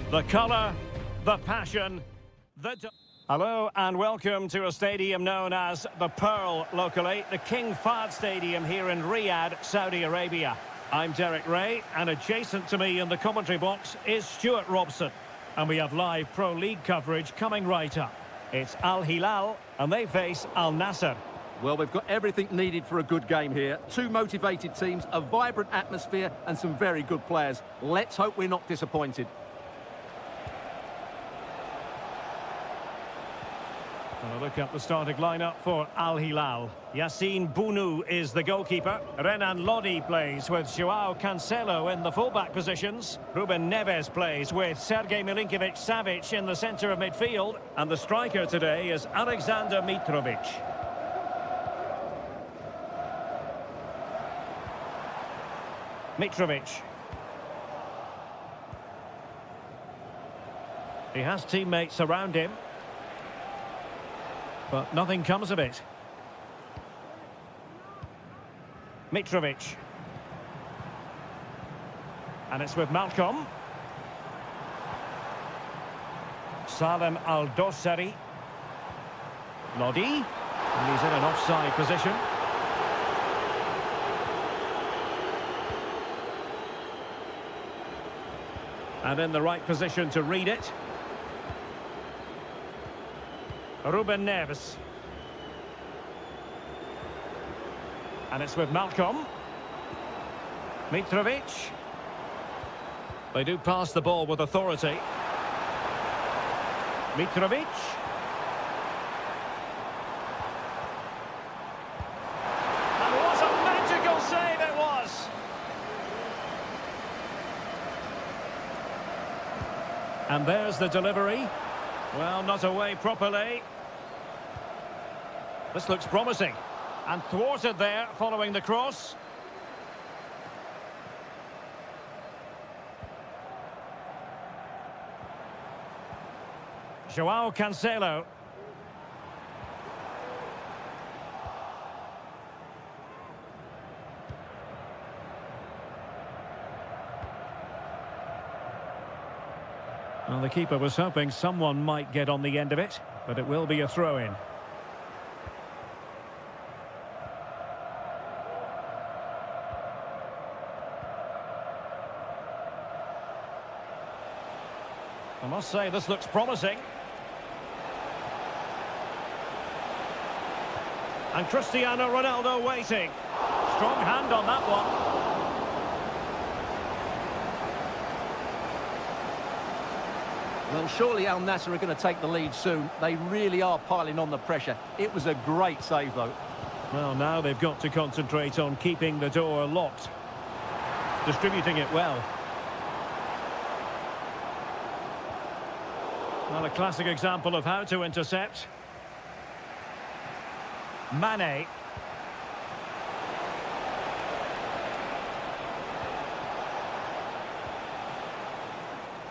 The colour, the passion, Hello and welcome to a stadium known as the Pearl locally, the King Fahd Stadium here in Riyadh, Saudi Arabia. I'm Derek Ray, and adjacent to me in the commentary box is Stuart Robson. And we have live Pro League coverage coming right up. It's Al Hilal, and they face Al Nassr. Well, we've got everything needed for a good game here. Two motivated teams, a vibrant atmosphere, and some very good players. Let's hope we're not disappointed. And a look at the starting lineup for Al Hilal. Yassine Bounou is the goalkeeper. Renan Lodi plays with Joao Cancelo in the fullback positions. Ruben Neves plays with Sergej Milinkovic-Savic in the centre of midfield. And the striker today is Alexander Mitrovic. Mitrovic. He has teammates around him, but nothing comes of it. Mitrovic. And it's with Malcolm. Salem Al-Dossari. Lodi. And he's in an offside position. And in the right position to read it. Ruben Neves. And it's with Malcolm. Mitrovic. They do pass the ball with authority. Mitrovic. And what a magical save it was! And there's the delivery. Well, not away properly. This looks promising. And thwarted there following the cross. Joao Cancelo. Well, the keeper was hoping someone might get on the end of it, but it will be a throw-in. I must say, this looks promising. And Cristiano Ronaldo waiting. Strong hand on that one. Well, surely Al Nassr are going to take the lead soon. They really are piling on the pressure. It was a great save, though. Well, now they've got to concentrate on keeping the door locked. Distributing it well. Well, a classic example of how to intercept. Mane.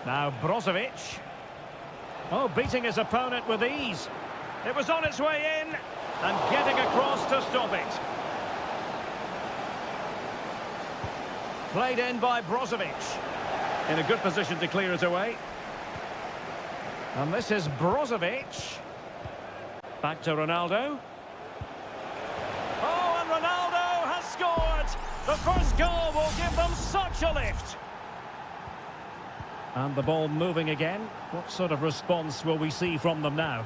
Now Brozovic. Oh, beating his opponent with ease. It was on its way in, and getting across to stop it. Played in by Brozovic. In a good position to clear it away. And this is Brozovic. Back to Ronaldo. Oh, and Ronaldo has scored! The first goal will give them such a lift. And the ball moving again. What sort of response will we see from them now?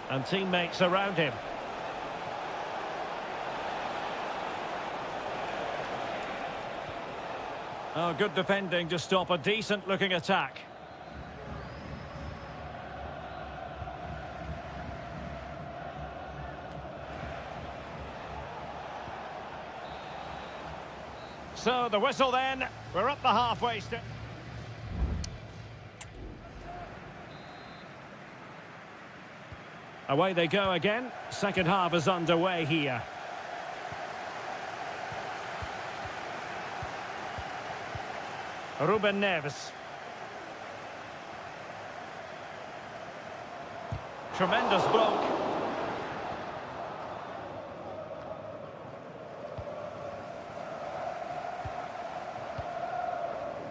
And teammates around him. Oh, good defending to stop a decent-looking attack. So, the whistle then. We're up the halfway step. Away they go again. Second half is underway here. Ruben Neves. Tremendous bloke.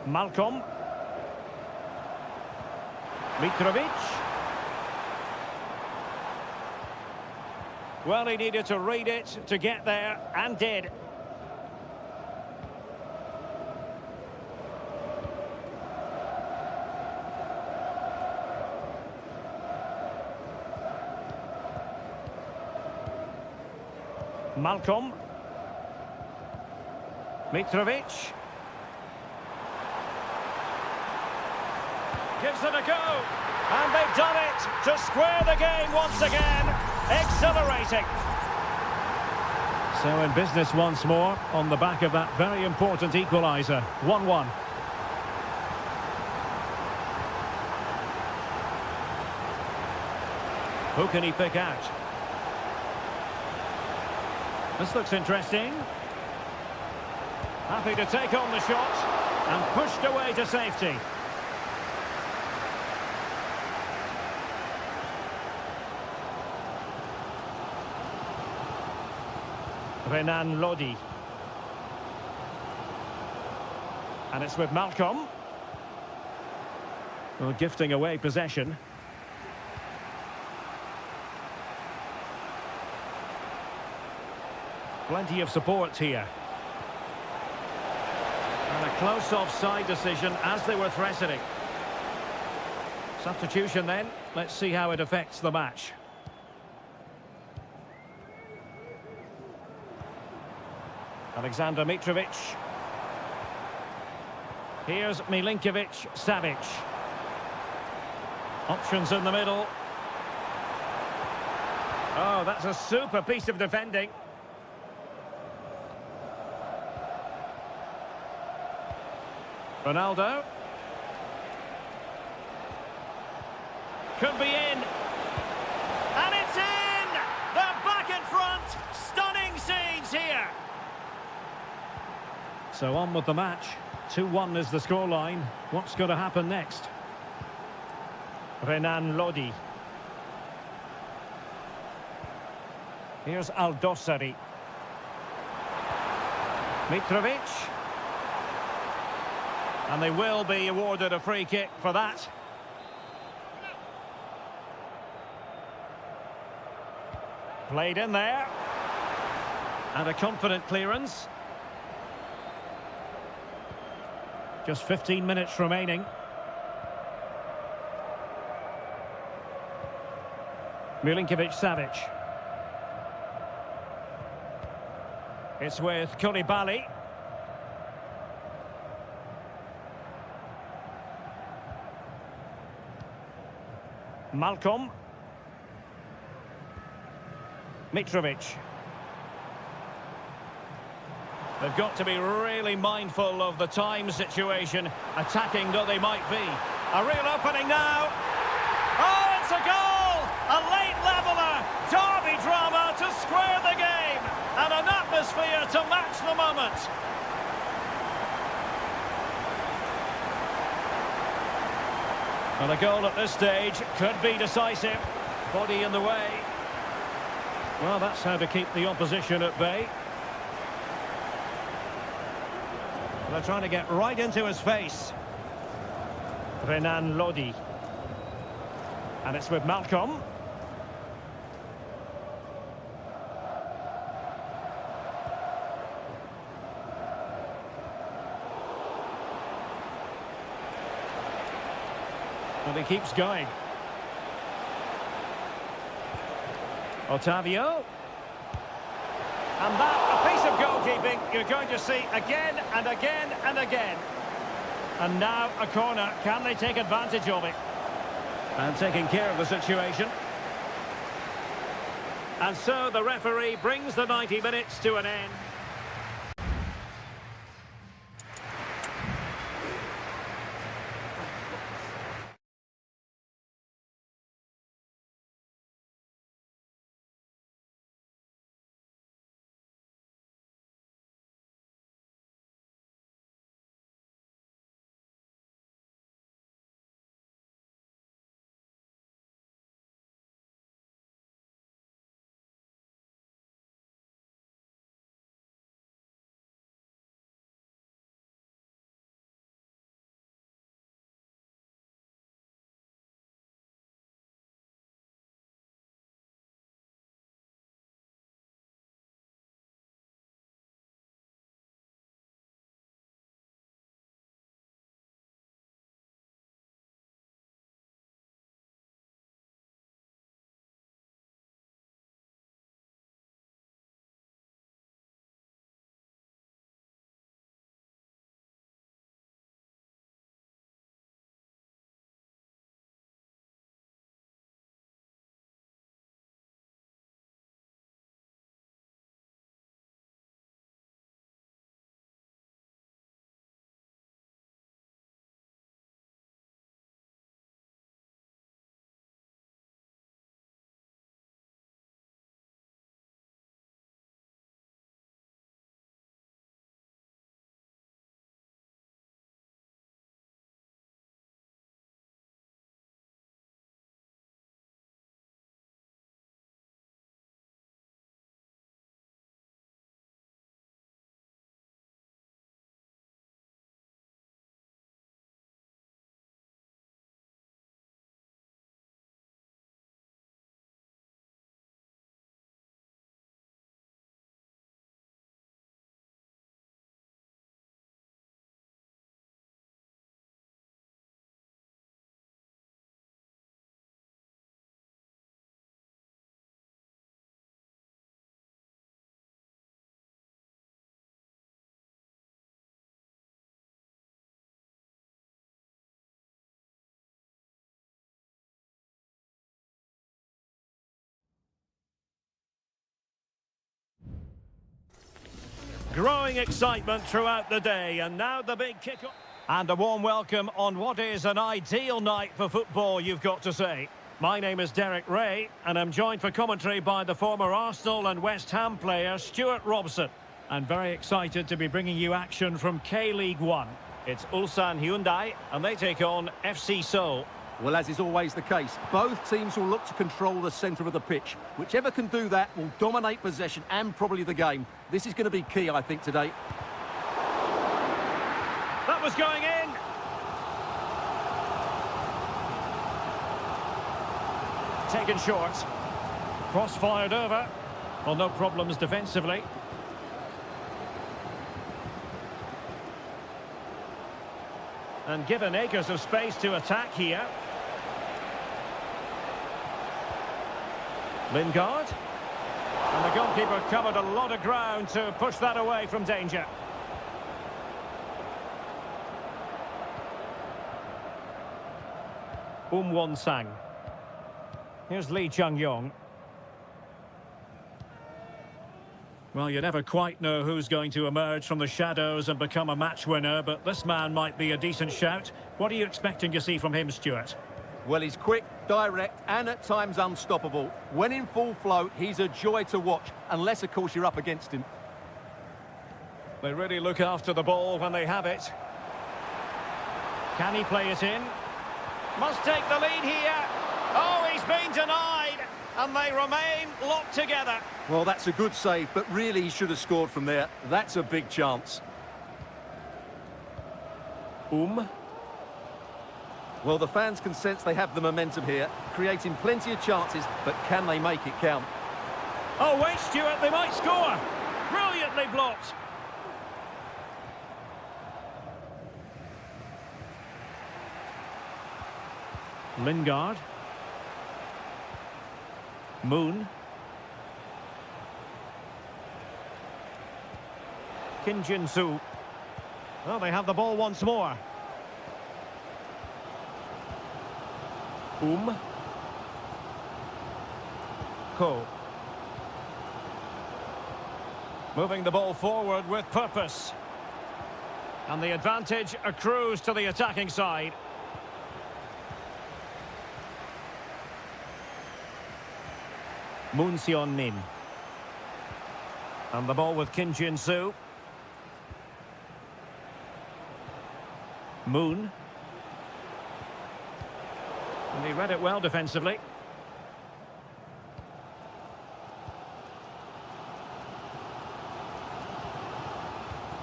Malcolm. Mitrovic. Well, he needed to read it to get there, and did. Malcolm. Mitrovic. Gives it a go. And they've done it to square the game once again. Exhilarating. So in business once more on the back of that very important equaliser. 1-1. Who can he pick out? This looks interesting. Happy to take on the shot and pushed away to safety. Renan Lodi. And it's with Malcolm. Well, gifting away possession. Plenty of support here. And a close offside decision as they were threatening. Substitution then. Let's see how it affects the match. Alexander Mitrovic. Here's Milinkovic-Savic. Options in the middle. Oh, that's a super piece of defending. Ronaldo. Could be in. And it's in! They're back in front. Stunning scenes here. So on with the match. 2-1 is the scoreline. What's going to happen next? Renan Lodi. Here's Aldosari. Mitrovic. And they will be awarded a free kick for that. Played in there. And a confident clearance. Just 15 minutes remaining. Milinkovic-Savic. It's with Koulibaly. Malcolm. Mitrovic. They've got to be really mindful of the time situation, attacking though they might be. A real opening now. Oh, it's a goal! A late leveller. Derby drama to square the game. And an atmosphere to match the moment. Well, a goal at this stage could be decisive. Body in the way. Well, that's how to keep the opposition at bay. They're trying to get right into his face. Renan Lodi. And it's with Malcolm. But he keeps going. Otavio. And that, a piece of goalkeeping you're going to see again and again and again. And now a corner. Can they take advantage of it? And taking care of the situation. And so the referee brings the 90 minutes to an end. Growing excitement throughout the day, and now the big kick-off. And a warm welcome on what is an ideal night for football, you've got to say. My name is Derek Ray, and I'm joined for commentary by the former Arsenal and West Ham player Stuart Robson. And very excited to be bringing you action from K-League 1. It's Ulsan Hyundai, and they take on FC Seoul. Well, as is always the case, both teams will look to control the centre of the pitch. Whichever can do that will dominate possession and probably the game. This is going to be key, I think, today. That was going in. Taken short. Cross fired over. Well, no problems defensively. And given acres of space to attack here. Lingard. And the goalkeeper covered a lot of ground to push that away from danger. Won-sang. Here's Lee Chung-yong. Well, you never quite know who's going to emerge from the shadows and become a match winner, but this man might be a decent shout. What are you expecting to see from him, Stuart? Well, he's quick, direct, and at times unstoppable. When in full flow, he's a joy to watch, unless, of course, you're up against him. They really look after the ball when they have it. Can he play it in? Must take the lead here. Oh, he's been denied, and they remain locked together. Well, that's a good save, but really he should have scored from there. That's a big chance. Well, the fans can sense they have the momentum here, creating plenty of chances, but can they make it count? Oh, wait, Stuart, they might score. Brilliantly blocked. Lingard. Moon. Kim Jin-soo. Well, they have the ball once more. Ko. Moving the ball forward with purpose. And the advantage accrues to the attacking side. Moon Seon-min. And the ball with Kim Jin-soo. Moon. And he read it well defensively.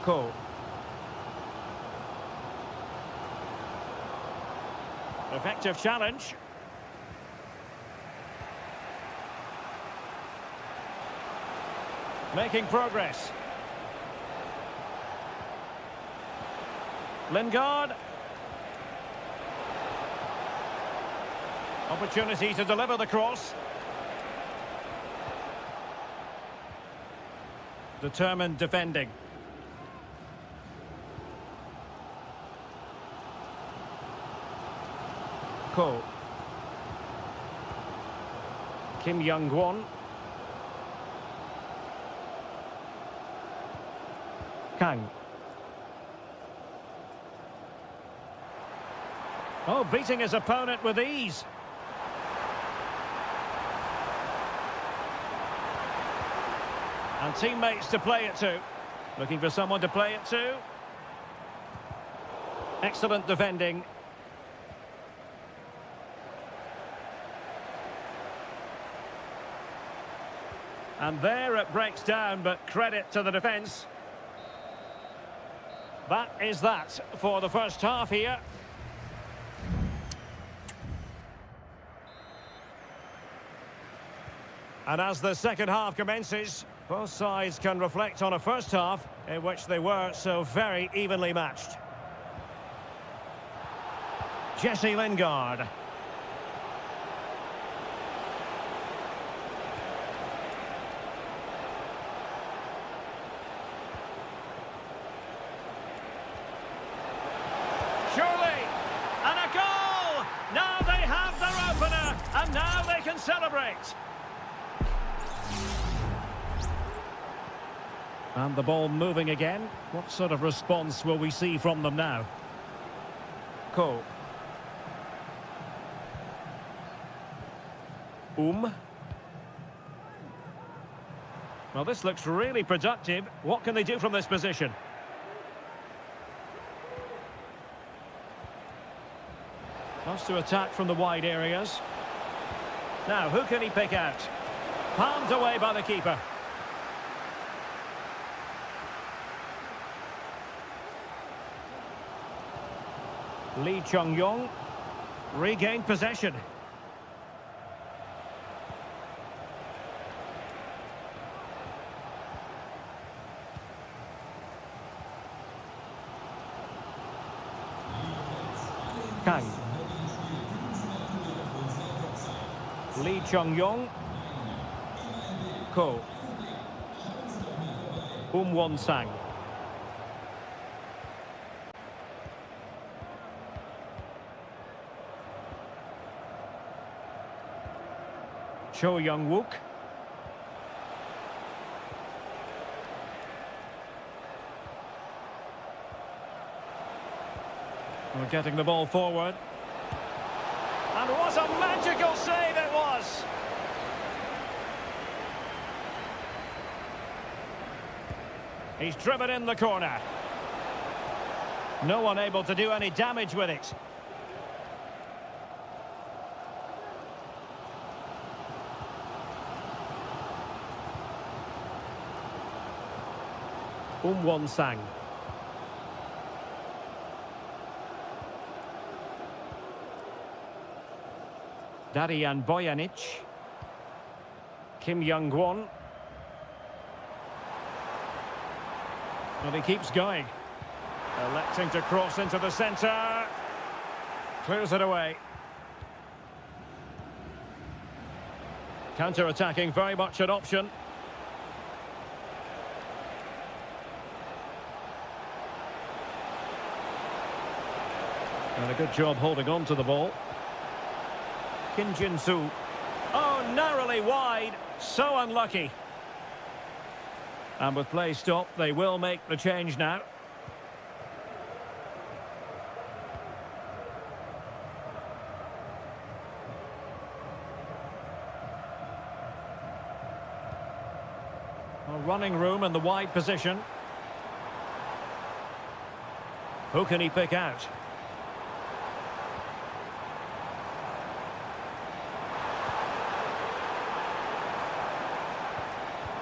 Ko. Effective challenge. Making progress. Lingard. Opportunity to deliver the cross. Determined defending. Ko. Kim Young-won. Kang. Oh, beating his opponent with ease. And teammates to play it to. Looking for someone to play it to. Excellent defending. And there it breaks down, but credit to the defence. That is that for the first half here. And as the second half commences, both sides can reflect on a first half in which they were so very evenly matched. Jesse Lingard. Surely, and a goal! Now they have their opener, and now they can celebrate. And the ball moving again. What sort of response will we see from them now? Cole. Well, this looks really productive. What can they do from this position? Wants to attack from the wide areas. Now, who can he pick out? Palmed away by the keeper. Lee Chung-yong regained possession. Kang. Lee Chung-yong. Ko. Won-sang. Cho Young-wook. We're getting the ball forward. And what a magical save it was! He's driven in the corner. No one able to do any damage with it. Won-sang. Darian Bojanic. Kim Young-won. And he keeps going. Electing to cross into the centre. Clears it away. Counter-attacking, very much an option. And a good job holding on to the ball. Kim Jin-soo. Oh, narrowly wide. So unlucky. And with play stopped, they will make the change now. A running room in the wide position. Who can he pick out?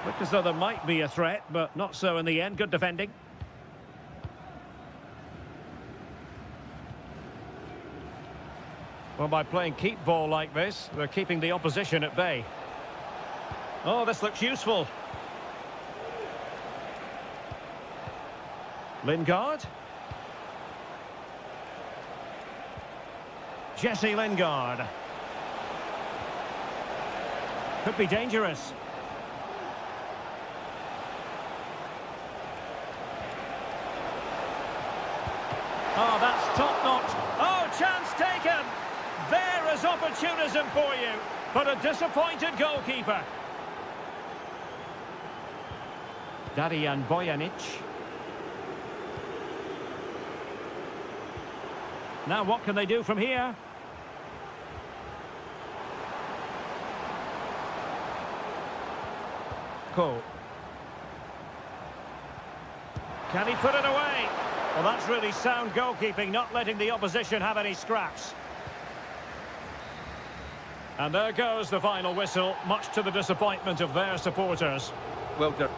Looked as though there might be a threat, but not so in the end. Good defending. Well, by playing keep ball like this, they're keeping the opposition at bay. Oh, this looks useful. Lingard. Jesse Lingard. Could be dangerous. Oh, that's top-notch. Oh, chance taken. There is opportunism for you, but a disappointed goalkeeper. Darian Bojanic. Now what can they do from here? Ko. Can he put it away? Well, that's really sound goalkeeping, not letting the opposition have any scraps. And there goes the final whistle, much to the disappointment of their supporters. Well done.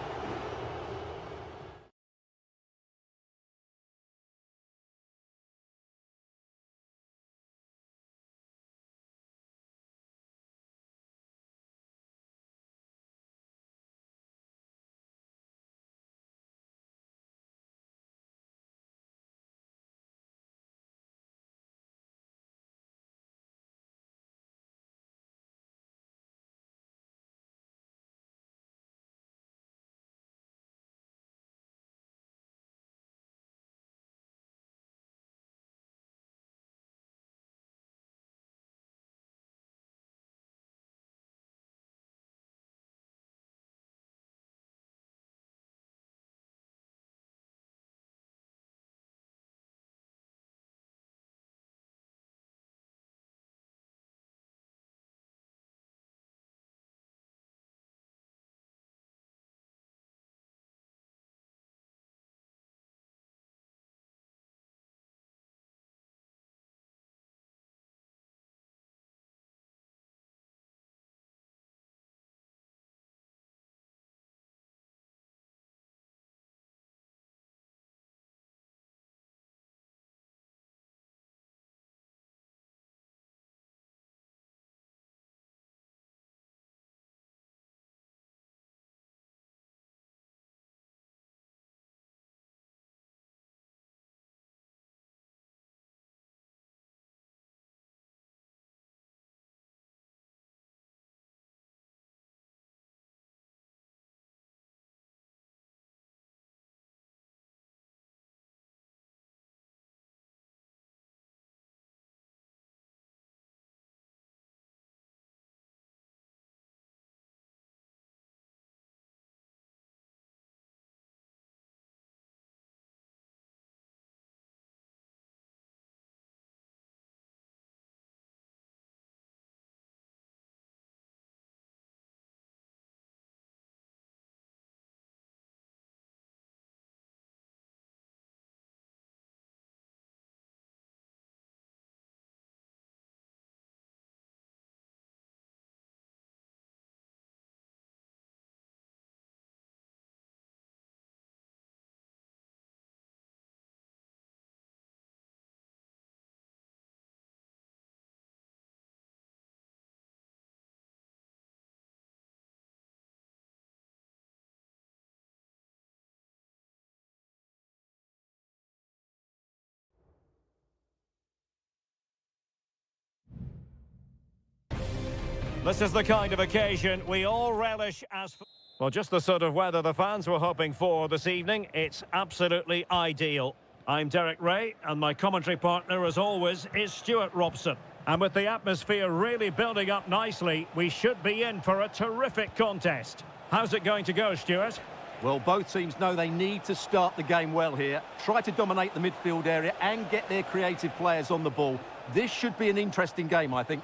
This is the kind of occasion we all relish as... Well, just the sort of weather the fans were hoping for this evening. It's absolutely ideal. I'm Derek Ray, and my commentary partner, as always, is Stuart Robson. And with the atmosphere really building up nicely, we should be in for a terrific contest. How's it going to go, Stuart? Well, both teams know they need to start the game well here. Try to dominate the midfield area and get their creative players on the ball. This should be an interesting game, I think.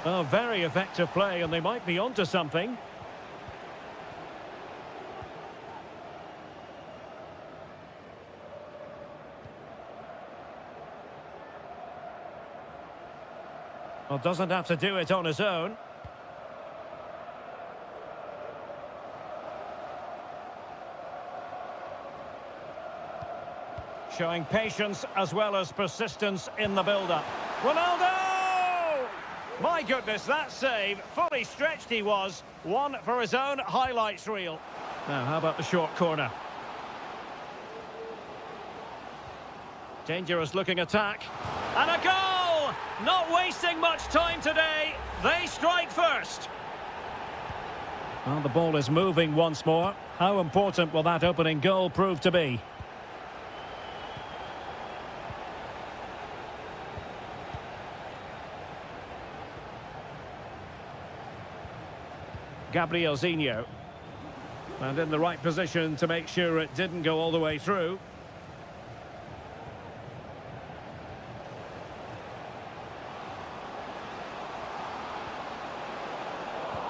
Oh, very effective play, and they might be onto something. Well, doesn't have to do it on his own. Showing patience as well as persistence in the build-up. Ronaldo! My goodness, that save. Fully stretched he was. One for his own highlights reel. Now, how about the short corner? Dangerous looking attack. And a goal! Not wasting much time today. They strike first. Well, the ball is moving once more. How important will that opening goal prove to be? Gabrielzinho. And in the right position to make sure it didn't go all the way through.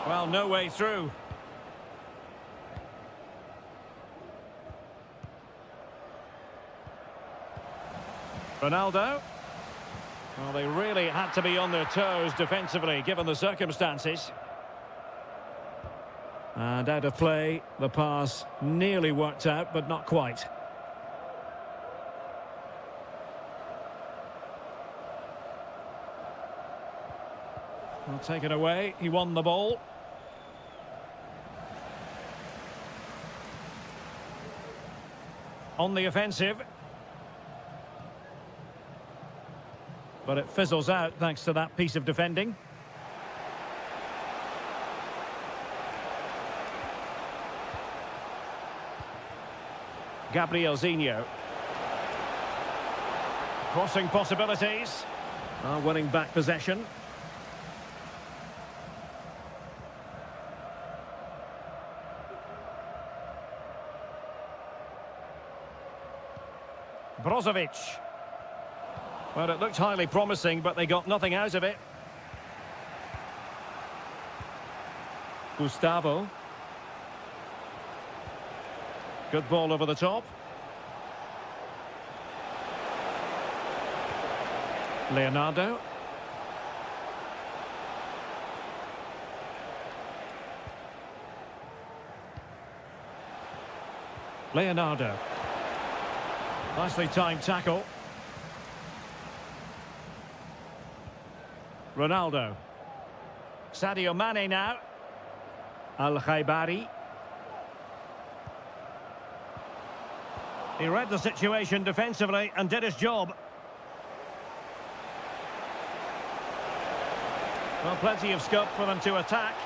Well, no way through. Ronaldo. Well, they really had to be on their toes defensively, given the circumstances. And out of play, the pass nearly worked out, but not quite. Well, taken away, he won the ball. On the offensive. But it fizzles out thanks to that piece of defending. Gabrielzinho. Crossing possibilities. Winning back possession. Brozovic. Well, it looked highly promising, but they got nothing out of it. Gustavo. Good ball over the top. Leonardo. Leonardo. Nicely timed tackle. Ronaldo. Sadio Mane now. Al-Khaibari. He read the situation defensively and did his job. Well, plenty of scope for them to attack.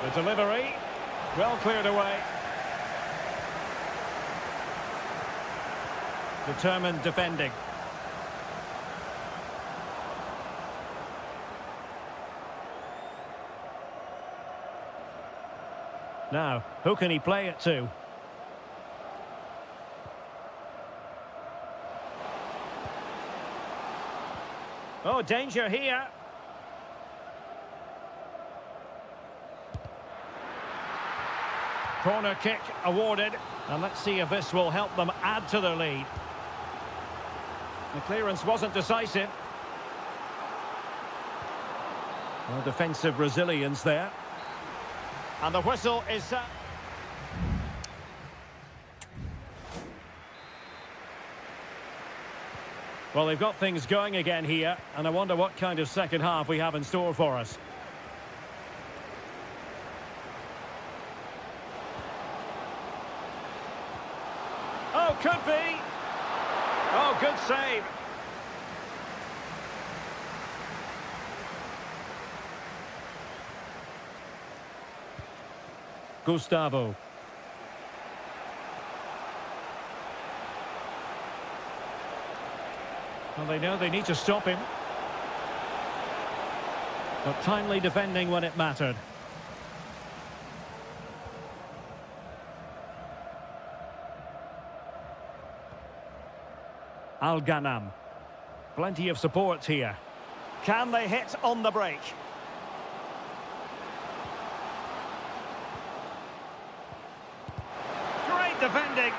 The delivery, well cleared away. Determined defending. Now, who can he play it to? Oh, danger here. Corner kick awarded. And let's see if this will help them add to their lead. The clearance wasn't decisive. Well, defensive resilience there. And the whistle is... Well, they've got things going again here, and I wonder what kind of second half we have in store for us. Oh, could be. Oh, good save. Gustavo. Well, they know they need to stop him. But timely defending when it mattered. Al-Ghanam. Plenty of support here. Can they hit on the break? Great defending.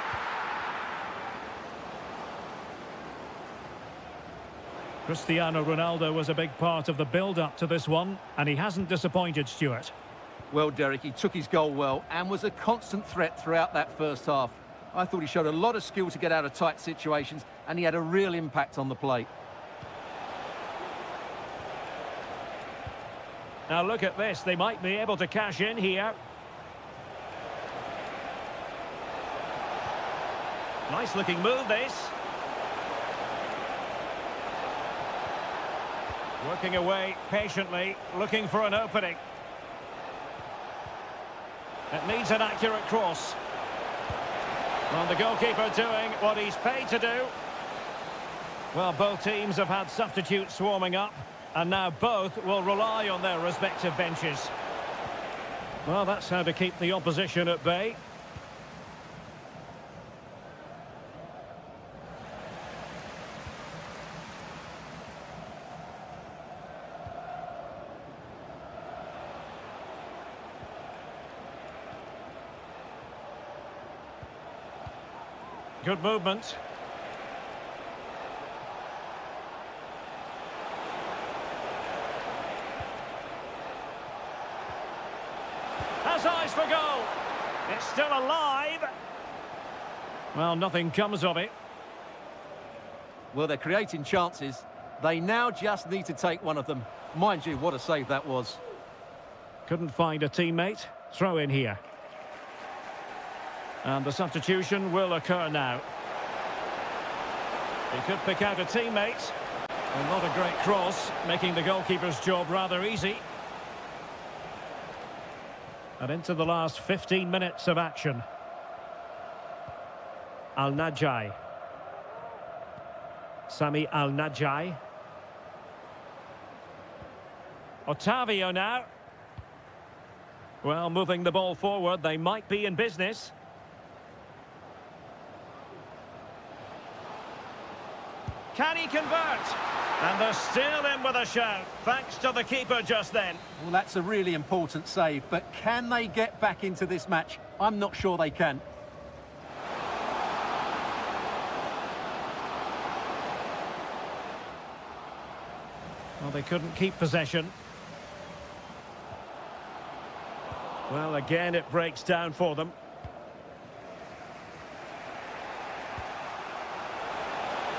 Cristiano Ronaldo was a big part of the build-up to this one, and he hasn't disappointed, Stuart. Well, Derek, he took his goal well and was a constant threat throughout that first half. I thought he showed a lot of skill to get out of tight situations, and he had a real impact on the plate. Now look at this, they might be able to cash in here. Nice looking move, this. Working away patiently, looking for an opening. It needs an accurate cross. Well, the goalkeeper doing what he's paid to do. Well, both teams have had substitutes swarming up, and now both will rely on their respective benches. Well, that's how to keep the opposition at bay. Good movement. Has eyes for goal. It's still alive. Well, nothing comes of it. Well, they're creating chances. They now just need to take one of them. Mind you, what a save that was. Couldn't find a teammate. Throw in here. And the substitution will occur now. He could pick out a teammate. Well, not a great cross, making the goalkeeper's job rather easy. And into the last 15 minutes of action. Al-Najai. Sami Al-Najai. Otavio now. Well, moving the ball forward, they might be in business. Can he convert? And they're still in with a shout, thanks to the keeper just then. Well, that's a really important save, but can they get back into this match? I'm not sure they can. Well, they couldn't keep possession. Well, again, it breaks down for them.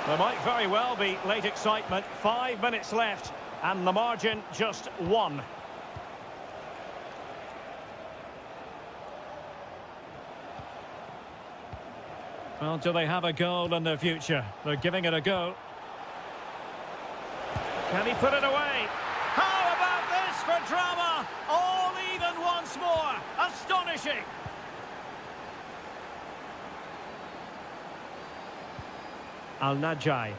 There might very well be late excitement. 5 minutes left, and the margin just 1. Well, do they have a goal in their future? They're giving it a go. Can he put it away? How about this for drama? All even once more. Astonishing. Al-Najai.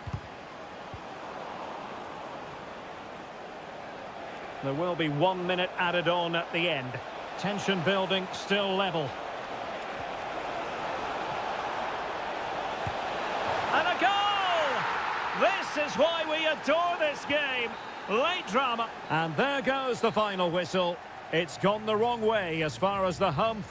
There will be 1 minute added on at the end. Tension building, still level. And a goal! This is why we adore this game. Late drama. And there goes the final whistle. It's gone the wrong way as far as the home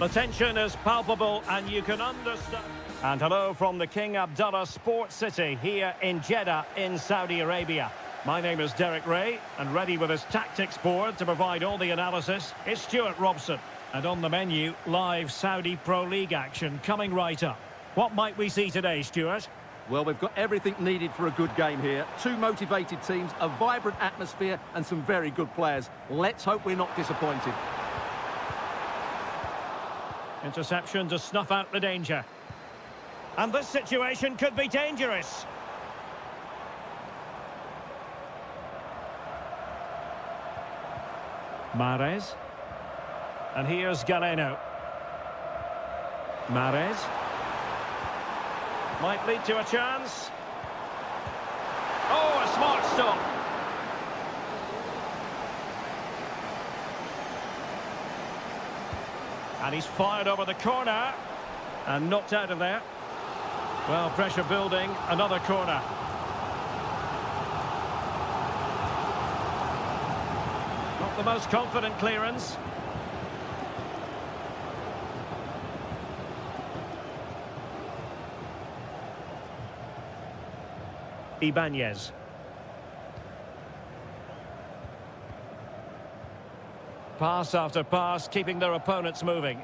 The tension is palpable and you can understand. And hello from the King Abdullah Sports City here in Jeddah in Saudi Arabia. My name is Derek Ray, and ready with his tactics board to provide all the analysis is Stuart Robson. And on the menu, live Saudi Pro League action coming right up. What might we see today, Stuart? Well, we've got everything needed for a good game here. Two motivated teams, a vibrant atmosphere and some very good players. Let's hope we're not disappointed. Interception to snuff out the danger. And this situation could be dangerous. Mahrez. And here's Galeno. Mahrez. Might lead to a chance. Oh, a smart stop. And he's fired over the corner. And knocked out of there. Well, pressure building. Another corner. Not the most confident clearance. Ibanez. Pass after pass, keeping their opponents moving.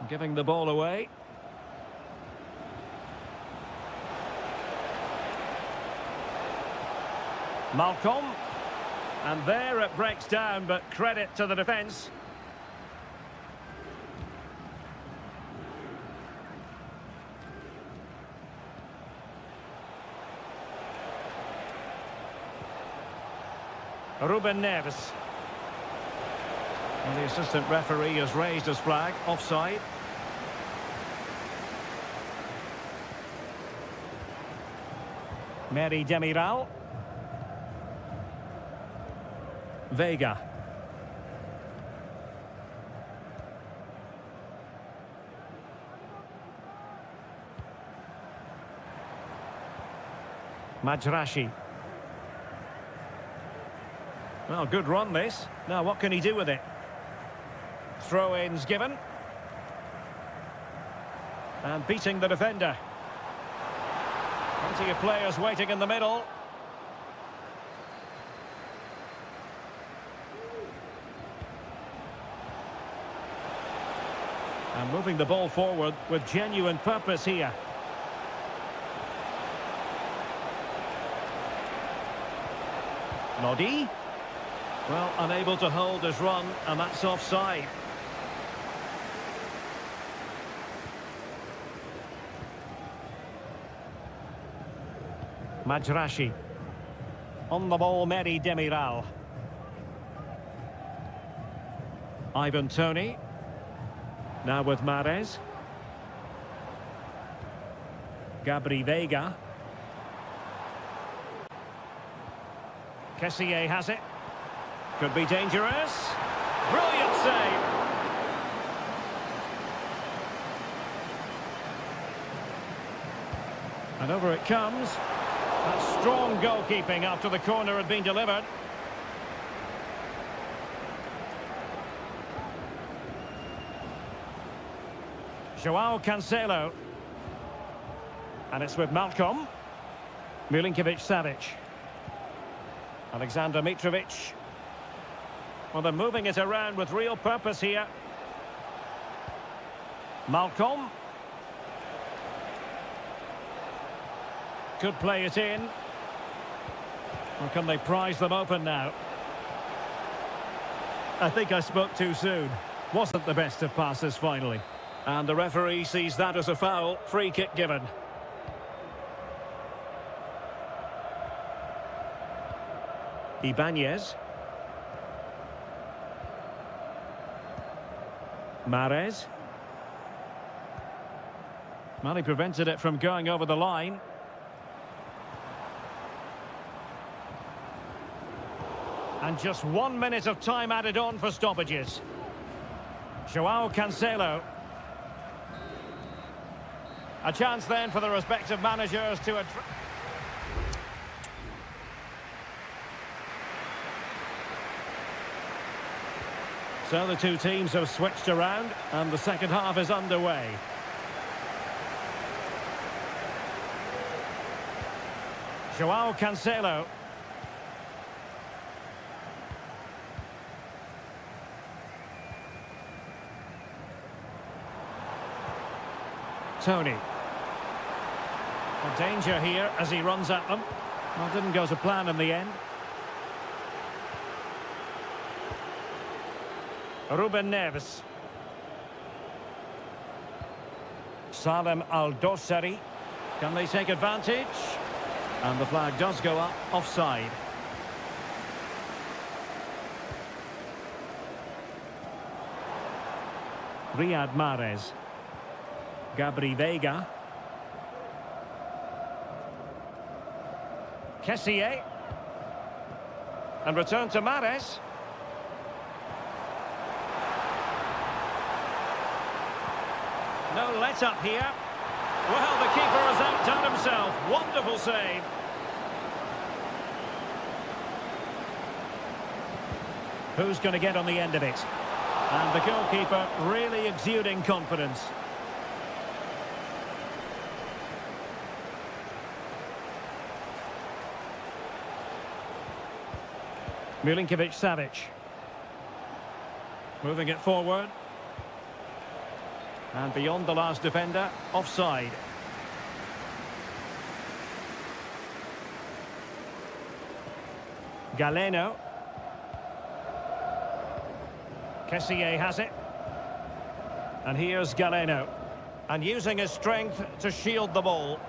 Giving the ball away. Malcolm. And there it breaks down, but credit to the defence. Ruben Neves. And the assistant referee has raised his flag, offside. Mary Demiral. Vega. Majrashi. Well, good run this. Now what can he do with it? Throw-ins given. And beating the defender. Plenty of players waiting in the middle. And moving the ball forward with genuine purpose here. Lodi. Well, unable to hold his run, and that's offside. Majrashi. On the ball, Mary Demiral. Ivan Toney. Now with Mahrez. Gabri Vega. Kessié has it. Could be dangerous. Brilliant save. And over it comes. That's strong goalkeeping after the corner had been delivered. Joao Cancelo. And it's with Malcolm. Milinkovic-Savic. Alexander Mitrovic. Well, they're moving it around with real purpose here. Malcolm. Could play it in. Or can they prize them open now? I think I spoke too soon. Wasn't the best of passes finally. And the referee sees that as a foul. Free kick given. Ibanez. Mahrez. Well, he prevented it from going over the line. And just 1 minute of time added on for stoppages. Joao Cancelo. A chance then for the respective managers to address. So the two teams have switched around and the second half is underway. Joao Cancelo. Tony. A danger here as he runs at them. Well, didn't go to plan in the end. Ruben Neves. Salem Al-Dossari. Can they take advantage? And the flag does go up, offside. Riyad Mahrez. Gabri Veiga. Kessié. And return to Mahrez. No let-up here. Well, the keeper has outdone himself. Wonderful save. Who's going to get on the end of it? And the goalkeeper really exuding confidence. Milinkovic-Savic. Moving it forward. And beyond the last defender, offside. Galeno. Kessié has it. And here's Galeno. And using his strength to shield the ball.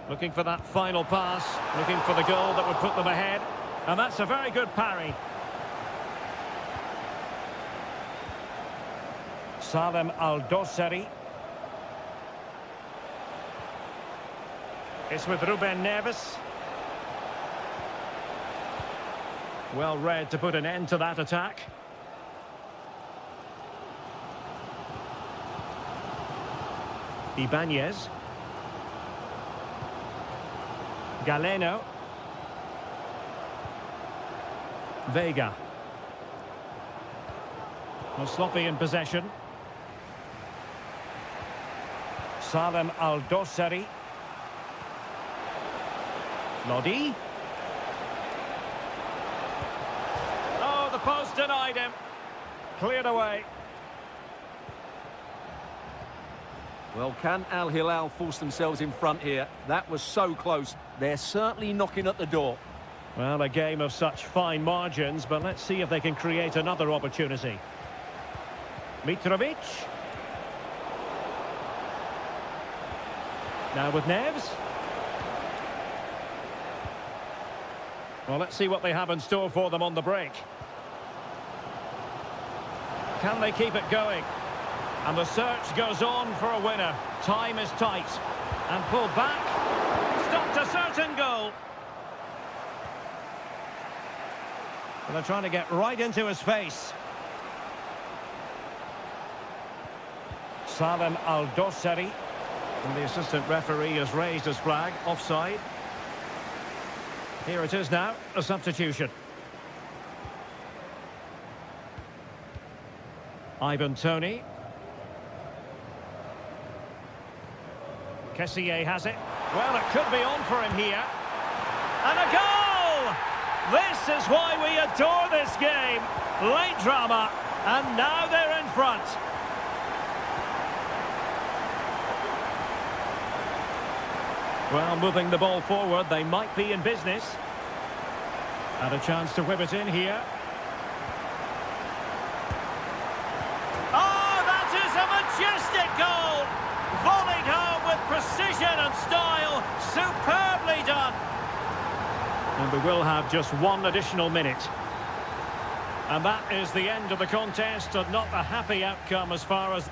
Looking for that final pass. Looking for the goal that would put them ahead. And that's a very good parry. Salem Al-Dossari. It's with Ruben Neves. Well read to put an end to that attack. Ibanez. Galeno. Veiga. Well, sloppy in possession. Salem Al-Dossari. Lodi. Oh, the post denied him. Cleared away. Well, can Al Hilal force themselves in front here? That was so close. They're certainly knocking at the door. Well, a game of such fine margins, but let's see if they can create another opportunity. Mitrovic. Now with Neves. Well, let's see what they have in store for them on the break. Can they keep it going? And the search goes on for a winner. Time is tight. And pulled back. Stopped a certain goal. And they're trying to get right into his face. Salem Al-Dossari. And the assistant referee has raised his flag. Offside. Here it is now. A substitution. Ivan Toney. Kessié has it. Well, it could be on for him here. And a goal! This is why we adore this game. Late drama, and now they're in front. Well, moving the ball forward, they might be in business. And a chance to whip it in here. Oh, that is a majestic goal! Volleyed home with precision and style. Superbly done. And we will have just one additional minute. And that is the end of the contest, and not a happy outcome as far as...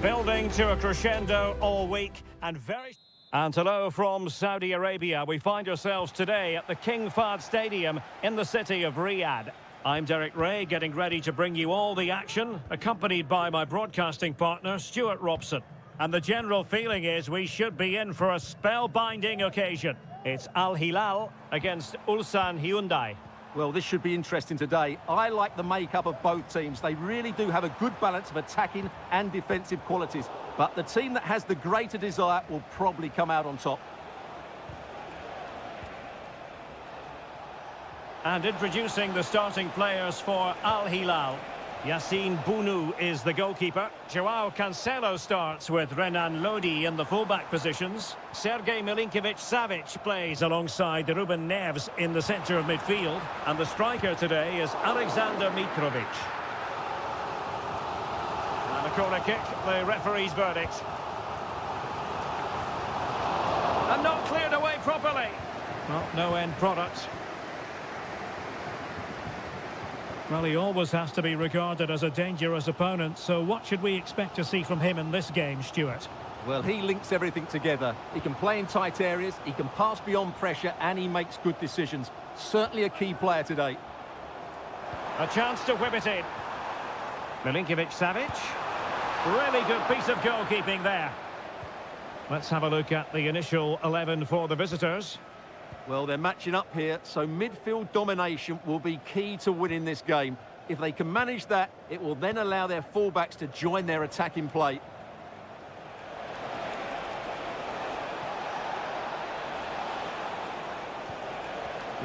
Building to a crescendo all week and very... And hello from Saudi Arabia. We find ourselves today at the King Fahd Stadium in the city of Riyadh. I'm Derek Ray, getting ready to bring you all the action, accompanied by my broadcasting partner, Stuart Robson. And the general feeling is we should be in for a spellbinding occasion. It's Al Hilal against Ulsan Hyundai. Well, this should be interesting today. I like the makeup of both teams. They really do have a good balance of attacking and defensive qualities. But the team that has the greater desire will probably come out on top. And introducing the starting players for Al Hilal. Yassine Bounou is the goalkeeper. Joao Cancelo starts with Renan Lodi in the fullback positions. Sergej Milinkovic-Savic plays alongside Ruben Neves in the centre of midfield. And the striker today is Alexander Mitrovic. And a corner kick, the referee's verdict. And not cleared away properly. Well, no end product. Well, he always has to be regarded as a dangerous opponent, so what should we expect to see from him in this game, Stuart? Well, he links everything together. He can play in tight areas, he can pass beyond pressure, and he makes good decisions. Certainly a key player today. A chance to whip it in. Milinkovic-Savic. Really good piece of goalkeeping there. Let's have a look at the initial 11 for the visitors. Well, they're matching up here, so midfield domination will be key to winning this game. If they can manage that, it will then allow their fullbacks to join their attacking play.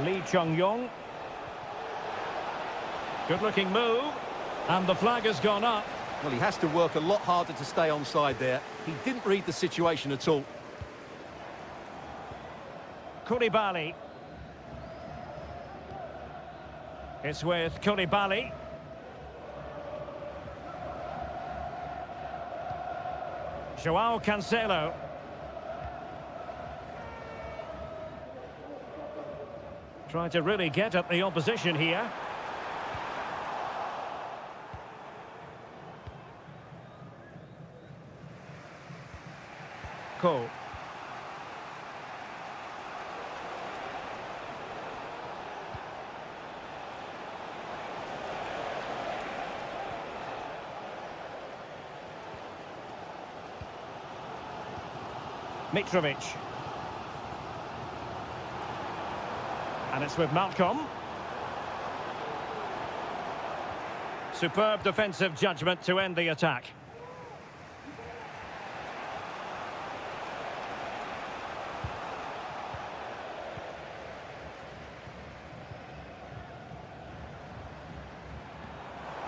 Lee Chung-yong. Good-looking move. And the flag has gone up. Well, he has to work a lot harder to stay onside there. He didn't read the situation at all. Koulibaly. It's with Koulibaly. Joao Cancelo. Trying to really get at the opposition here. Cole. Mitrovic. And it's with Malcolm. Superb defensive judgment to end the attack.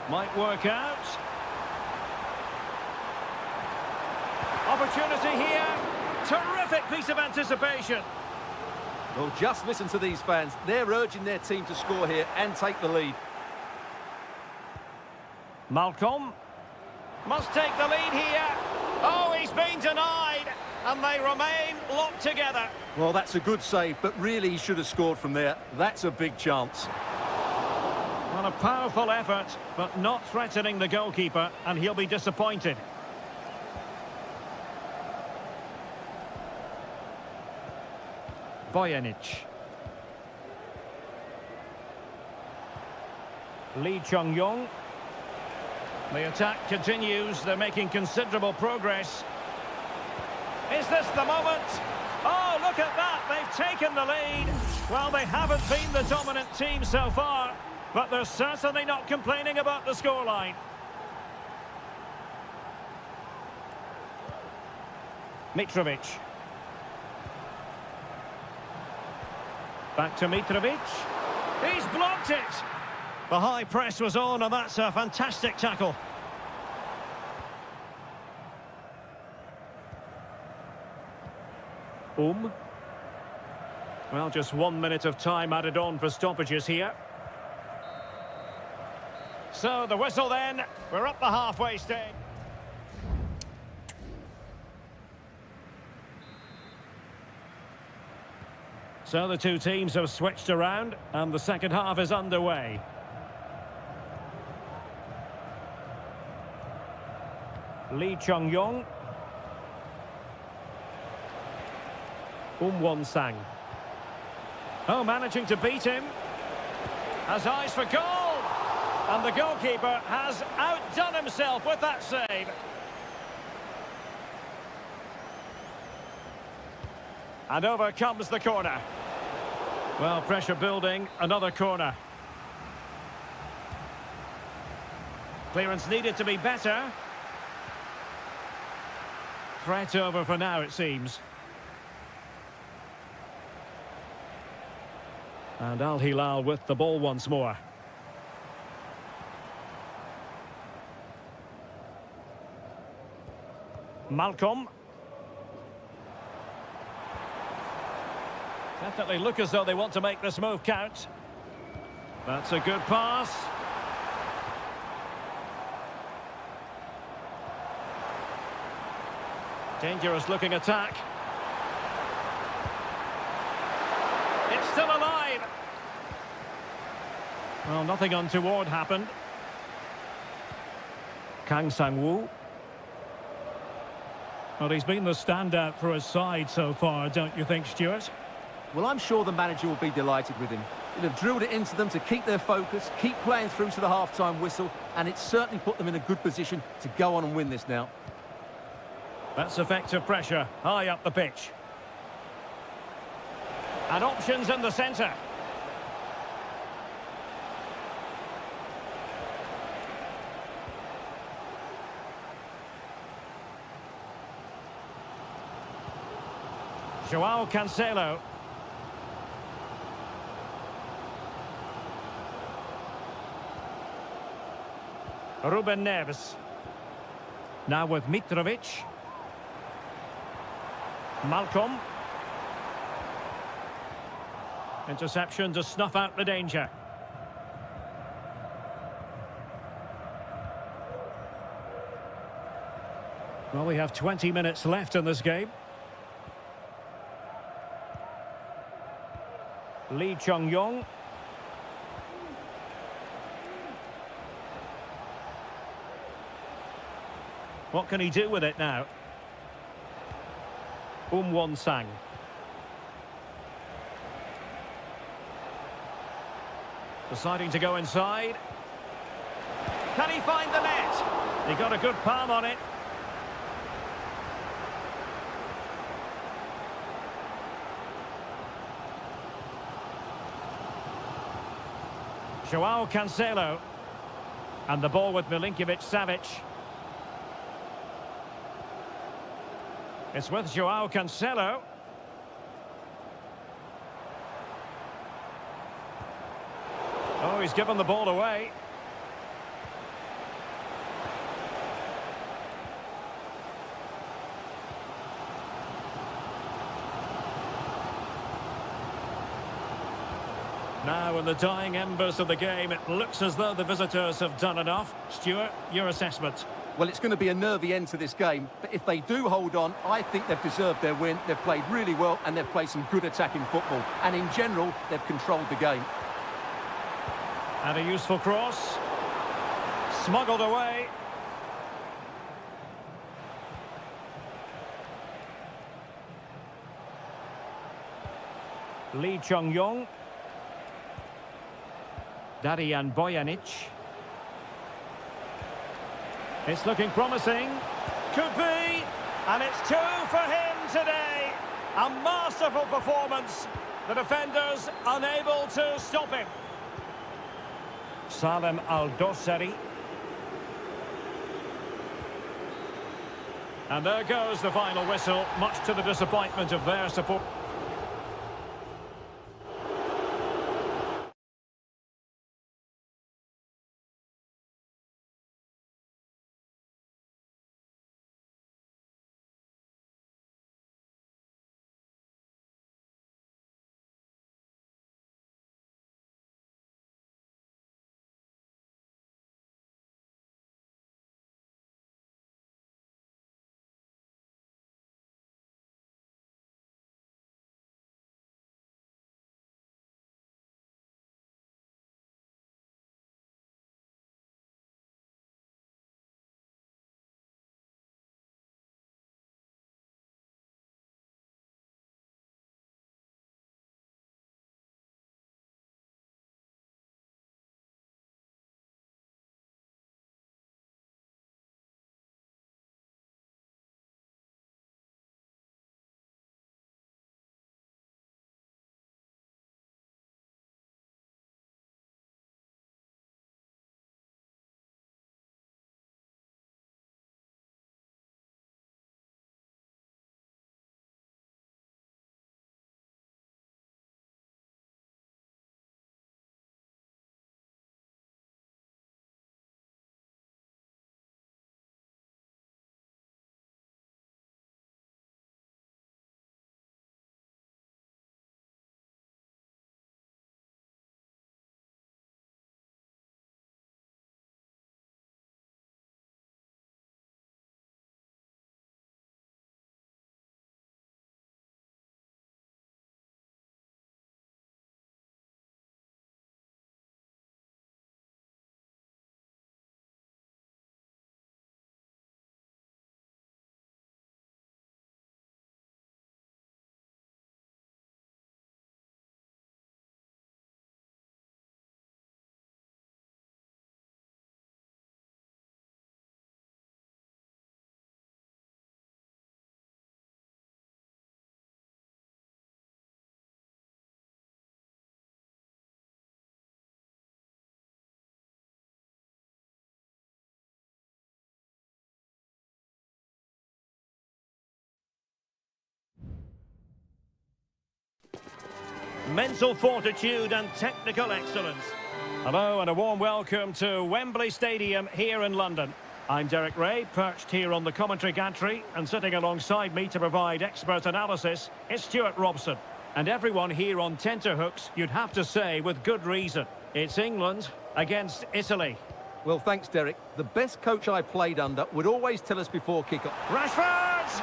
Might work out. Opportunity here. Terrific piece of anticipation. Well, just listen to these fans. They're urging their team to score here and take the lead. Malcolm must take the lead here. Oh, he's been denied. And they remain locked together. Well, that's a good save, but really he should have scored from there. That's a big chance. Well, a powerful effort, but not threatening the goalkeeper, and he'll be disappointed. Bojanic. Lee Chung-yong. The attack continues. They're making considerable progress. Is this the moment? Oh, look at that. They've taken the lead. Well, they haven't been the dominant team so far, but they're certainly not complaining about the scoreline. Mitrovic. Back to Mitrovic. He's blocked it. The high press was on, and that's a fantastic tackle. Well, just 1 minute of time added on for stoppages here. So the whistle then. We're up the halfway stage. So the two teams have switched around, and the second half is underway. Lee Chung-yong. Won-sang. Oh, managing to beat him. Has eyes for goal. And the goalkeeper has outdone himself with that save. And over comes the corner. Well, pressure building, another corner. Clearance needed to be better. Threat over for now, it seems. And Al Hilal with the ball once more. Malcolm. Definitely look as though they want to make this move count. That's a good pass. Dangerous looking attack. It's still alive. Well, nothing untoward happened. Kang Sang-woo. Well, he's been the standout for his side so far, don't you think, Stuart? Well, I'm sure the manager will be delighted with him. He'll have drilled it into them to keep their focus, keep playing through to the half-time whistle, and it's certainly put them in a good position to go on and win this now. That's effective pressure, high up the pitch. And options in the centre. Joao Cancelo. Ruben Neves. Now with Mitrovic. Malcolm. Interception to snuff out the danger. Well, we have 20 minutes left in this game. Lee Chung-yong. What can he do with it now? Won-sang. Deciding to go inside. Can he find the net? He got a good palm on it. Joao Cancelo. And the ball with Milinkovic-Savic. It's with Joao Cancelo. Oh, he's given the ball away. Now, in the dying embers of the game, it looks as though the visitors have done enough. Stuart, your assessment? Well, it's going to be a nervy end to this game, but if they do hold on, I think they've deserved their win. They've played really well, and they've played some good attacking football. And in general, they've controlled the game. And a useful cross. Smuggled away. Lee Chung-yong. Darian Bojanic. It's looking promising. Could be. And it's 2 for him today. A masterful performance. The defenders unable to stop him. Salem Al-Dosari. And there goes the final whistle, much to the disappointment of their support. mental fortitude and technical excellence. Hello and a warm welcome to Wembley Stadium here in London. I'm Derek Ray, perched here on the commentary gantry, and sitting alongside me to provide expert analysis is Stuart Robson. And everyone here on tenterhooks, you'd have to say with good reason. It's England against Italy. Well, thanks, Derek. The best coach I played under would always tell us before kick-off. Rashford!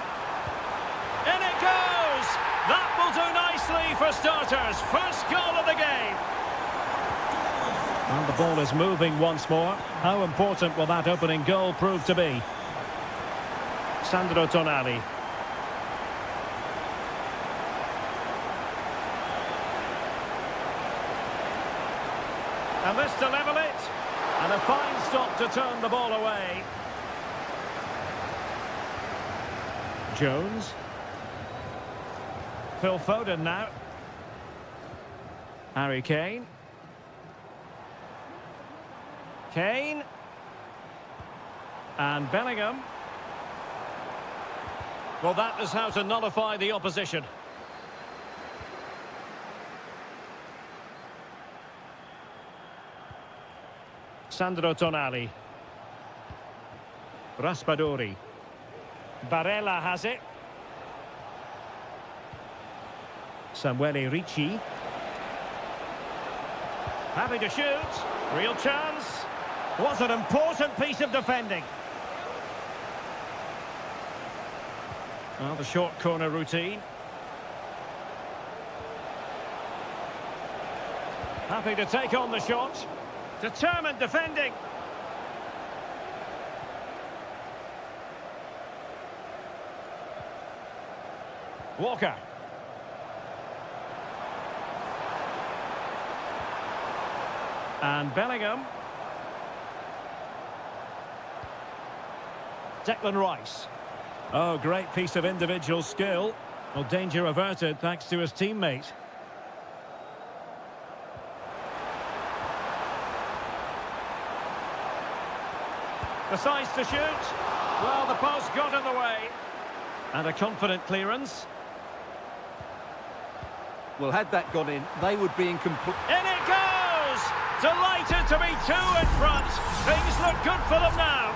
In it goes! That will do nicely for starters. First goal of the game. And the ball is moving once more. How important will that opening goal prove to be? Sandro Tonali. And this to level it. And a fine stop to turn the ball away. Jones. Phil Foden now. Harry Kane. Kane. And Bellingham. Well, that is how to nullify the opposition. Sandro Tonali. Raspadori. Barella has it. Samuele Ricci. Happy to shoot. Real chance. What an important piece of defending. Well, the short corner routine. Happy to take on the shot. Determined defending. Walker. And Bellingham. Declan Rice. Oh, great piece of individual skill. Well, danger averted thanks to his teammate. Decides to shoot. Well, the post got in the way. And a confident clearance. Well, had that gone in, they would be in complete... In it goes! Delighted to be two in front. Things look good for them now.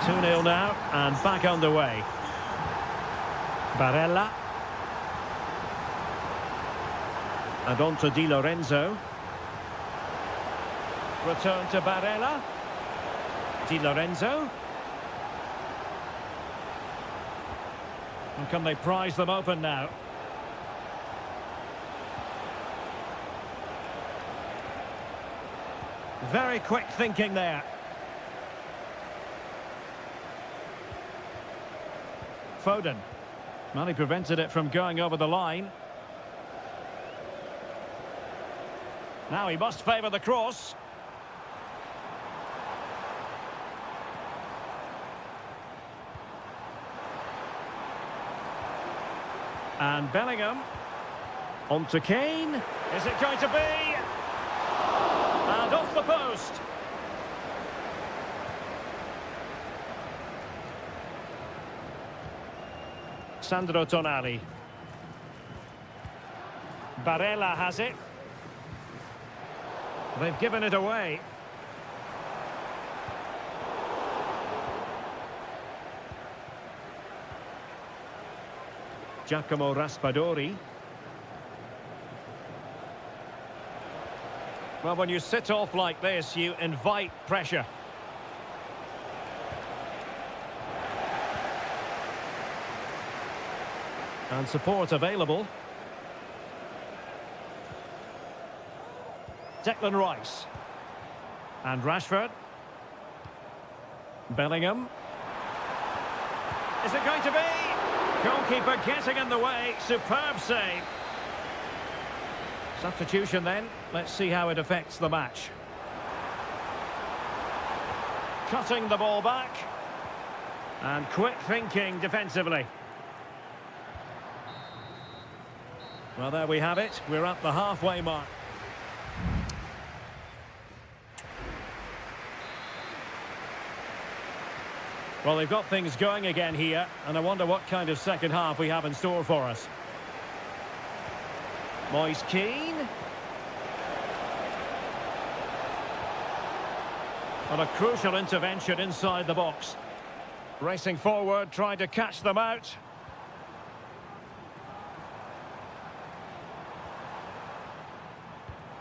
2-0 now, and back underway. Barella. And on to Di Lorenzo. Return to Barella. Di Lorenzo. And can they prize them open now? Very quick thinking there. Foden. Well, he prevented it from going over the line. Now he must favour the cross. And Bellingham. On to Kane. Is it going to be? And off the post. Sandro Tonali. Barella has it. They've given it away. Giacomo Raspadori. Well, when you sit off like this, you invite pressure. And support available. Declan Rice. And Rashford. Bellingham. Is it going to be? Goalkeeper getting in the way. Superb save. Substitution then. Let's see how it affects the match. Cutting the ball back. And quick thinking defensively. Well, there we have it. We're at the halfway mark. Well, they've got things going again here, and I wonder what kind of second half we have in store for us. Moise Keane. And a crucial intervention inside the box. Racing forward, trying to catch them out.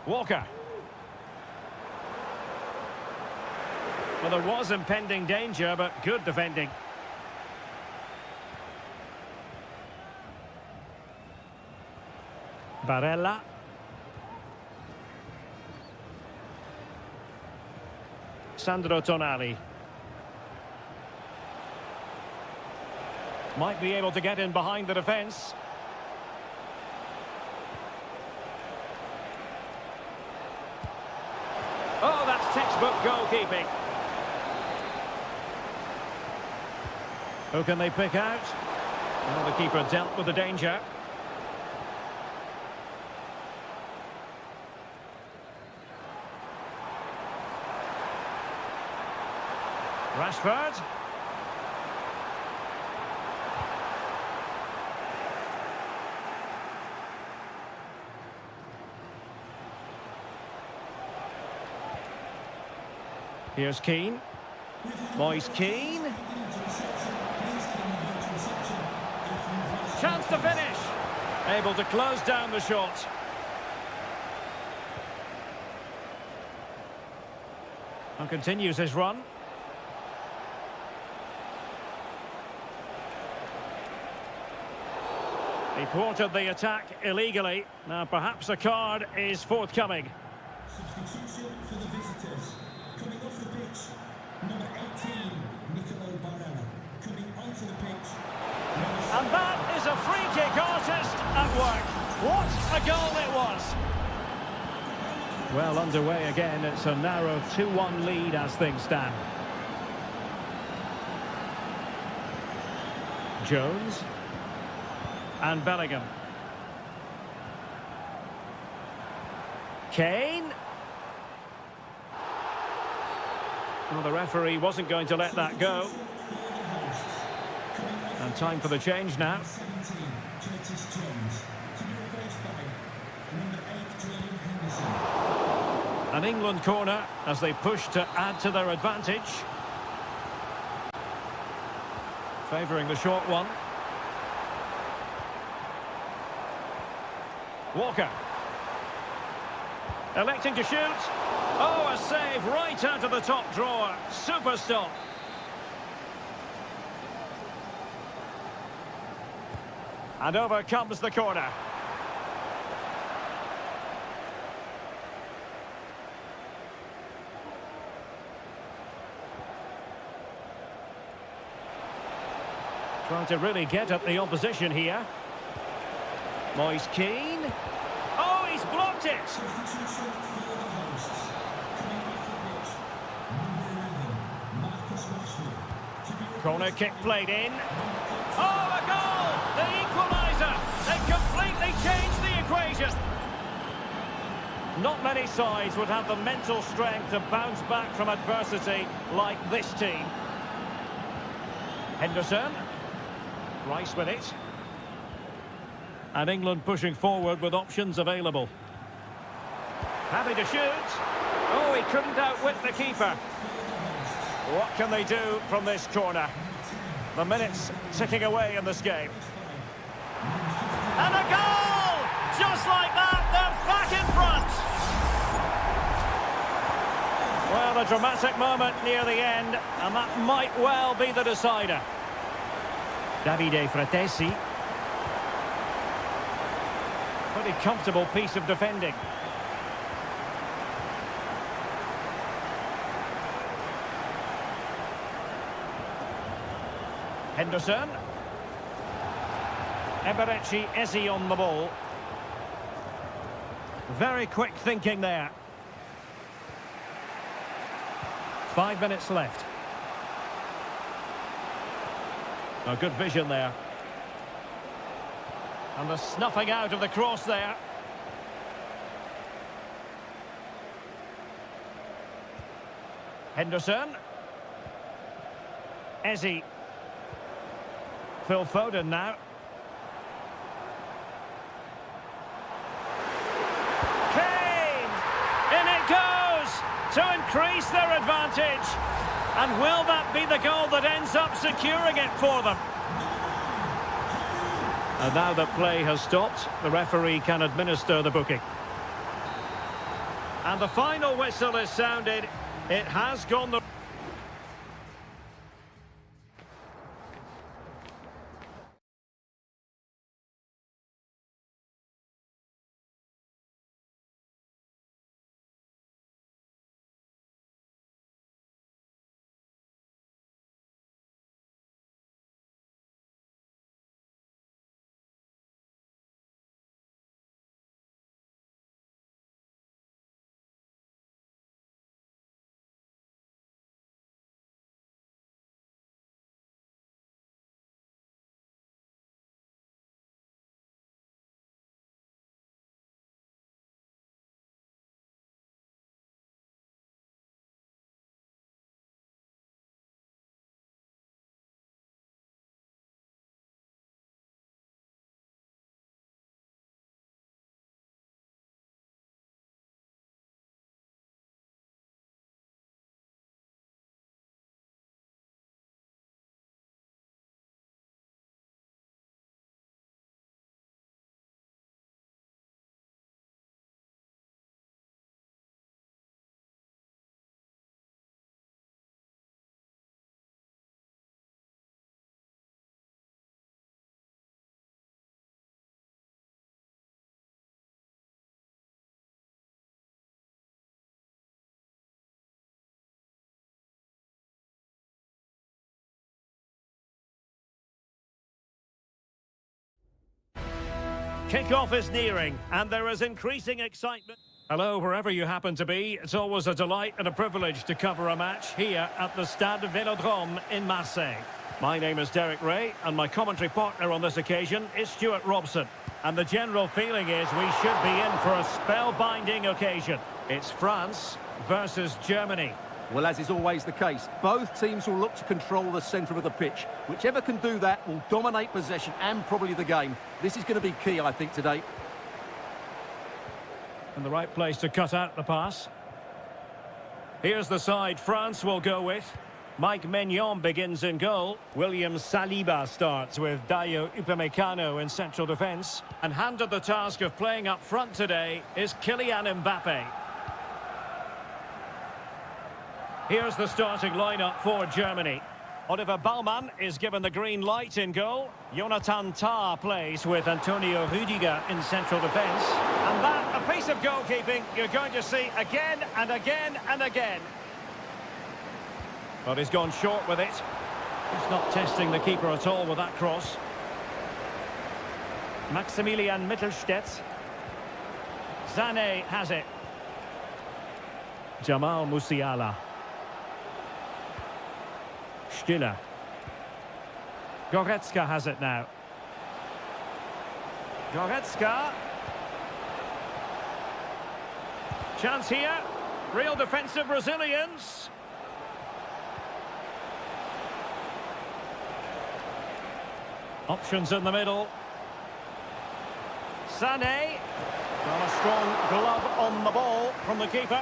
Walker. Well, there was impending danger, but good defending. Barella. Sandro Tonali. Might be able to get in behind the defence. Oh, that's textbook goalkeeping. Who can they pick out? Well, the keeper dealt with the danger. Rashford. Here's Keane. Moise Keane. Chance to finish. Able to close down the shot. And continues his run. He thwarted the attack illegally. Now perhaps a card is forthcoming. Substitution for the visitors. Coming off the pitch, number 18, Nicolo Barella. Coming onto the pitch. And that is a free kick artist at work. What a goal it was. Well underway again. It's a narrow 2-1 lead as things stand. Jones. And Bellingham. Kane. Well, the referee wasn't going to let that go. And time for the change now. 17, Curtis Jones. To be replaced by number 8, Jordan Henderson. An England corner as they push to add to their advantage. Favouring the short one. Walker. Electing to shoot. Oh, a save right out of the top drawer. Super stop. And over comes the corner. Trying to really get at the opposition here. Moise Keane. Oh, he's blocked it. Substitution for the hosts. Coming off the pitch, number 11, Marcus Rashford. To be replaced Corner kick played in. Oh, a goal! The equaliser! They've completely changed the equation. Not many sides would have the mental strength to bounce back from adversity like this team. Henderson. Rice with it. And England pushing forward with options available. Happy to shoot. Oh, he couldn't outwit the keeper. What can they do from this corner? The minutes ticking away in this game. And a goal! Just like that, they're back in front. Well, a dramatic moment near the end, and that might well be the decider. Davide Fratesi. Pretty comfortable piece of defending. Henderson. Eberechi Eze on the ball. Very quick thinking there. 5 minutes left. A good vision there. And the snuffing out of the cross there. Henderson. Eze. Phil Foden now. And will that be the goal that ends up securing it for them? And now that play has stopped, the referee can administer the booking. And the final whistle is sounded. It has gone the... Kick-off is nearing, and there is increasing excitement. Hello, wherever you happen to be. It's always a delight and a privilege to cover a match here at the Stade Vélodrome in Marseille. My name is Derek Ray, and my commentary partner on this occasion is Stuart Robson. And the general feeling is we should be in for a spellbinding occasion. It's France versus Germany. Well, as is always the case, both teams will look to control the centre of the pitch. Whichever can do that will dominate possession and probably the game. This is going to be key, I think, today. And the right place to cut out the pass. Here's the side France will go with. Mike Maignan begins in goal. William Saliba starts with Dayo Upamecano in central defence. And handed the task of playing up front today is Kylian Mbappe. Here's the starting lineup for Germany. Oliver Baumann is given the green light in goal. Jonathan Tah plays with Antonio Rüdiger in central defence. And that, a piece of goalkeeping you're going to see again and again and again. But he's gone short with it. He's not testing the keeper at all with that cross. Maximilian Mittelstädt. Sané has it. Jamal Musiala. Stiller. Goretzka has it now. Goretzka. Chance here. Real defensive resilience. Options in the middle. Sané. Got a strong glove on the ball from the keeper.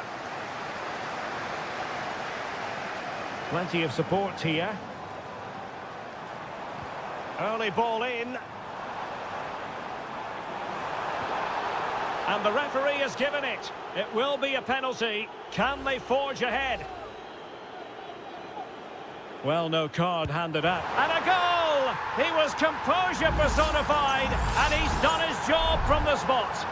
Plenty of support here. Early ball in. And the referee has given it. It will be a penalty. Can they forge ahead? Well, no card handed out. And a goal! He was composure personified, and he's done his job from the spot.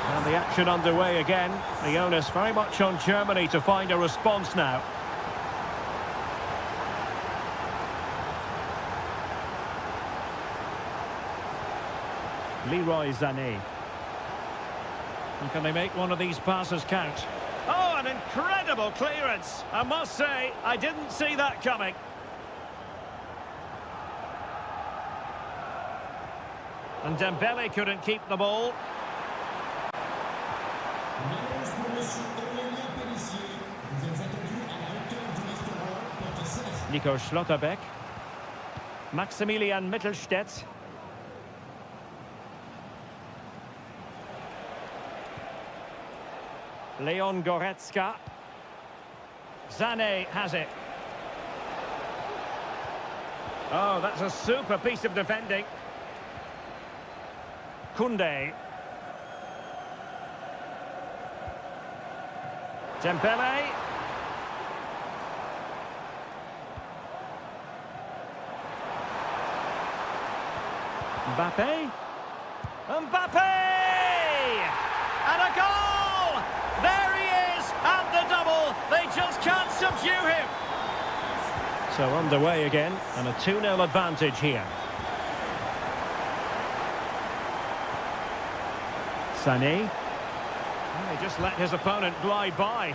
And the action underway again. The onus very much on Germany to find a response now. Leroy Sané. And can they make one of these passes count? Oh, an incredible clearance. I must say, I didn't see that coming. And Dembele couldn't keep the ball. Nico Schlotterbeck. Maximilian Mittelstädt. Leon Goretzka. Sané has it. Oh, that's a super piece of defending. Koundé. Dembele. Mbappe. Mbappe! And a goal! There he is at the double. They just can't subdue him. So underway again, and a 2-0 advantage here. Sané. He just let his opponent glide by.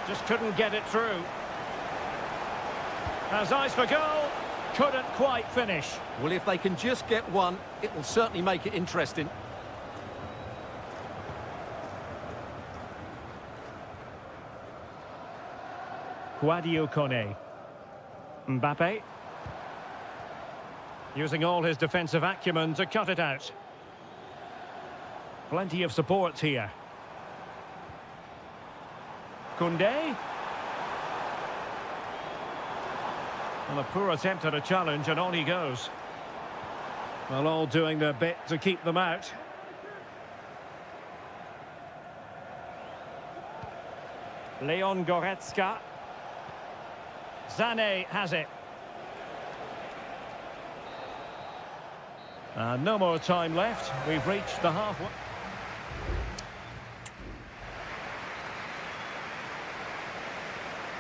Just couldn't get it through. Has eyes for goal. Couldn't quite finish. Well, if they can just get one, it will certainly make it interesting. Sadio Kone. Mbappe. Using all his defensive acumen to cut it out. Plenty of support here. Koundé. Well, a poor attempt at a challenge, and on he goes. Well, all doing their bit to keep them out. Leon Goretzka. Sané has it. No more time left. We've reached the halfway.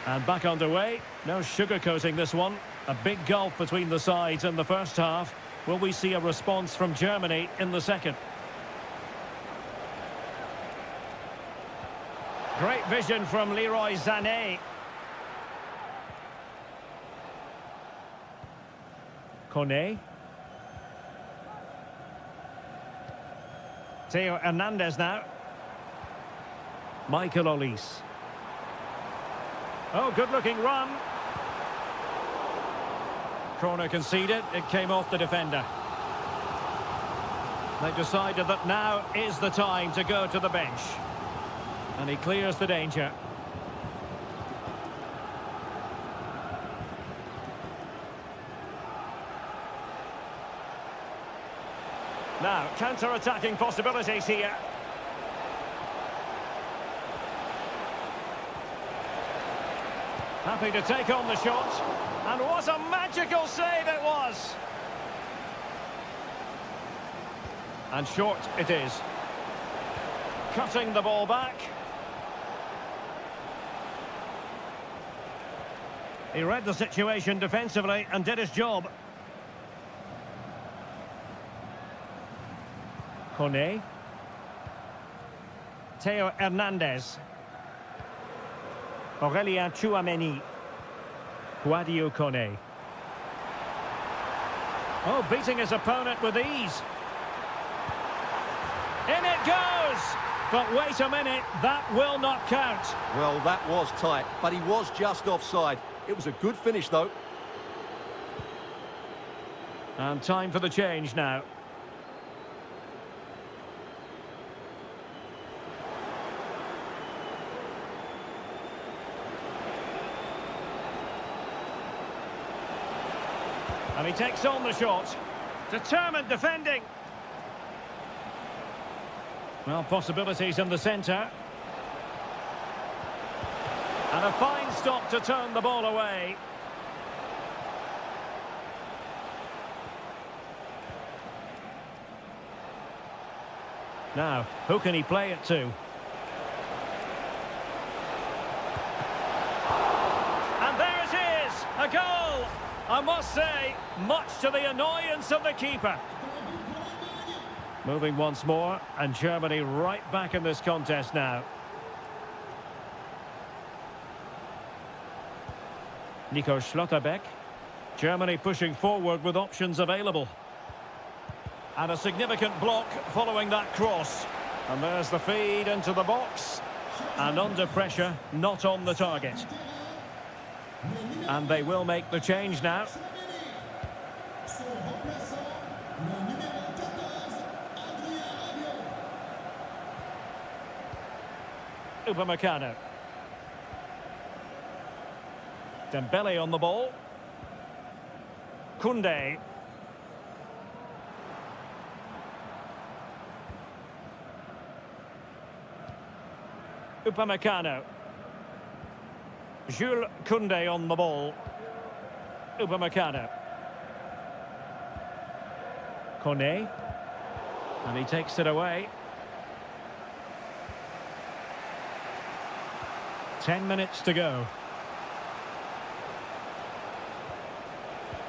And back underway. No sugarcoating this one. A big gulf between the sides in the first half. Will we see a response from Germany in the second? Great vision from Leroy Sané. Kone. Theo Hernandez now. Michael Olise. Oh, good-looking run. Corner conceded. It came off the defender. They decided that now is the time to go to the bench. And he clears the danger. Now, counter-attacking possibilities here. Happy to take on the shot. And what a magical save it was! And short it is. Cutting the ball back. He read the situation defensively and did his job. Kone. Theo Hernandez. Aurélien Tchouameni. Sadio Kone. Oh, beating his opponent with ease. In it goes! But wait a minute, that will not count. Well, that was tight, but he was just offside. It was a good finish, though. And time for the change now. And he takes on the shot. Determined defending. Well, possibilities in the centre. And a fine stop to turn the ball away. Now, who can he play it to? And there it is! A goal! I must say, much to the annoyance of the keeper. Moving once more, and Germany right back in this contest now. Nico Schlotterbeck. Germany pushing forward with options available. And a significant block following that cross. And there's the feed into the box. And under pressure, not on the target. And they will make the change now. Upamecano. Dembele on the ball. Koundé. Upamecano. Jules Koundé on the ball. Upamecano. Kone. And he takes it away. 10 minutes to go.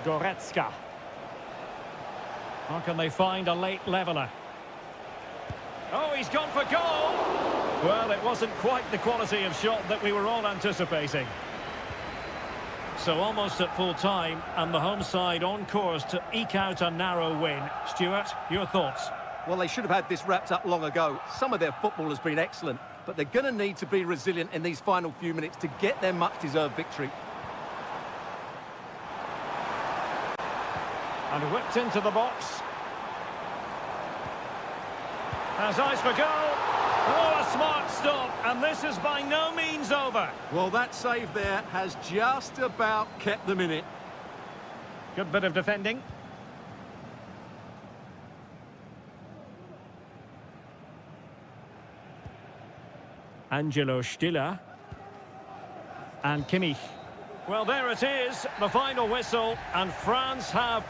Goretzka. How can they find a late leveller? Oh, he's gone for goal! Well, it wasn't quite the quality of shot that we were all anticipating. So almost at full time, and the home side on course to eke out a narrow win. Stuart, your thoughts? Well, they should have had this wrapped up long ago. Some of their football has been excellent, but they're going to need to be resilient in these final few minutes to get their much-deserved victory. And whipped into the box. Has eyes for goal. Oh, a smart stop, and this is by no means over. Well, that save there has just about kept them in it. Good bit of defending. Angelo Stiller. And Kimmich. Well, there it is, the final whistle, and France have...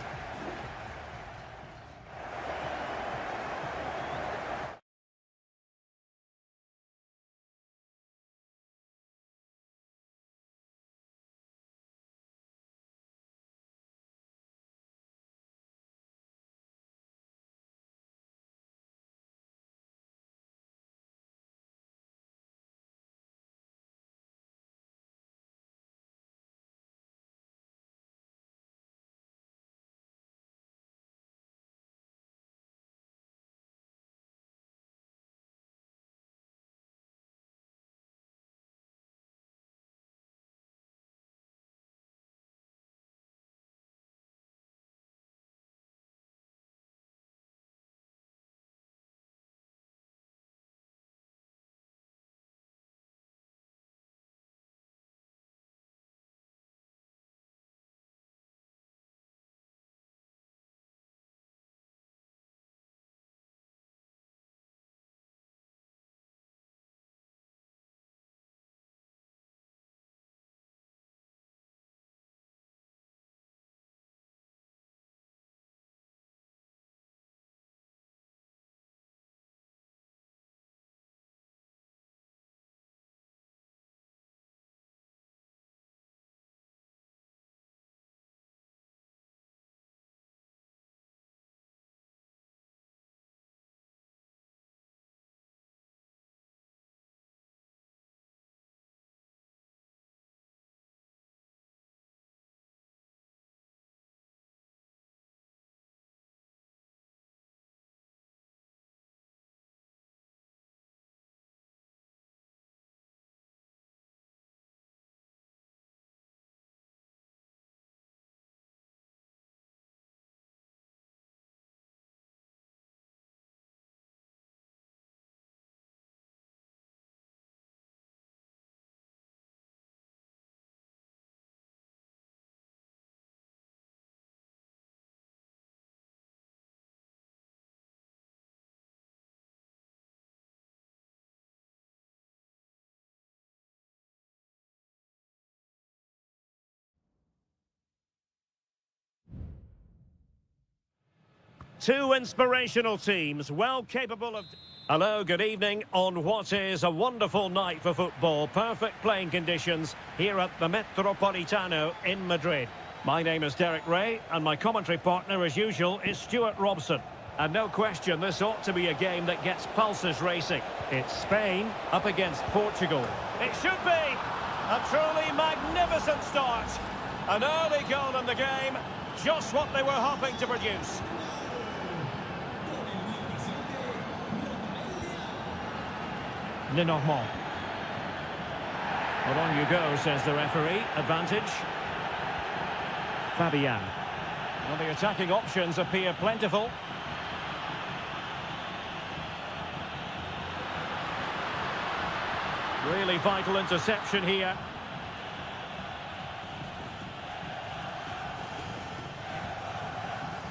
Two inspirational teams, well capable of... Hello, good evening on what is a wonderful night for football. Perfect playing conditions here at the Metropolitano in Madrid. My name is Derek Ray, and my commentary partner, as usual, is Stuart Robson. And no question, this ought to be a game that gets pulses racing. It's Spain up against Portugal. It should be a truly magnificent start. An early goal in the game, just what they were hoping to produce. Lenormand. Well, on you go, says the referee. Advantage. Fabian. Well, the attacking options appear plentiful. Really vital interception here.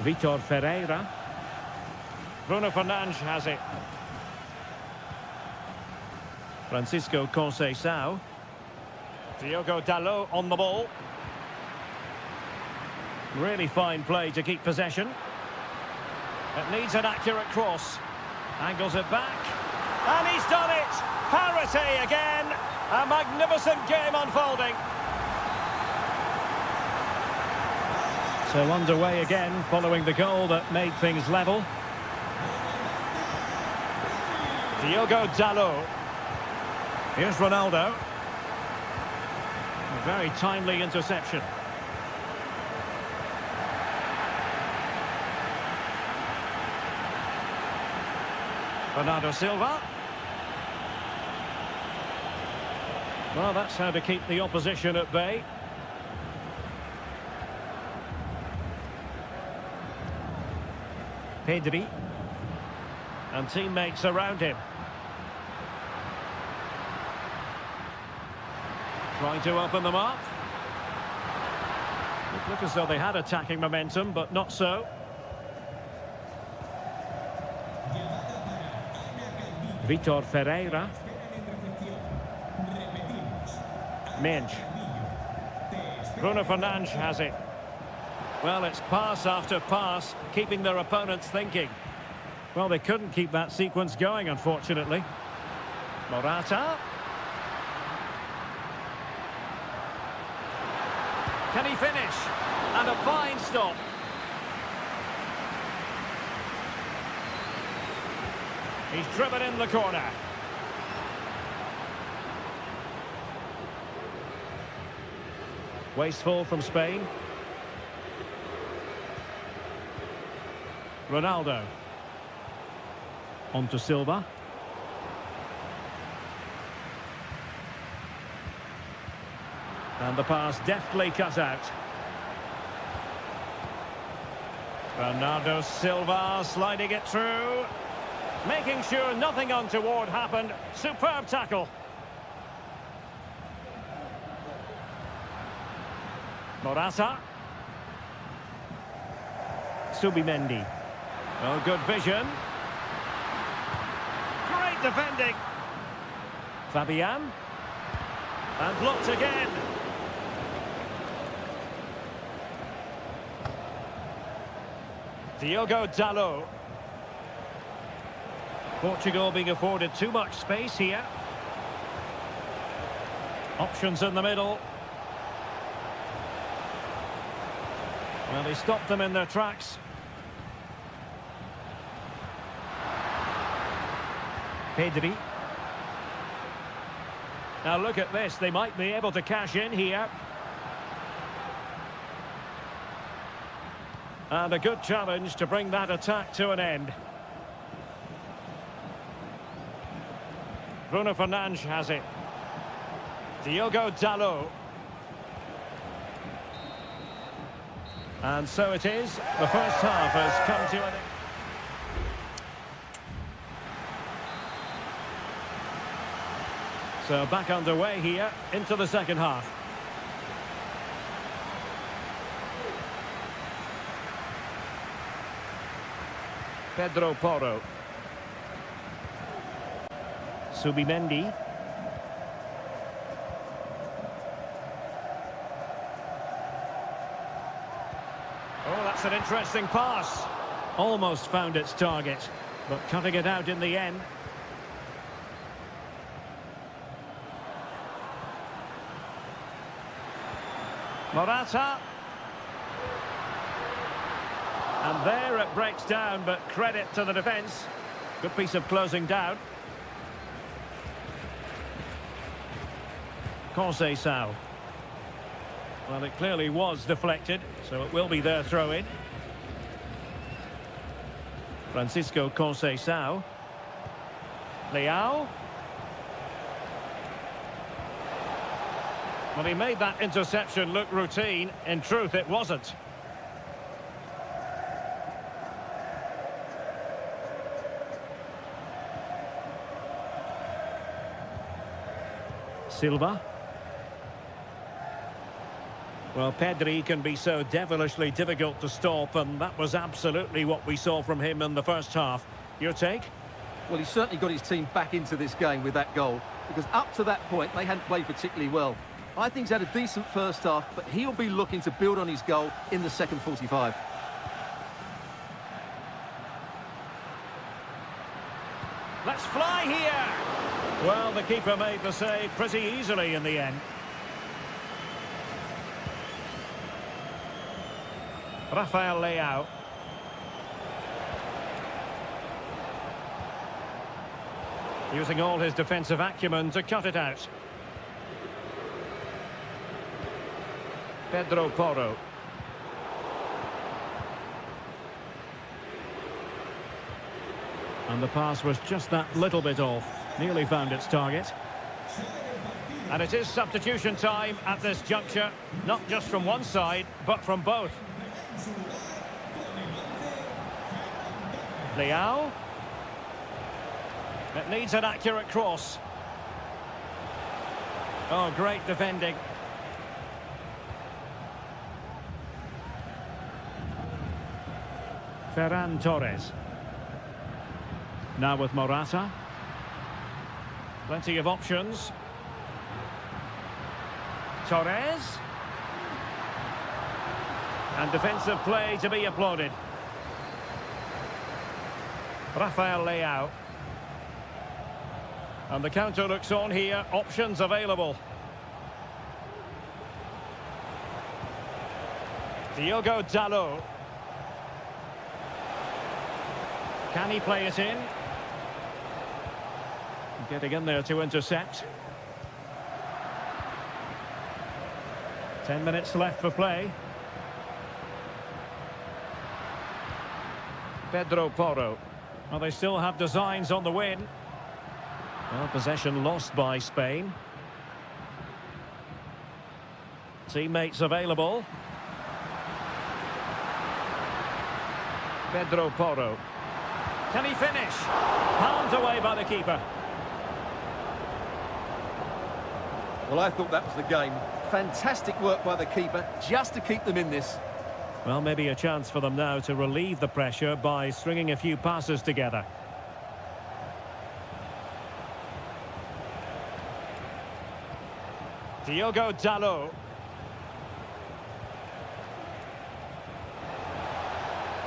Vitor Ferreira. Bruno Fernandes has it. Francisco Conceição. Diogo Dalot on the ball. Really fine play to keep possession. It needs an accurate cross. Angles it back. And he's done it! Parity again! A magnificent game unfolding. So underway again following the goal that made things level. Diogo Dalot. Here's Ronaldo. A very timely interception. Bernardo Silva. Well, that's how to keep the opposition at bay. Pedri. And teammates around him. Trying to open them up. It looked as though they had attacking momentum, but not so. Vitor Ferreira. Minge. Bruno Fernandes has it. Well, it's pass after pass, keeping their opponents thinking. Well, they couldn't keep that sequence going, unfortunately. Morata. Can he finish? And a fine stop. He's driven in the corner. Wasteful from Spain. Ronaldo. On to Silva. And the pass deftly cut out. Bernardo Silva sliding it through. Making sure nothing untoward happened. Superb tackle. Morata. Subimendi. Oh, good vision. Great defending. Fabian. And blocked again. Diogo Dalot. Portugal being afforded too much space here. Options in the middle. Well, he stopped them in their tracks. Pedri. Now look at this, they might be able to cash in here. And a good challenge to bring that attack to an end. Bruno Fernandes has it. Diogo Dalot. And so it is. The first half has come to an end. So back underway here into the second half. Pedro Porro. Subimendi. Oh, that's an interesting pass. Almost found its target, but cutting it out in the end. Morata. And there it breaks down, but credit to the defence. Good piece of closing down. Conceição. Well, it clearly was deflected, so it will be their throw-in. Francisco Conceição. Leao. Well, he made that interception look routine. In truth, it wasn't. Silva. Well, Pedri can be so devilishly difficult to stop, and that was absolutely what we saw from him in the first half. Your take? Well, he certainly got his team back into this game with that goal, because up to that point, they hadn't played particularly well. I think he's had a decent first half, but he'll be looking to build on his goal in the second 45. Let's fly here! Well, the keeper made the save pretty easily in the end. Rafael Leao. Using all his defensive acumen to cut it out. Pedro Porro. And the pass was just that little bit off. Nearly found its target. And it is substitution time at this juncture. Not just from one side, but from both. Leao. It needs an accurate cross. Oh, great defending. Ferran Torres. Now with Morata. Plenty of options. Torres. And defensive play to be applauded. Rafael Leao. And the counter looks on here. Options available. Diogo Dalot. Can he play it in? Getting in there to intercept. 10 minutes left for play. Pedro Porro. Well, they still have designs on the win. Well, possession lost by Spain. Teammates available. Pedro Porro. Can he finish? Palmed away by the keeper. Well, I thought that was the game. Fantastic work by the keeper just to keep them in this. Well, maybe a chance for them now to relieve the pressure by stringing a few passes together. Diogo Dalot.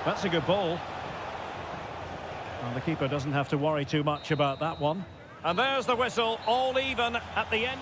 That's a good ball. And the keeper doesn't have to worry too much about that one. And there's the whistle, all even at the end.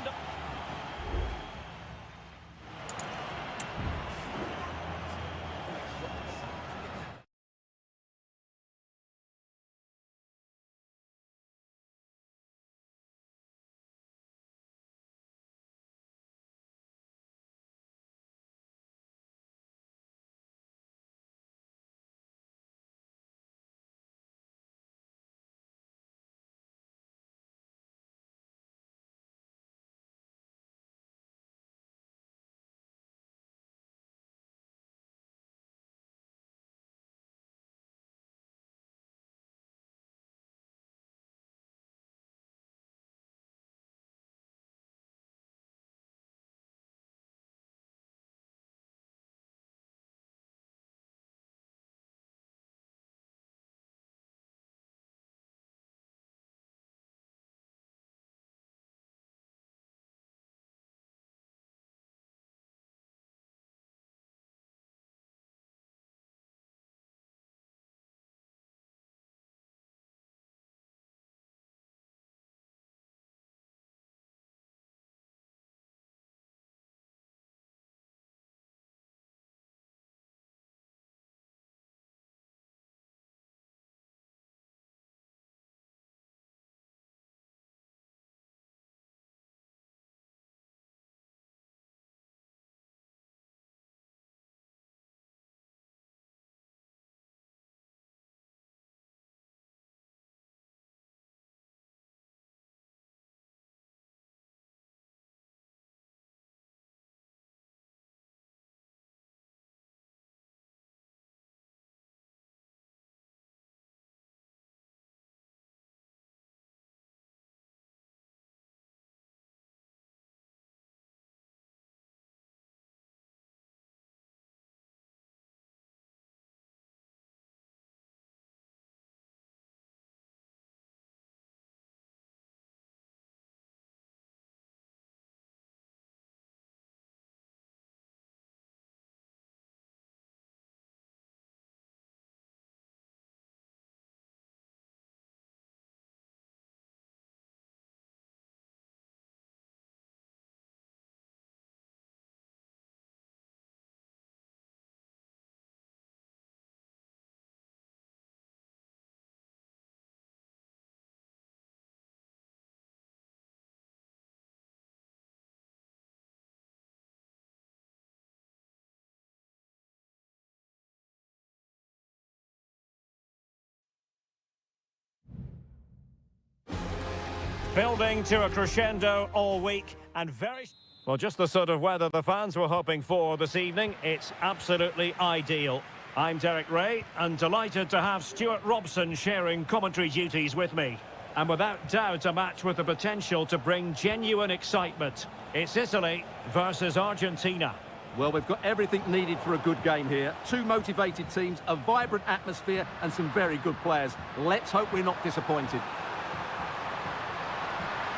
Building to a crescendo all week and very... Well, just the sort of weather the fans were hoping for this evening. It's absolutely ideal. I'm Derek Ray and delighted to have Stuart Robson sharing commentary duties with me. And without doubt, a match with the potential to bring genuine excitement. It's Italy versus Argentina. Well, we've got everything needed for a good game here. Two motivated teams, a vibrant atmosphere and some very good players. Let's hope we're not disappointed.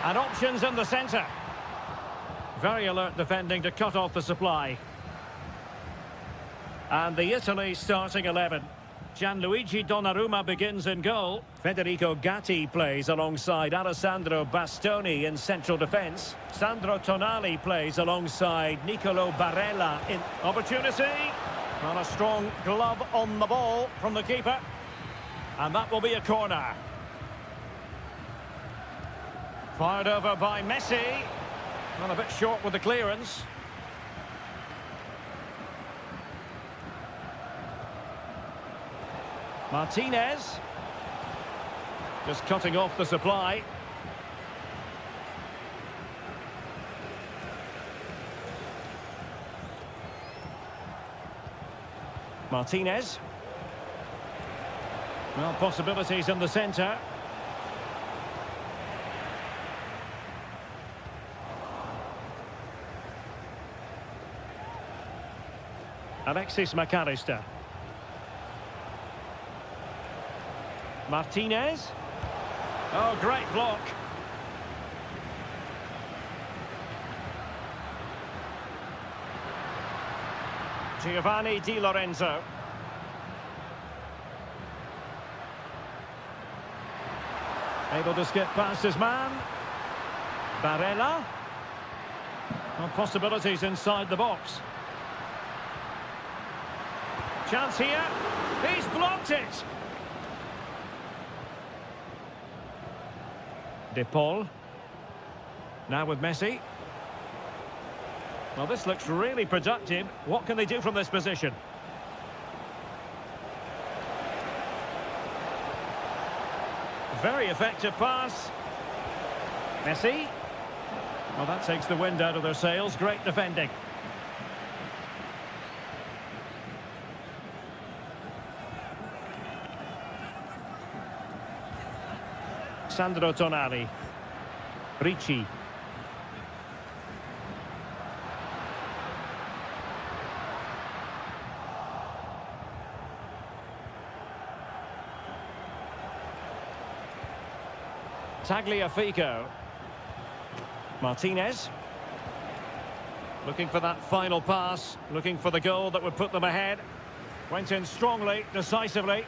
And options in the centre. Very alert defending to cut off the supply. And the Italy starting 11. Gianluigi Donnarumma begins in goal. Federico Gatti plays alongside Alessandro Bastoni in central defence. Sandro Tonali plays alongside Nicolo Barella in opportunity. And a strong glove on the ball from the keeper. And that will be a corner. Fired over by Messi. Well, a bit short with the clearance. Martinez. Just cutting off the supply. Martinez. Well, possibilities in the centre. Alexis McAllister. Martinez. Oh, great block. Giovanni Di Lorenzo. Able to skip past his man. Barella. Well, possibilities inside the box. Chance here. He's blocked it. De Paul. Now with Messi. Well, this looks really productive. What can they do from this position? Very effective pass. Messi. Well, that takes the wind out of their sails. Great defending. Sandro Tonali. Ricci. Tagliafico. Martinez. Looking for that final pass. Looking for the goal that would put them ahead. Went in strongly, decisively.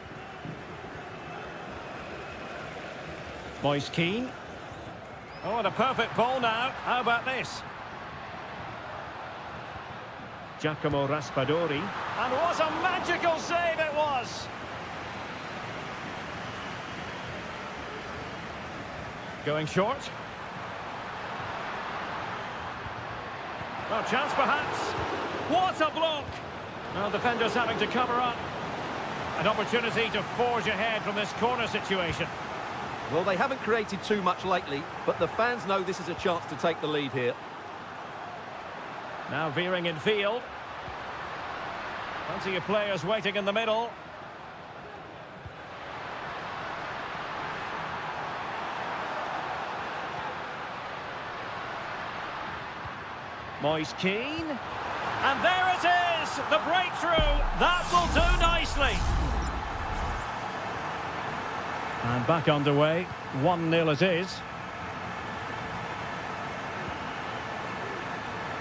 Moise Keane. Oh, and a perfect ball now. How about this? Giacomo Raspadori. And what a magical save it was! Going short. Well, chance perhaps. What a block! Well, defenders having to cover up. An opportunity to forge ahead from this corner situation. Well, they haven't created too much lately, but the fans know this is a chance to take the lead here. Now veering in field. Plenty of players waiting in the middle. Moise Keane. And there it is! The breakthrough! That will do nicely! And back underway. 1-0 it is.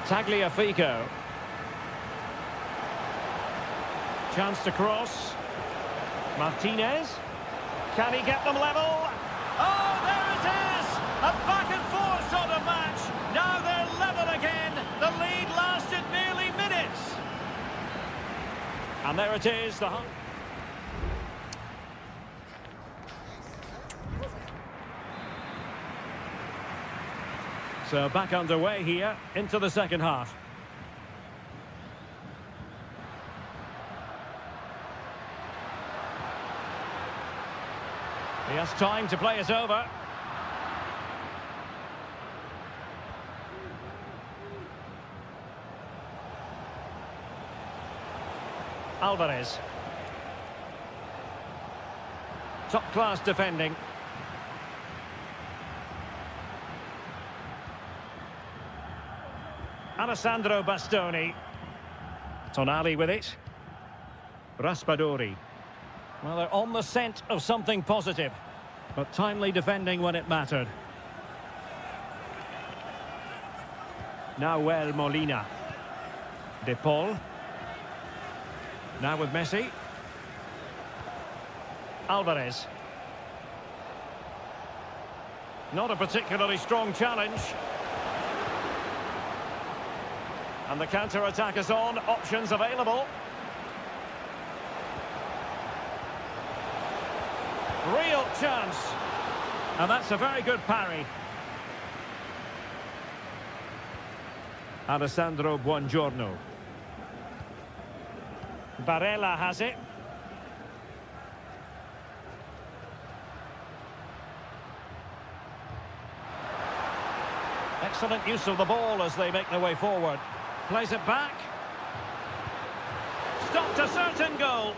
Tagliafico. Chance to cross. Martinez. Can he get them level? Oh, there it is! A back and forth sort of match. Now they're level again. The lead lasted nearly minutes. And there it is. So back underway here into the second half. He has time to play it over. Alvarez. Top-class defending. Alessandro Bastoni. Tonali with it. Raspadori. Well, they're on the scent of something positive, but timely defending when it mattered. Nahuel Molina. De Paul. Now with Messi. Alvarez. Not a particularly strong challenge. And the counter-attack is on. Options available. Real chance. And that's a very good parry. Alessandro Buongiorno. Barella has it. Excellent use of the ball as they make their way forward. Plays it back. Stopped a certain goal.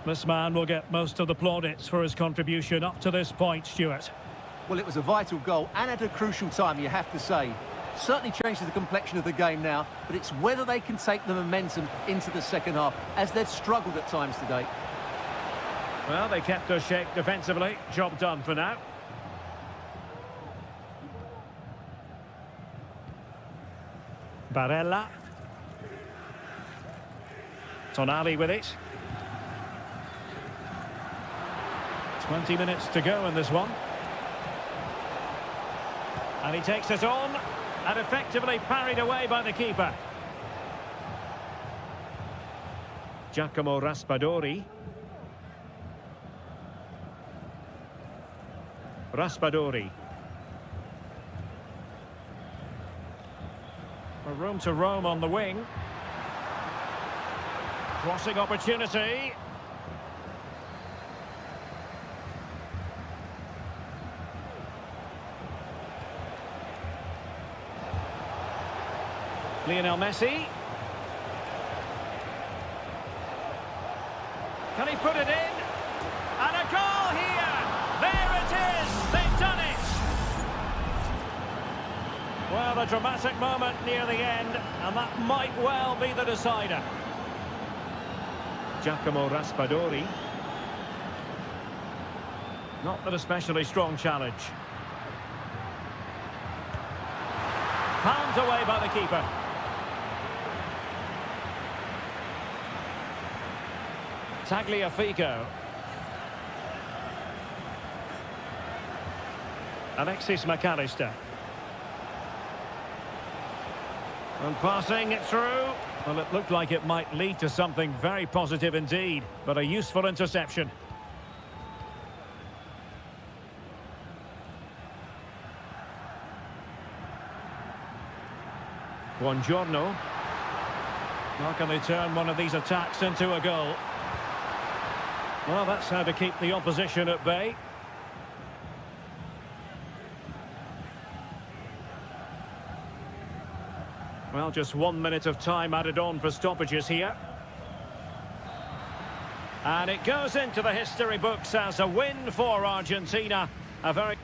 This man will get most of the plaudits for his contribution up to this point, Stuart. Well, it was a vital goal and at a crucial time, you have to say. Certainly changes the complexion of the game now, but it's whether they can take the momentum into the second half, as they've struggled at times today. Well, they kept their shape defensively. Job done for now. Barella. Tonali with it. 20 minutes to go in this one. And he takes it on and effectively parried away by the keeper. Giacomo Raspadori. Raspadori. A room to roam on the wing. Crossing opportunity. Lionel Messi. Can he put it in? And a goal here! There it is! They've done it! Well, a dramatic moment near the end, and that might well be the decider. Giacomo Raspadori. Not an especially strong challenge. Palmed away by the keeper. Tagliafico. Alexis McAllister. And passing it through. Well, it looked like it might lead to something very positive indeed, but a useful interception. Buongiorno. How can they turn one of these attacks into a goal? Well, that's how to keep the opposition at bay. Well, just 1 minute of time added on for stoppages here. And it goes into the history books as a win for Argentina. A very...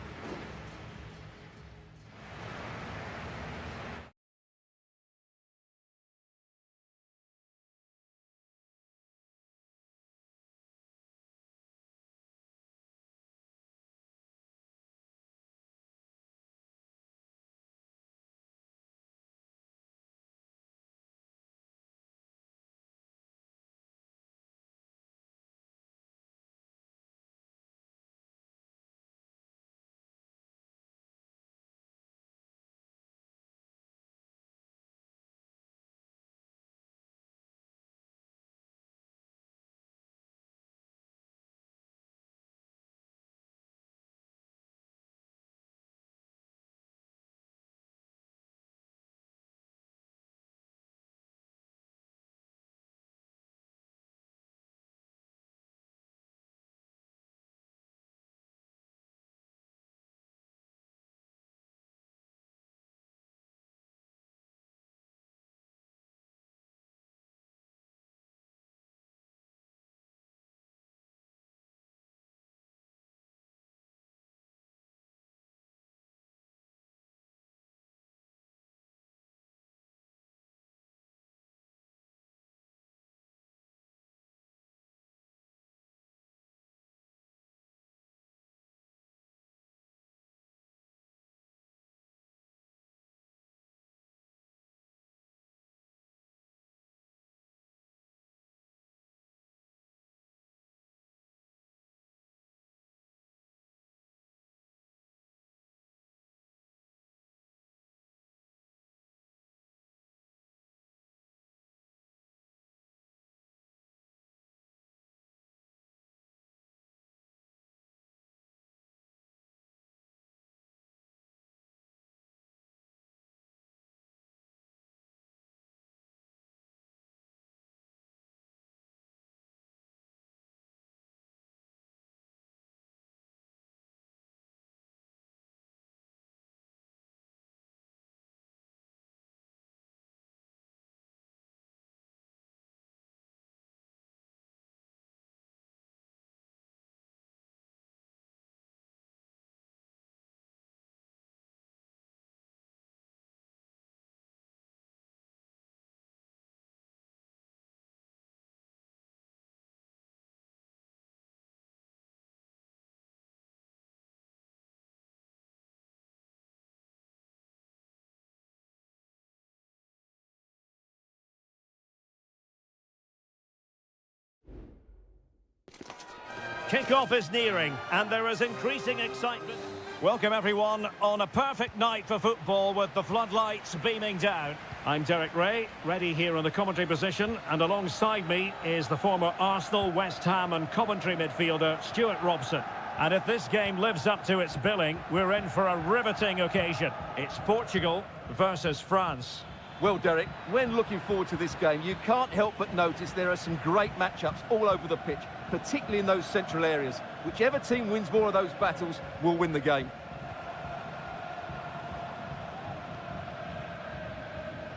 Kick-off is nearing, and there is increasing excitement. Welcome, everyone, on a perfect night for football with the floodlights beaming down. I'm Derek Ray, ready here in the commentary position, and alongside me is the former Arsenal, West Ham and Coventry midfielder, Stuart Robson. And if this game lives up to its billing, we're in for a riveting occasion. It's Portugal versus France. Well, Derek, when looking forward to this game, you can't help but notice there are some great matchups all over the pitch, particularly in those central areas. Whichever team wins more of those battles will win the game.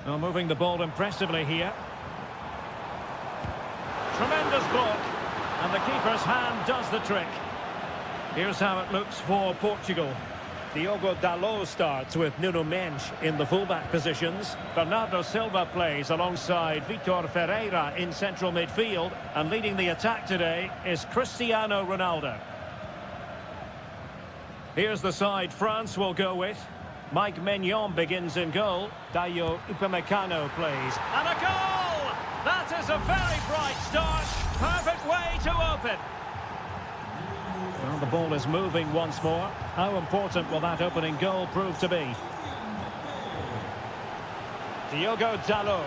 Well, moving the ball impressively here. Tremendous block, and the keeper's hand does the trick. Here's how it looks for Portugal. Diogo Dalot starts with Nuno Mendes in the fullback positions. Bernardo Silva plays alongside Vitor Ferreira in central midfield. And leading the attack today is Cristiano Ronaldo. Here's the side France will go with. Mike Maignan begins in goal. Dayo Upamecano plays. And a goal! That is a very bright start. Perfect way to open. Well, the ball is moving once more. How important will that opening goal prove to be? Diogo Dalot.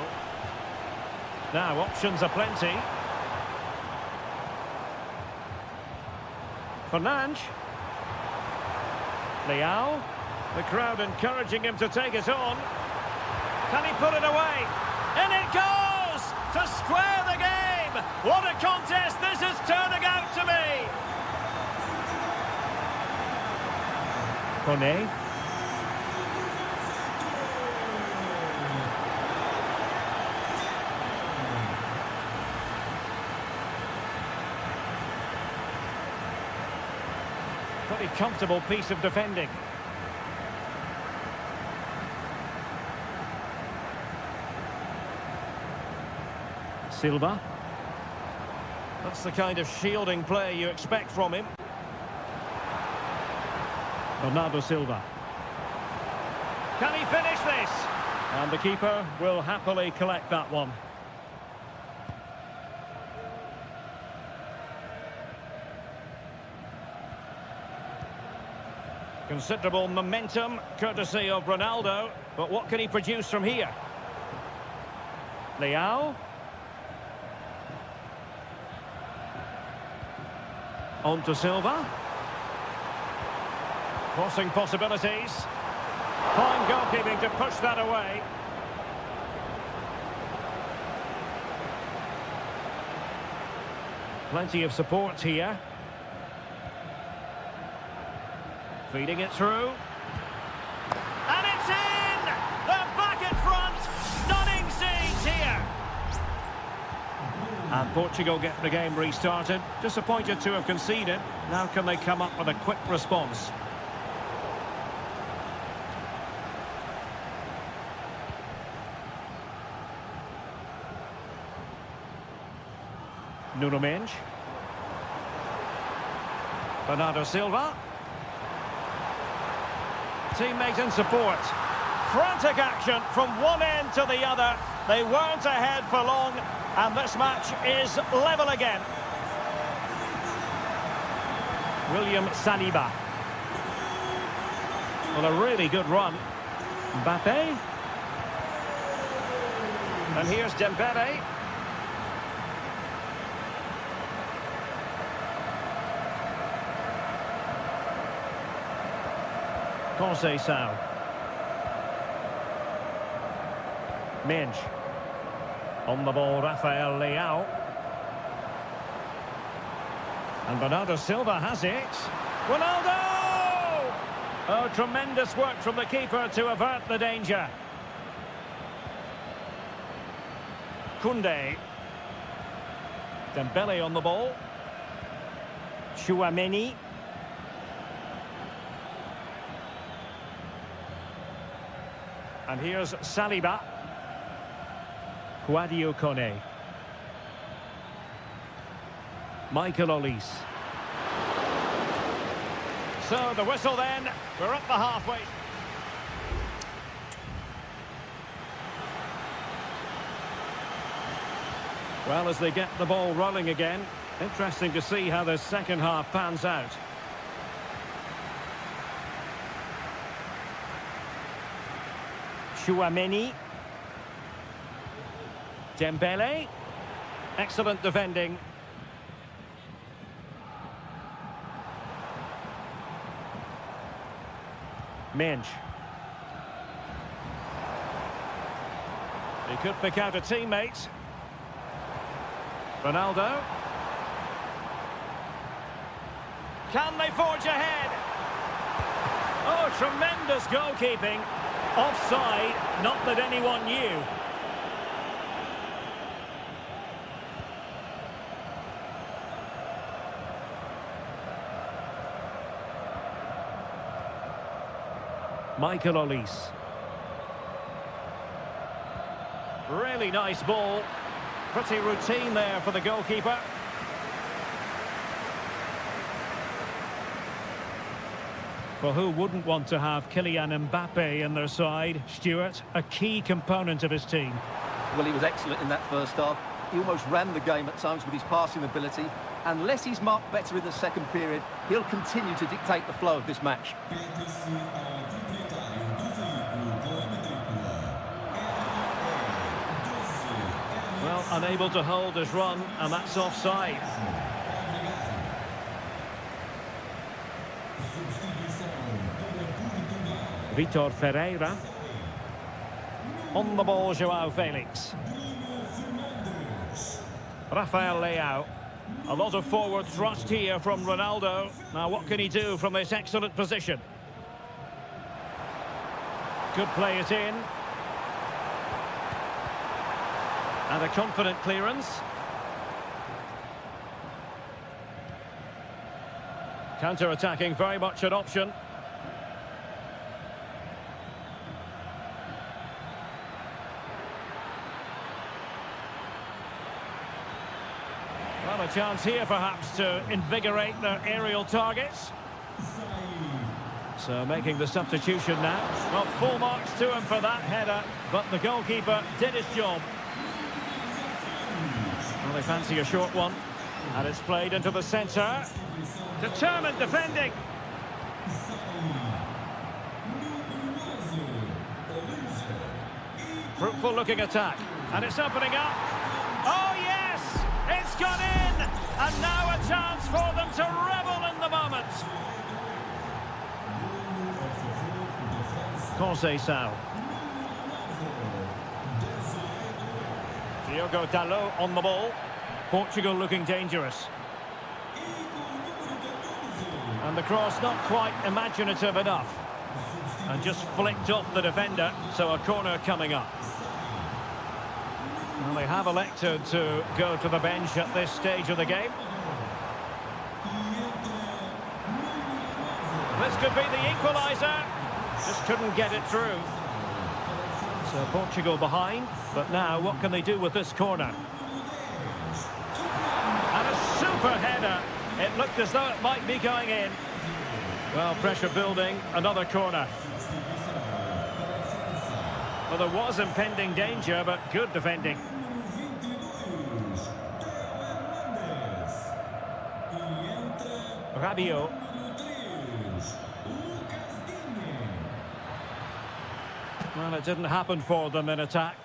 Now, options are plenty. Fernandes. Leao. The crowd encouraging him to take it on. Can he put it away? In it goes! To square the game! What a contest this is turning out to be! Kone. Pretty comfortable piece of defending. Silva. That's the kind of shielding play you expect from him. Bernardo Silva. Can he finish this? And the keeper will happily collect that one. Considerable momentum, courtesy of Ronaldo. But what can he produce from here? Leao. On to Silva. Crossing possibilities. Fine goalkeeping to push that away. Plenty of support here. Feeding it through. And it's in! They're back in front! Stunning scenes here! And Portugal get the game restarted. Disappointed to have conceded. Now can they come up with a quick response? Nuno Mendes. Bernardo Silva. Teammate in support. Frantic action from one end to the other. They weren't ahead for long, and this match is level again. William Saliba. Well, a really good run. Mbappe. And here's Dembele. Conceição. Mendes. On the ball, Rafael Leao. And Bernardo Silva has it. Ronaldo! Oh, tremendous work from the keeper to avert the danger. Koundé. Dembele on the ball. Chouameni. And here's Saliba. Sadio Kone. Michael Olise. So the whistle then. We're up the halfway. Well, as they get the ball rolling again, Interesting to see how this second half pans out. Chouameni. Dembele. Excellent defending. Minge. He could pick out a teammate. Ronaldo. Can they forge ahead? Oh, tremendous goalkeeping. Offside, not that anyone knew. Michael Olise. Really nice ball. Pretty routine there for the goalkeeper. Well, who wouldn't want to have Kylian Mbappe in their side? Stuart, a key component of his team. Well, he was excellent in that first half. He almost ran the game at times with his passing ability. Unless he's marked better in the second period, he'll continue to dictate the flow of this match. Well, unable to hold his run, and that's offside. Vitor Ferreira. On the ball, João Felix. Rafael Leao. A lot of forward thrust here from Ronaldo. Now, what can he do from this excellent position? Could play it in. And a confident clearance. Counter-attacking, very much an option. Well, a chance here perhaps to invigorate their aerial targets. So making the substitution now. Well, full marks to him for that header, but the goalkeeper did his job. Well, they fancy a short one. And it's played into the centre. Determined defending. Fruitful looking attack. And it's opening up. Oh, yes! It's gone in! And now a chance for them to revel in the moment. Conceição. Diogo Dalot on the ball. Portugal looking dangerous. And the cross not quite imaginative enough. And just flicked off the defender, so a corner coming up. Well, they have elected to go to the bench at this stage of the game. This could be the equaliser. Just couldn't get it through. So Portugal behind, but now what can they do with this corner? And a super header. It looked as though it might be going in. Well, pressure building, another corner. Well, there was impending danger, but good defending. Rabiot. Well, it didn't happen for them in attack.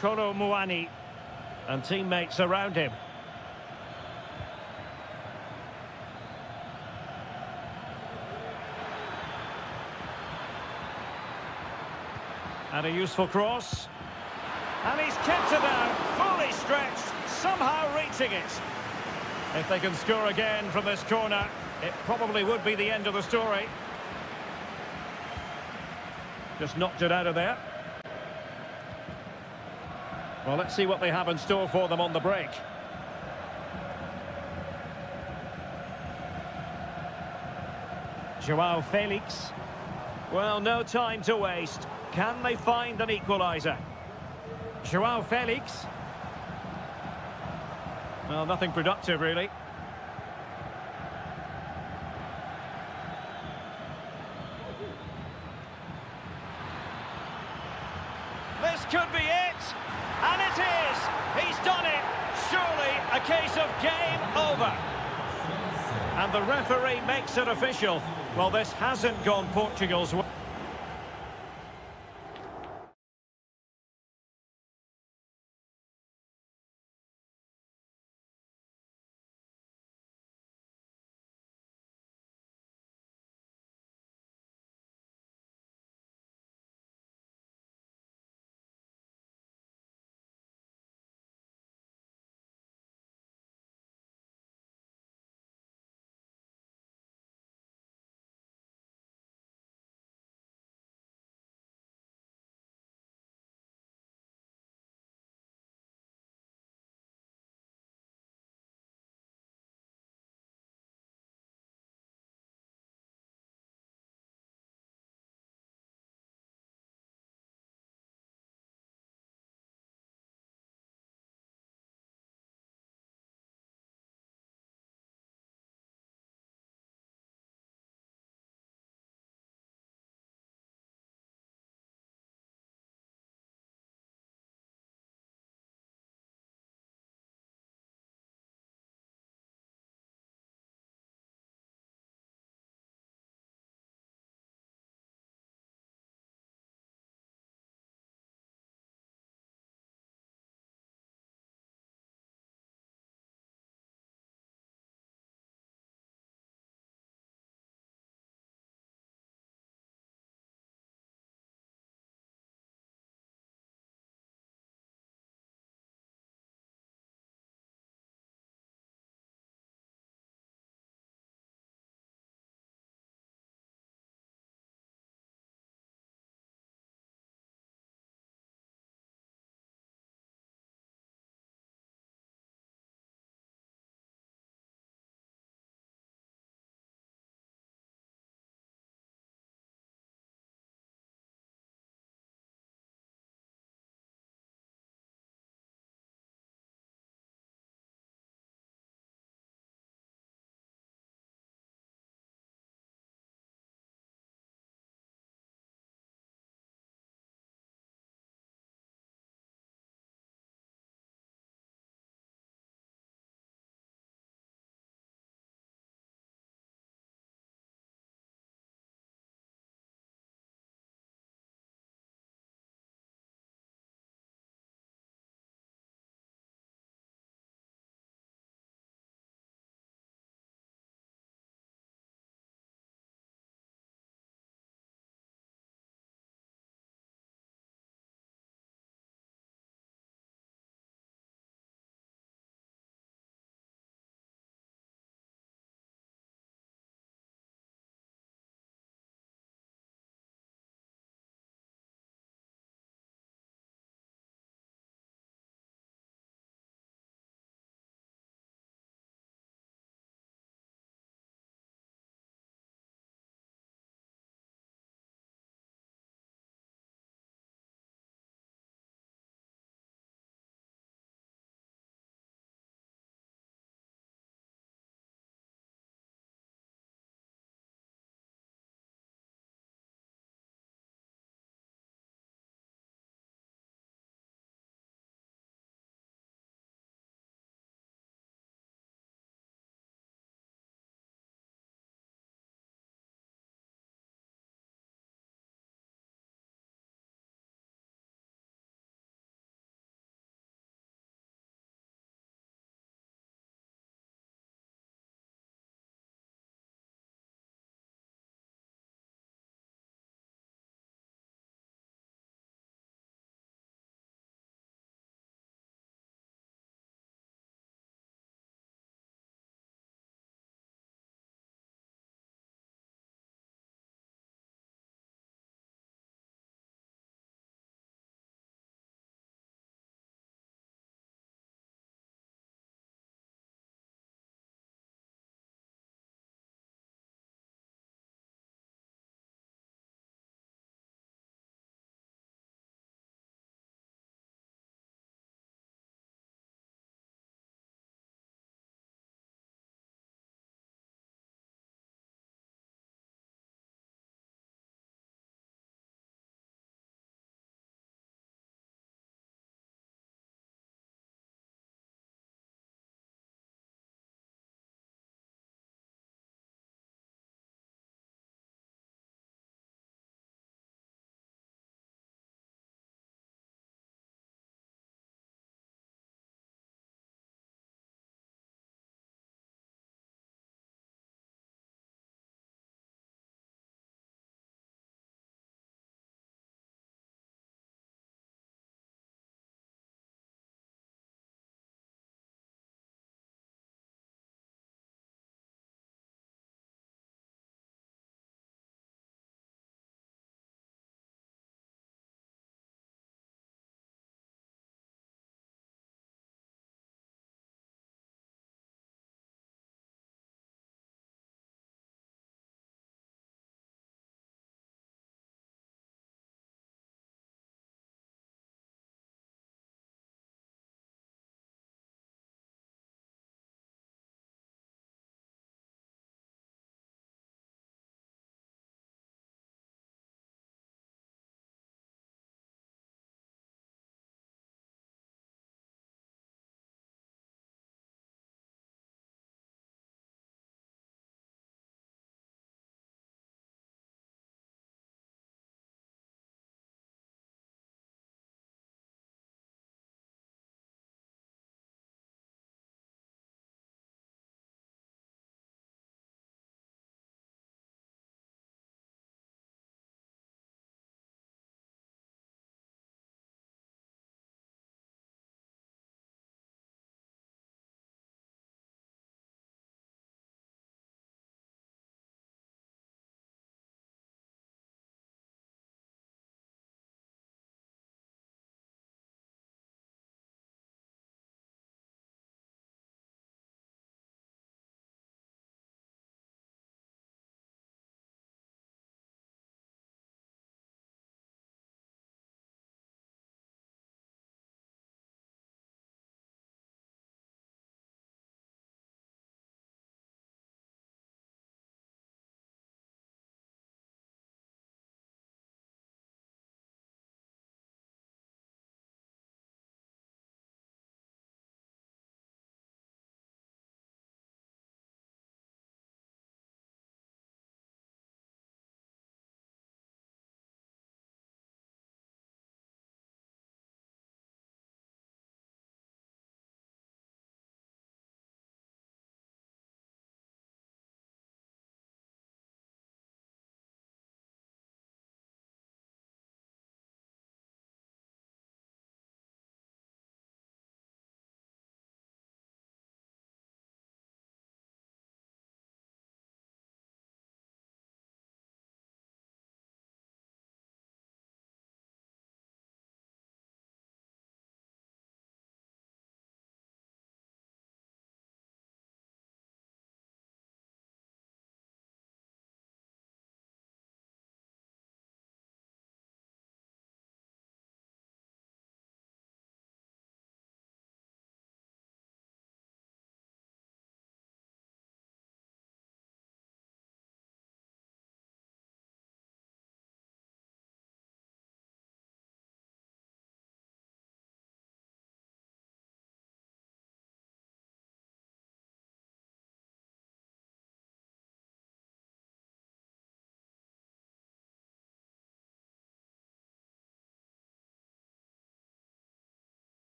Kolo Muani and teammates around him. And a useful cross. And he's kept it out, fully stretched, somehow reaching it. If they can score again from this corner, it probably would be the end of the story. Just knocked it out of there. Well, let's see what they have in store for them on the break. João Felix. Well, no time to waste. Can they find an equaliser? João Felix. Well, nothing productive, really. could be it. And it is. He's done it. Surely a case of game over. And the referee makes it official. Well, this hasn't gone Portugal's way.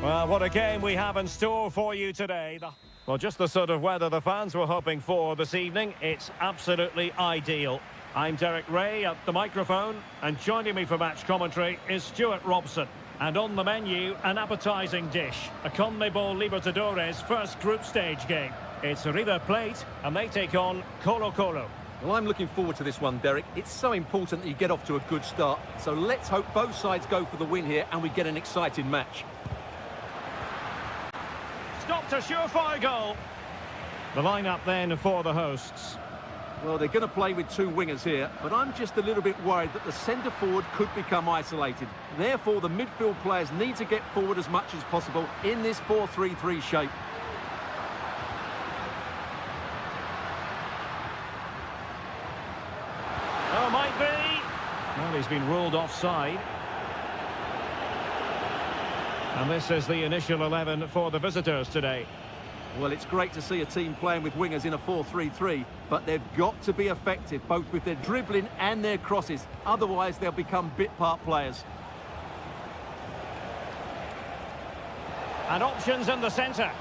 Well, what a game we have in store for you today. Well, just the sort of weather the fans were hoping for this evening. It's absolutely ideal. I'm Derek Ray at the microphone, and joining me for match commentary is Stuart Robson. And on the menu, an appetising dish, a CONMEBOL Libertadores first group stage game. It's River Plate, and they take on Colo-Colo. Well, I'm looking forward to this one, Derek. It's so important that you get off to a good start. So let's hope both sides go for the win here and we get an exciting match. Stopped a surefire goal. The lineup then for the hosts. Well, they're going to play with two wingers here, but I'm just a little bit worried that the centre forward could become isolated. Therefore, the midfield players need to get forward as much as possible in this 4-3-3 shape. Oh, might be. Well, he's been ruled offside. And this is the initial 11 for the visitors today. Well, it's great to see a team playing with wingers in a 4-3-3, but they've got to be effective, both with their dribbling and their crosses. Otherwise, they'll become bit-part players. And options in the centre.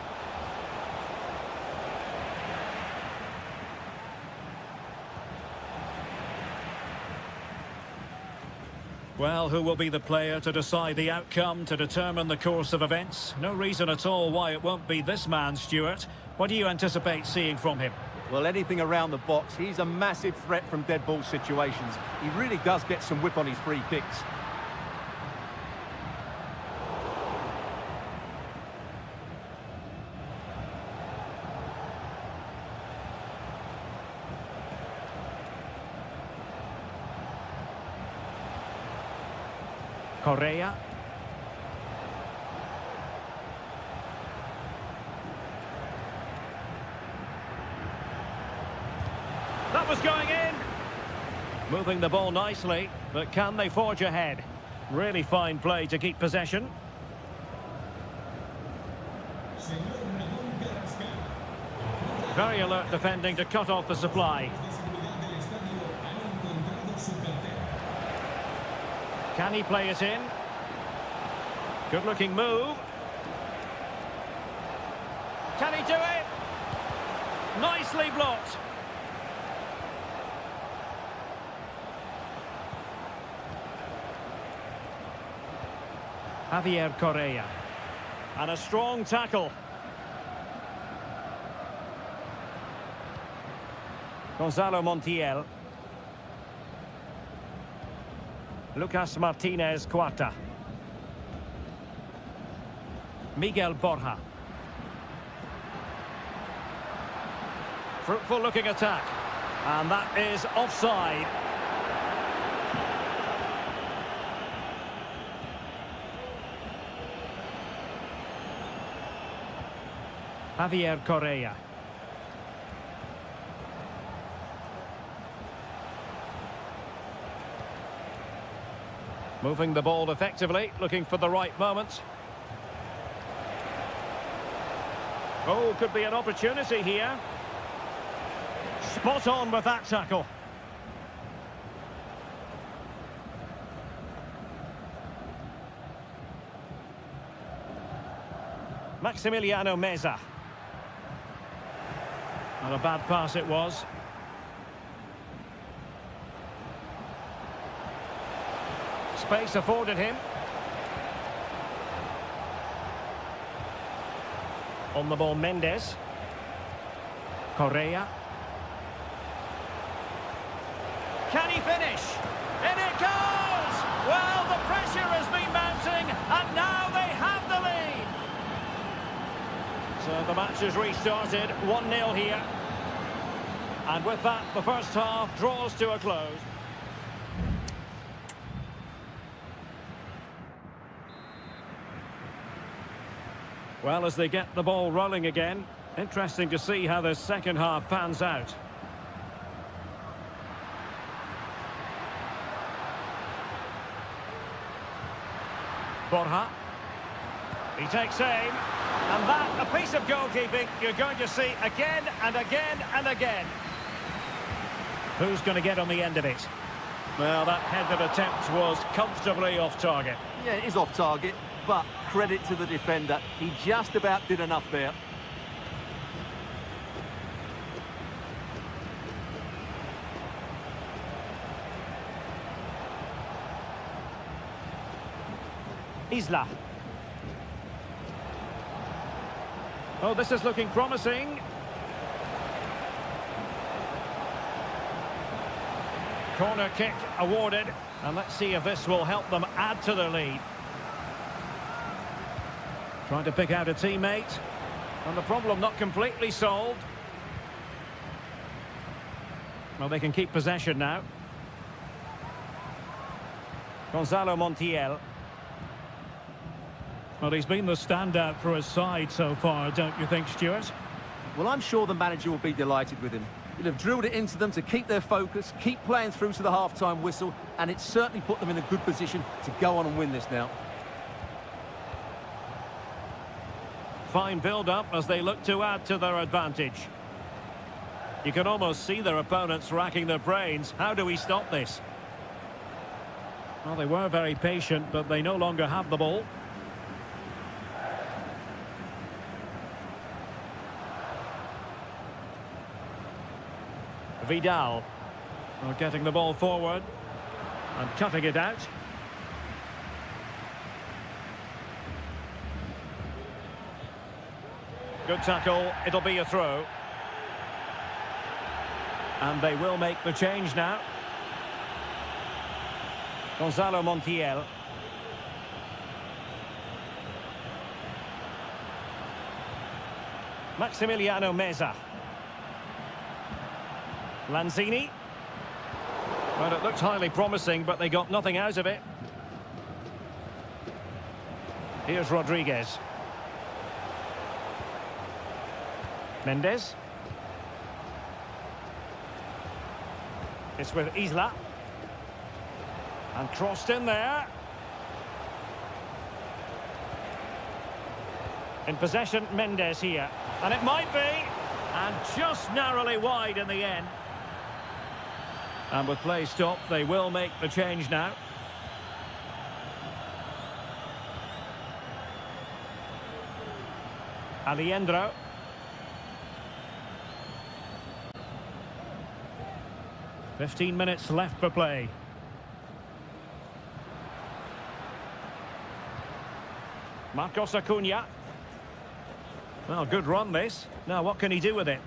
Well, who will be the player to decide the outcome, to determine the course of events? No reason at all why it won't be this man, Stuart. What do you anticipate seeing from him? Well, anything around the box. He's a massive threat from dead ball situations. He really does get some whip on his free kicks. Correa. That was going in. Moving the ball nicely, but can they forge ahead? Really fine play to keep possession. Very alert defending to cut off the supply. Can he play it in? Good-looking move. Can he do it? Nicely blocked. Javier Correa. And a strong tackle. Gonzalo Montiel. Lucas Martinez Cuarta. Miguel Borja. Fruitful looking attack. And that is offside. Javier Correa. Moving the ball effectively, looking for the right moment. Oh, could be an opportunity here. Spot on with that tackle. Maximiliano Meza. Not a bad pass it was. Space afforded him. On the ball, Mendes. Correa. Can he finish? In it goes! Well, the pressure has been mounting, and now they have the lead. So the match has restarted, 1-0 here. And with that, the first half draws to a close. Well, as they get the ball rolling again, interesting to see how this second half pans out. Borja. He takes aim. And that, a piece of goalkeeping you're going to see again and again and again. Who's going to get on the end of it? Well, that headed attempt was comfortably off target. Yeah, it is off target, but credit to the defender. He just about did enough there. Isla. Oh, this is looking promising. Corner kick awarded, and let's see if this will help them add to their lead. Trying to pick out a teammate, and the problem not completely solved. Well, they can keep possession now. Gonzalo Montiel. Well, he's been the standout for his side so far, don't you think, Stuart? Well, I'm sure the manager will be delighted with him. He'll have drilled it into them to keep their focus, keep playing through to the half-time whistle, and it's certainly put them in a good position to go on and win this now. Fine build-up as they look to add to their advantage. You can almost see their opponents racking their brains. How do we stop this? Well, they were very patient, but they no longer have the ball. Vidal. Well, getting the ball forward and cutting it out. Good tackle, it'll be a throw. And they will make the change now. Gonzalo Montiel. Maximiliano Meza. Lanzini. Well, it looked highly promising, but they got nothing out of it. Here's Rodriguez. Mendes. It's with Isla. And crossed in there. In possession, Mendes here. And it might be. And just narrowly wide in the end. And with play stopped, they will make the change now. Aliendro. "15 minutes left for play. Marcos Acuna. Well, good run this. Now, what can he do with it?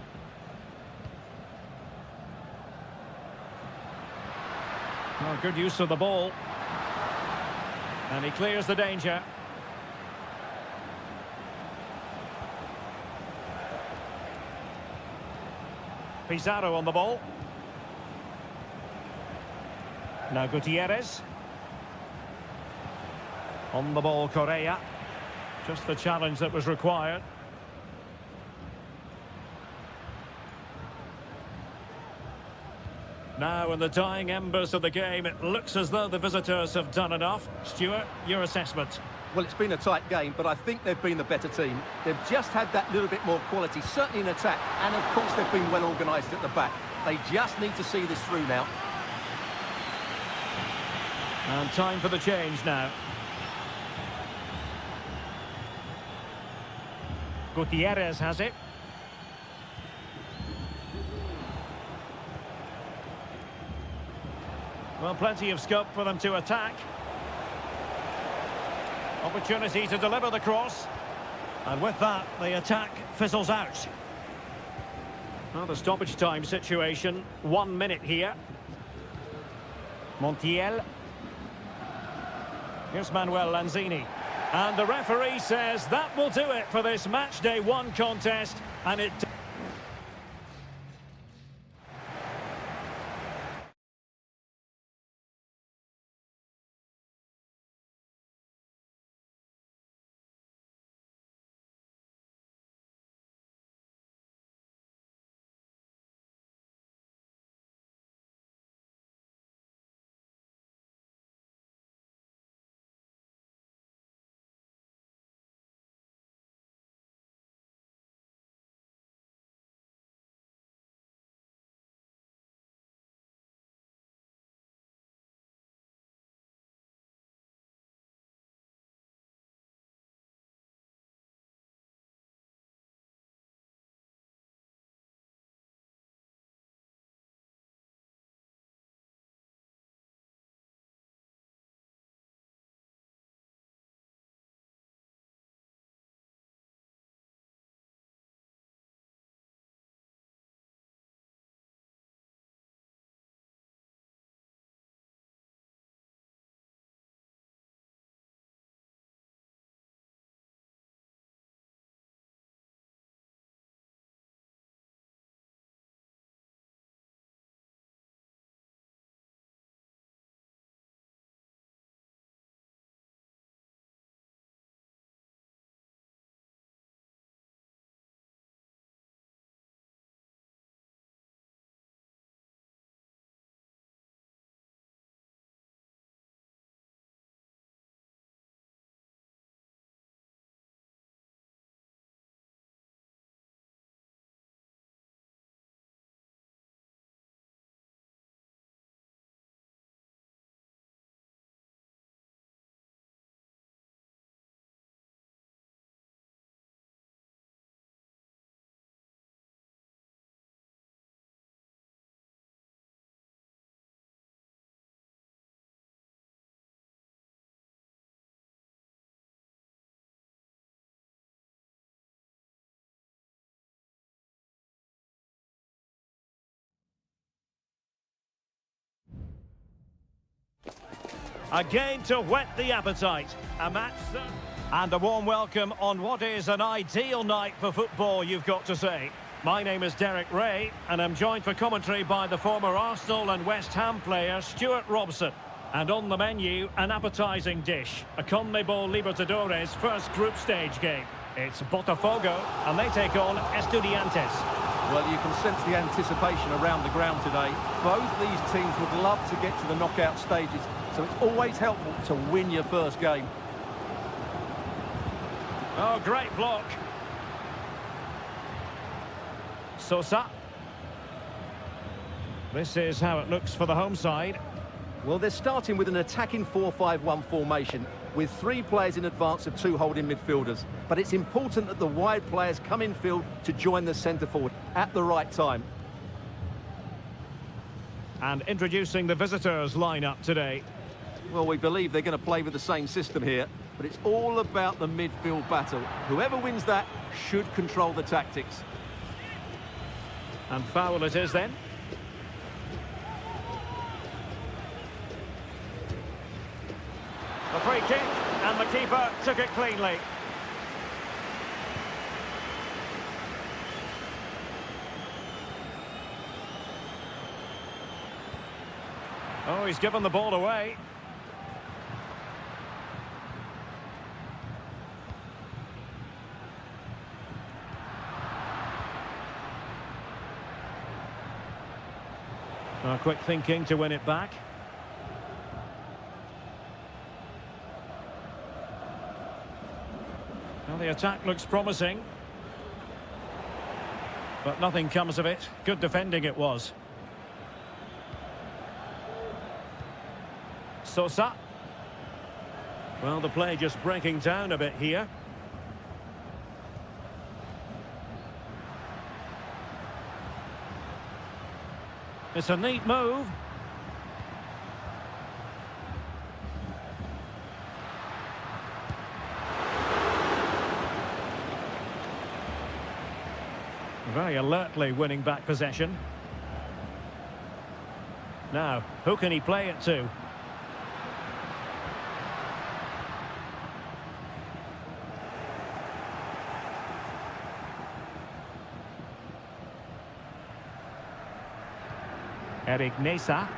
Well, good use of the ball. And he clears the danger. Pizarro on the ball. Now Gutierrez. On the ball, Correa. Just the challenge that was required. Now, in the dying embers of the game, it looks as though the visitors have done enough. Stuart, your assessment? Well, it's been a tight game, but I think they've been the better team. They've just had that little bit more quality, certainly in attack, and of course they've been well organised at the back. They just need to see this through now. And time for the change now. Gutierrez has it. Well, plenty of scope for them to attack. Opportunity to deliver the cross. And with that, the attack fizzles out. Well, the stoppage time situation, 1 minute here. Montiel. Here's Manuel Lanzini. And the referee says that will do it for this match day 1 contest. And it... Again to whet the appetite. A match and a warm welcome on what is an ideal night for football, you've got to say. My name is Derek Ray, and I'm joined for commentary by the former Arsenal and West Ham player Stuart Robson. And on the menu, an appetising dish, a CONMEBOL Libertadores first group stage game. It's Botafogo, and they take on Estudiantes. Well, you can sense the anticipation around the ground today. Both these teams would love to get to the knockout stages, so it's always helpful to win your first game. Oh, great block. Sosa. This is how it looks for the home side. Well, they're starting with an attacking 4-5-1 formation with 3 players in advance of 2 holding midfielders. But it's important that the wide players come in field to join the centre forward at the right time. And introducing the visitors' lineup today. Well, we believe they're going to play with the same system here, but it's all about the midfield battle. Whoever wins that should control the tactics. And foul it is then. The free kick, and the keeper took it cleanly. Oh, he's given the ball away. Oh, quick thinking to win it back. Well, the attack looks promising, but nothing comes of it. Good defending it was. Sosa. Well, the play just breaking down a bit here. It's a neat move. Very alertly winning back possession. Now, who can he play it to? Eric Nesa.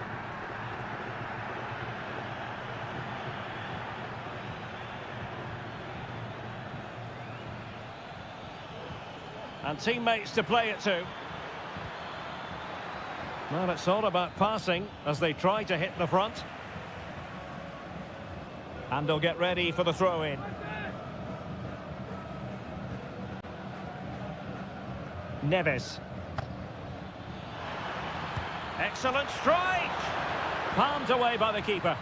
And teammates to play it to. Well, it's all about passing as they try to hit the front. And they'll get ready for the throw-in. Neves. Excellent strike! Palmed away by the keeper.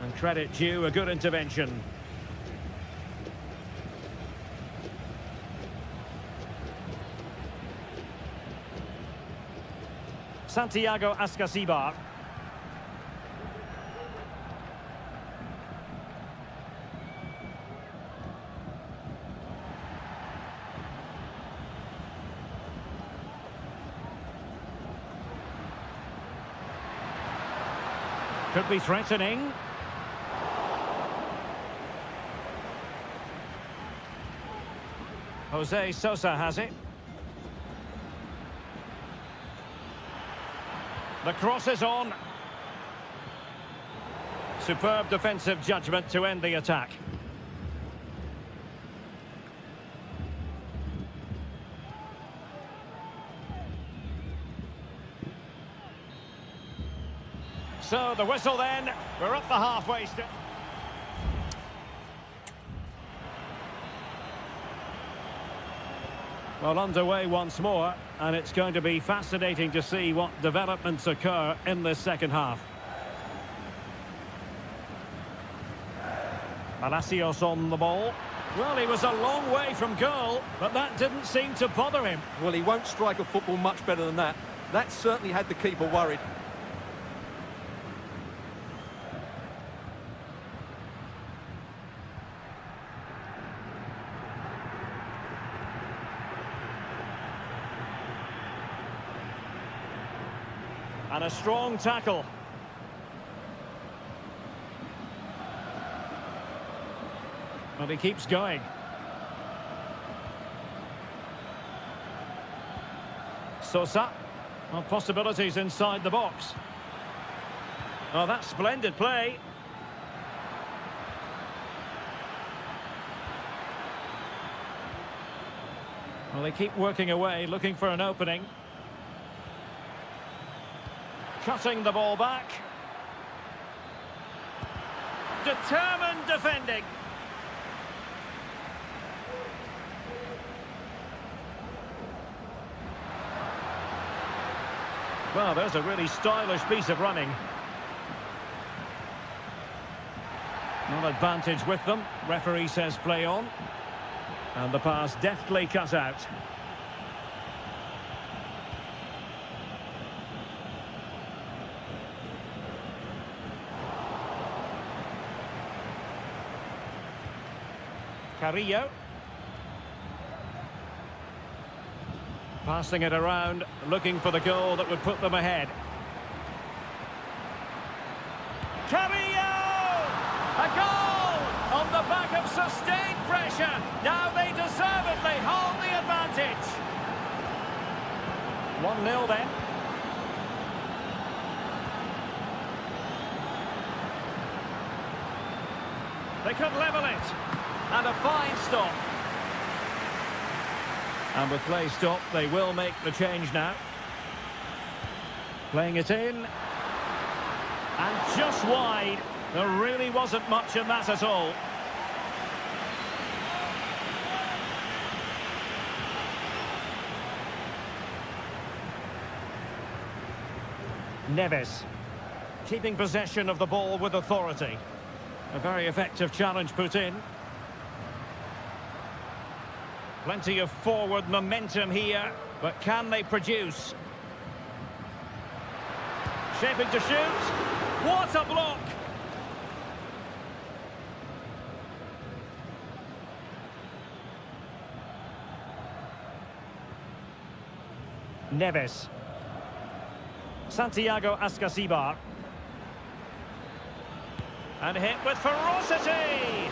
And credit due, a good intervention. Santiago Ascasibar. Could be threatening. Jose Sosa has it. The cross is on. Superb defensive judgment to end the attack. So the whistle then, we're up the halfway step. Well, underway once more, and it's going to be fascinating to see what developments occur in this second half. Palacios on the ball. Well, he was a long way from goal, but that didn't seem to bother him. Well, he won't strike a football much better than that. That certainly had the keeper worried. And a strong tackle. But he keeps going. Sosa. Well, possibilities inside the box. Oh, that's splendid play. Well, they keep working away, looking for an opening. Cutting the ball back. Determined defending. Well, there's a really stylish piece of running. No advantage with them. Referee says play on. And the pass deftly cut out. Carrillo. Passing it around, looking for the goal that would put them ahead. Carrillo! A goal! On the back of sustained pressure. Now they deservedly hold the advantage. 1-0 then. They could level it. And a fine stop. And with play stopped, they will make the change now. Playing it in. And just wide. There really wasn't much in that at all. Neves. Keeping possession of the ball with authority. A very effective challenge put in. Plenty of forward momentum here, but can they produce? Shaping to shoot. What a block! Neves. Santiago Ascasibar. And hit with ferocity!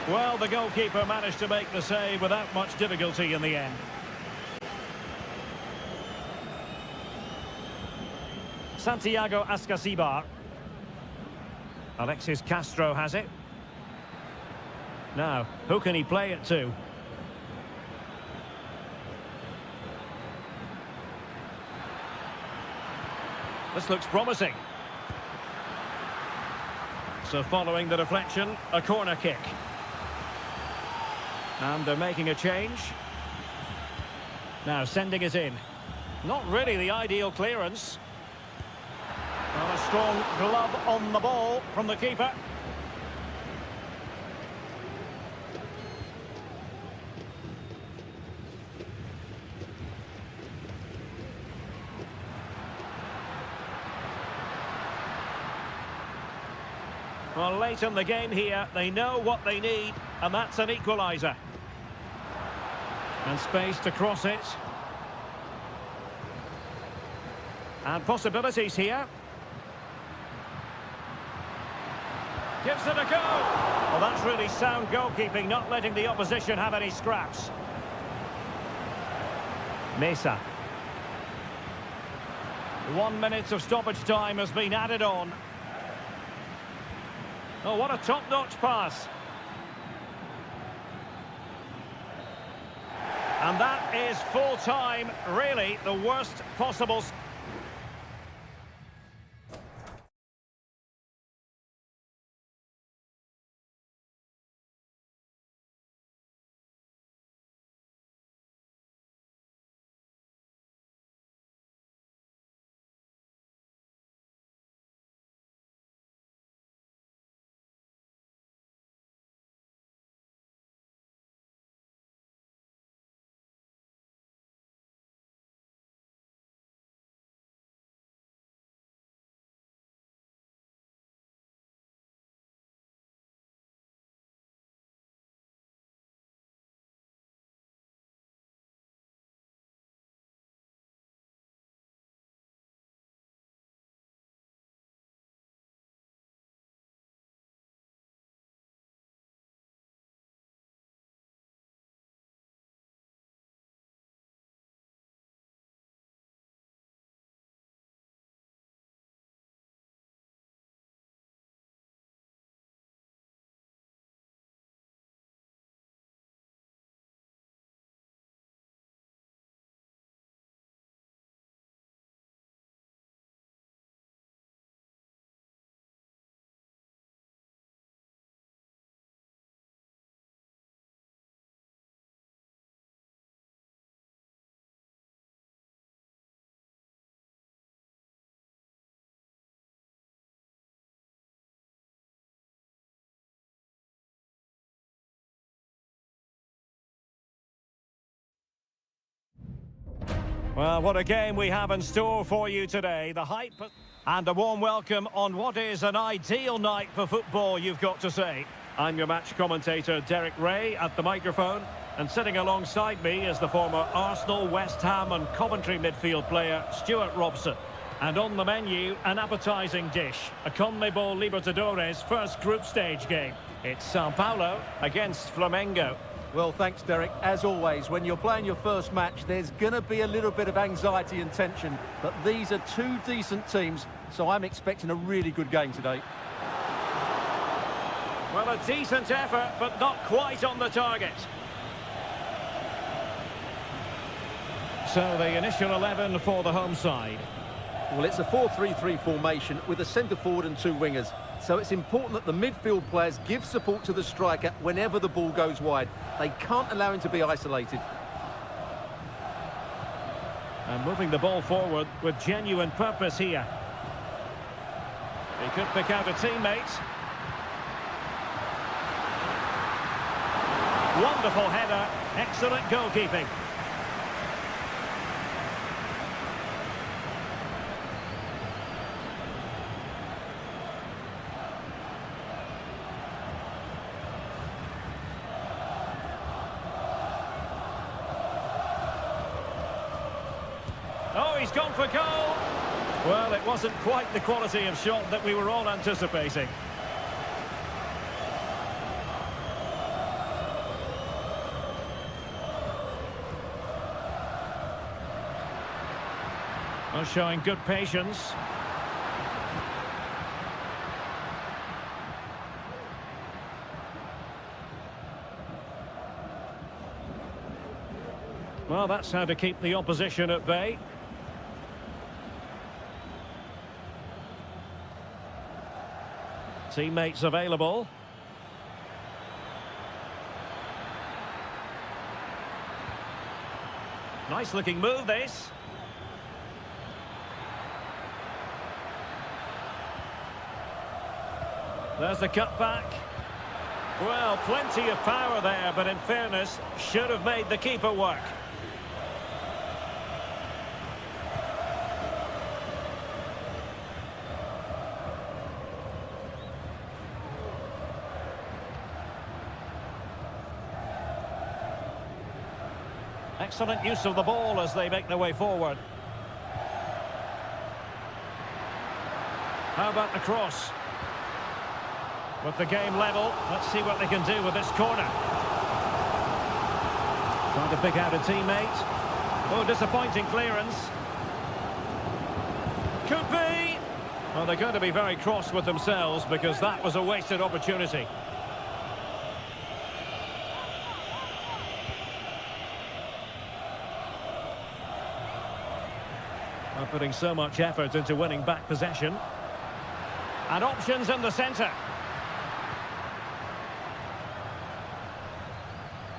Well, the goalkeeper managed to make the save without much difficulty in the end. Santiago Ascasibar. Alexis Castro has it. Now, who can he play it to? This looks promising. So following the deflection, a corner kick. And they're making a change. Now sending it in. Not really the ideal clearance. Well, a strong glove on the ball from the keeper. Well, late in the game here, they know what they need, and that's an equaliser. And space to cross it. And possibilities here. Gives it a go. Well, that's really sound goalkeeping, not letting the opposition have any scraps. Mesa. 1 minute of stoppage time has been added on. Oh, what a top-notch pass. And that is full time, really the worst possible... Well, what a game we have in store for you today. The hype and a warm welcome on what is an ideal night for football, you've got to say. I'm your match commentator, Derek Ray, at the microphone. And sitting alongside me is the former Arsenal, West Ham and Coventry midfield player, Stuart Robson. And on the menu, an appetising dish, a CONMEBOL Libertadores first group stage game. It's Sao Paulo against Flamengo. Well, thanks, Derek. As always, when you're playing your first match, there's going to be a little bit of anxiety and tension. But these are two decent teams, so I'm expecting a really good game today. Well, a decent effort, but not quite on the target. So the initial 11 for the home side. Well, it's a 4-3-3 formation with a centre forward and two wingers. So it's important that the midfield players give support to the striker whenever the ball goes wide. They can't allow him to be isolated. And moving the ball forward with genuine purpose here. He could pick out a teammate. Wonderful header, excellent goalkeeping. Oh, he's gone for goal. Well, it wasn't quite the quality of shot that we were all anticipating. Well, showing good patience. Well, that's how to keep the opposition at bay. Teammates available. Nice looking move, this. There's the cutback. Well, plenty of power there, but in fairness, should have made the keeper work. Excellent use of the ball as they make their way forward. How about the cross? With the game level, let's see what they can do with this corner. Trying to pick out a teammate. Oh, disappointing clearance. Could be. Well, they're going to be very cross with themselves because that was a wasted opportunity. Well, putting so much effort into winning back possession. And options in the centre.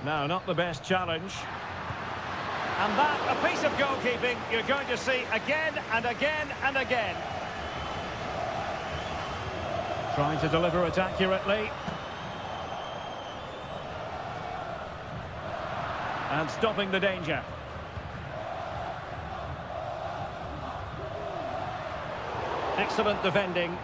No, not the best challenge. And that, a piece of goalkeeping you're going to see again and again and again. Trying to deliver it accurately. And stopping the danger. Excellent defending.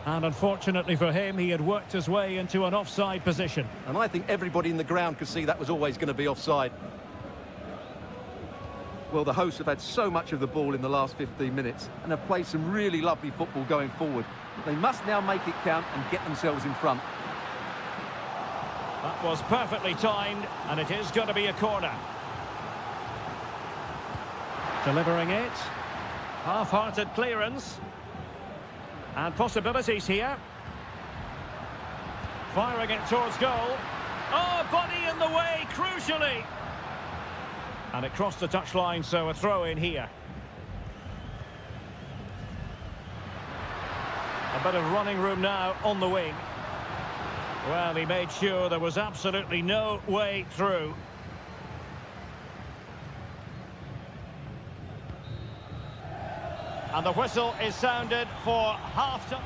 And unfortunately for him, he had worked his way into an offside position. And I think everybody in the ground could see that was always going to be offside. Well, the hosts have had so much of the ball in the last 15 minutes and have played some really lovely football going forward. They must now make it count and get themselves in front. That was perfectly timed, and it is going to be a corner. Delivering it. Half-hearted clearance. And possibilities here. Firing it towards goal. Oh, body in the way, crucially. And it crossed the touchline, so a throw in here. A bit of running room now on the wing. Well, he made sure there was absolutely no way through. And the whistle is sounded for half-time.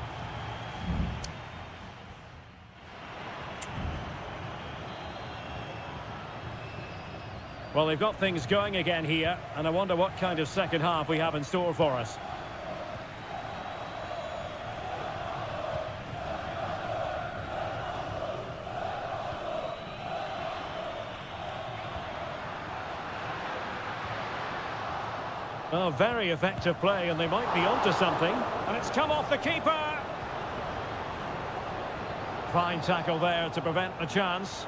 Well, they've got things going again here, and I wonder what kind of second half we have in store for us. Oh, very effective play, and they might be onto something. And it's come off the keeper. Fine tackle there to prevent the chance.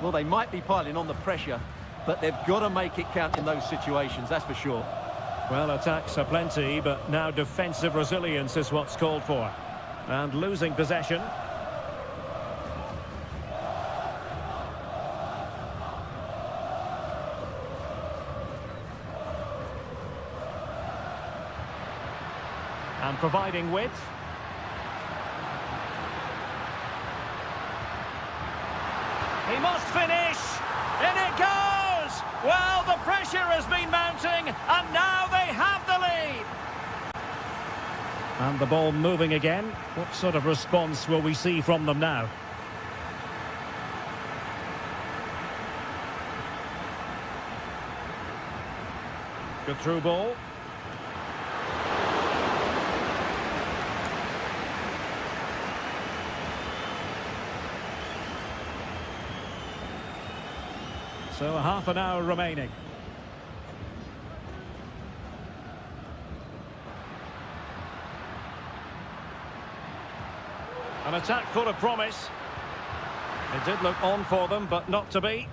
Well, they might be piling on the pressure, but they've got to make it count in those situations, that's for sure. Well, attacks are plenty, but now defensive resilience is what's called for. And losing possession. And providing width. He must finish! In it goes! Well, the pressure has been mounting, and now they have the lead! And the ball moving again. What sort of response will we see from them now? Good through ball. So half an hour remaining. An attack full of promise. It did look on for them, but not to be.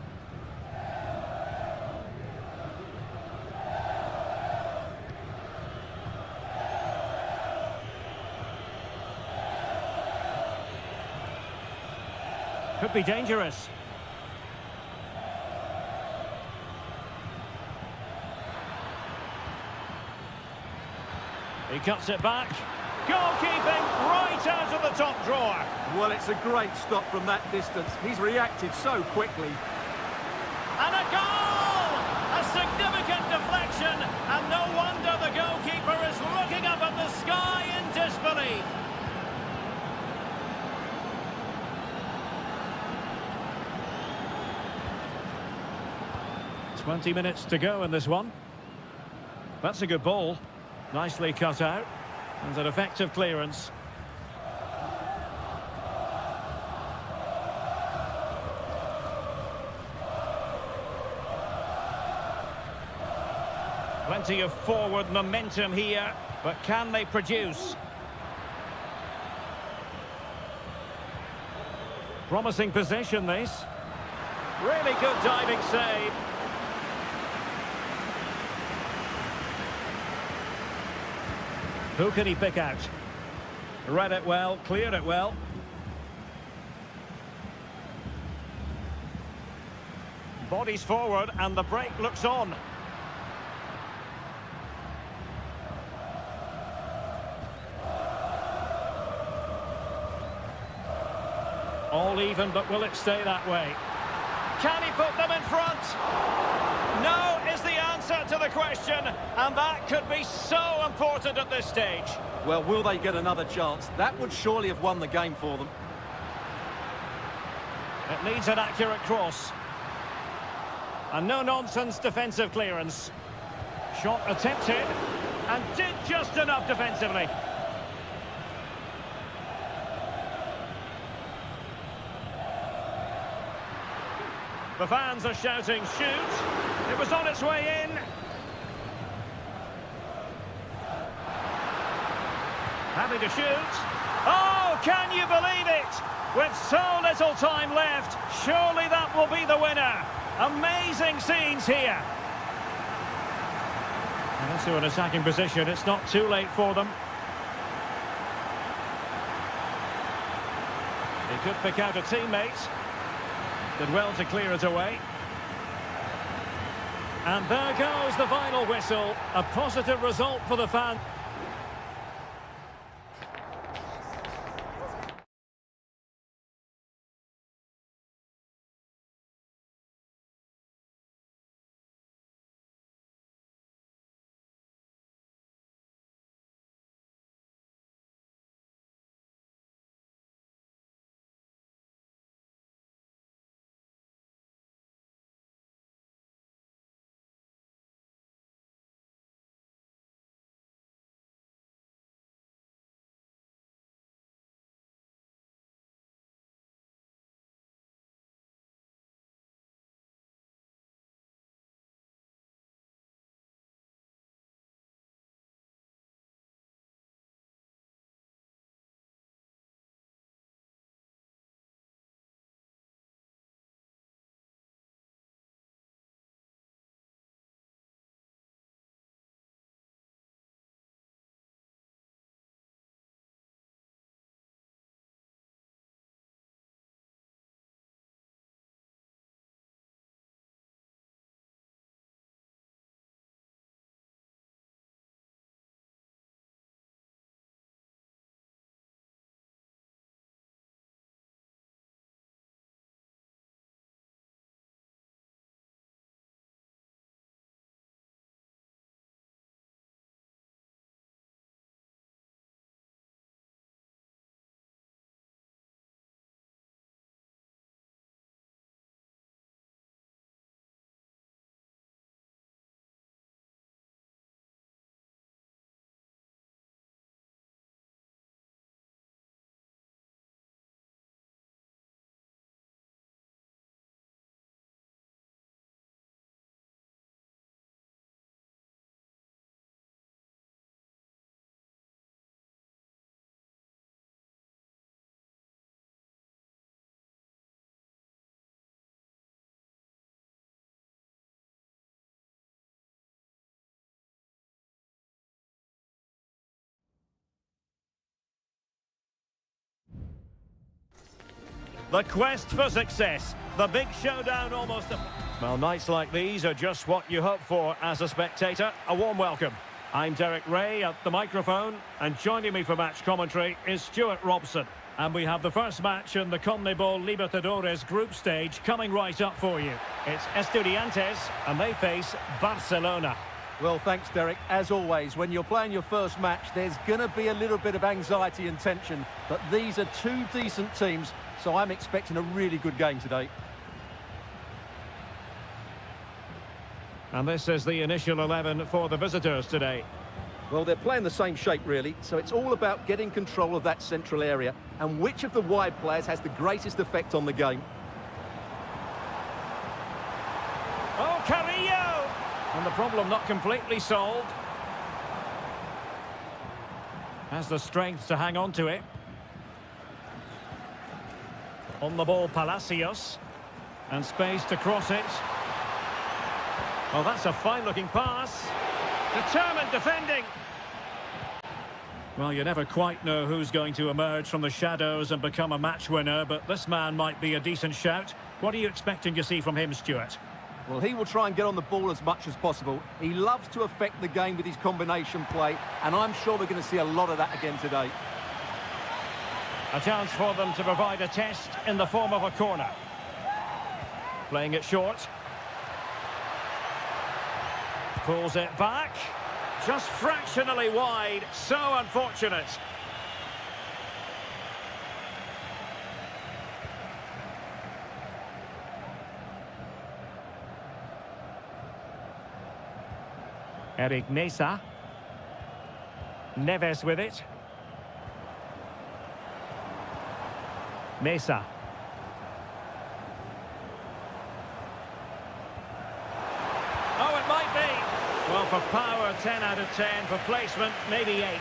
Could be dangerous. He cuts it back. Goalkeeping right out of the top drawer. Well, it's a great stop from that distance. He's reacted so quickly. And a goal! A significant deflection, and no wonder the goalkeeper is looking up at the sky in disbelief. "20 minutes to go in this one. That's a good ball. Nicely cut out, and an effective clearance. Plenty of forward momentum here, but can they produce? Promising possession, this. Really good diving save. Who can he pick out? Read it well, cleared it well. Bodies forward and the break looks on. All even, but will it stay that way? Can he put them in front? No is the answer to the question, and that could be so important at this stage. Well, will they get another chance? That would surely have won the game for them. It needs an accurate cross. And no-nonsense defensive clearance. Shot attempted, and did just enough defensively. The fans are shouting, shoot! It was on its way in. Having to shoot. Oh, can you believe it? With so little time left, surely that will be the winner. Amazing scenes here. And into an attacking position, it's not too late for them. He could pick out a teammate. Did well to clear it away. And there goes the final whistle. A positive result for the fans. The quest for success. The big showdown almost... Well, nights like these are just what you hope for as a spectator. A warm welcome. I'm Derek Ray at the microphone, and joining me for match commentary is Stuart Robson. And we have the first match in the CONMEBOL Libertadores group stage coming right up for you. It's Estudiantes, and they face Barcelona. Well, thanks, Derek. As always, when you're playing your first match, there's going to be a little bit of anxiety and tension. But these are two decent teams, so I'm expecting a really good game today. And this is the initial 11 for the visitors today. Well, they're playing the same shape, really, so it's all about getting control of that central area and which of the wide players has the greatest effect on the game. Oh, Carrillo! And the problem not completely solved. Has the strength to hang on to it. On the ball, Palacios. And space to cross it. Well, that's a fine-looking pass. Determined defending. Well, you never quite know who's going to emerge from the shadows and become a match winner, but this man might be a decent shout. What are you expecting to see from him, Stuart? Well, he will try and get on the ball as much as possible. He loves to affect the game with his combination play, and I'm sure we're going to see a lot of that again today. A chance for them to provide a test in the form of a corner. Playing it short. Pulls it back. Just fractionally wide. So unfortunate. Eric Mesa. Neves with it. Mesa. Oh, it might be. Well, for power, 10 out of 10. For placement, maybe 8.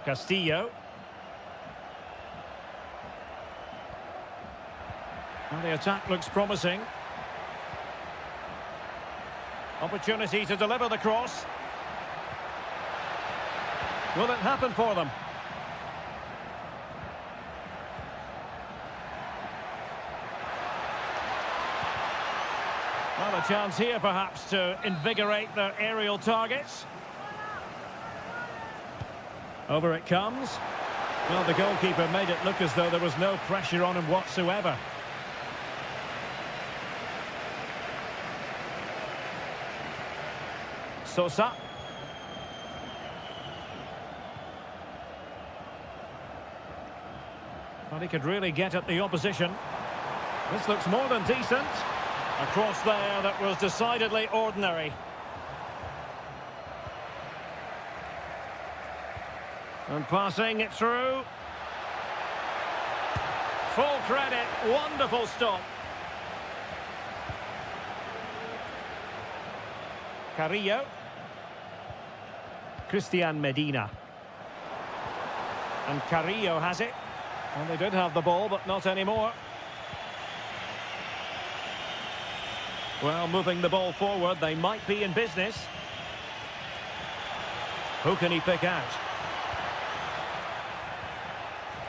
Castillo. Well, the attack looks promising. Opportunity to deliver the cross. Will it happen for them? Well, a chance here perhaps to invigorate their aerial targets. Over it comes. Well, the goalkeeper made it look as though there was no pressure on him whatsoever. Sosa. Well, he could really get at the opposition. This looks more than decent. A cross there that was decidedly ordinary. And passing it through. Full credit, wonderful stop. Carrillo. Christian Medina. And Carrillo has it. And they did have the ball, but not anymore. Well, moving the ball forward, they might be in business. Who can he pick out?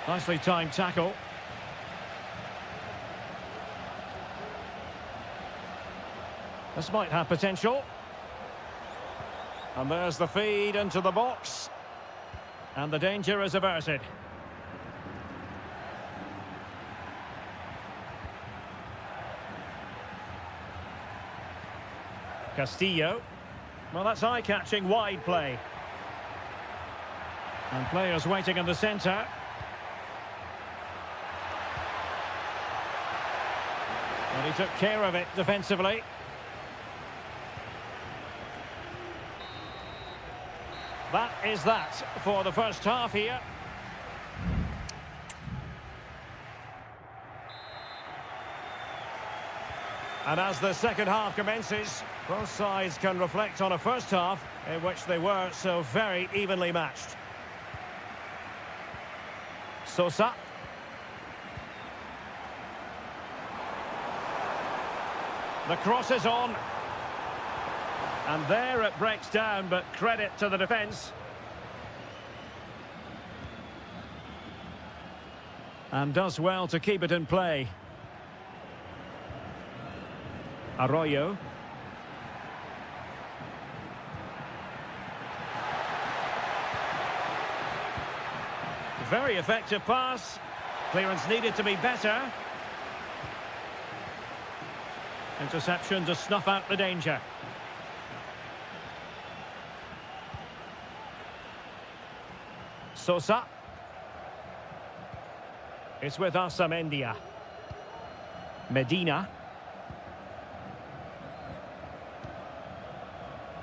Nicely timed tackle. This might have potential. And there's the feed into the box. And the danger is averted. Castillo. Well, that's eye-catching wide play. And players waiting in the centre. And he took care of it defensively. That is that for the first half here. And as the second half commences, both sides can reflect on a first half in which they were so very evenly matched. Sosa. The cross is on. And there it breaks down, but credit to the defence. And does well to keep it in play. Arroyo. Very effective pass. Clearance needed to be better. Interception to snuff out the danger. Sosa. It's with Asamendia. Medina.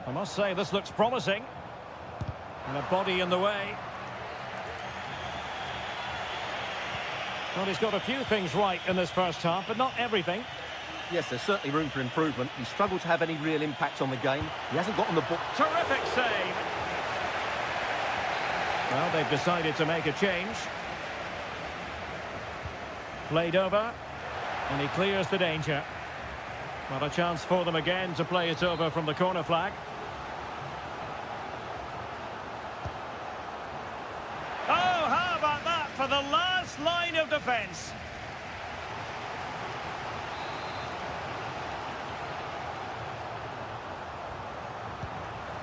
I must say this looks promising. And a body in the way. Well, he's got a few things right in this first half, but not everything. Yes, there's certainly room for improvement. He struggled to have any real impact on the game. He hasn't got on the ball. Terrific save. Well, they've decided to make a change. Played over, and he clears the danger. Well, a chance for them again to play it over from the corner flag. Oh, how about that for the last line of defence?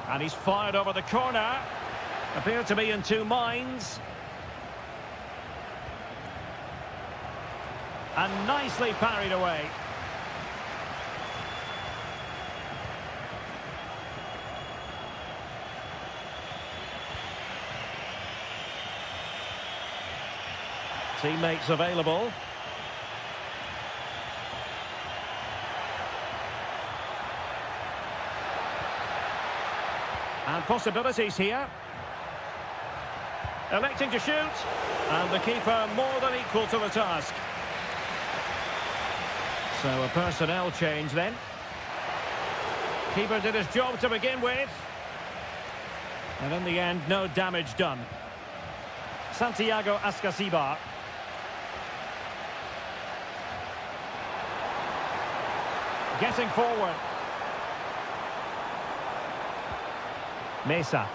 And he's fired over the corner. Appear to be in two minds. And nicely parried away. Teammates available. And possibilities here. Electing to shoot. And the keeper more than equal to the task. So a personnel change then. Keeper did his job to begin with. And in the end, no damage done. Santiago Ascasibar. Getting forward. Mesa.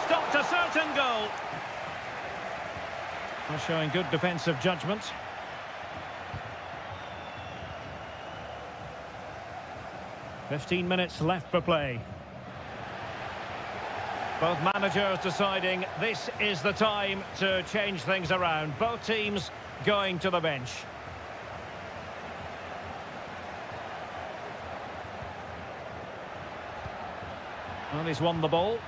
Stopped a certain goal. Well, showing good defensive judgment. "15 minutes left for play. Both managers deciding this is the time to change things around. Both teams going to the bench. Well, he's won the ball.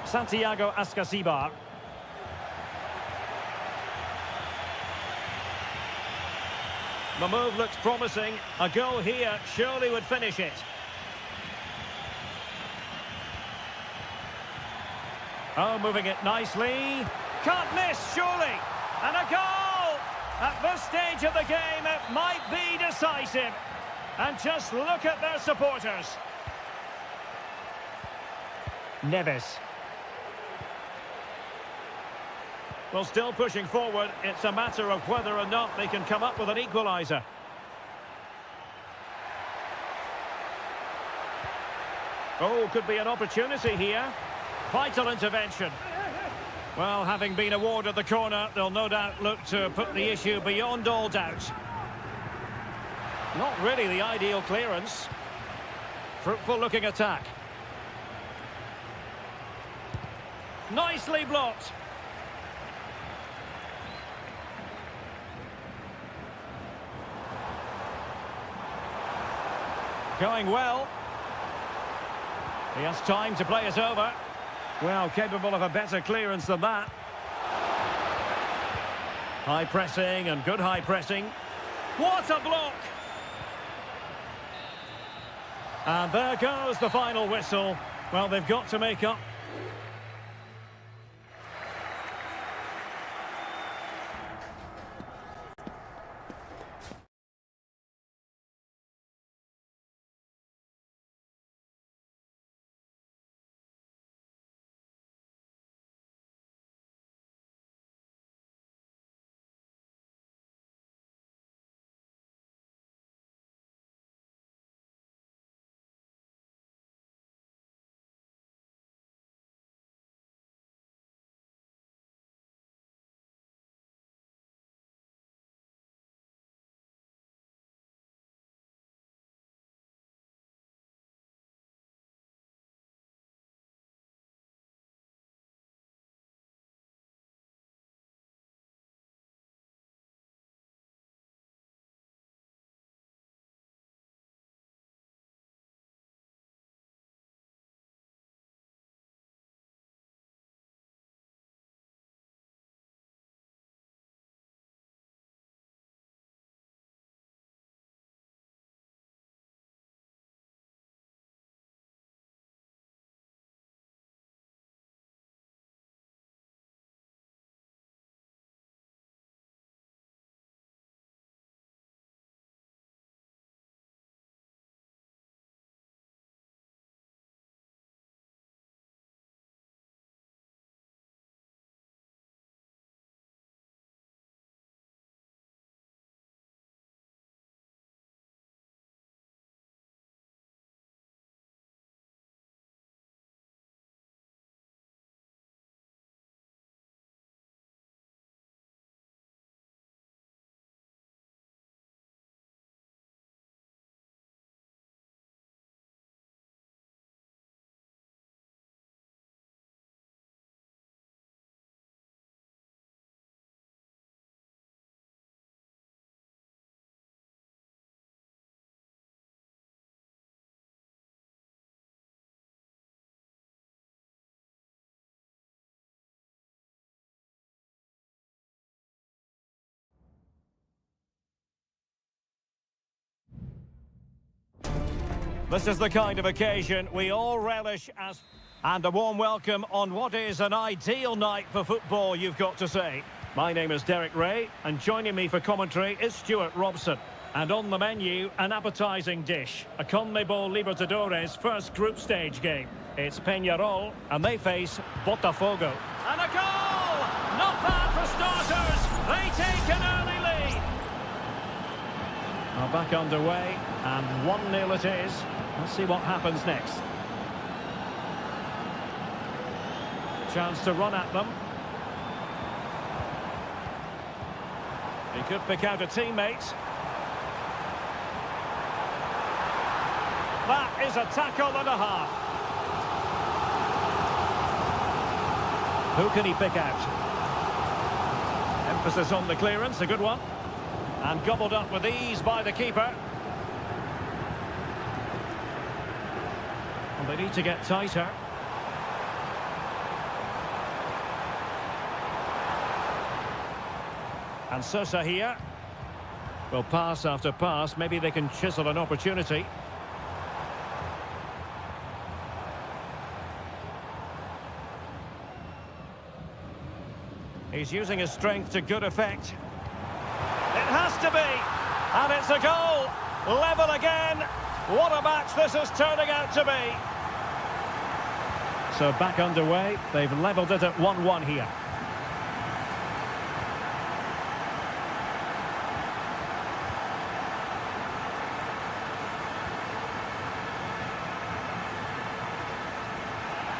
Santiago Ascasibar. The move looks promising. A goal here surely would finish it. Oh, moving it nicely. Can't miss, surely. And a goal! At this stage of the game, it might be decisive. And just look at their supporters. Neves. Well, still pushing forward. It's a matter of whether or not they can come up with an equaliser. Oh, could be an opportunity here. Vital intervention. Well, having been awarded the corner, they'll no doubt look to put the issue beyond all doubt. Not really the ideal clearance. Fruitful looking attack. Nicely blocked. Going well. He has time to play it over. Well, capable of a better clearance than that. High pressing and good high pressing. What a block! And there goes the final whistle. Well, they've got to make up This is the kind of occasion we all relish as... And a warm welcome on what is an ideal night for football, you've got to say. My name is Derek Ray, and joining me for commentary is Stuart Robson. And on the menu, an appetising dish, a CONMEBOL Libertadores first group stage game. It's Peñarol, and they face Botafogo. And a goal! Not bad for starters. They take an early lead. Now back underway, and 1-0 it is. Let's see what happens next. Chance to run at them. He could pick out a teammate. That is a tackle and a half. Who can he pick out? Emphasis on the clearance, a good one. And gobbled up with ease by the keeper. And they need to get tighter. And Sosa here. Well, pass after pass, maybe they can chisel an opportunity. He's using his strength to good effect. It has to be! And it's a goal! Level again! What a match this is turning out to be! So back underway, they've levelled it at 1-1 here.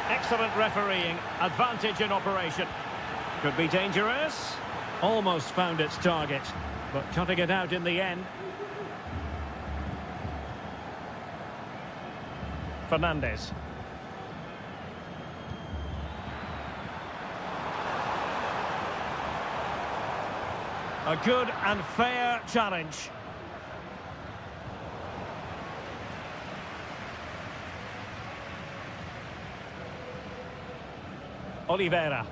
Excellent refereeing, advantage in operation. Could be dangerous. Almost found its target, but cutting it out in the end. Fernandez. A good and fair challenge. Oliveira.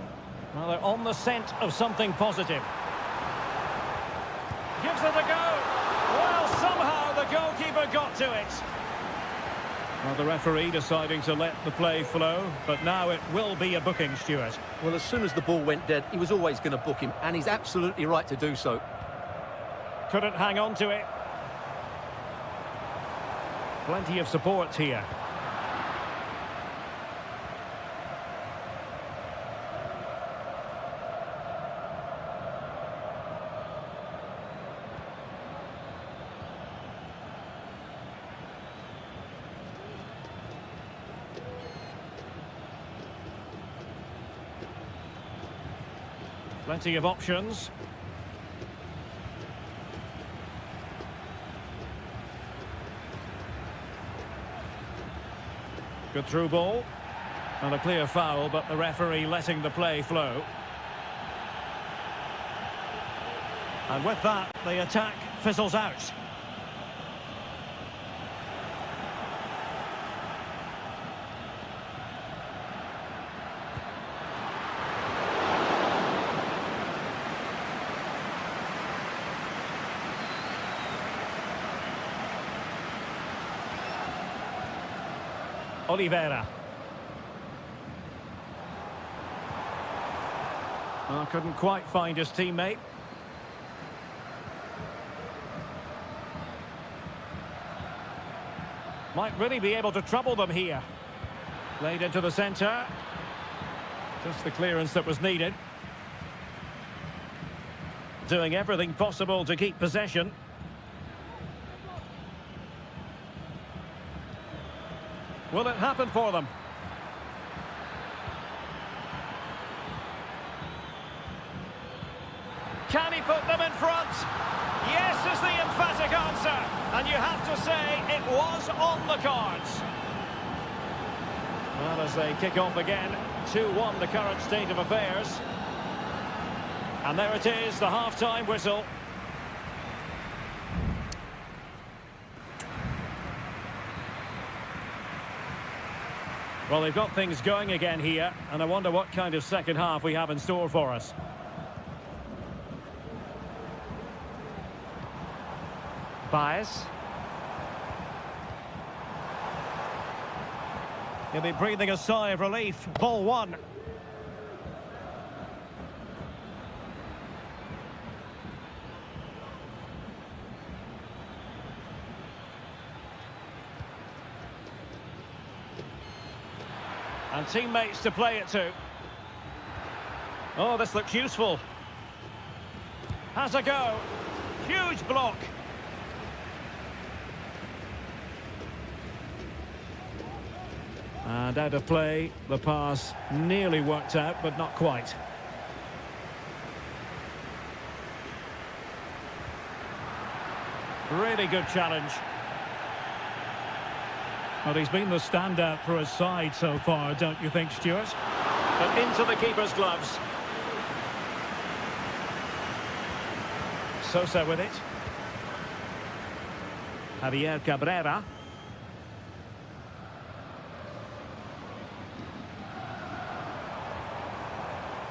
Well, they're on the scent of something positive. Gives it a go. Well, somehow the goalkeeper got to it. Well, the referee deciding to let the play flow, but now it will be a booking, Stuart. Well, as soon as the ball went dead, he was always going to book him, and he's absolutely right to do so. Couldn't hang on to it. Plenty of support here. Plenty of options. Good through ball. And a clear foul, but the referee letting the play flow. And with that, the attack fizzles out. Oliveira. Well, couldn't quite find his teammate. Might really be able to trouble them here. Played into the centre. Just the clearance that was needed. Doing everything possible to keep possession. Will it happen for them? Can he put them in front? Yes is the emphatic answer. And you have to say it was on the cards. Well, as they kick off again, 2-1 the current state of affairs. And there it is, the half-time whistle. Well, they've got things going again here, and I wonder what kind of second half we have in store for us. Baez. He'll be breathing a sigh of relief. Ball one. And teammates to play it to. Oh, this looks useful. Has a go. Huge block. And out of play, the pass nearly worked out, but not quite. Really good challenge. Well, he's been the standout for his side so far, don't you think, Stuart? But into the keeper's gloves. Sosa with it. Javier Cabrera.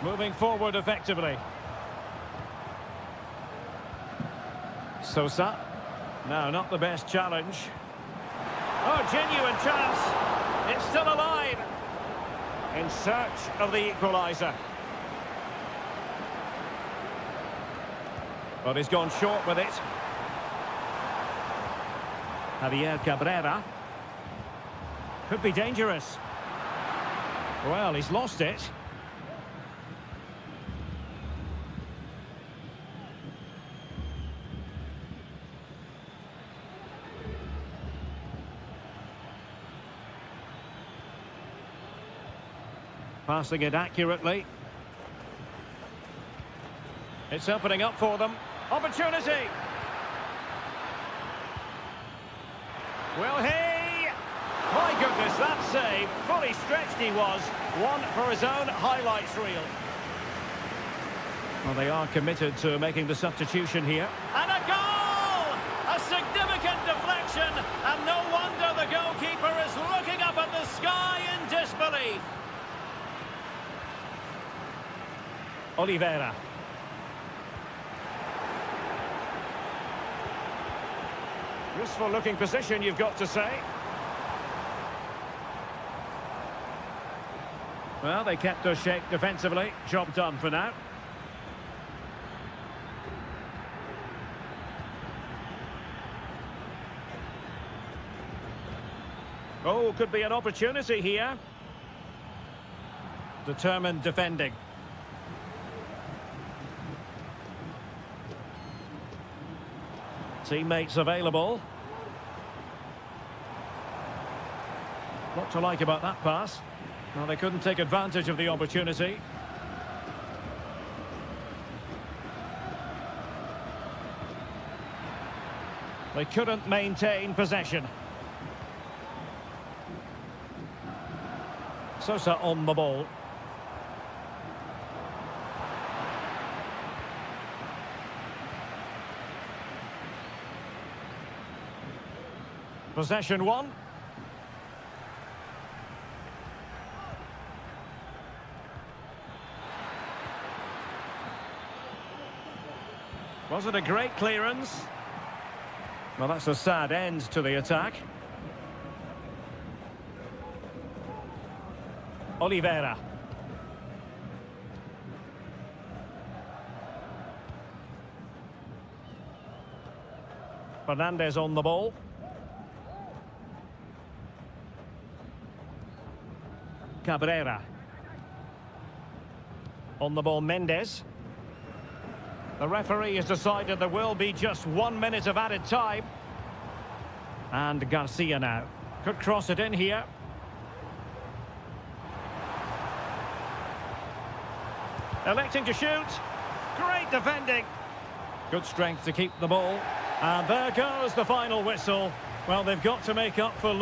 Moving forward effectively. Sosa. No, not the best challenge. Oh, genuine chance. It's still alive. In search of the equaliser. But he's gone short with it. Javier Cabrera. Could be dangerous. Well, he's lost it. Passing it accurately. It's opening up for them. Opportunity! Will he? My goodness, that save. Fully stretched he was. One for his own highlights reel. Well, they are committed to making the substitution here. And a goal! A significant deflection. And no wonder the goalkeeper is looking up at the sky in disbelief. Oliveira. Useful looking position, you've got to say. Well, they kept their shape defensively. Job done for now. Oh, could be an opportunity here. Determined defending. Teammates available. What to like about that pass? Well, they couldn't take advantage of the opportunity. They couldn't maintain possession. Sosa on the ball. Possession one. Was it a great clearance? Well, that's a sad end to the attack. Oliveira. Fernandez on the ball. Cabrera. On the ball, Mendes. The referee has decided there will be just 1 minute of added time. And Garcia now. Could cross it in here. Electing to shoot. Great defending. Good strength to keep the ball. And there goes the final whistle. Well, they've got to make up for...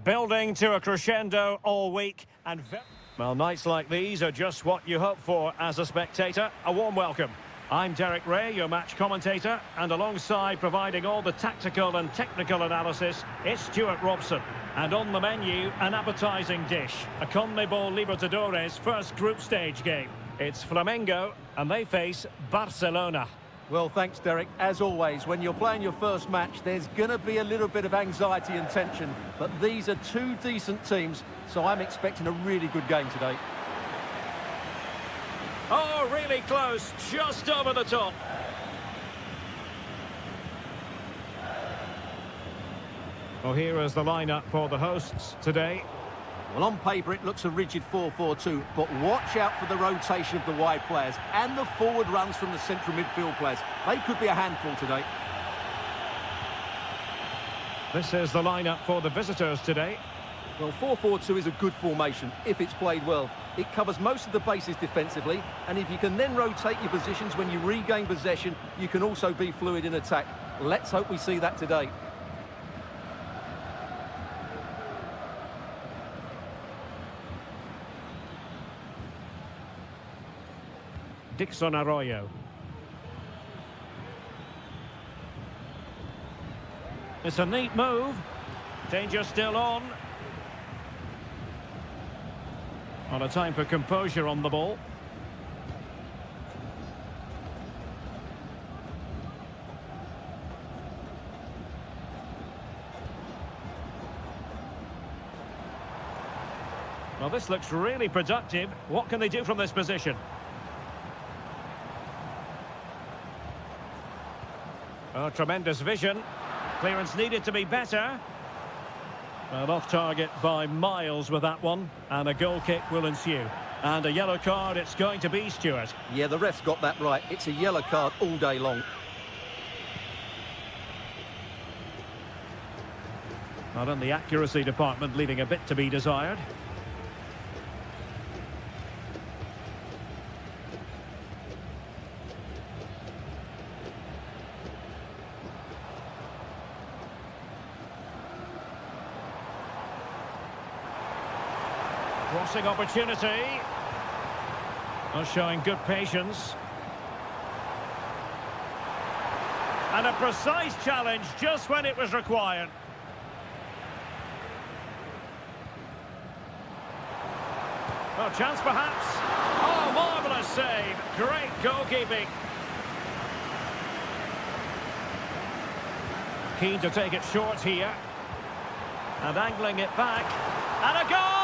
Building to a crescendo all week and... Well, nights like these are just what you hope for as a spectator. A warm welcome. I'm Derek Ray, your match commentator, and alongside providing all the tactical and technical analysis, it's Stuart Robson. And on the menu, an appetising dish, a CONMEBOL Libertadores first group stage game. It's Flamengo, and they face Barcelona. Well, thanks, Derek. As always, when you're playing your first match, there's going to be a little bit of anxiety and tension. But these are two decent teams, so I'm expecting a really good game today. Oh, really close, just over the top. Well, here is the lineup for the hosts today. Well, on paper, it looks a rigid 4-4-2, but watch out for the rotation of the wide players and the forward runs from the central midfield players. They could be a handful today. This is the lineup for the visitors today. Well, 4-4-2 is a good formation if it's played well. It covers most of the bases defensively, and if you can then rotate your positions when you regain possession, you can also be fluid in attack. Let's hope we see that today. Dixon Arroyo. It's a neat move. Danger still on. On a time for composure on the ball. Well, this looks really productive. What can they do from this position? Oh, tremendous vision. Clearance needed to be better. Well, off target by miles with that one. And a goal kick will ensue. And a yellow card it's going to be, Stuart. Yeah, the ref's got that right. It's a yellow card all day long. Not in the accuracy department, leaving a bit to be desired. Crossing opportunity. Oh, showing good patience. And a precise challenge just when it was required. Well, chance perhaps. Oh, marvellous save. Great goalkeeping. Keen to take it short here. And angling it back. And a goal!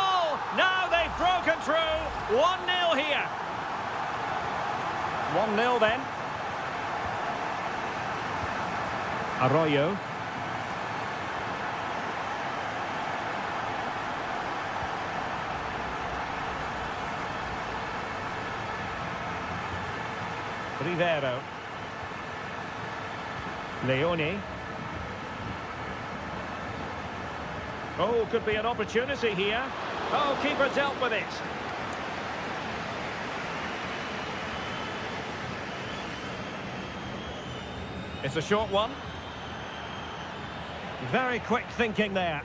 Now they've broken through. 1-0 here. 1-0 then. Arroyo. Rivero. Leone. Oh, could be an opportunity here. Oh, keeper dealt with it. It's a short one. Very quick thinking there.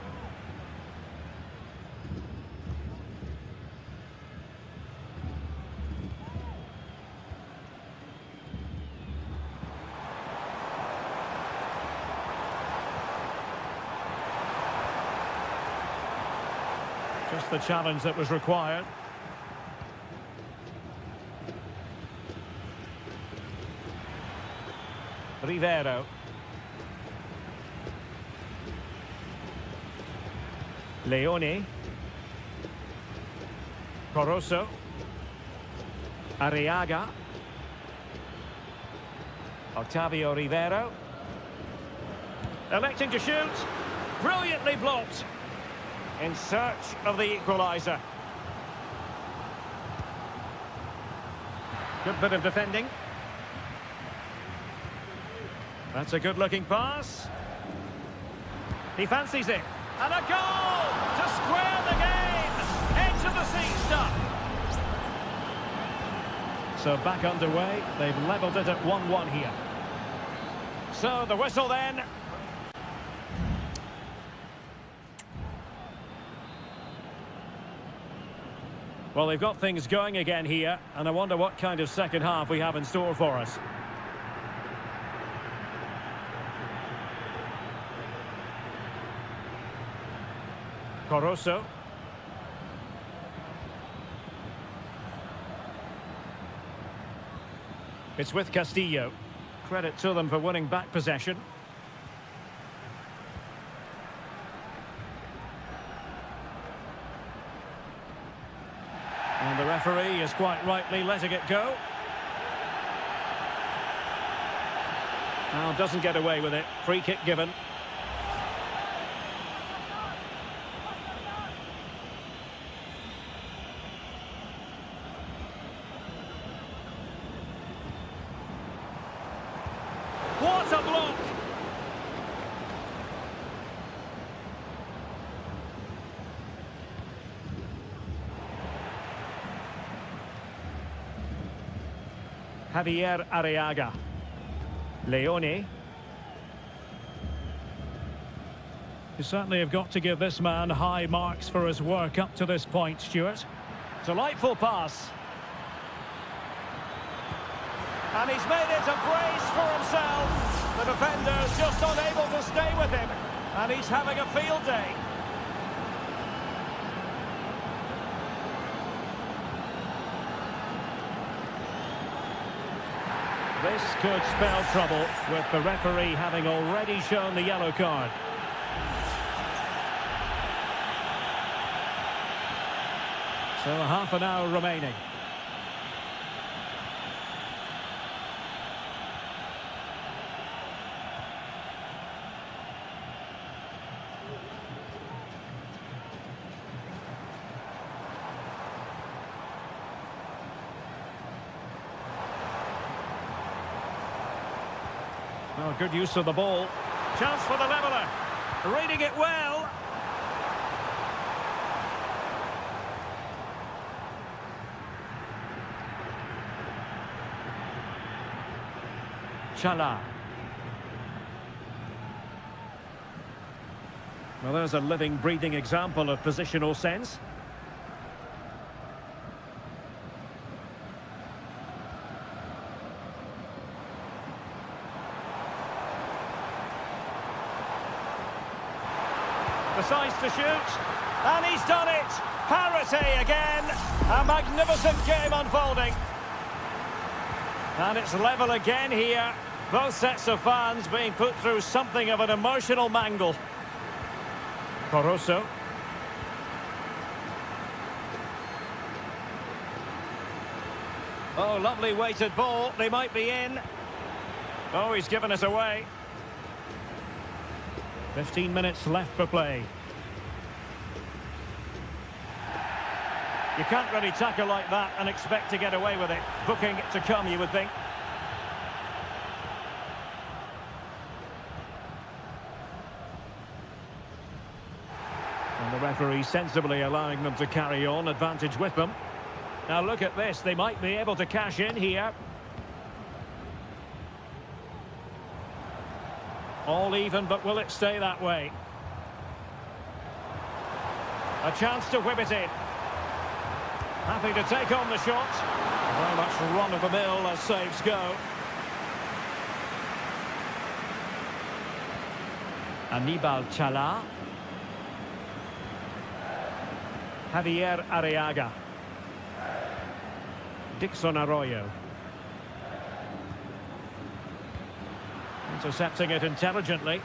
Just the challenge that was required. Rivero. Leone. Coroso. Arriaga. Octavio Rivero. Electing to shoot. Brilliantly blocked. In search of the equaliser. Good bit of defending. That's a good-looking pass. He fancies it. And a goal to square the game. Edge of the seat stuff. So back underway. They've levelled it at 1-1 here. So the whistle then. Well, they've got things going again here, and I wonder what kind of second half we have in store for us. Coroso. It's with Castillo. Credit to them for winning back possession. And the referee is quite rightly letting it go. Now doesn't get away with it. Free kick given. What a block! Javier Arriaga. Leone. You certainly have got to give this man high marks for his work up to this point, Stuart. Delightful pass. And he's made it a brace for himself. The defender's just unable to stay with him. And he's having a field day. This could spell trouble, with the referee having already shown the yellow card. So half an hour remaining. Oh, good use of the ball. Chance for the leveller. Reading it well. Chala. Well, there's a living, breathing example of positional sense. Decides to shoot, and he's done it! Parity again! A magnificent game unfolding. And it's level again here. Both sets of fans being put through something of an emotional mangle. Coroso. Oh, lovely weighted ball. They might be in. Oh, he's given us away. 15 minutes left for play. You can't really tackle like that and expect to get away with it. Booking to come, you would think. And the referee sensibly allowing them to carry on, advantage with them. Now look at this, they might be able to cash in here. All even, but will it stay that way? A chance to whip it in. Happy to take on the shot. Very much run-of-the-mill as saves go. Aníbal Chala. Javier Arriaga. Dixon Arroyo. Intercepting it intelligently.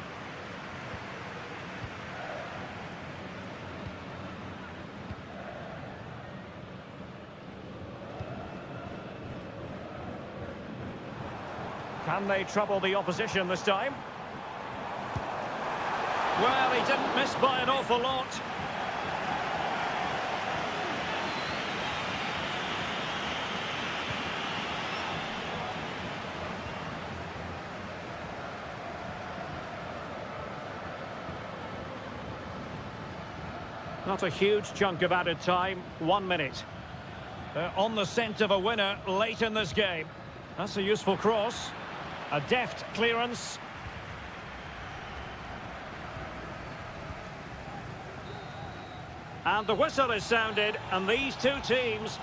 Can they trouble the opposition this time? Well, he didn't miss by an awful lot. Not a huge chunk of added time, 1 minute. They're on the scent of a winner late in this game. That's a useful cross. A deft clearance. And the whistle is sounded, and these two teams...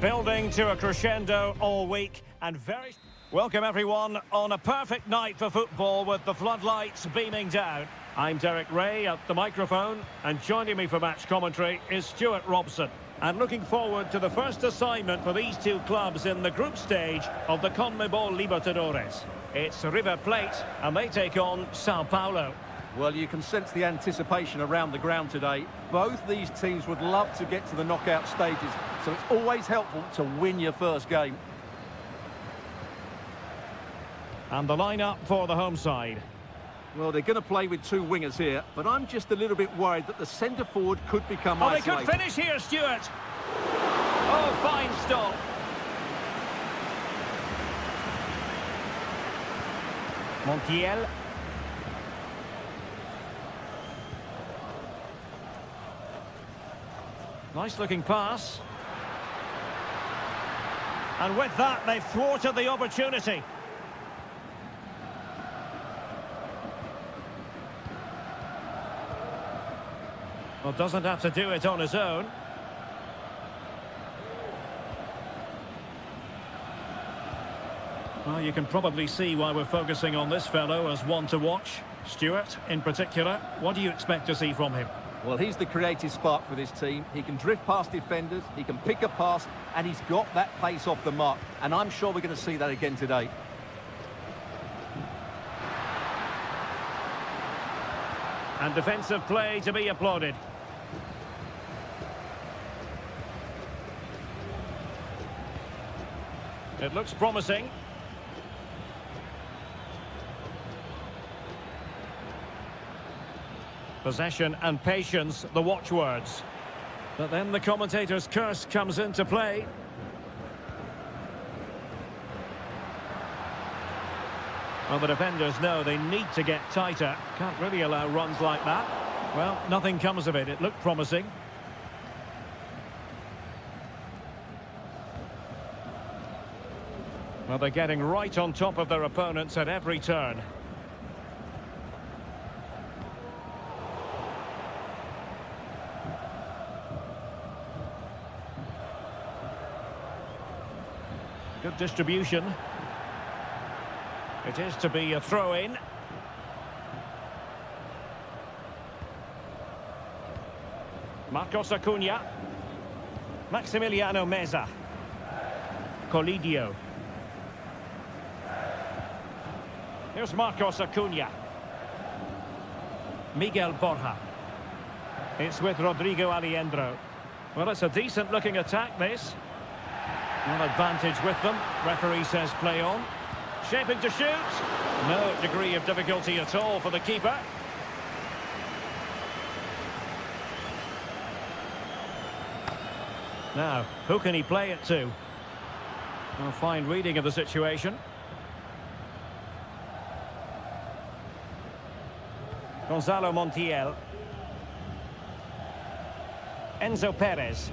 Building to a crescendo all week and very... Welcome everyone on a perfect night for football with the floodlights beaming down. I'm Derek Ray at the microphone, and joining me for match commentary is Stuart Robson. And looking forward to the first assignment for these two clubs in the group stage of the CONMEBOL Libertadores. It's River Plate and they take on Sao Paulo. Well, you can sense the anticipation around the ground today. Both these teams would love to get to the knockout stages, so it's always helpful to win your first game. And the lineup for the home side. Well, they're going to play with two wingers here, but I'm just a little bit worried that the centre forward could become isolated. They could finish here, Stuart. Oh, fine stop. Montiel. Nice looking pass. And with that, they've thwarted the opportunity. Well, doesn't have to do it on his own. Well, you can probably see why we're focusing on this fellow as one to watch. Stuart, in particular, what do you expect to see from him? Well, he's the creative spark for this team. He can drift past defenders, he can pick a pass, and he's got that pace off the mark. And I'm sure we're going to see that again today. And defensive play to be applauded. It looks promising. Possession and patience, the watchwords. But then the commentator's curse comes into play. Well, the defenders know they need to get tighter. Can't really allow runs like that. Well, nothing comes of it. It looked promising. Well, they're getting right on top of their opponents at every turn. Good distribution. It is to be a throw-in. Marcos Acuna. Maximiliano Meza. Colidio. Here's Marcos Acuna. Miguel Borja. It's with Rodrigo Aliendro. Well, it's a decent-looking attack, this. Well, advantage with them. Referee says play on. shaping to shoot. No degree of difficulty at all for the keeper. Now, who can he play it to? A fine reading of the situation. Gonzalo Montiel. Enzo Perez.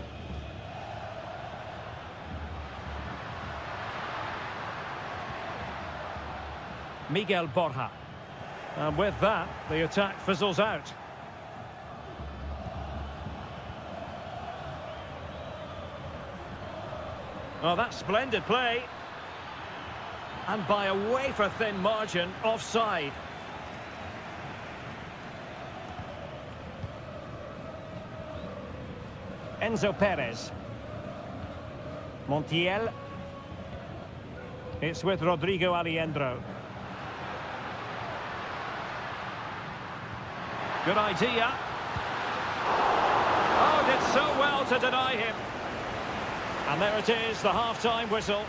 Miguel Borja. And with that, the attack fizzles out. Oh, that's splendid play. And by a wafer-thin margin, offside. Enzo Perez. Montiel. It's with Rodrigo Aliendro. Good idea. Oh, did so well to deny him. And there it is, the half-time whistle.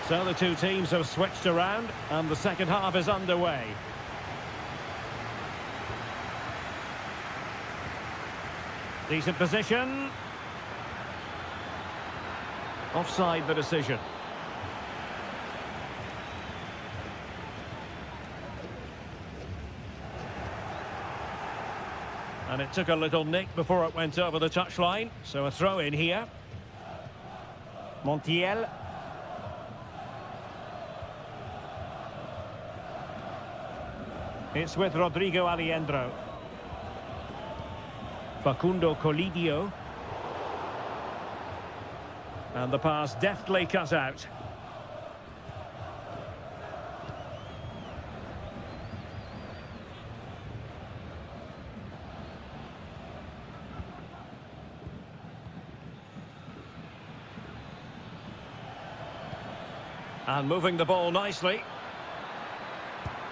So the two teams have switched around, and the second half is underway. Decent position. Offside the decision. And it took a little nick before it went over the touchline, so a throw in here. Montiel. It's with Rodrigo Aliendro. Facundo Colidio. And the pass deftly cut out. And moving the ball nicely.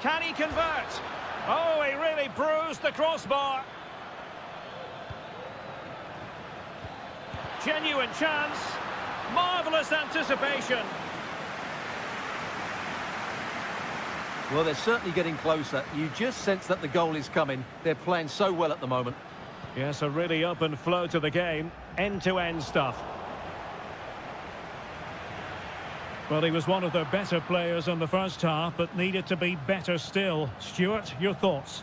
Can he convert? Oh, he really bruised the crossbar. Genuine chance. Marvellous anticipation. Well, they're certainly getting closer. You just sense that the goal is coming. They're playing so well at the moment. Yes, a really open flow to the game. End-to-end stuff. Well, he was one of the better players in the first half, but needed to be better still. Stuart, your thoughts?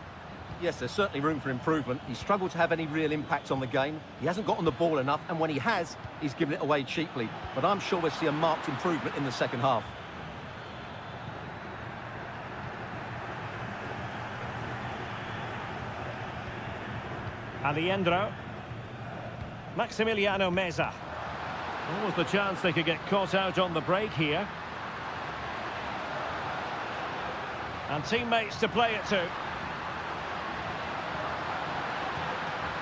Yes, there's certainly room for improvement. He's struggled to have any real impact on the game. He hasn't gotten the ball enough, and when he has, he's given it away cheaply. But I'm sure we'll see a marked improvement in the second half. Aliendro. Maximiliano Meza. What was the chance they could get caught out on the break here? And teammates to play it to.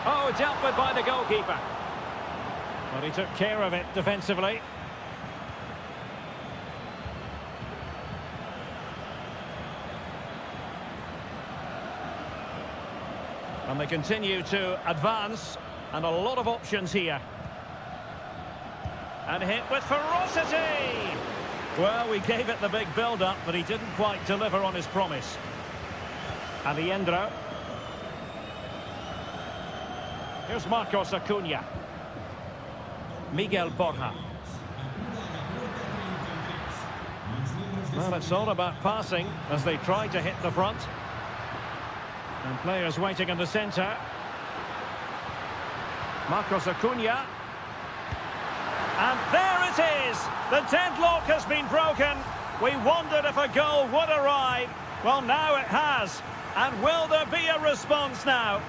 Oh, dealt with by the goalkeeper. But he took care of it defensively. And they continue to advance, and a lot of options here. And hit with ferocity! Well, we gave it the big build-up, but he didn't quite deliver on his promise. Aliendro. Here's Marcos Acuna. Miguel Borja. Well, it's all about passing as they try to hit the front. And players waiting in the centre. Marcos Acuna. And there it is! The deadlock has been broken. We wondered if a goal would arrive. Well, now it has. And will there be a response now?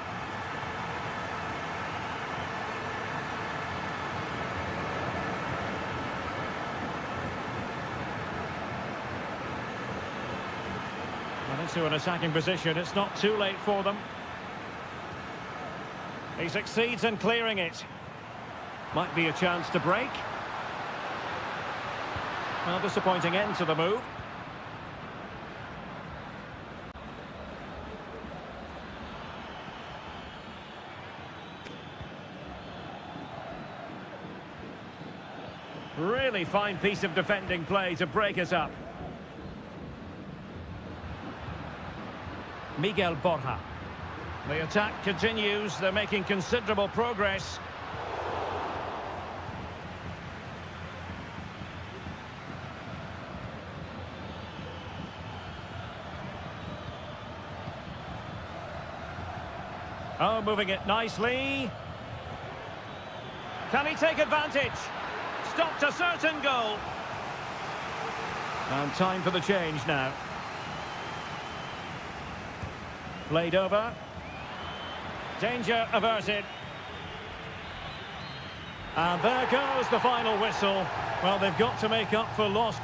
And into an attacking position. It's not too late for them. He succeeds in clearing it. Might be a chance to break. Well, disappointing end to the move. Really fine piece of defending play to break us up. Miguel Borja. The attack continues. They're making considerable progress. Oh, moving it nicely. Can he take advantage? Stopped a certain goal. And time for the change now. Played over. Danger averted. And there goes the final whistle. Well, they've got to make up for lost.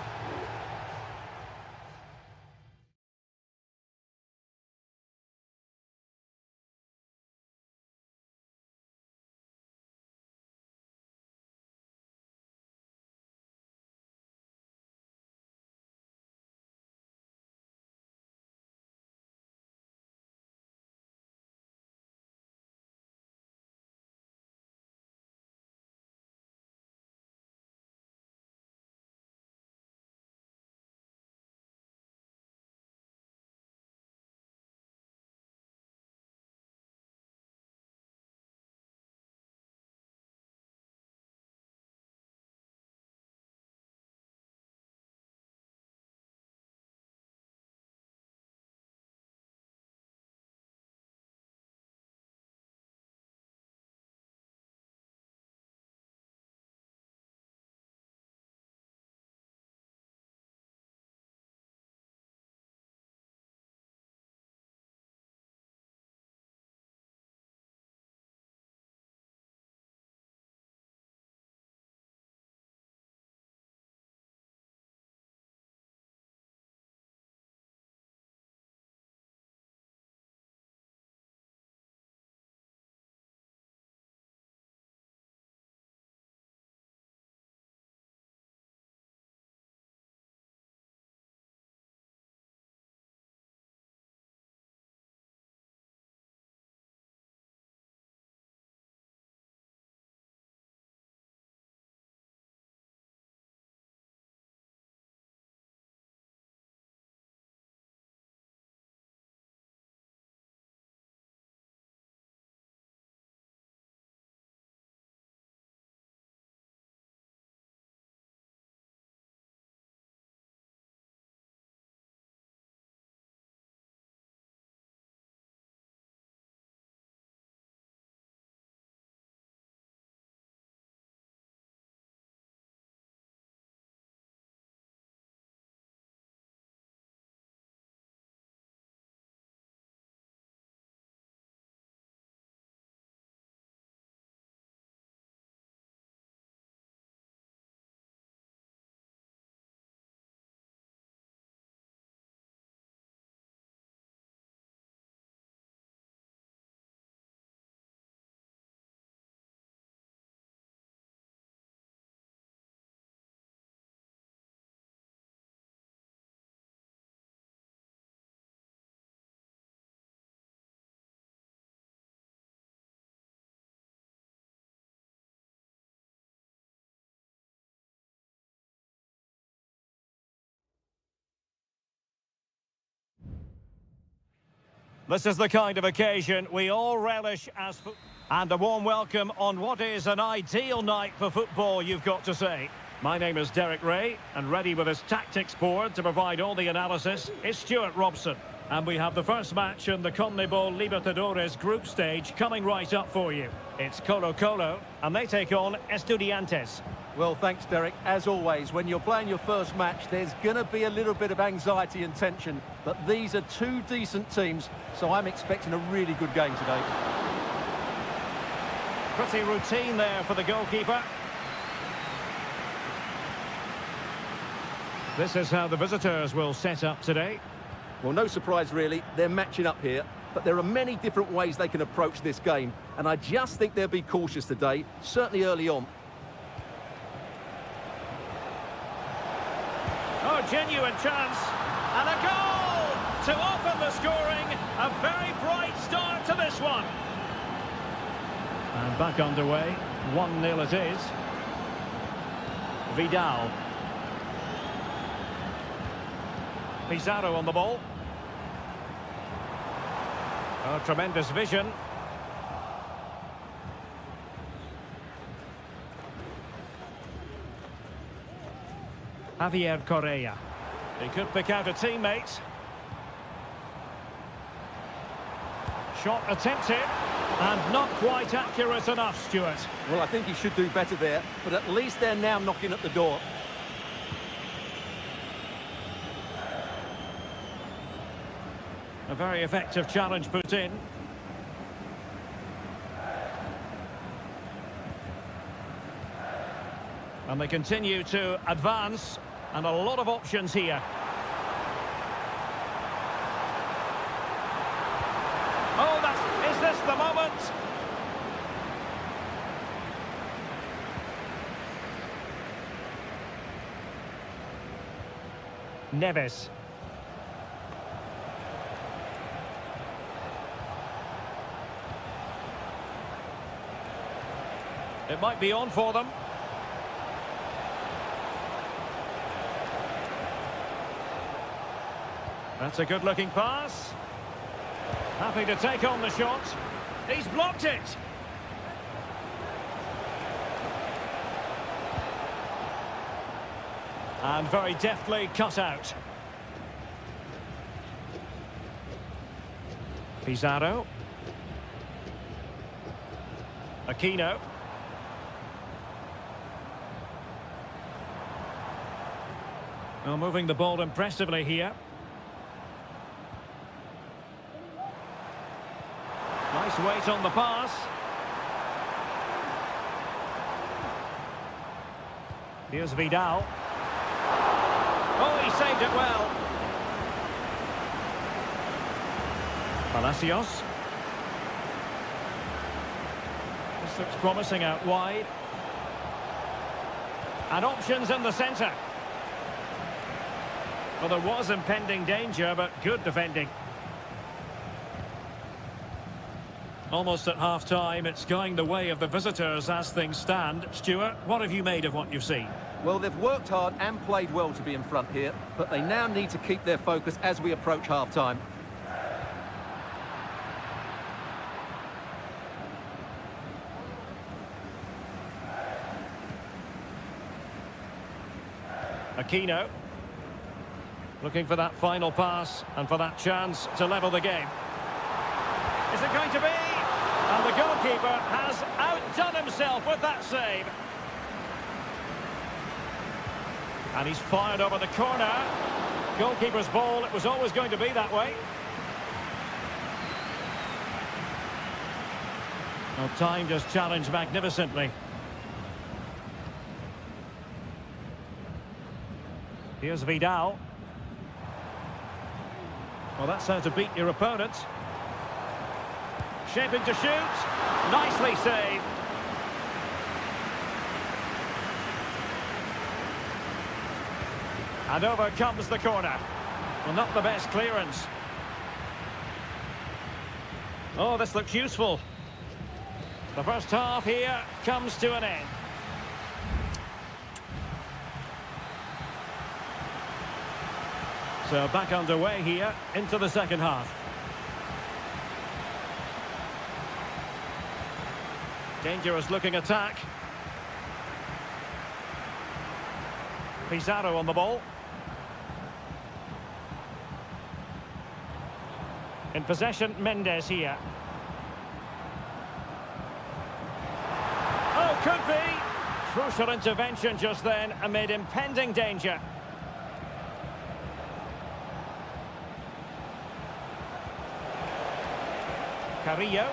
This is the kind of occasion we all relish as and a warm welcome on what is an ideal night for football, you've got to say. My name is Derek Ray, and ready with his tactics board to provide all the analysis is Stuart Robson. And we have the first match in the CONMEBOL Libertadores group stage coming right up for you. It's Colo-Colo, and they take on Estudiantes. Well, thanks, Derek. As always, when you're playing your first match, there's going to be a little bit of anxiety and tension. But these are two decent teams, so I'm expecting a really good game today. Pretty routine there for the goalkeeper. This is how the visitors will set up today. Well, no surprise, really. They're matching up here. But there are many different ways they can approach this game. And I just think they'll be cautious today, certainly early on. Oh, genuine chance. And a goal to open the scoring. A very bright start to this one. And back underway. 1-0 it is. Vidal. Pizarro on the ball. Oh, tremendous vision. Javier Correa. He could pick out a teammate. Shot attempted, and not quite accurate enough, Stuart. Well, I think he should do better there, but at least they're now knocking at the door. A very effective challenge put in. And they continue to advance, and a lot of options here. Oh, is this the moment? Neves. It might be on for them. That's a good-looking pass. Happy to take on the shot. He's blocked it. And very deftly cut out. Pizarro. Aquino. Well, moving the ball impressively here. Nice weight on the pass. Here's Vidal. Oh, he saved it well. Palacios. This looks promising out wide. And options in the centre. Well, there was impending danger, but good defending. Almost at half-time, it's going the way of the visitors as things stand. Stuart, what have you made of what you've seen? Well, they've worked hard and played well to be in front here, but they now need to keep their focus as we approach half-time. Aquino. Looking for that final pass and for that chance to level the game. Is it going to be? And the goalkeeper has outdone himself with that save. And he's fired over the corner. Goalkeeper's ball, it was always going to be that way. Well, time just challenged magnificently. Here's Vidal. Well, that's how to beat your opponent. Shaping to shoot. Nicely saved. And over comes the corner. Well, not the best clearance. Oh, this looks useful. The first half here comes to an end. So back underway here into the second half. Dangerous looking attack. Pizarro on the ball. In possession, Mendes here. Oh, could be. Crucial intervention just then amid impending danger. Carrillo.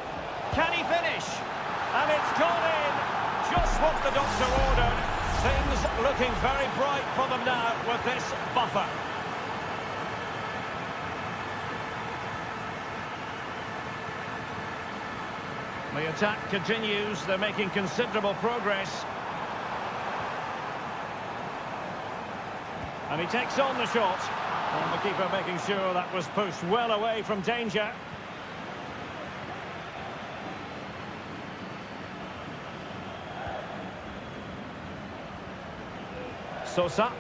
Can he finish? And it's gone in. Just what the doctor ordered. Things looking very bright for them now with this buffer. The attack continues. They're making considerable progress. And he takes on the shot. And the keeper making sure that was pushed well away from danger. Sosa.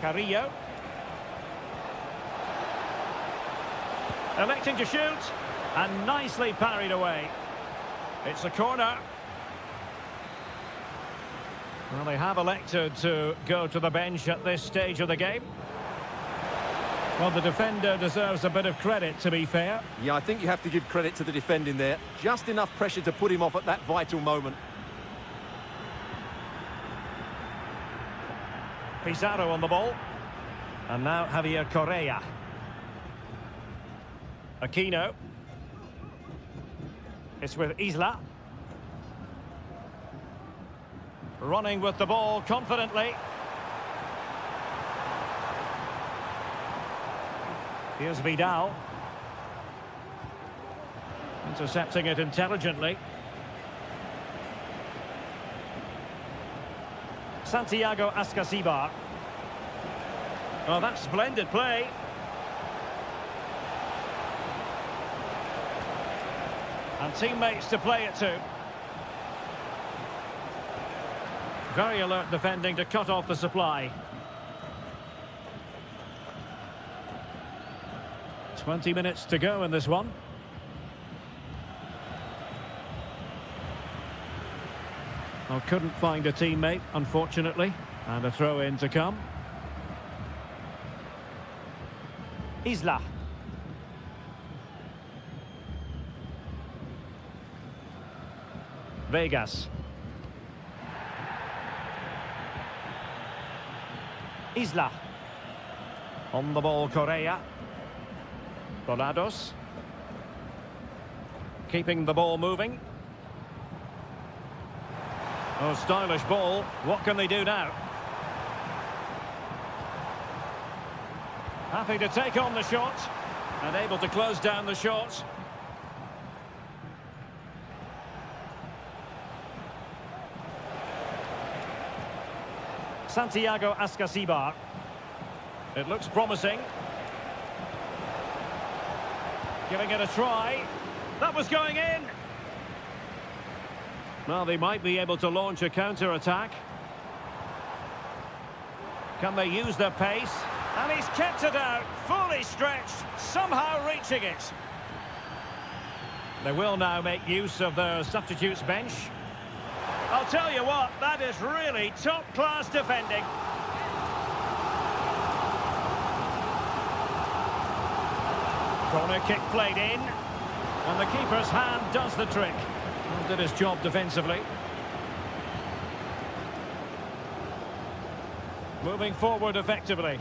Carrillo. Electing to shoot. And nicely parried away. It's a corner. Well, they have elected to go to the bench at this stage of the game. Well, the defender deserves a bit of credit, to be fair. Yeah, I think you have to give credit to the defending there. Just enough pressure to put him off at that vital moment. Pizarro on the ball. And now Javier Correa. Aquino. It's with Isla. Running with the ball confidently. Here's Vidal. Intercepting it intelligently. Santiago Ascasibar. Oh, that's splendid play. And teammates to play it to. Very alert defending to cut off the supply. 20 minutes to go in this one. Well, couldn't find a teammate, unfortunately. And a throw-in to come. Isla. Vegas. Isla. On the ball, Correa. Volados. Keeping the ball moving. Oh, stylish ball. What can they do now? Happy to take on the shot. And able to close down the shot. Santiago Ascasibar. It looks promising. Giving it a try. That was going in. Well, they might be able to launch a counter-attack. Can they use their pace? And he's kept it out, fully stretched, somehow reaching it. They will now make use of their substitutes bench. I'll tell you what, that is really top-class defending. Corner kick played in. And the keeper's hand does the trick. And did his job defensively. Moving forward effectively.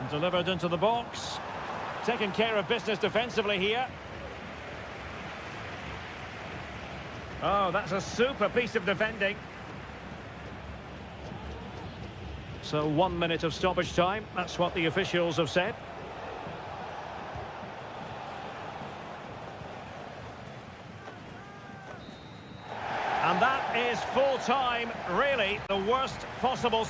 And delivered into the box. Taking care of business defensively here. Oh, that's a super piece of defending. So 1 minute of stoppage time. That's what the officials have said. And that is full time, really the worst possible...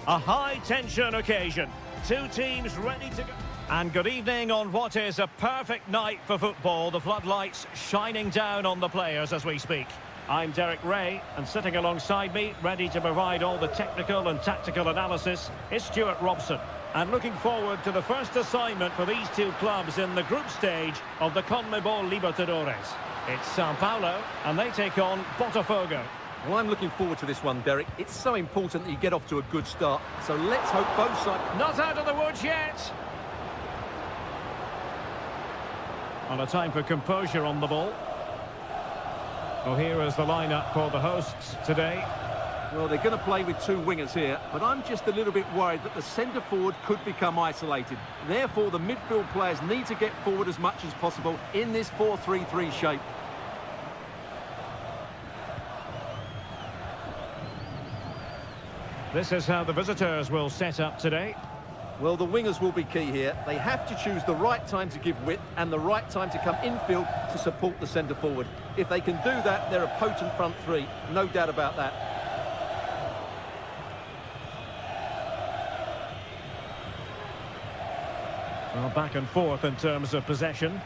A high-tension occasion. Two teams ready to go. And good evening on what is a perfect night for football. The floodlights shining down on the players as we speak. I'm Derek Ray, and sitting alongside me, ready to provide all the technical and tactical analysis, is Stuart Robson. And looking forward to the first assignment for these two clubs in the group stage of the CONMEBOL Libertadores. It's Sao Paulo, and they take on Botafogo. Well, I'm looking forward to this one, Derek. It's so important that you get off to a good start. So let's hope both sides... Not out of the woods yet. And a time for composure on the ball. Well, here is the lineup for the hosts today. Well, they're going to play with two wingers here, but I'm just a little bit worried that the centre forward could become isolated. Therefore, the midfield players need to get forward as much as possible in this 4-3-3 shape. This is how the visitors will set up today. Well, the wingers will be key here. They have to choose the right time to give width and the right time to come infield to support the centre forward. If they can do that, they're a potent front three. No doubt about that. Well, back and forth in terms of possession.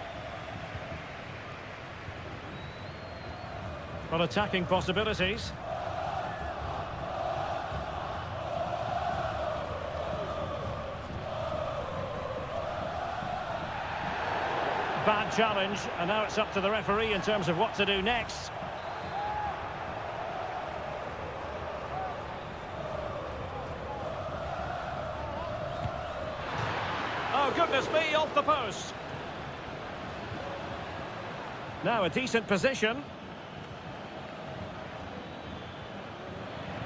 But attacking possibilities. Bad challenge, and now it's up to the referee in terms of what to do next. Oh, goodness me, off the post. Now a decent position.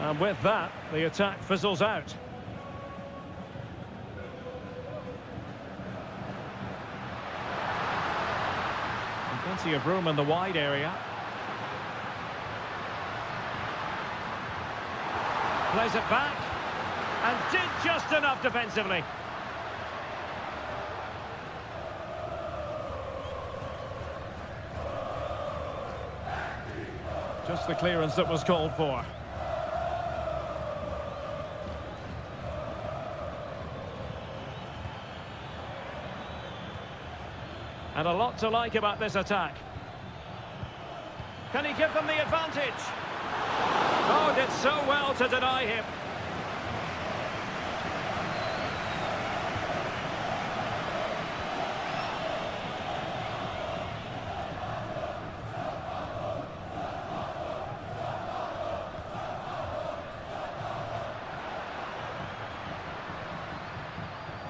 And with that, the attack fizzles out. Plenty of room in the wide area. Plays it back. And did just enough defensively. Just the clearance that was called for. And a lot to like about this attack. Can he give them the advantage? Oh, did so well to deny him.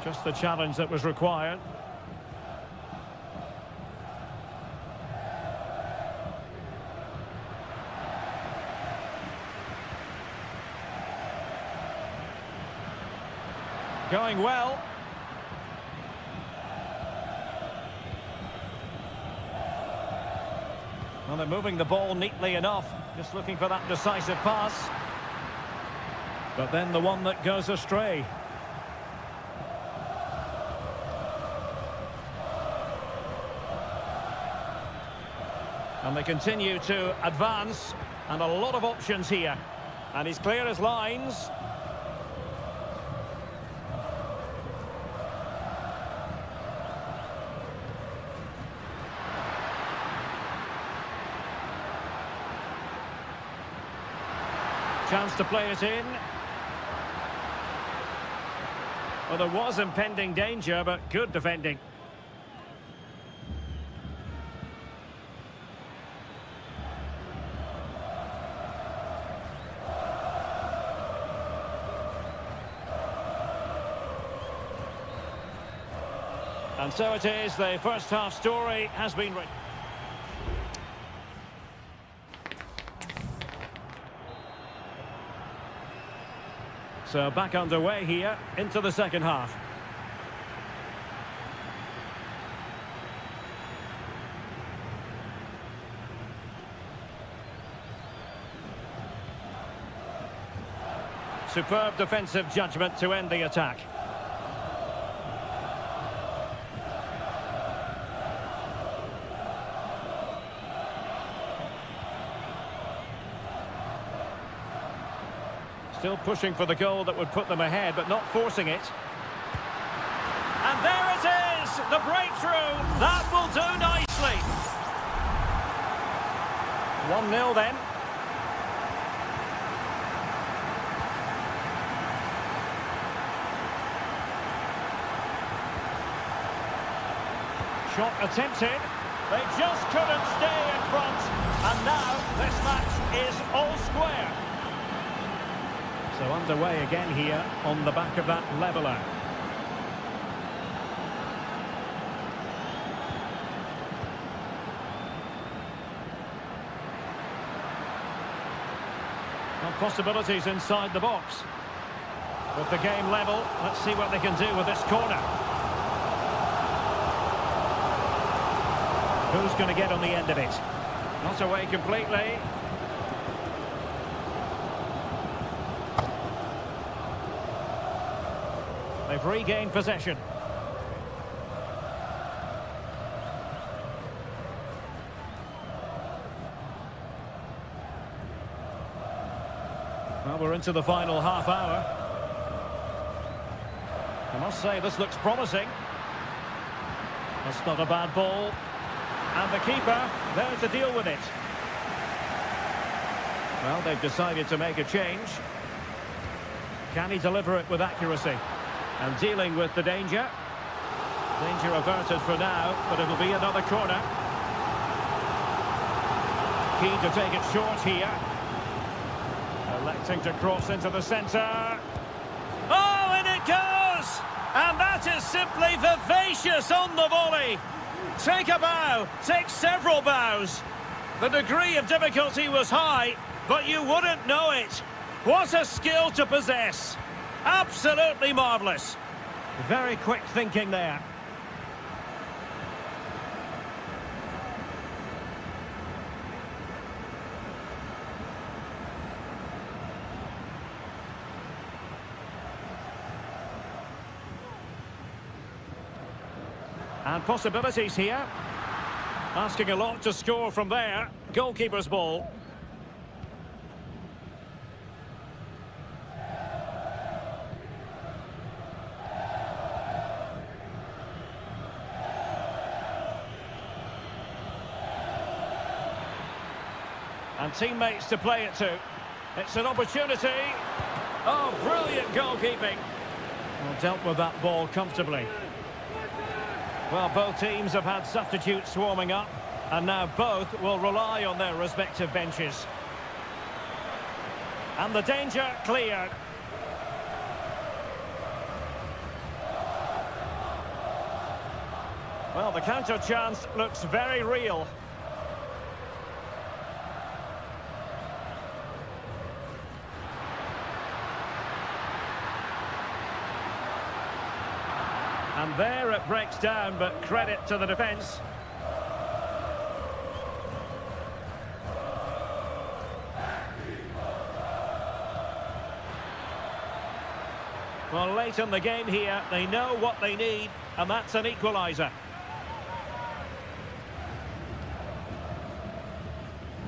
Just the challenge that was required. Going well. Well, they're moving the ball neatly enough. Just looking for that decisive pass. But then the one that goes astray. And they continue to advance. And a lot of options here. And he's clear as lines. Chance to play it in. Well, there was impending danger, but good defending. And so it is, the first half story has been written. So back underway here into the second half. Superb defensive judgment to end the attack. Still pushing for the goal that would put them ahead, but not forcing it. And there it is, the breakthrough. That will do nicely. 1-0 then. Shot attempted. They just couldn't stay in front. And now this match is all square. So underway again here on the back of that leveller. And possibilities inside the box. With the game level, let's see what they can do with this corner. Who's going to get on the end of it? Not away completely. They've regained possession. Well, we're into the final half hour. I must say, this looks promising. That's not a bad ball. And the keeper there to deal with it. Well, they've decided to make a change. Can he deliver it with accuracy? And dealing with the danger. Danger averted for now, but it'll be another corner. Keen to take it short here. Electing to cross into the centre. Oh, and it goes! And that is simply vivacious on the volley. Take a bow, take several bows. The degree of difficulty was high, but you wouldn't know it. What a skill to possess. Absolutely marvellous. Very quick thinking there. And possibilities here. Asking a lot to score from there. Goalkeeper's ball. And teammates to play it to. It's an opportunity. Oh, brilliant goalkeeping. Well, dealt with that ball comfortably. Well, both teams have had substitutes warming up, and now both will rely on their respective benches. And the danger cleared. Well, the counter chance looks very real. And there it breaks down, but credit to the defence. Well, late in the game here, they know what they need, and that's an equaliser.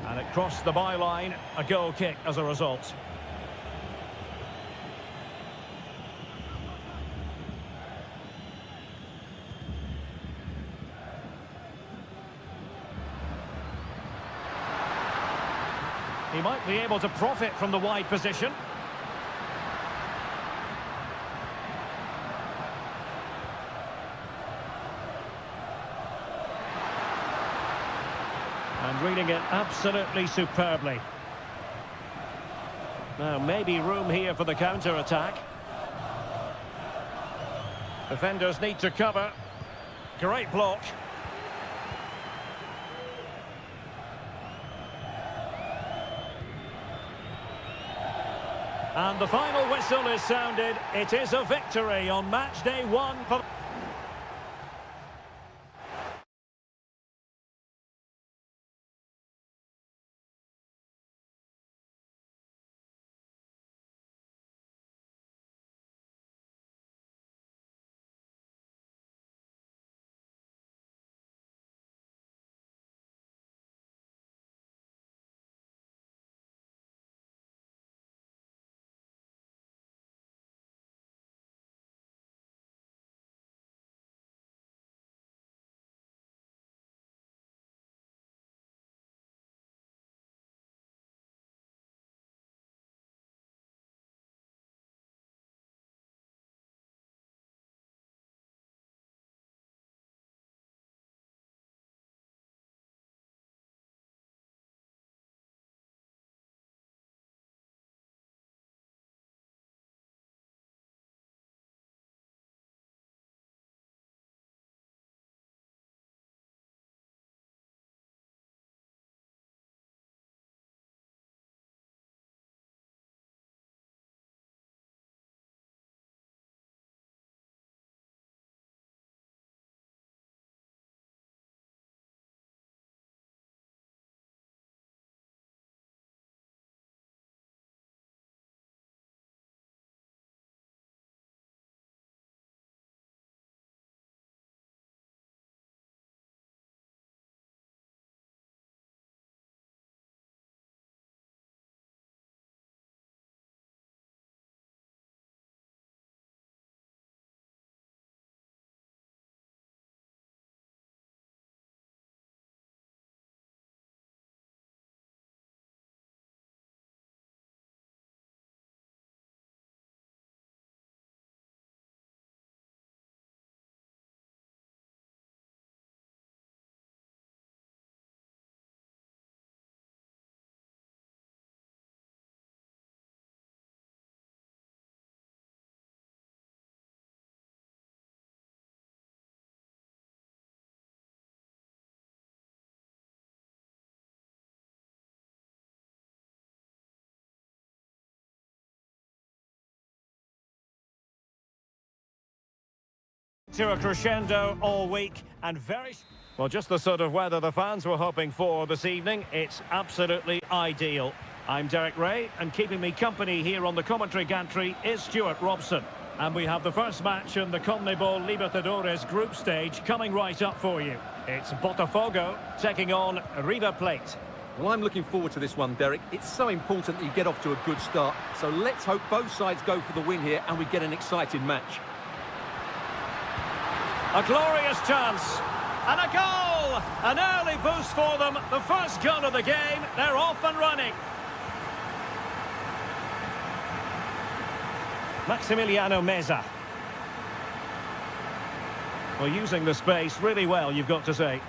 And it crossed the byline, a goal kick as a result. He might be able to profit from the wide position. And reading it absolutely superbly. Now, maybe room here for the counter-attack. Defenders need to cover. Great block. And the final whistle is sounded. It is a victory on match day 1 for... To a crescendo all week and very... Well, just the sort of weather the fans were hoping for this evening. It's absolutely ideal. I'm Derek Ray, and keeping me company here on the commentary gantry is Stuart Robson. And we have the first match in the CONMEBOL Libertadores group stage coming right up for you. It's Botafogo taking on River Plate. Well, I'm looking forward to this one, Derek. It's so important that you get off to a good start. So let's hope both sides go for the win here and we get an exciting match. A glorious chance. And a goal! An early boost for them. The first goal of the game. They're off and running. Maximiliano Meza. Well, using the space really well, you've got to say.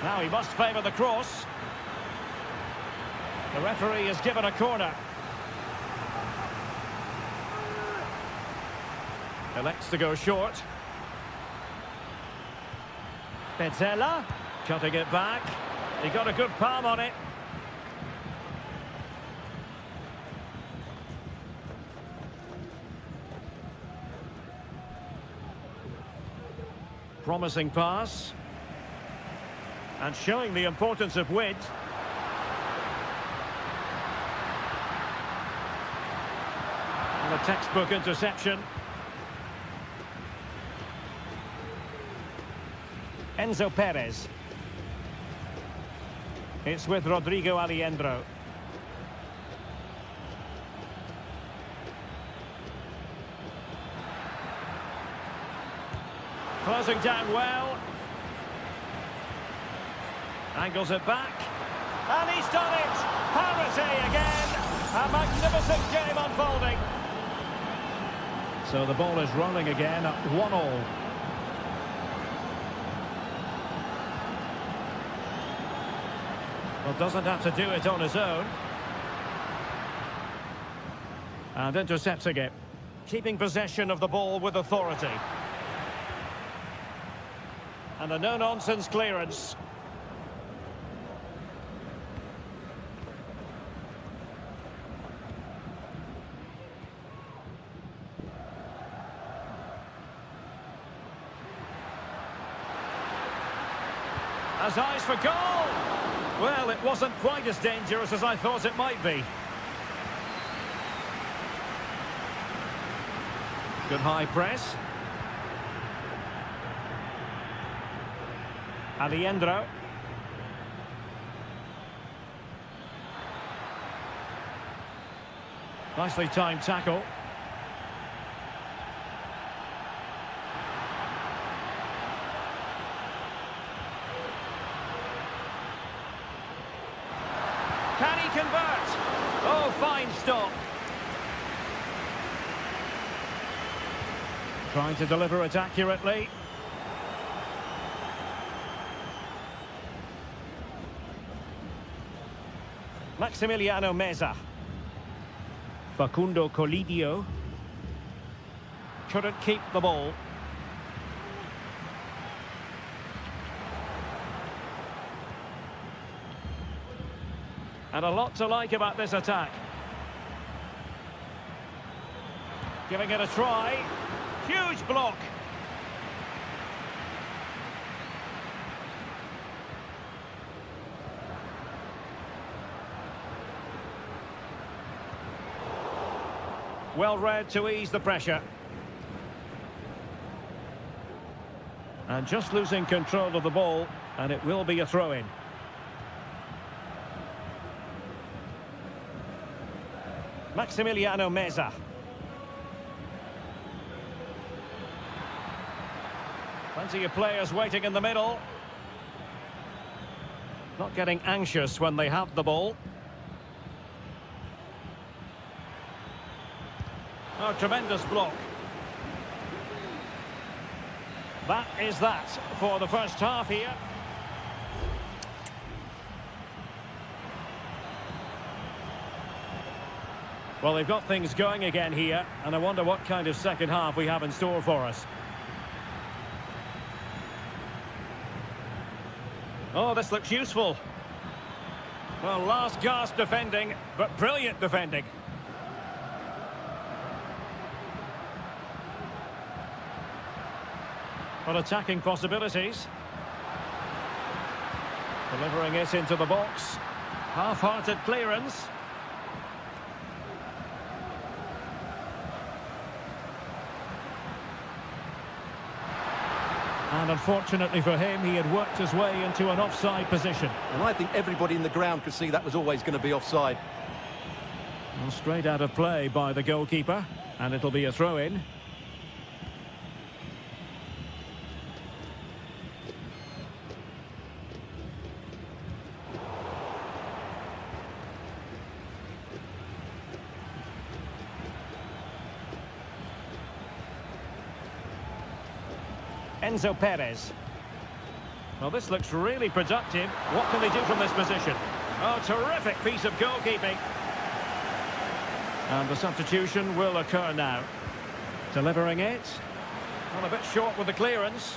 Now he must favour the cross. The referee has given a corner. Elects to go short. Petzela, cutting it back. He got a good palm on it. Promising pass. And showing the importance of width. And a textbook interception. Enzo Perez. It's with Rodrigo Alejandro. Closing down well. Angles it back. And he's done it! Parity again! A magnificent game unfolding. So the ball is rolling again at 1-1. Well, doesn't have to do it on his own. And intercepting it. Keeping possession of the ball with authority. And a no-nonsense clearance. Has eyes for goal! Well, it wasn't quite as dangerous as I thought it might be. Good high press. Alejandro. Nicely timed tackle. Can he convert? Oh, fine stop. Trying to deliver it accurately. Maximiliano Meza. Facundo Colidio. Couldn't keep the ball. And a lot to like about this attack. Giving it a try. Huge block. Well read to ease the pressure. And just losing control of the ball, and it will be a throw-in. Maximiliano Meza. Plenty of players waiting in the middle. Not getting anxious when they have the ball. Oh, tremendous block. That is that for the first half here. Well, they've got things going again here, and I wonder what kind of second half we have in store for us. Oh, this looks useful. Well, last gasp defending, but brilliant defending. but attacking possibilities. Delivering it into the box. Half-hearted clearance. And unfortunately for him, he had worked his way into an offside position. And I think everybody in the ground could see that was always going to be offside. Well, straight out of play by the goalkeeper, and it'll be a throw-in. Enzo Perez. Well, this looks really productive. What can they do from this position? Oh, terrific piece of goalkeeping. And the substitution will occur now. Delivering it. Well, a bit short with the clearance.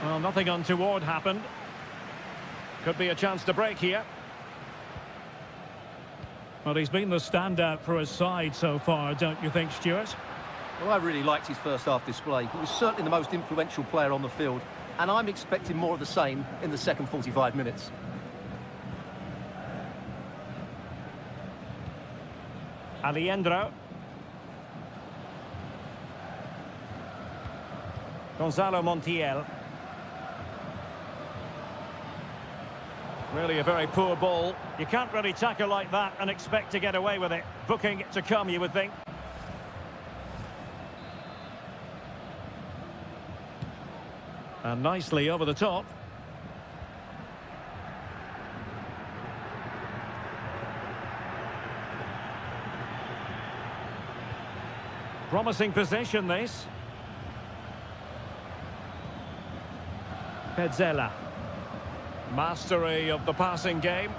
Well, nothing untoward happened. Could be a chance to break here. Well, he's been the standout for his side so far, don't you think, Stuart? Well, I really liked his first half display. He was certainly the most influential player on the field, and I'm expecting more of the same in the second 45 minutes. Alejandro. Gonzalo Montiel. Really a very poor ball. You can't really tackle like that and expect to get away with it. Booking it to come, you would think. And nicely over the top. Promising possession, this. Petzela. Mastery of the passing game.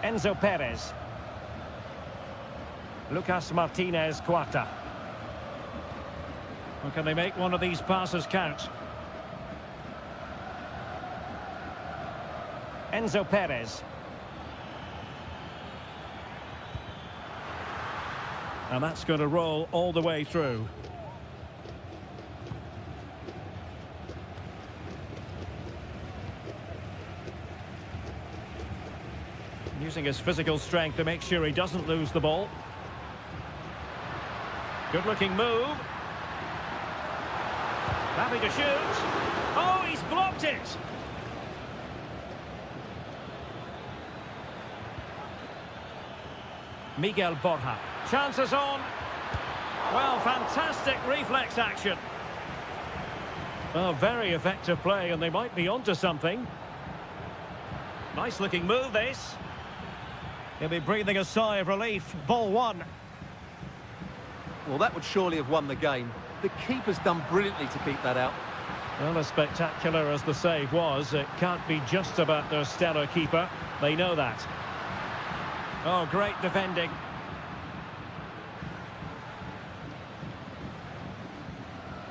Enzo Perez. Lucas Martinez Cuarta. Or can they make one of these passes count? Enzo Perez. And that's going to roll all the way through. Using his physical strength to make sure he doesn't lose the ball. Good looking move. Happy to shoot. Oh, he's blocked it. Miguel Borja. Chances on. Well, fantastic reflex action. Oh, very effective play, and they might be onto something. Nice looking move, this. He'll be breathing a sigh of relief. Ball one. Well, that would surely have won the game. The keeper's done brilliantly to keep that out. Well, as spectacular as the save was, it can't be just about their stellar keeper. They know that. Oh, great defending.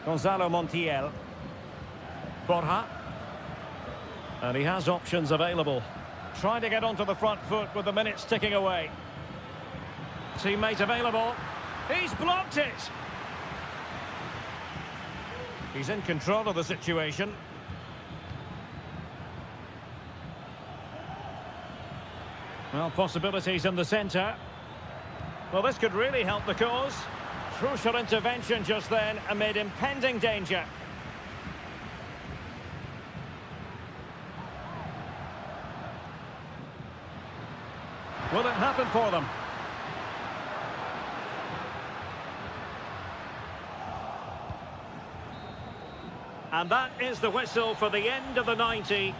Gonzalo Montiel. Borja. And he has options available. Trying to get onto the front foot with the minutes ticking away. Teammate available. He's blocked it. He's in control of the situation. Well, possibilities in the centre. Well, this could really help the cause. Crucial intervention just then amid impending danger. Will it happen for them? And that is the whistle for the end of the 90.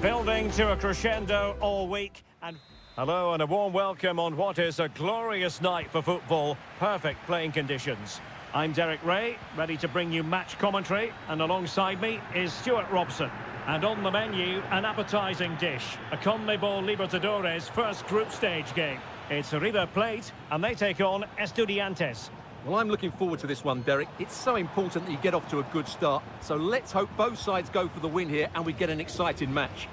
Building to a crescendo all week. And hello and a warm welcome on what is a glorious night for football. Perfect playing conditions. I'm Derek Ray, ready to bring you match commentary, and alongside me is Stuart Robson. And on the menu, an appetising dish, a CONMEBOL Libertadores first group stage game. It's River Plate, and they take on Estudiantes. Well, I'm looking forward to this one, Derek. It's so important that you get off to a good start. So let's hope both sides go for the win here and we get an exciting match.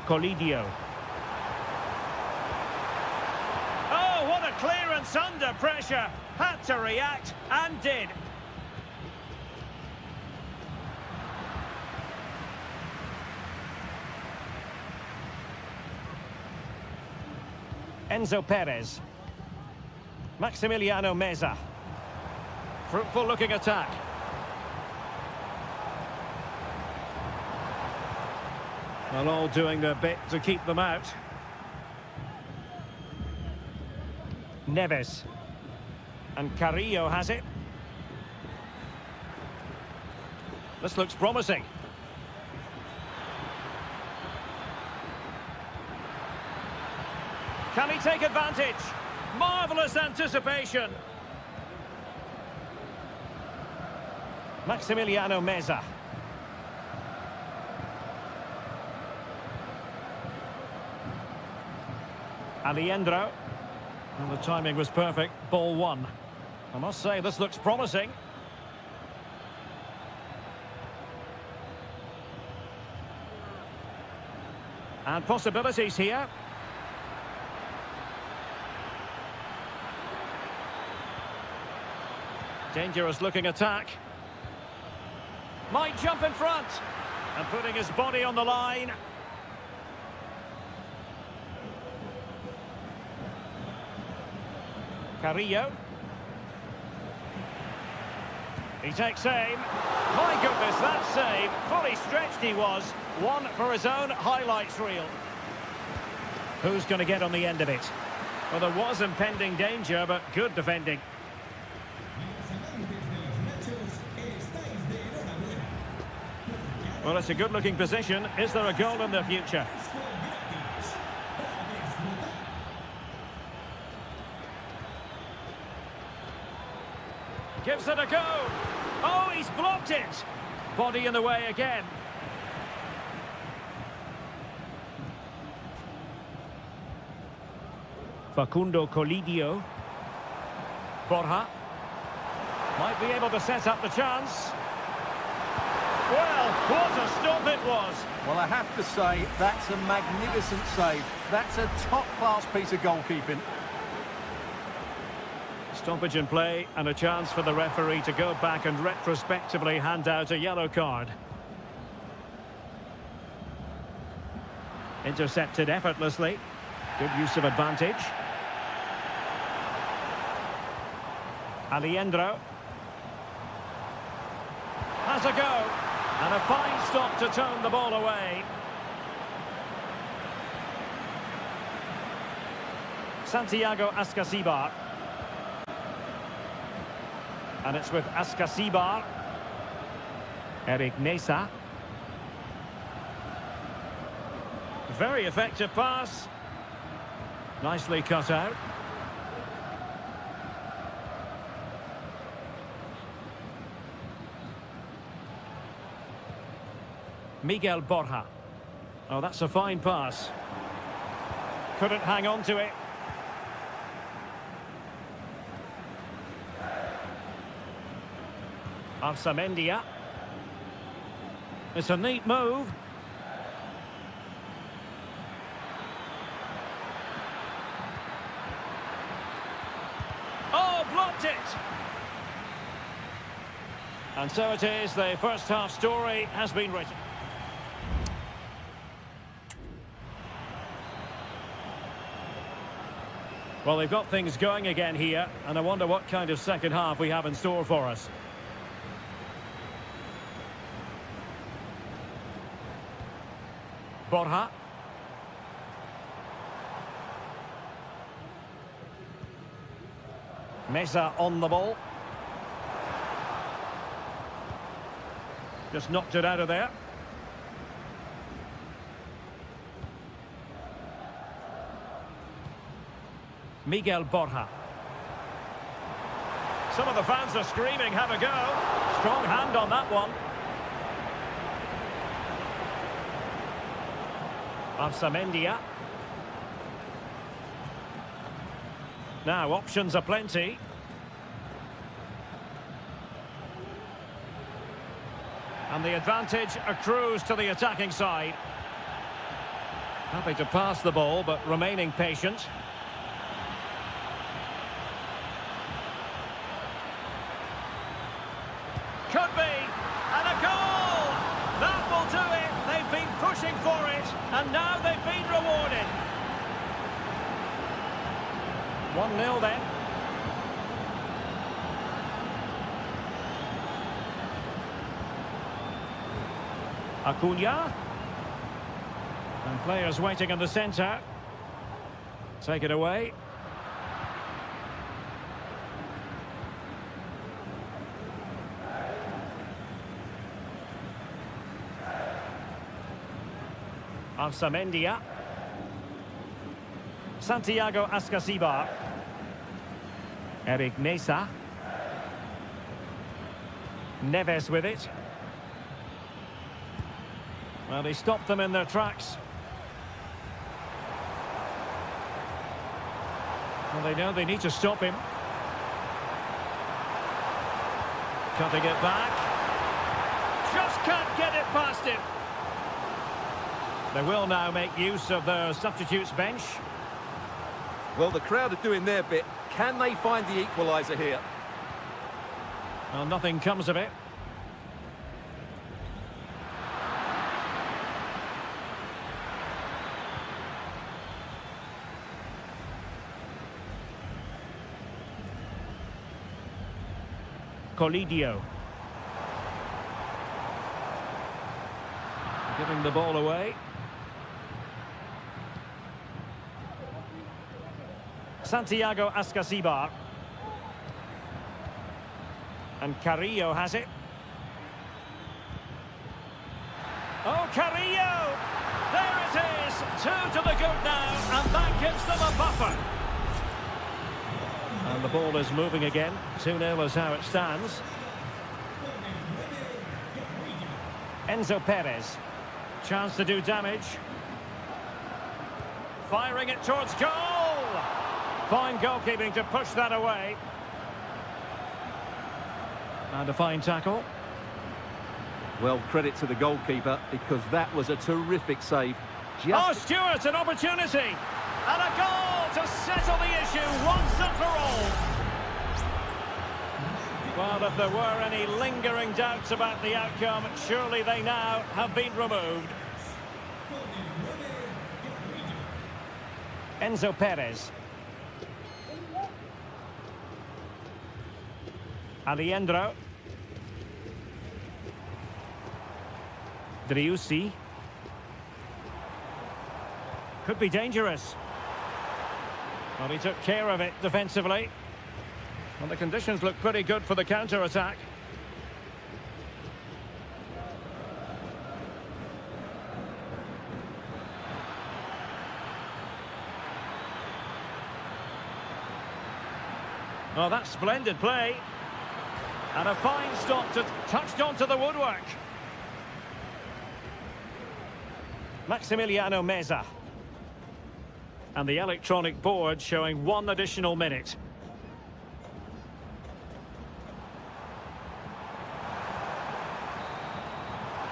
Colidio. Oh, what a clearance under pressure. Had to react, and did. Enzo Perez. Maximiliano Meza. Fruitful looking attack. Well, all doing their bit to keep them out. Neves. And Carrillo has it. This looks promising. Can he take advantage? Marvellous anticipation. Maximiliano Meza. Aliendro. Well, the timing was perfect. Ball one. I must say, this looks promising. And possibilities here. Dangerous looking attack. Might jump in front. And putting his body on the line. Carrillo. He takes aim. My goodness, that save. Fully stretched he was. One for his own highlights reel. Who's going to get on the end of it? Well, there was impending danger, but good defending. Well, it's a good-looking position. Is there a goal in the future? Gives it a go. Oh, he's blocked it. Body in the way again. Facundo Colidio. Borja. Might be able to set up the chance. Well, what a stop it was. Well, I have to say, that's a magnificent save. That's a top-class piece of goalkeeping. Stoppage in play and a chance for the referee to go back and retrospectively hand out a yellow card. Intercepted effortlessly. Good use of advantage. Aliendro. Has a go. And a fine stop to turn the ball away. Santiago Ascasibar. And it's with Ascasibar. Eric Mesa. Very effective pass. Nicely cut out. Miguel Borja. Oh, that's a fine pass. Couldn't hang on to it. Arsamendia. It's a neat move. Oh, blocked it! And so it is, the first half story has been written. Well, they've got things going again here, and I wonder what kind of second half we have in store for us. Borja. Mesa on the ball. Just knocked it out of there. Miguel Borja. Some of the fans are screaming, have a go. Strong hand on that one. Arsamendia. Now, options are plenty. And the advantage accrues to the attacking side. Happy to pass the ball, but remaining patient. Could be, and a goal! That will do it. They've been pushing for it, and now they've been rewarded. 1-0 then. Acuna. And players waiting in the centre. Take it away. Arsamendia. Santiago Ascasibar. Eric Mesa. Neves with it. Well, they stopped them in their tracks. Well, they know they need to stop him. Cutting it back. Just can't get it past him. They will now make use of their substitutes bench. Well, the crowd are doing their bit. Can they find the equaliser here? Well, nothing comes of it. Colidio. Giving the ball away. Santiago Ascasibar. And Carrillo has it. Oh, Carrillo! There it is! 2 to the good now, and that gives them a buffer. And the ball is moving again. 2-0 is how it stands. Enzo Perez. Chance to do damage. Firing it towards goal! Fine goalkeeping to push that away. And a fine tackle. Well, credit to the goalkeeper, because that was a terrific save. Oh, Stewart, an opportunity! And a goal to settle the issue once and for all. Well, if there were any lingering doubts about the outcome, surely they now have been removed. Enzo Perez. Alejandro. Driussi. Could be dangerous. Well, he took care of it defensively. Well, the conditions look pretty good for the counter-attack. Oh, that's splendid play. And a fine stop to touched onto the woodwork. Maximiliano Meza. And the electronic board showing 1 additional minute.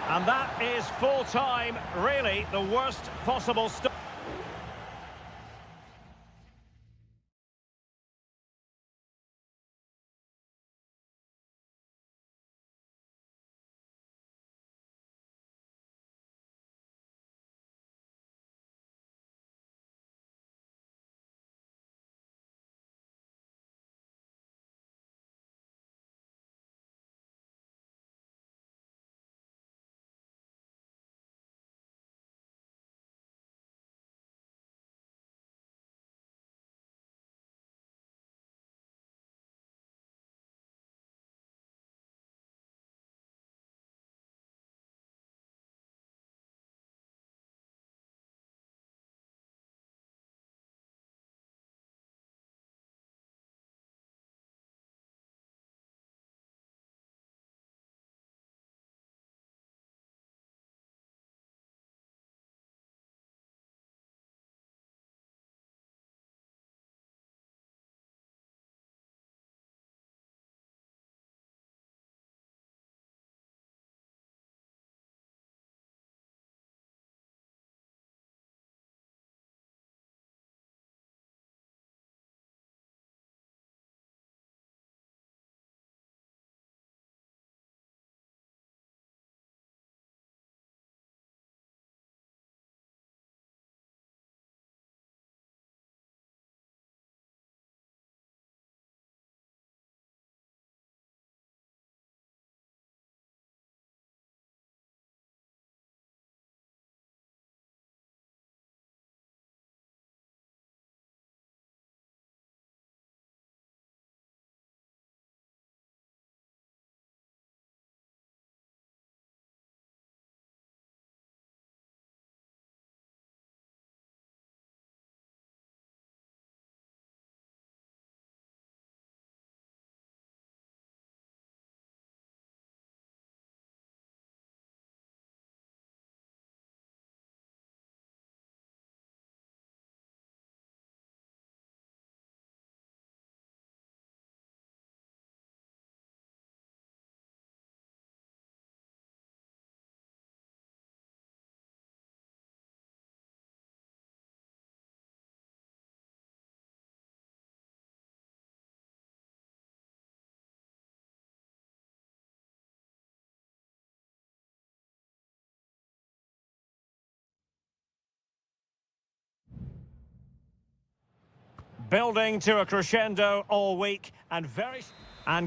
And that is full time, really the worst possible start. Building to a crescendo all week and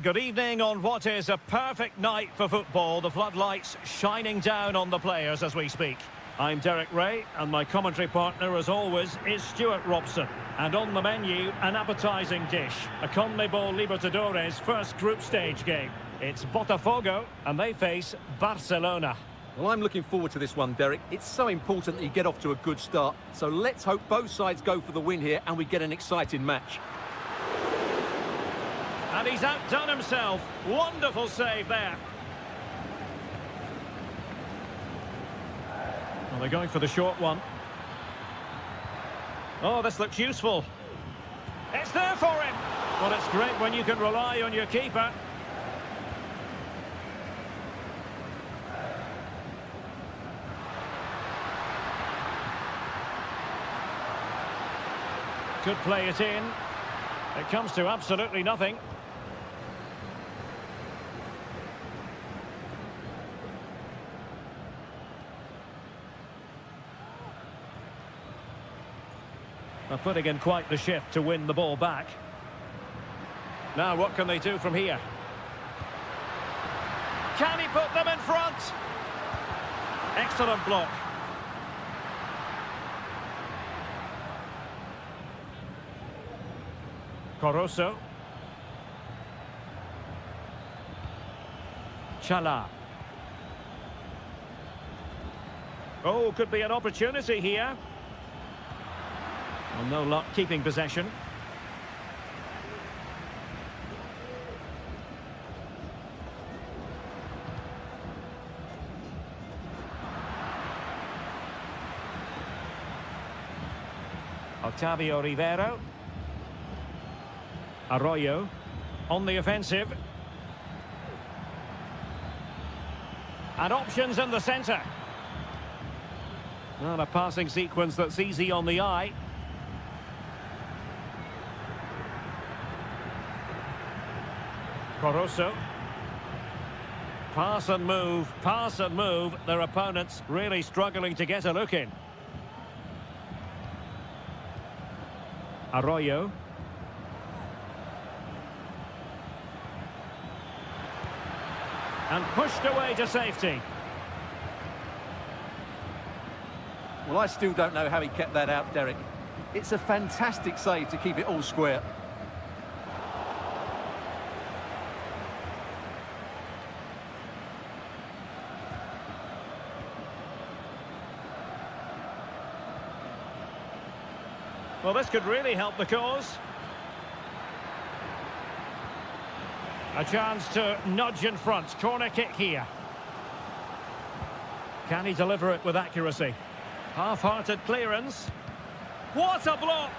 good evening on what is a perfect night for football. The floodlights shining down on the players as we speak. I'm Derek Ray, and my commentary partner, as always, is Stuart Robson. And on the menu, an appetising dish, a CONMEBOL Libertadores first group stage game. It's Botafogo, and they face Barcelona. Well, I'm looking forward to this one, Derek. It's so important that you get off to a good start. So let's hope both sides go for the win here and we get an exciting match. And he's outdone himself. Wonderful save there. Well, they're going for the short one. Oh, this looks useful. It's there for him. Well, it's great when you can rely on your keeper. Could play it in. It comes to absolutely nothing. They're putting in quite the shift to win the ball back. Now what can they do from here? Can he put them in front? Excellent block. Coroso. Chala. Oh, could be an opportunity here. Well, no luck keeping possession. Octavio Rivero. Arroyo on the offensive. And options in the centre. Well, a passing sequence that's easy on the eye. Coroso. Pass and move, pass and move. Their opponents really struggling to get a look in. Arroyo. And pushed away to safety. Well, I still don't know how he kept that out, Derek. It's a fantastic save to keep it all square. Well, this could really help the cause. A chance to nudge in front. Corner kick here. Can he deliver it with accuracy? Half-hearted clearance. What a block!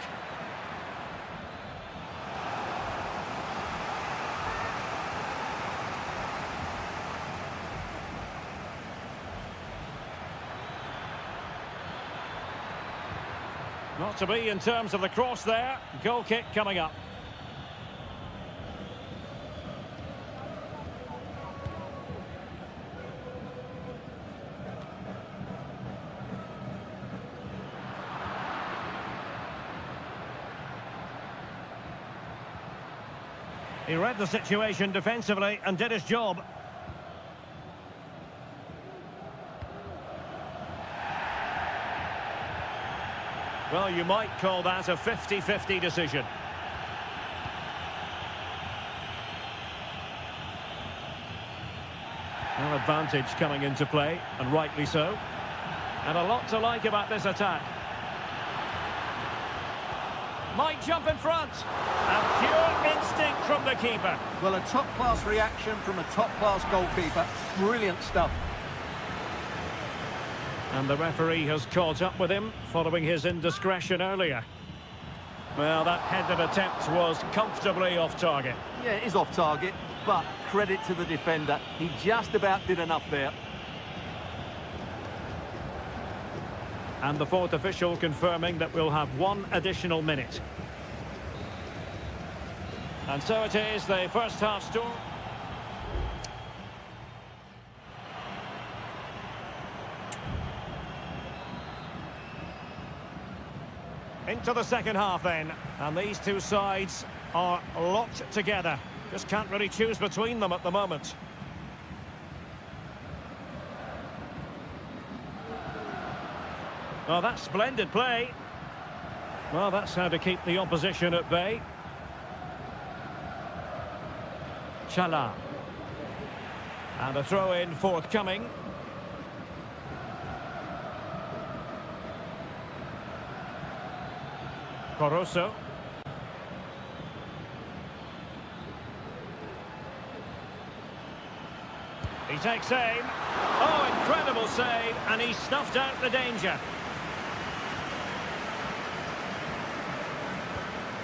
Not to be in terms of the cross there. Goal kick coming up. He read the situation defensively and did his job. Well, you might call that a 50-50 decision. An advantage coming into play, and rightly so. And a lot to like about this attack. Might jump in front. And pure instinct from the keeper. Well, a top-class reaction from a top-class goalkeeper. Brilliant stuff. And the referee has caught up with him following his indiscretion earlier. Well, that headed attempt was comfortably off target. Yeah, it is off target, but credit to the defender. He just about did enough there. And the fourth official confirming that we'll have one additional minute. And so it is, the first half score. Into the second half then. And these two sides are locked together. Just can't really choose between them at the moment. Oh, that's splendid play. Well, that's how to keep the opposition at bay. Chala. And a throw-in forthcoming. Caruso. He takes aim. Oh, incredible save, and he snuffed out the danger.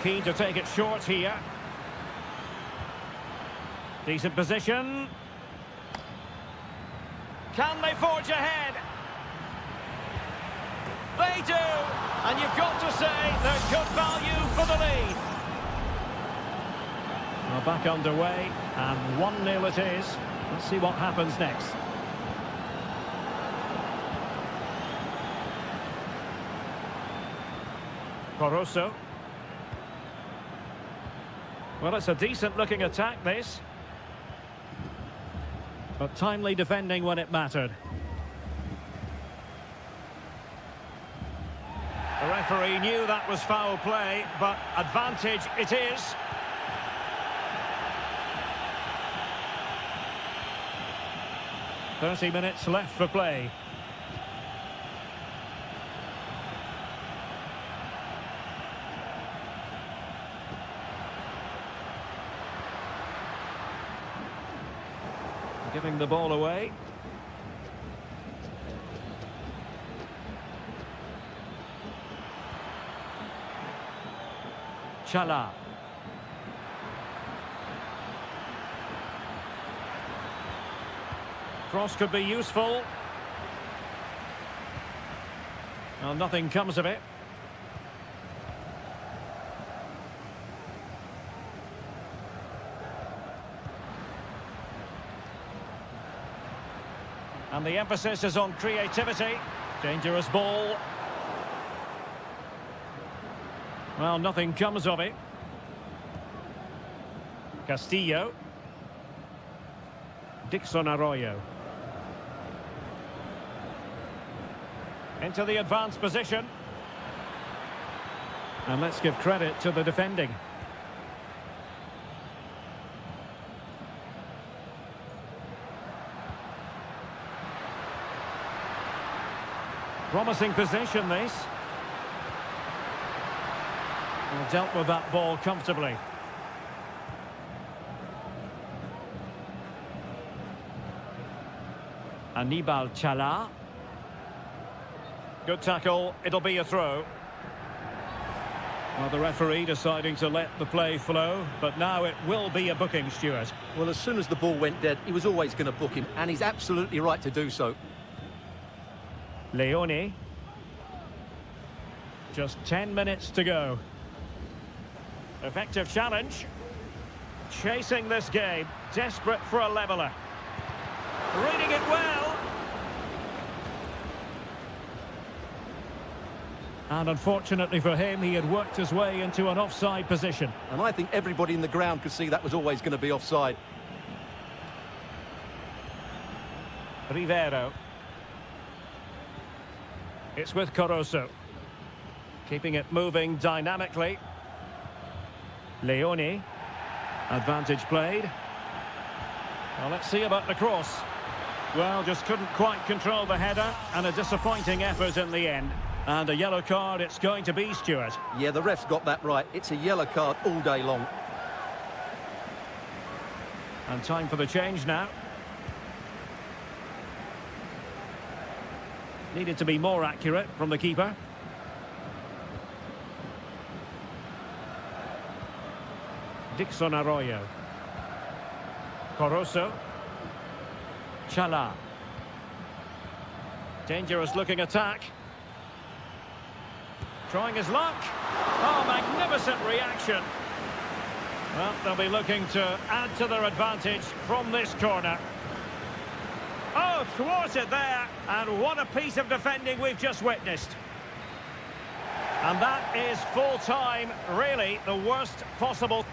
Keen to take it short here. Decent position. Can they forge ahead? They do! And you've got to say there's good value for the lead. Well, back underway, and 1-0 it is. Let's see what happens next. Caruso. Well, it's a decent-looking attack, this. But timely defending when it mattered. The referee knew that was foul play, but advantage it is. "30 minutes left for play. Giving the ball away. Chala. Cross could be useful. Well, nothing comes of it. And the emphasis is on creativity. Dangerous ball. Well, nothing comes of it. Castillo. Dixon Arroyo. Into the advanced position. And let's give credit to the defending. Promising possession, this. Well, dealt with that ball comfortably. Anibal Chala. Good tackle. It'll be a throw. Well, the referee deciding to let the play flow, but now it will be a booking, Stuart. Well, as soon as the ball went dead, he was always going to book him, and he's absolutely right to do so. Leone. Just 10 minutes to go. Effective challenge. Chasing this game. Desperate for a leveller. Reading it well. And unfortunately for him, he had worked his way into an offside position. And I think everybody in the ground could see that was always going to be offside. Rivero. It's with Caruso. Keeping it moving dynamically. Leone. Advantage played. Well, let's see about the cross. Well, just couldn't quite control the header, and a disappointing effort in the end. And a yellow card it's going to be, Stuart. Yeah, the ref's got that right. It's a yellow card all day long. And time for the change now. Needed to be more accurate from the keeper. Dixon Arroyo. Caruso. Chala. Dangerous looking attack. Trying his luck. Oh, magnificent reaction. Well, they'll be looking to add to their advantage from this corner. Oh, thwarted there. And what a piece of defending we've just witnessed. And that is full time, really the worst possible.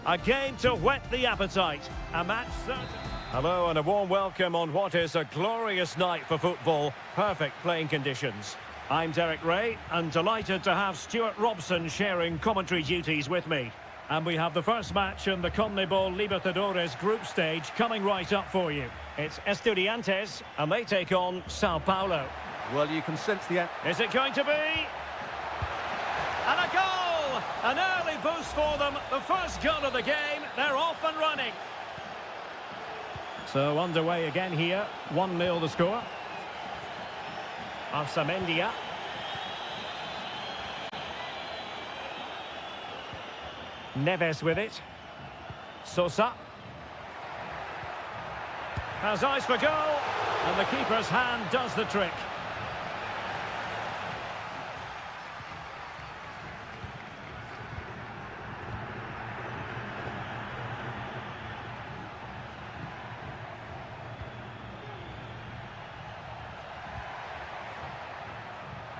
A game to whet the appetite. A match certain. Hello and a warm welcome on what is a glorious night for football. Perfect playing conditions. I'm Derek Ray and delighted to have Stuart Robson sharing commentary duties with me. And we have the first match in the CONMEBOL Libertadores group stage coming right up for you. It's Estudiantes and they take on Sao Paulo. Well, you can sense the... Is it going to be? And a goal! An early boost for them. The first goal of the game. They're off and running. So underway again here. 1-0 the score. Arsamendia. Neves with it. Sosa. Has eyes for goal. And the keeper's hand does the trick.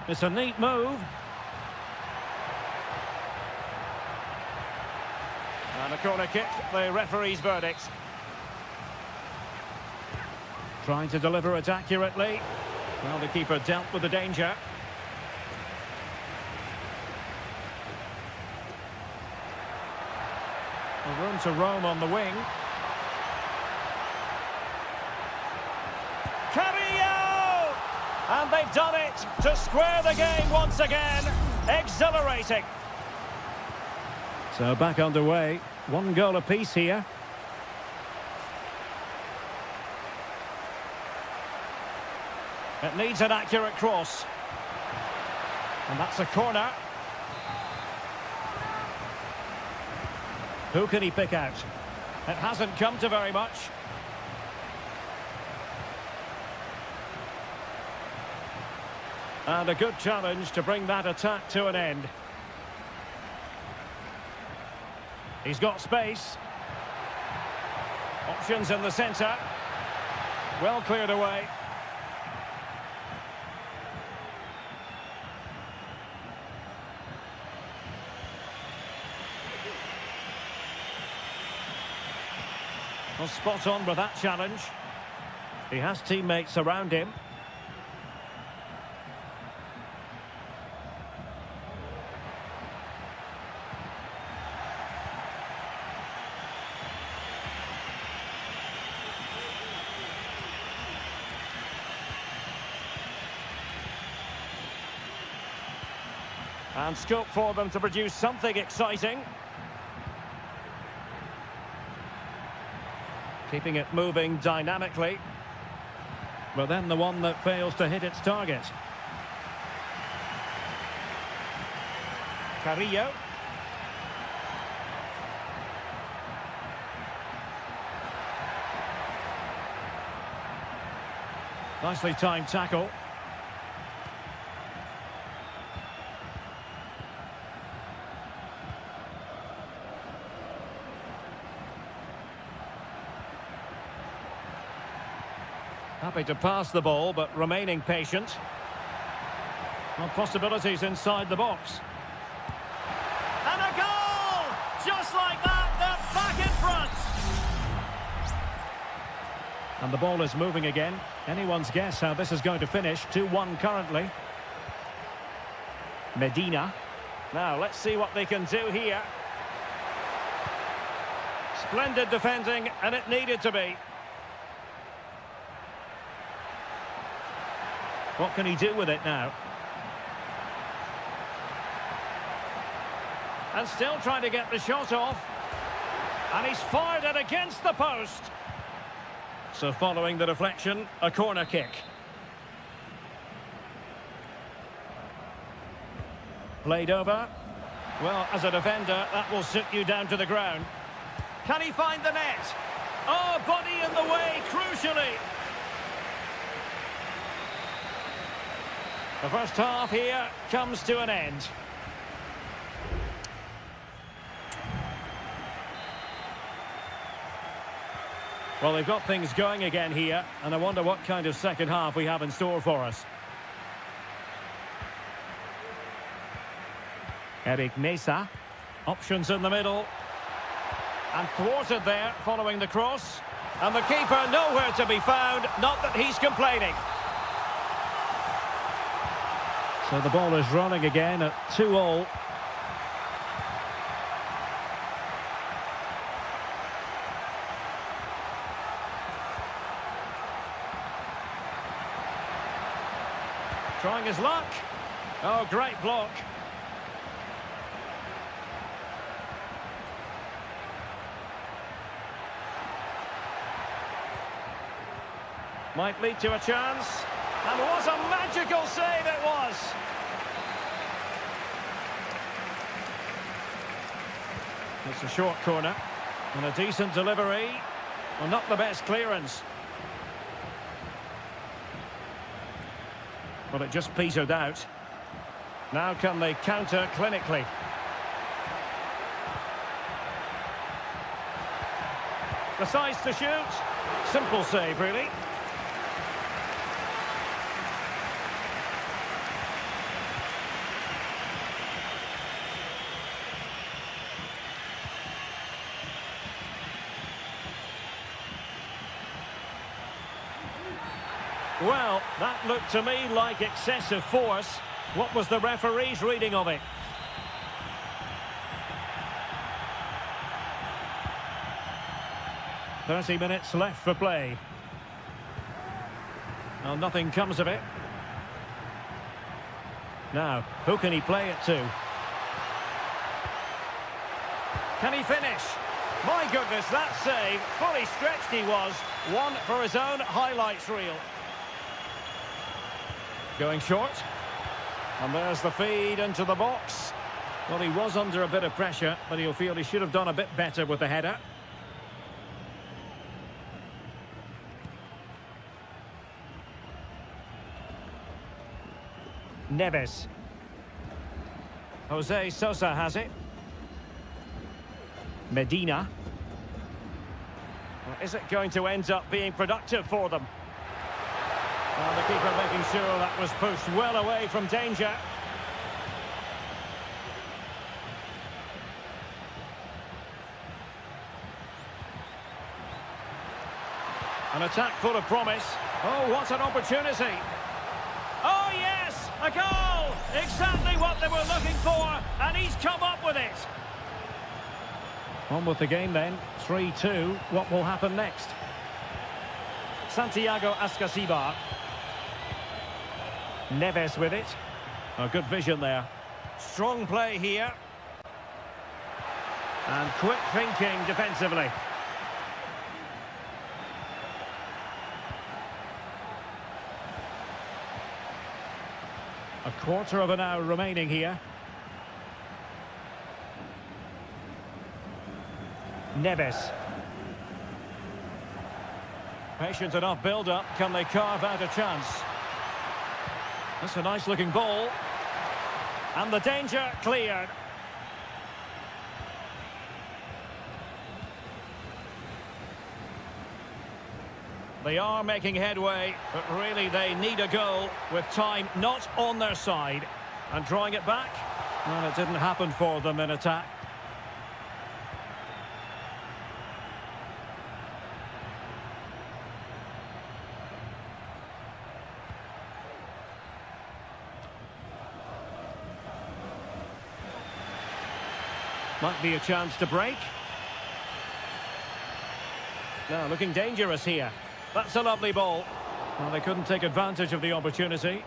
It's a neat move. And a corner kick, the referee's verdict. Trying to deliver it accurately. Well, the keeper dealt with the danger. A room to roam on the wing. And they've done it to square the game once again. Exhilarating. So back underway. 1 goal apiece here. It needs an accurate cross. And that's a corner. Who can he pick out? It hasn't come to very much. And a good challenge to bring that attack to an end. He's got space. Options in the centre. Well cleared away. Well, spot on with that challenge. He has teammates around him. And scope for them to produce something exciting. Keeping it moving dynamically. But then the one that fails to hit its target. Carrillo. Nicely timed tackle. Happy to pass the ball, but remaining patient. Well, possibilities inside the box. And a goal! Just like that, they're back in front! And the ball is moving again. Anyone's guess how this is going to finish. 2-1 currently. Medina. Now, let's see what they can do here. Splendid defending, and it needed to be. What can he do with it now? And still trying to get the shot off. And he's fired it against the post. So following the deflection, a corner kick. Played over. Well, as a defender, that will sit you down to the ground. Can he find the net? Oh, body in the way, crucially. The first half here comes to an end. Well, they've got things going again here, and I wonder what kind of second half we have in store for us. Eric Mesa. Options in the middle. And thwarted there following the cross. And the keeper nowhere to be found, not that he's complaining. So the ball is running again at 2-2. Trying his luck. Oh, great block. Might lead to a chance. And what a magical save it was! It's a short corner. And a decent delivery. Well, not the best clearance. Well, it just petered out. Now can they counter clinically? Decides to shoot. Simple save, really. Well, that looked to me like excessive force. What was the referee's reading of it? "30 minutes left for play." Well, nothing comes of it. Now, who can he play it to? Can he finish? My goodness, that save. Fully stretched he was. One for his own highlights reel. Going short. And there's the feed into the box. Well, he was under a bit of pressure, but he'll feel he should have done a bit better with the header. Neves. Jose Sosa has it. Medina. Well, is it going to end up being productive for them? Well, the keeper making sure that was pushed well away from danger. An attack full of promise. Oh, what an opportunity. Oh, yes, a goal! Exactly what they were looking for, and he's come up with it. On with the game then, 3-2. What will happen next? Santiago Ascasibar. Neves with it. Oh, good vision there. Strong play here. And quick thinking defensively. A quarter of an hour remaining here. Neves. Patient enough build-up. Can they carve out a chance? That's a nice-looking ball. And the danger cleared. They are making headway, but really they need a goal with time not on their side. And drawing it back, well, it didn't happen for them in attack. Might be a chance to break. Now, looking dangerous here. That's a lovely ball. Well, they couldn't take advantage of the opportunity.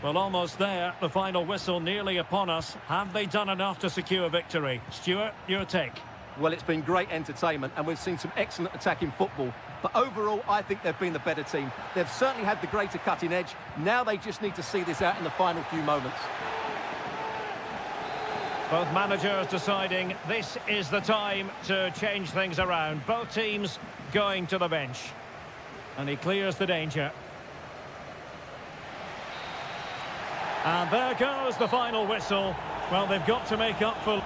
Well, almost there. The final whistle nearly upon us. Have they done enough to secure victory? Stuart, your take. Well, it's been great entertainment, and we've seen some excellent attacking football. But overall, I think they've been the better team. They've certainly had the greater cutting edge. Now they just need to see this out in the final few moments. Both managers deciding this is the time to change things around. Both teams going to the bench. And he clears the danger. And there goes the final whistle. Well, they've got to make up for...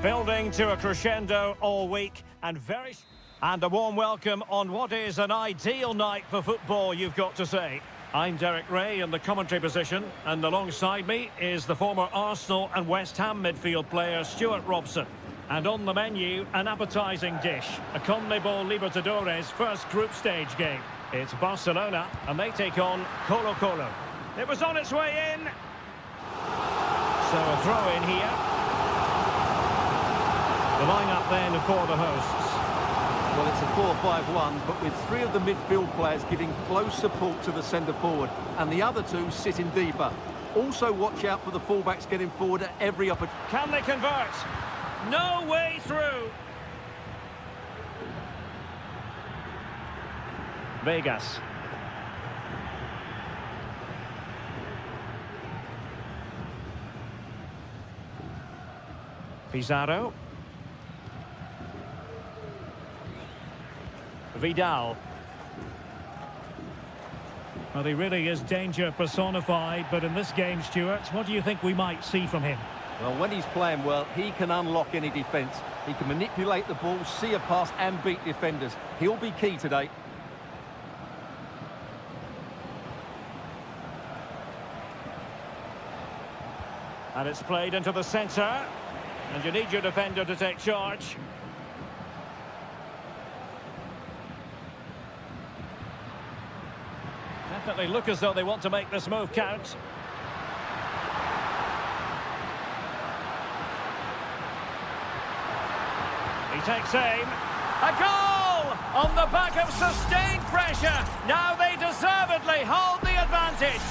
Building to a crescendo all week and a warm welcome on what is an ideal night for football, you've got to say. I'm Derek Ray in the commentary position, and alongside me is the former Arsenal and West Ham midfield player Stuart Robson. And on the menu, an appetising dish, a CONMEBOL Libertadores first group stage game. It's Barcelona, and they take on Colo-Colo. It was on its way in. So a throw in here. The line-up then for the hosts. Well, it's a 4-5-1, but with three of the midfield players giving close support to the centre-forward, and the other two sitting deeper. Also watch out for the fullbacks getting forward at every opportunity. Can they convert? No way through. Vegas. Pizarro. Vidal. Well, he really is danger personified, but in this game, Stuart, what do you think we might see from him? Well, when he's playing well, he can unlock any defence. He can manipulate the ball, see a pass and beat defenders. He'll be key today. And it's played into the centre. And you need your defender to take charge. Definitely look as though they want to make this move count. He takes aim. A goal! On the back of sustained pressure. Now they deservedly hold the advantage.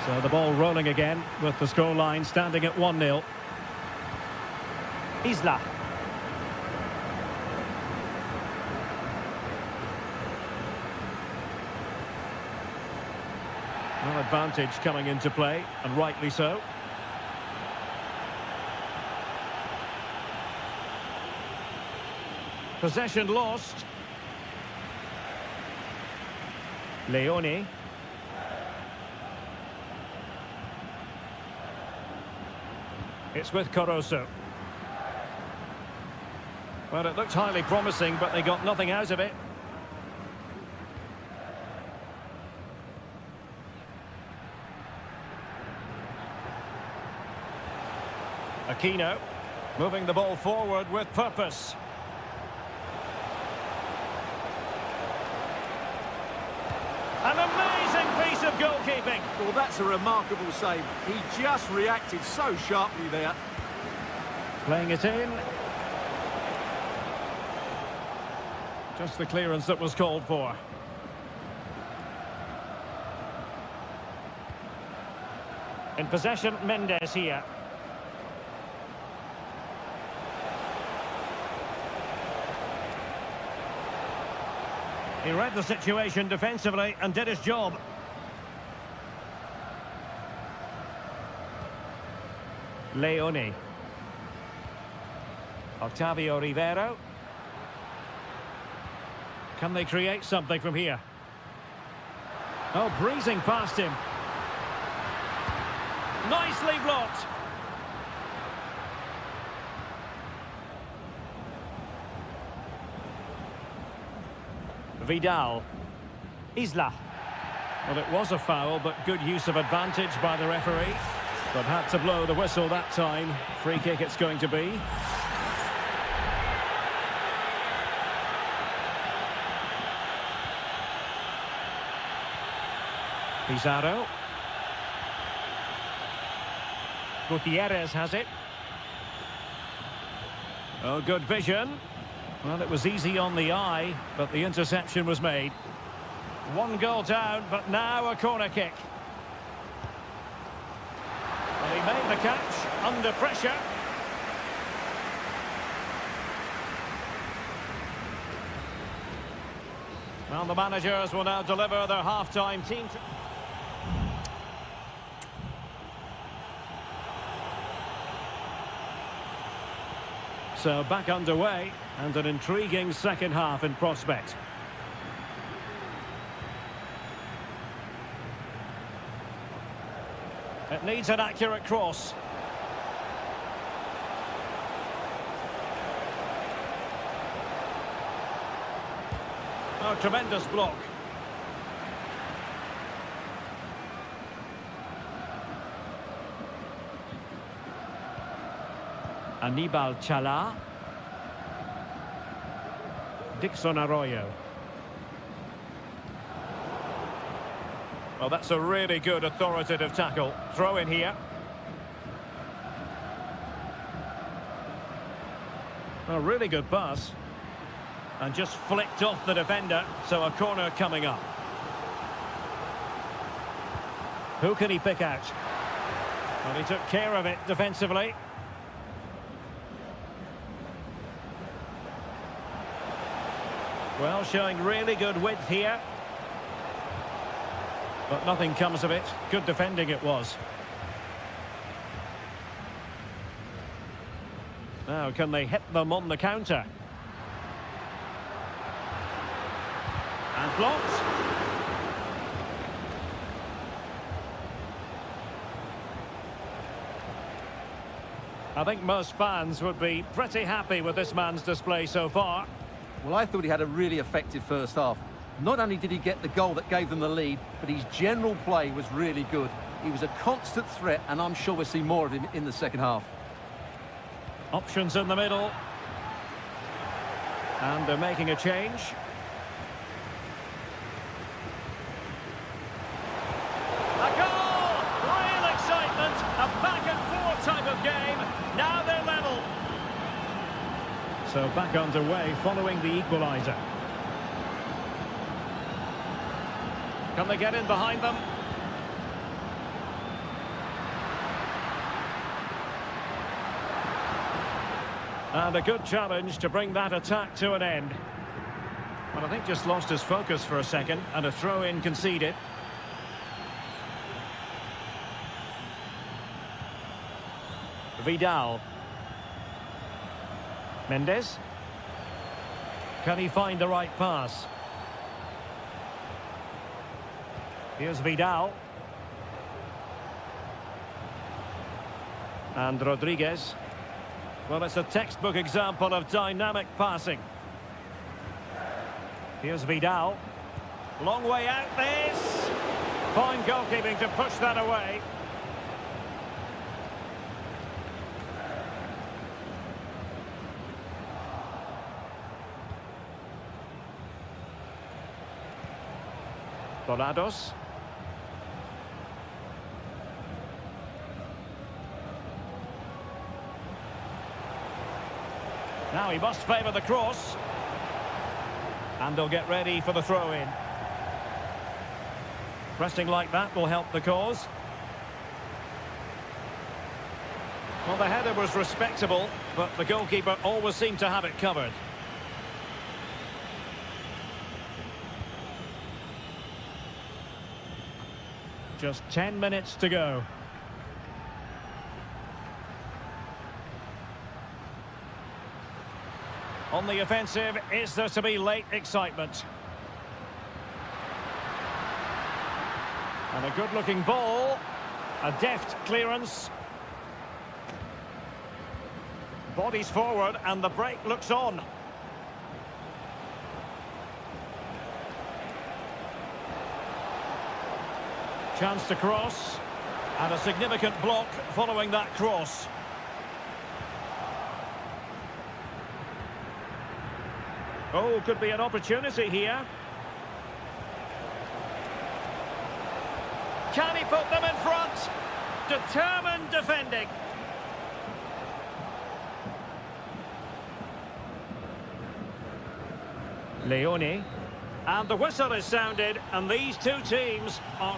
So the ball rolling again with the scoreline standing at 1-0. Isla. Well, advantage coming into play, and rightly so. Possession lost. Leone. It's with Caruso. Well, it looked highly promising, but they got nothing out of it. Aquino, moving the ball forward with purpose. An amazing piece of goalkeeping. Well, that's a remarkable save. He just reacted so sharply there. Playing it in. Just the clearance that was called for. In possession, Mendes here. He read the situation defensively and did his job. Leone. Octavio Rivero. Can they create something from here? Oh, breezing past him. Nicely blocked. Vidal. Isla. Well, it was a foul, but good use of advantage by the referee. But had to blow the whistle that time. Free kick it's going to be. Pizarro. Gutierrez has it. Oh, good vision. Well, it was easy on the eye, but the interception was made. One goal down, but now a corner kick. And he made the catch under pressure. Well, the managers will now deliver their half-time team. So back underway, and an intriguing second half in prospect. It needs an accurate cross. Oh, tremendous block. Anibal Chala. Dixon Arroyo. Well, that's a really good authoritative tackle. Throw in here. A really good pass. And just flicked off the defender, so a corner coming up. Who can he pick out? Well, he took care of it defensively. Well, showing really good width here. But nothing comes of it. Good defending it was. Now, can they hit them on the counter? And blocked. I think most fans would be pretty happy with this man's display so far. Well, I thought he had a really effective first half. Not only did he get the goal that gave them the lead, but his general play was really good. He was a constant threat, and I'm sure we'll see more of him in the second half. Options in the middle. And they're making a change. A goal! Real excitement! A back-and-forth type of game. Now they're level. So back underway following the equaliser. Can they get in behind them? And a good challenge to bring that attack to an end. But I think just lost his focus for a second, and a throw-in conceded. Vidal. Mendes. Can he find the right pass? Here's Vidal. And Rodriguez. Well, it's a textbook example of dynamic passing. Here's Vidal. Long way out this. Fine goalkeeping to push that away. Dorados. Now he must favour the cross. And they'll get ready for the throw-in. Pressing like that will help the cause. Well, the header was respectable, but the goalkeeper always seemed to have it covered. Just 10 minutes to go. On the offensive, is there to be late excitement? And a good-looking ball. A deft clearance. Bodies forward and the break looks on. Chance to cross. And a significant block following that cross. Oh, could be an opportunity here. Can he put them in front? Determined defending. Leone. And the whistle is sounded, and these two teams are...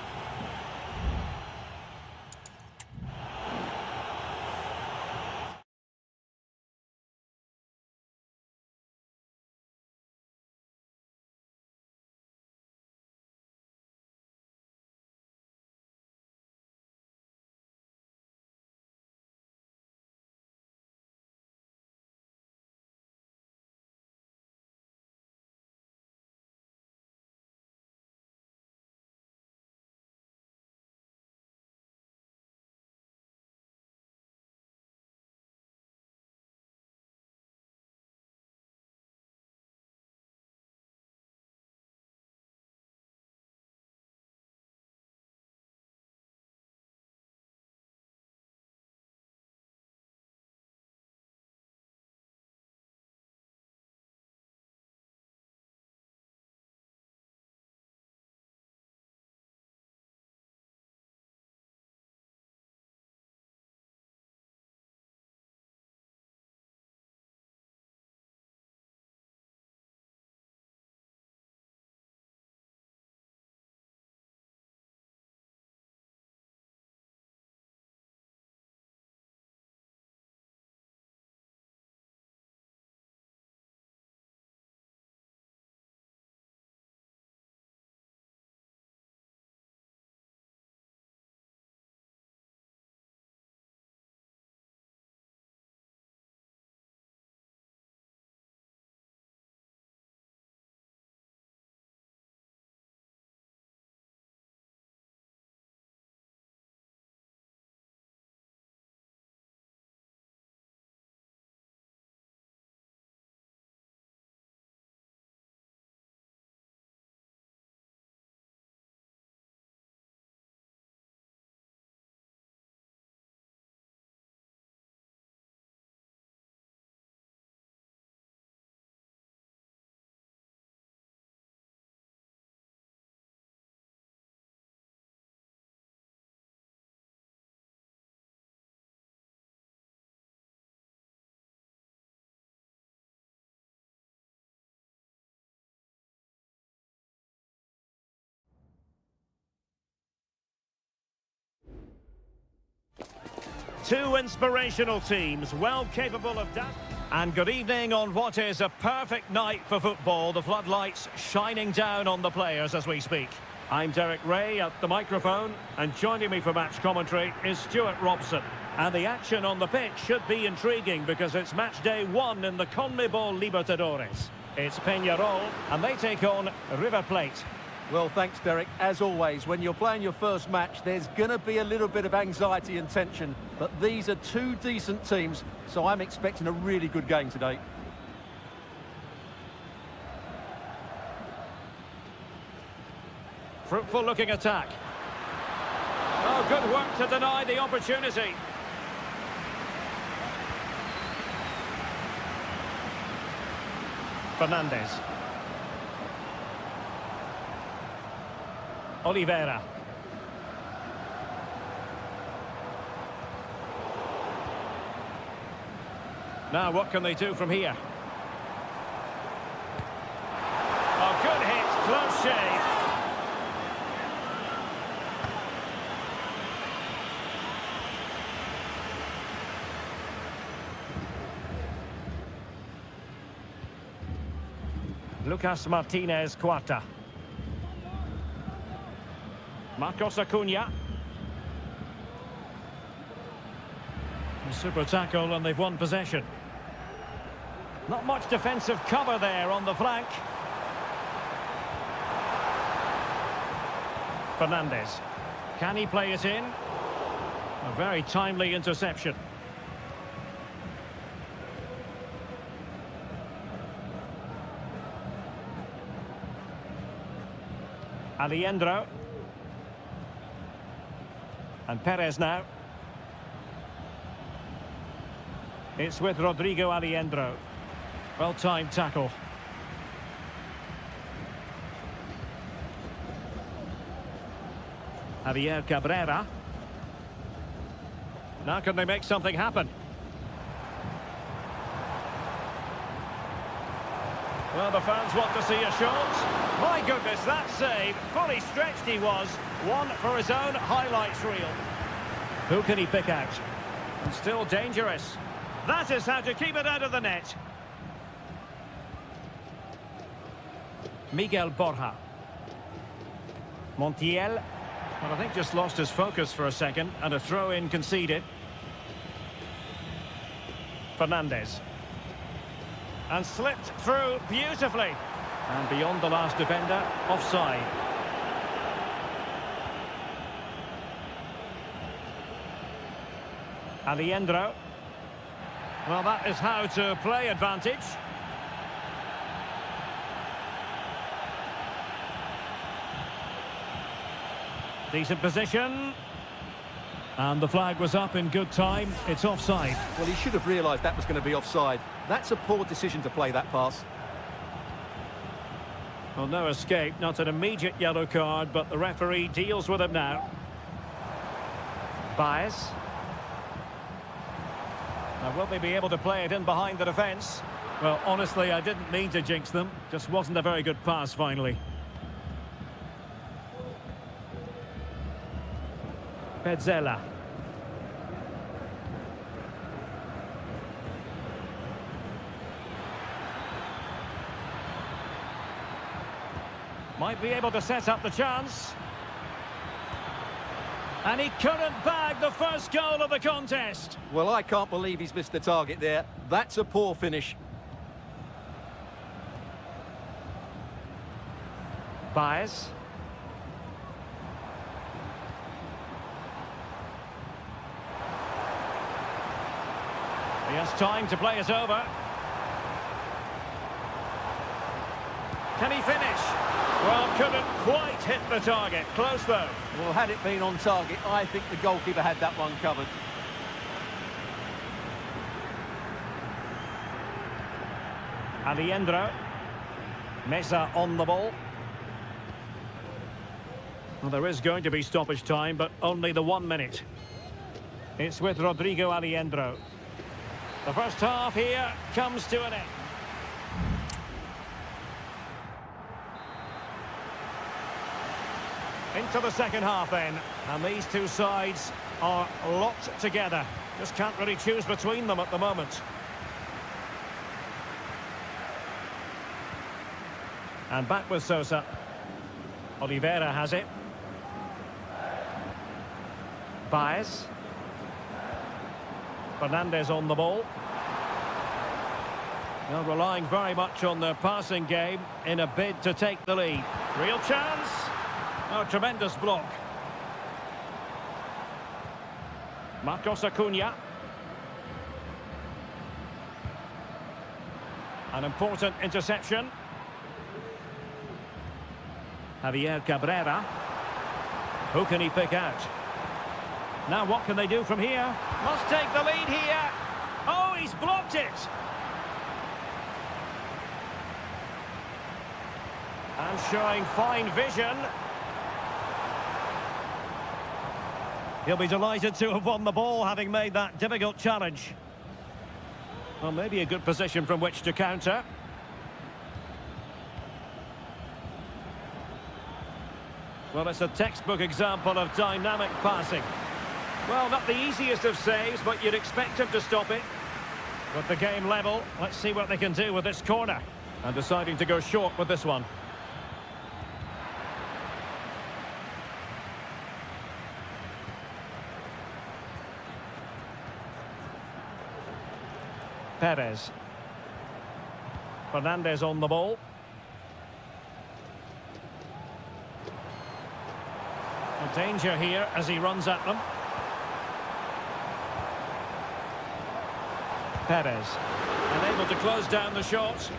Two inspirational teams, well capable of that. And good evening on what is a perfect night for football. The floodlights shining down on the players as we speak. I'm Derek Ray at the microphone, and joining me for match commentary is Stuart Robson. And the action on the pitch should be intriguing because it's match day 1 in the CONMEBOL Libertadores. It's Peñarol, and they take on River Plate. Well, thanks, Derek. As always, when you're playing your first match, there's going to be a little bit of anxiety and tension. But these are two decent teams, so I'm expecting a really good game today. Fruitful looking attack. Oh, good work to deny the opportunity. Fernandez. Oliveira. Now what can they do from here? Oh, good hit, close shave. Lucas Martinez Cuarta. Marcos Acuna. Super tackle, and they've won possession. Not much defensive cover there on the flank. Fernandez. Can he play it in? A very timely interception. Aliendro. And Perez now. It's with Rodrigo Aliendro. Well-timed tackle. Javier Cabrera. Now can they make something happen? Well, the fans want to see a shot. My goodness, that save. Fully stretched he was. One for his own highlights reel. Who can he pick out? And still dangerous. That is how to keep it out of the net. Miguel Borja. Montiel. Well, I think just lost his focus for a second, and a throw-in conceded. Fernandez. And slipped through beautifully. And beyond the last defender, offside. Aliendro. Well, that is how to play advantage. Decent position. And the flag was up in good time. It's offside. Well, he should have realised that was going to be offside. That's a poor decision to play that pass. Well, no escape, not an immediate yellow card, but the referee deals with him now. Baez. Now, will they be able to play it in behind the defence? Well, honestly, I didn't mean to jinx them. Just wasn't a very good pass, finally. Petzela. Might be able to set up the chance. And he couldn't bag the first goal of the contest. Well, I can't believe he's missed the target there. That's a poor finish. Baez. He has time to play it over. Can he finish? Well, couldn't quite hit the target. Close, though. Well, had it been on target, I think the goalkeeper had that one covered. Aliendro. Mesa on the ball. Well, there is going to be stoppage time, but only the 1 minute. It's with Rodrigo Aliendro. The first half here comes to an end. Into the second half then, and these two sides are locked together. Just can't really choose between them at the moment. And back with Sosa. Oliveira has it. Baez. Fernandez on the ball. They're relying very much on their passing game in a bid to take the lead. Real chance. Oh, tremendous block. Marcos Acuna. An important interception. Javier Cabrera. Who can he pick out? Now what can they do from here? Must take the lead here. Oh, he's blocked it. And showing fine vision. He'll be delighted to have won the ball, having made that difficult challenge. Well, maybe a good position from which to counter. Well, it's a textbook example of dynamic passing. Well, not the easiest of saves, but you'd expect him to stop it. With the game level, let's see what they can do with this corner. And deciding to go short with this one. Perez. Fernandez on the ball. A danger here as he runs at them. Perez. Unable to close down the shot.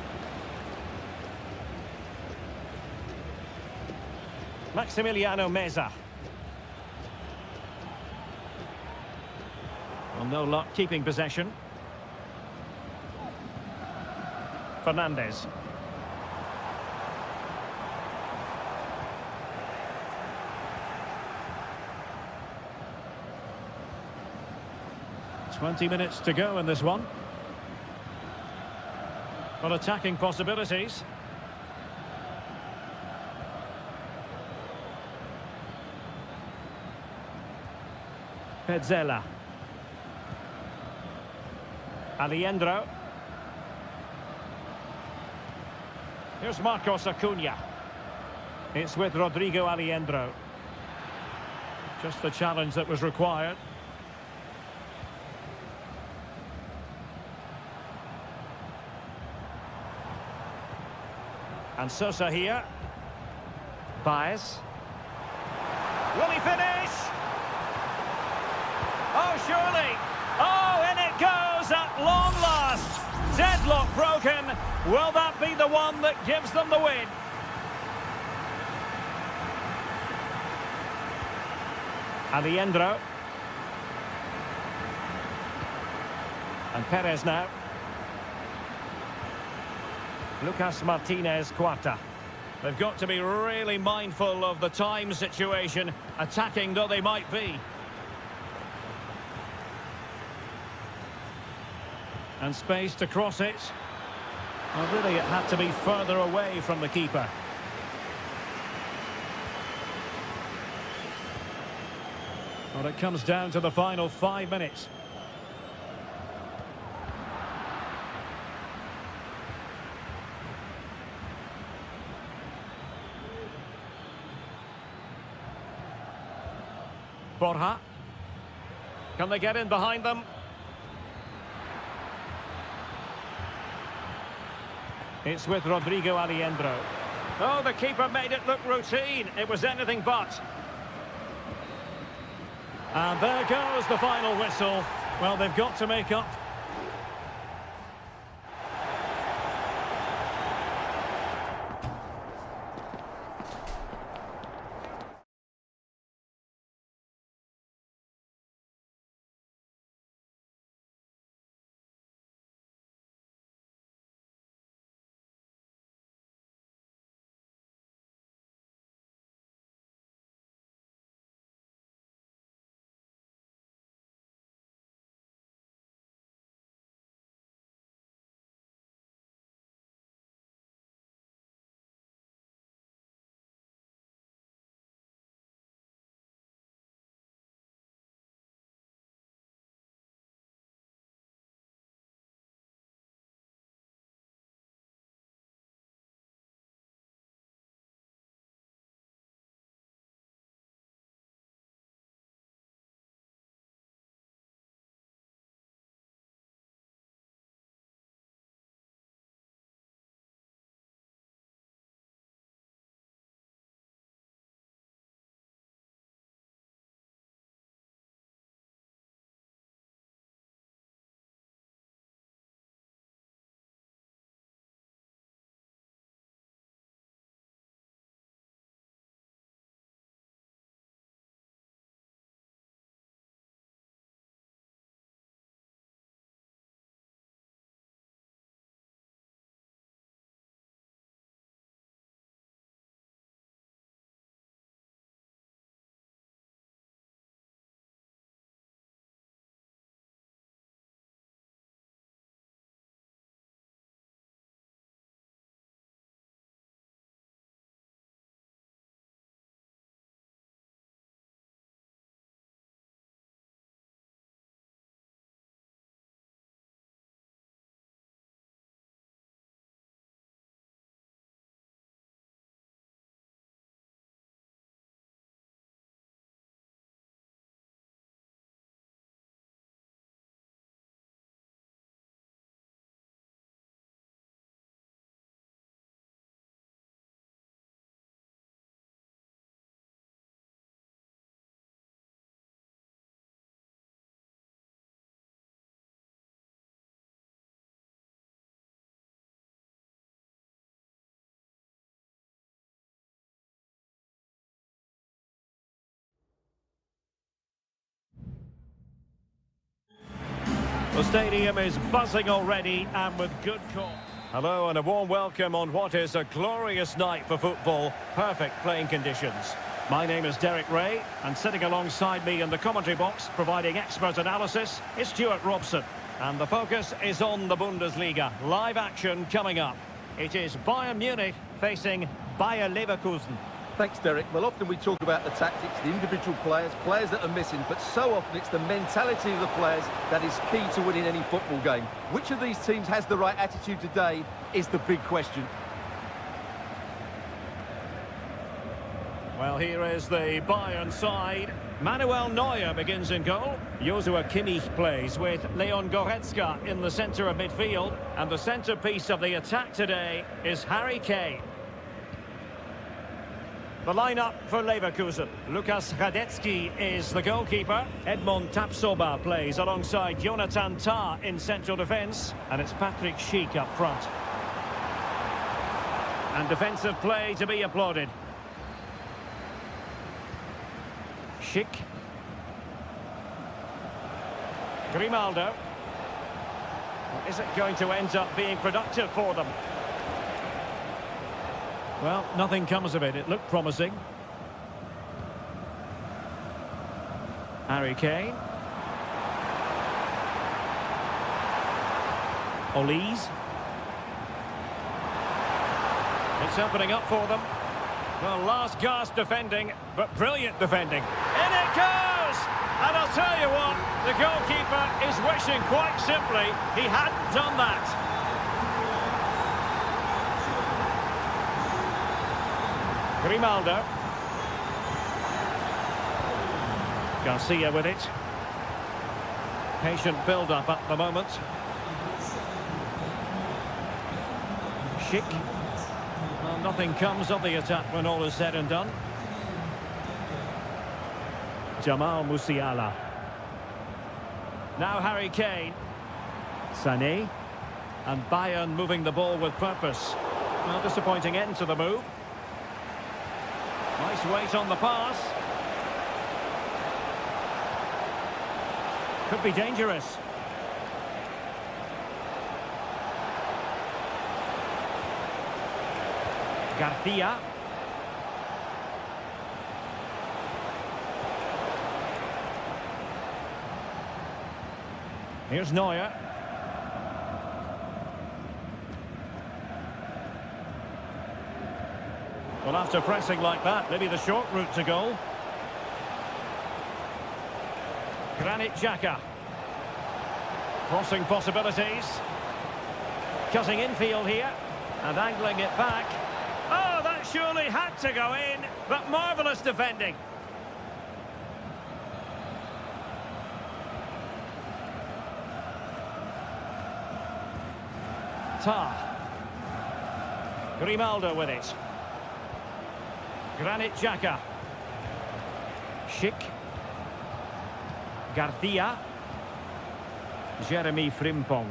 Maximiliano Meza. Well, no luck keeping possession. Fernandez. "20 minutes to go in this one. Well, attacking possibilities. Pezzella. Alejandro. Here's Marcos Acuna. It's with Rodrigo Alejandro. Just the challenge that was required. And Sosa here. Baez. Will he finish? Oh, surely. Oh, in it goes at long last. Deadlock broken. Will that be the one that gives them the win? Alejandro. And Perez now. Lucas Martinez Cuarta. They've got to be really mindful of the time situation, attacking though they might be. And space to cross it. Well, really, it had to be further away from the keeper. Well, it comes down to the final 5 minutes. Borja. Can they get in behind them? It's with Rodrigo Alejandro. Oh, the keeper made it look routine. It was anything but. And there goes the final whistle. Well, they've got to make up. The stadium is buzzing already and with good call. Hello and a warm welcome on what is a glorious night for football. Perfect playing conditions. My name is Derek Ray, and sitting alongside me in the commentary box, providing expert analysis, is Stuart Robson. And the focus is on the Bundesliga. Live action coming up. It is Bayern Munich facing Bayer Leverkusen. Thanks, Derek. Well, often we talk about the tactics, the individual players, players that are missing, but so often it's the mentality of the players that is key to winning any football game. Which of these teams has the right attitude today is the big question. Well, here is the Bayern side. Manuel Neuer begins in goal. Joshua Kimmich plays with Leon Goretzka in the centre of midfield. And the centrepiece of the attack today is Harry Kane. The lineup for Leverkusen. Lukas Radetzky is the goalkeeper. Edmond Tapsoba plays alongside Jonathan Tah in central defence. And it's Patrick Schick up front. And defensive play to be applauded. Schick. Grimaldo. Is it going to end up being productive for them? Well, nothing comes of it. It looked promising. Harry Kane. Olise. It's opening up for them. Well, last gasp defending, but brilliant defending. In it goes! And I'll tell you what, the goalkeeper is wishing quite simply he hadn't done that. Grimaldo. Garcia with it. Patient build-up at the moment. Schick. Well, nothing comes of the attack when all is said and done. Jamal Musiala. Now Harry Kane. Sané. And Bayern moving the ball with purpose. Well, disappointing end to the move. Nice weight on the pass. Could be dangerous. Garcia. Here's Neuer. Well, after pressing like that, maybe the short route to goal. Granit Xhaka. Crossing possibilities. Cutting infield here. And angling it back. Oh, that surely had to go in. But marvellous defending. Tah. Grimaldo with it. Granit Xhaka. Schick. Garcia. Jeremy Frimpong.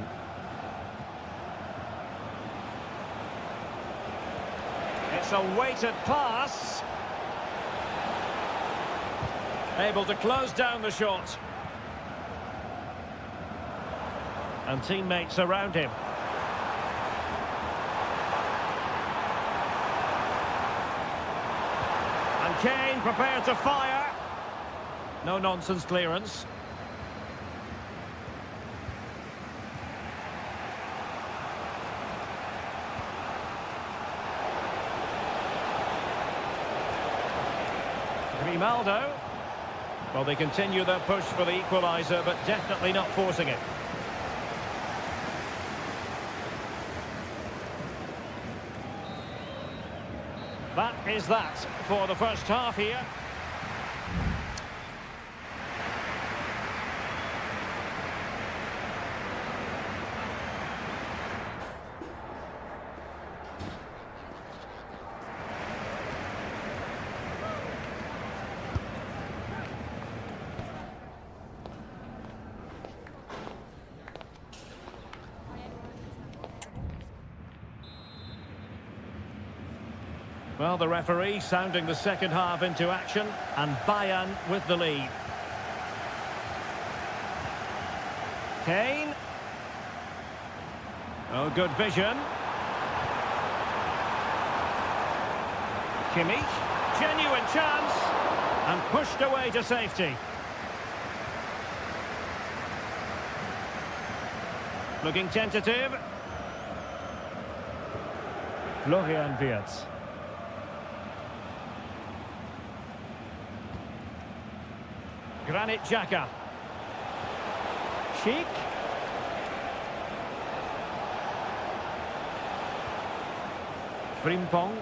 It's a weighted pass. Able to close down the shot. And teammates around him. Kane prepared to fire. No nonsense clearance. Grimaldo. Well, they continue their push for the equaliser, but definitely not forcing it. That is that for the first half here. Well, the referee sounding the second half into action, and Bayern with the lead. Kane. Oh, good vision. Kimmich, genuine chance, and pushed away to safety. Looking tentative. Florian Wirtz. Granit Xhaka. Sheik. Frimpong.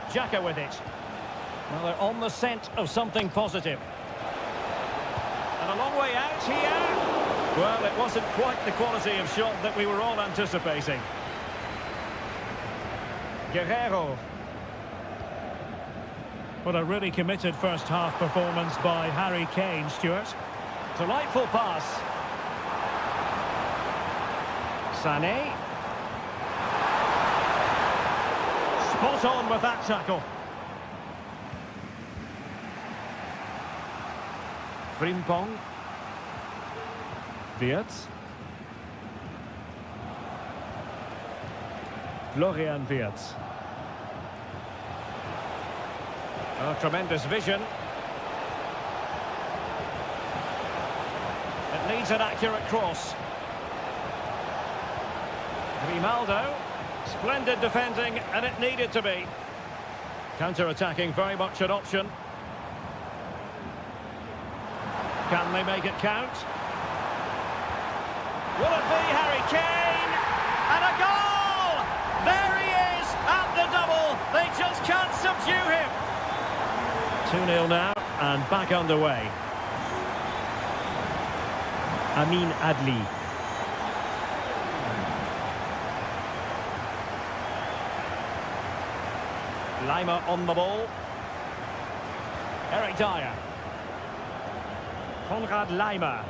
Xhaka with it. Well, they're on the scent of something positive. And a long way out here. Well, it wasn't quite the quality of shot that we were all anticipating. Guerrero. What a really committed first half performance by Harry Kane, Stuart. Delightful pass. Sané. Spot on with that tackle. Frimpong. Wirtz. Florian Wirtz. Oh, tremendous vision. It needs an accurate cross. Grimaldo. Splendid defending, and it needed to be. Counter-attacking, very much an option. Can they make it count? Will it be Harry Kane? And a goal! There he is at the double. They just can't subdue him. 2-0 now, and back underway. Amin Adli. Lima on the ball. Eric Dyer. Konrad Lima.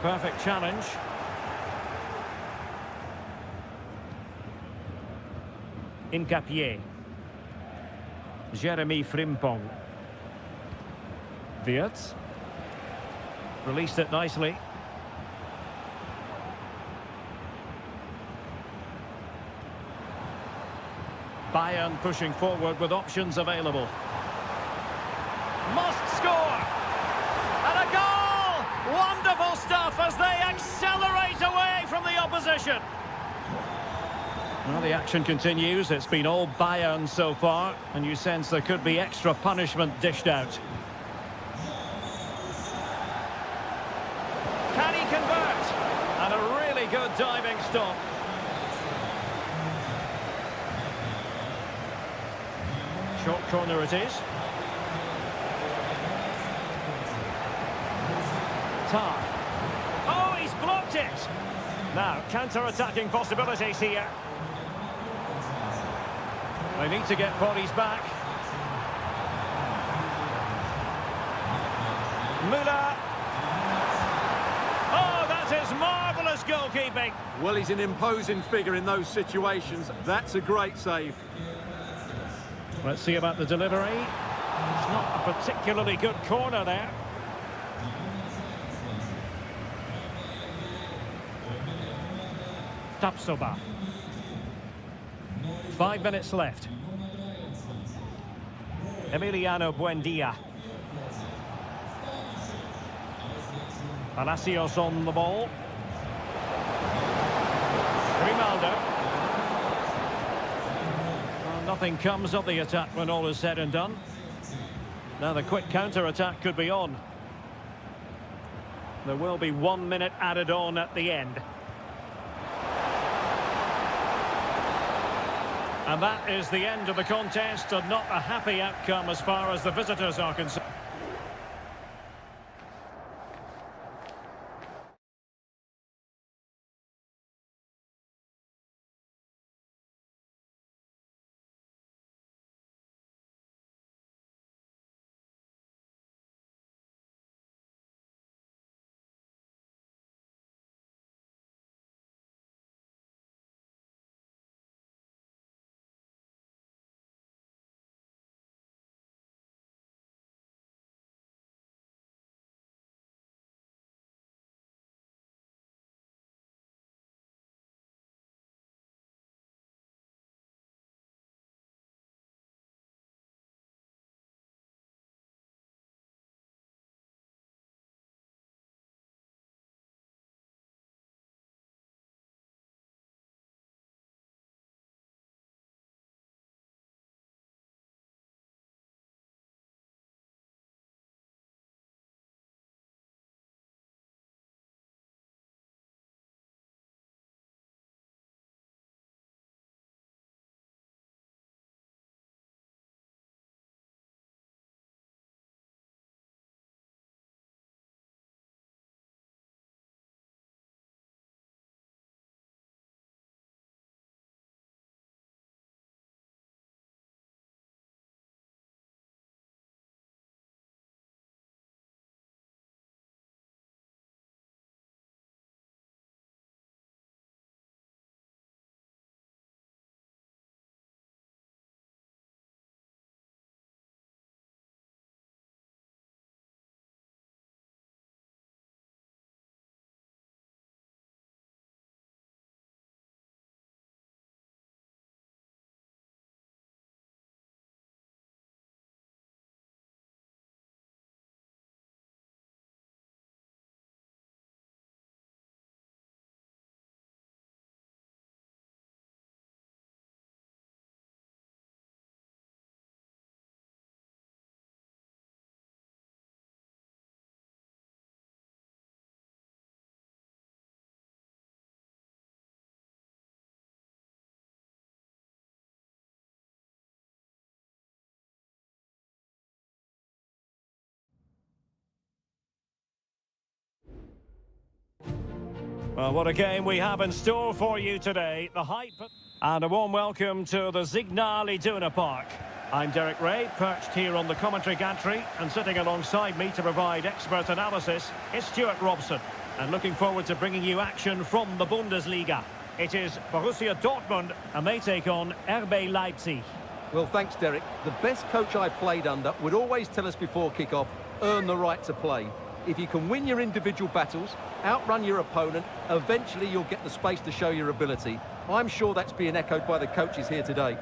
Perfect challenge. Incapié. Jeremy Frimpong. Wirtz. Released it nicely. Bayern pushing forward with options available. Must score! And a goal! Wonderful stuff as they accelerate away from the opposition. Well, the action continues. It's been all Bayern so far, and you sense there could be extra punishment dished out. Can he convert? And a really good diving stop. Short corner it is. Tar. Oh, he's blocked it! Now, counter-attacking possibilities here. They need to get bodies back. Müller. Oh, that is marvellous goalkeeping. Well, he's an imposing figure in those situations. That's a great save. Let's see about the delivery. It's not a particularly good corner there. Tapsoba. 5 minutes left. Emiliano Buendia. Palacios on the ball. Grimaldo. Well, nothing comes of the attack when all is said and done. Now the quick counter-attack could be on. There will be 1 minute added on at the end. And that is the end of the contest, and not a happy outcome as far as the visitors are concerned. Well, what a game we have in store for you today. The hype and a warm welcome to the Signal Iduna Park. I'm Derek Ray, perched here on the commentary gantry, and sitting alongside me to provide expert analysis is Stuart Robson. And looking forward to bringing you action from the Bundesliga. It is Borussia Dortmund, and they take on RB Leipzig. Well, thanks, Derek. The best coach I played under would always tell us before kick-off, earn the right to play. If you can win your individual battles, outrun your opponent, eventually you'll get the space to show your ability. I'm sure that's being echoed by the coaches here today.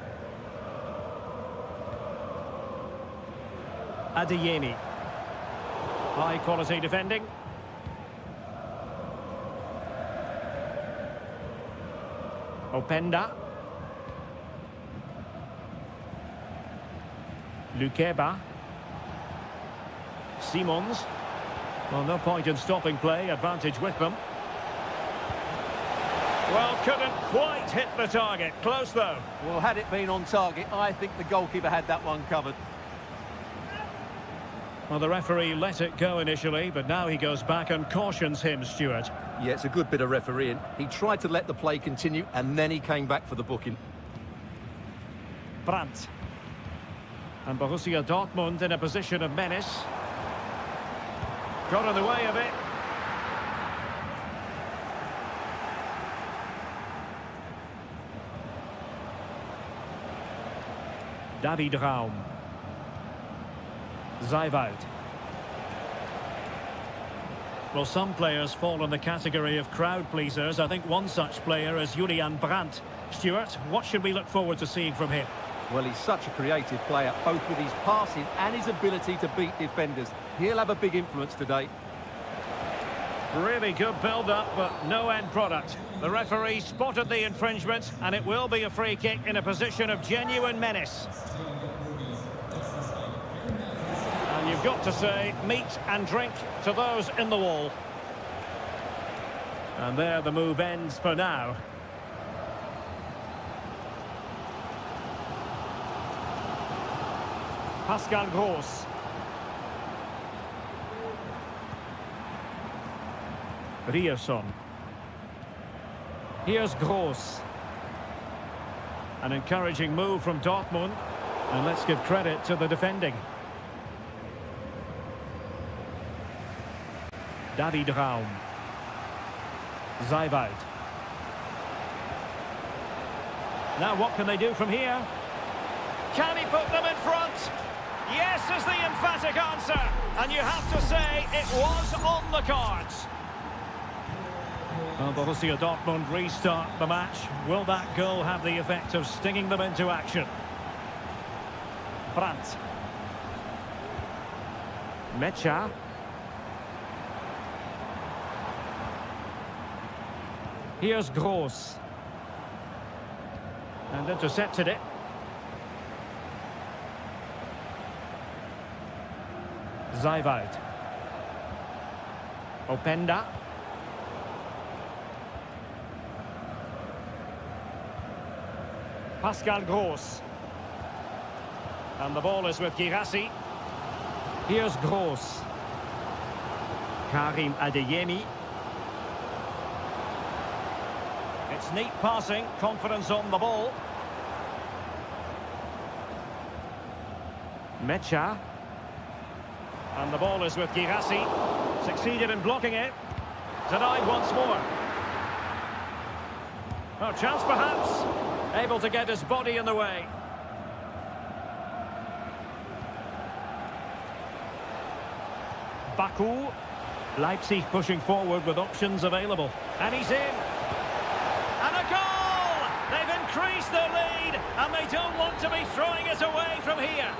Adeyemi. High quality defending. Openda. Lukeba. Simons. Well, no point in stopping play, advantage with them. Well, couldn't quite hit the target. Close, though. Well, had it been on target, I think the goalkeeper had that one covered. Well, the referee let it go initially, but now he goes back and cautions him, Stuart. Yeah, it's a good bit of refereeing. He tried to let the play continue, and then he came back for the booking. Brandt. And Borussia Dortmund in a position of menace. Got in the way of it. David Raum. Zijwald. Well, some players fall in the category of crowd pleasers. I think one such player is Julian Brandt. Stuart, what should we look forward to seeing from him? Well, he's such a creative player, both with his passing and his ability to beat defenders. He'll have a big influence today. Really good build-up, but no end product. The referee spotted the infringement, and it will be a free kick in a position of genuine menace. And you've got to say, meat and drink to those in the wall. And there the move ends for now. Pascal Gross. Rierson. Here's Gross. An encouraging move from Dortmund. And let's give credit to the defending. David Raum. Zijwald. Now what can they do from here? Can he put them in front? Yes is the emphatic answer. And you have to say it was on the cards. Well, Borussia Dortmund restart the match. Will that goal have the effect of stinging them into action? Brandt. Mecha. Here's Gross. And intercepted it. Zijwald. Openda. Pascal Gross. And the ball is with Girassi. Here's Gross. Karim Adeyemi. It's neat passing, confidence on the ball. Mecha. And the ball is with Girassi. Succeeded in blocking it. Denied once more. Oh, chance perhaps. Able to get his body in the way. Baku. Leipzig pushing forward with options available. And he's in. And a goal! They've increased their lead, and they don't want to be throwing it away from here.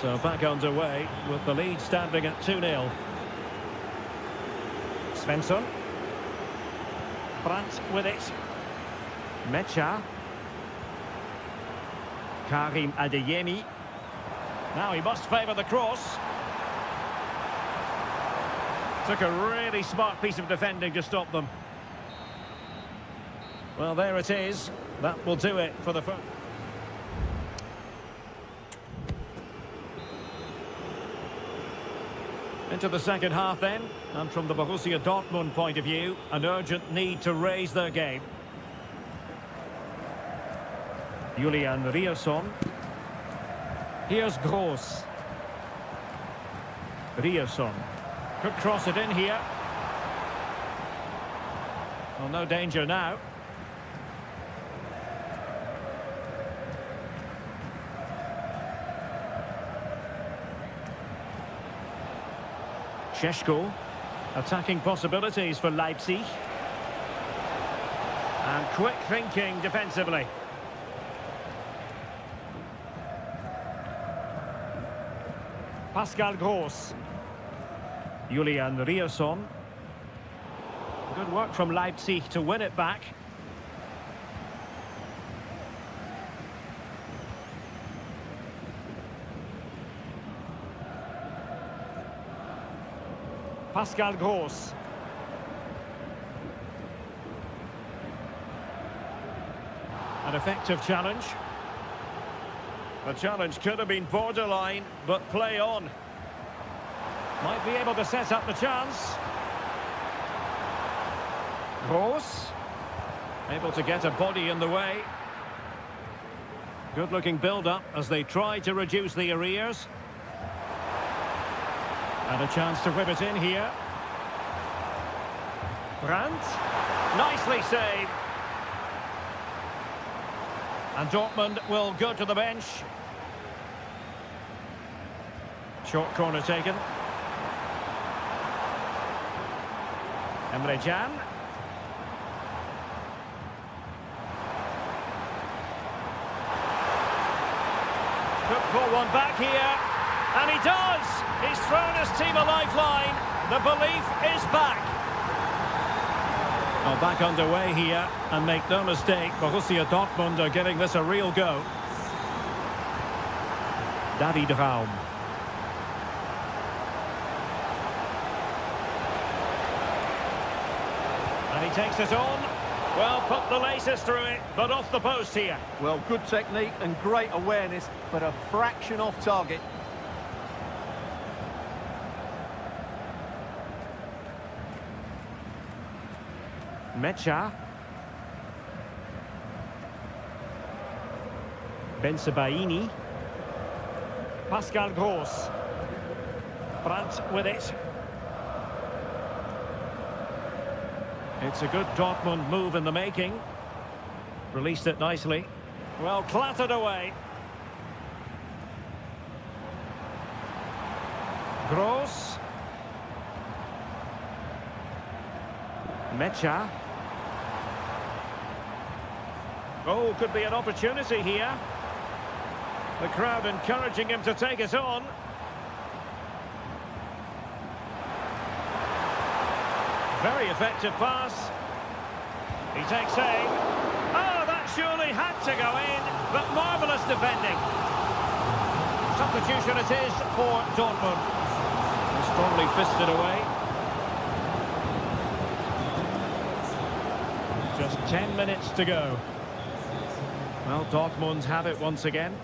So back underway with the lead standing at 2-0. Svensson. Brandt with it. Mecha. Karim Adeyemi. Now he must favour the cross. Took a really smart piece of defending to stop them. Well, there it is. That will do it for the first. Into the second half then, and from the Borussia Dortmund point of view, an urgent need to raise their game. Julian Rierson. Here's Gross. Rierson. Could cross it in here. Well, no danger now. Šeško, attacking possibilities for Leipzig. And quick thinking defensively. Pascal Gross. Julian Rierson. Good work from Leipzig to win it back. Pascal Gross. An effective challenge. The challenge could have been borderline, but play on. Might be able to set up the chance. Gross. Able to get a body in the way. Good-looking build-up as they try to reduce the arrears. And a chance to whip it in here. Brandt. Nicely saved. And Dortmund will go to the bench. Short corner taken. Emre Can. Could pull one back here. And he does! He's thrown his team a lifeline. The belief is back. Well, back underway here. And make no mistake, Borussia Dortmund are giving this a real go. David Raum. And he takes it on. Well, put the laces through it, but off the post here. Well, good technique and great awareness, but a fraction off target. Mecha. Bensebaini. Pascal Gross. Brandt with it. It's a good Dortmund move in the making. Released it nicely. Well, clattered away. Gross. Mecha. Oh, could be an opportunity here. The crowd encouraging him to take it on. Very effective pass. He takes aim. Oh, that surely had to go in, but marvellous defending. Substitution it is for Dortmund. Strongly fisted away. Just 10 minutes to go. Well, Dortmund have it once again.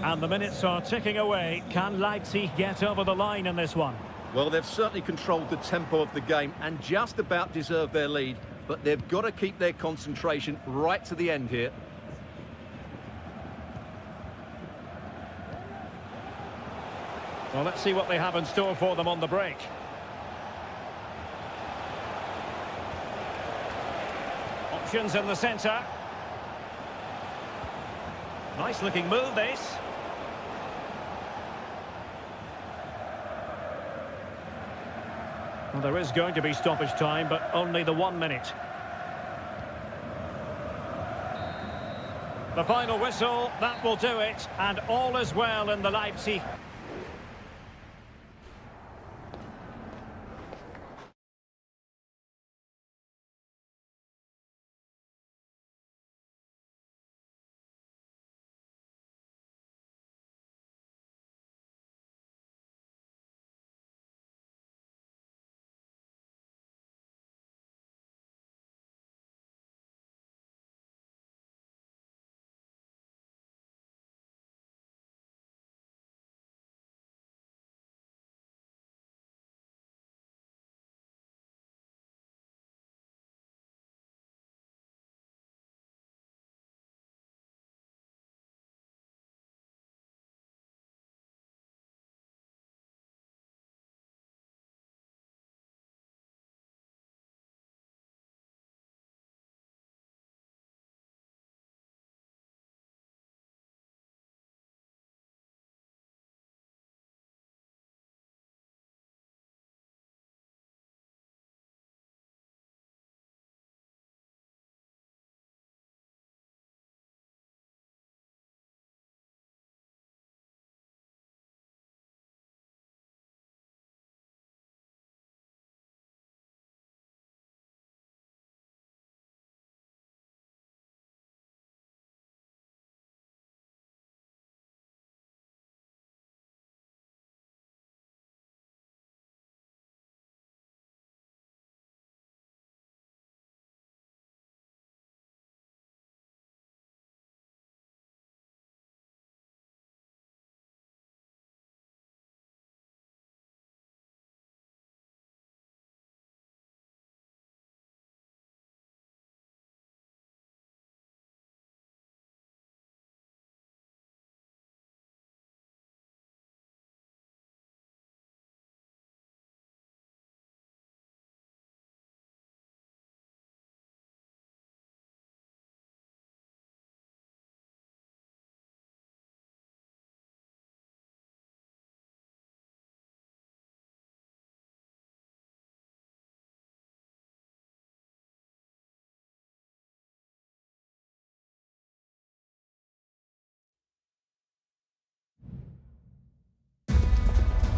And the minutes are ticking away. Can Leipzig get over the line in this one? Well, they've certainly controlled the tempo of the game and just about deserved their lead, but they've got to keep their concentration right to the end here. Well, let's see what they have in store for them on the break. Options in the centre. Nice looking move, this. Well, there is going to be stoppage time, but only the 1 minute. The final whistle, that will do it, and all is well in the Leipzig.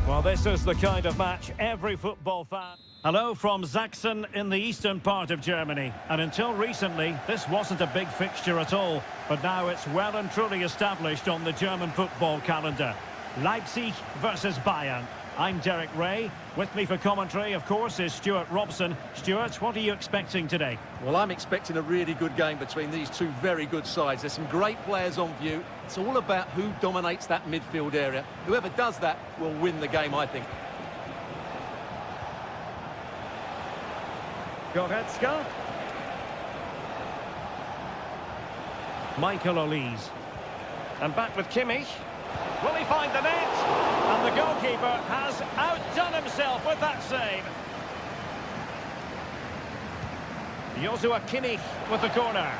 Well, this is the kind of match every football fan... Hello from Sachsen in the eastern part of Germany. And until recently, this wasn't a big fixture at all. But now it's well and truly established on the German football calendar. Leipzig versus Bayern. I'm Derek Ray. With me for commentary, of course, is Stuart Robson. Stuart, what are you expecting today? Well, I'm expecting a really good game between these two very good sides. There's some great players on view. It's all about who dominates that midfield area. Whoever does that will win the game, I think. Goretzka. Michael Olise. And back with Kimmich. Will he find the net? And the goalkeeper has outdone himself with that save. Joshua Kimmich with the corner.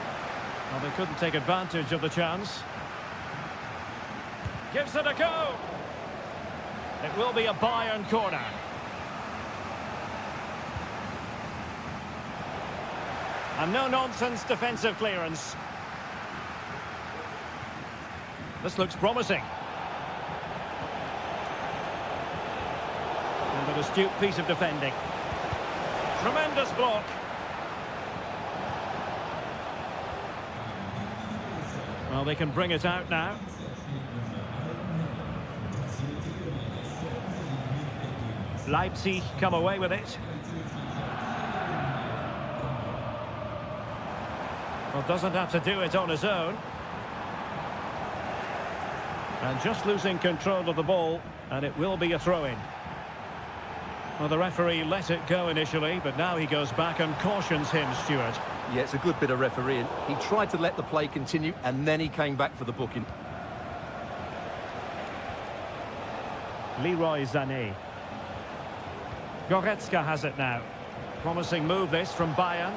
Well, they couldn't take advantage of the chance. Gives it a go. It will be a Bayern corner. And no-nonsense defensive clearance. This looks promising. And an astute piece of defending. Tremendous block. Well, they can bring it out now. Leipzig come away with it. Well, doesn't have to do it on his own. And just losing control of the ball, and it will be a throw-in. Well, the referee let it go initially, but now he goes back and cautions him, Stuart. Yeah, it's a good bit of refereeing. He tried to let the play continue, and then he came back for the booking. Leroy Sané. Goretzka has it now. Promising move this from Bayern.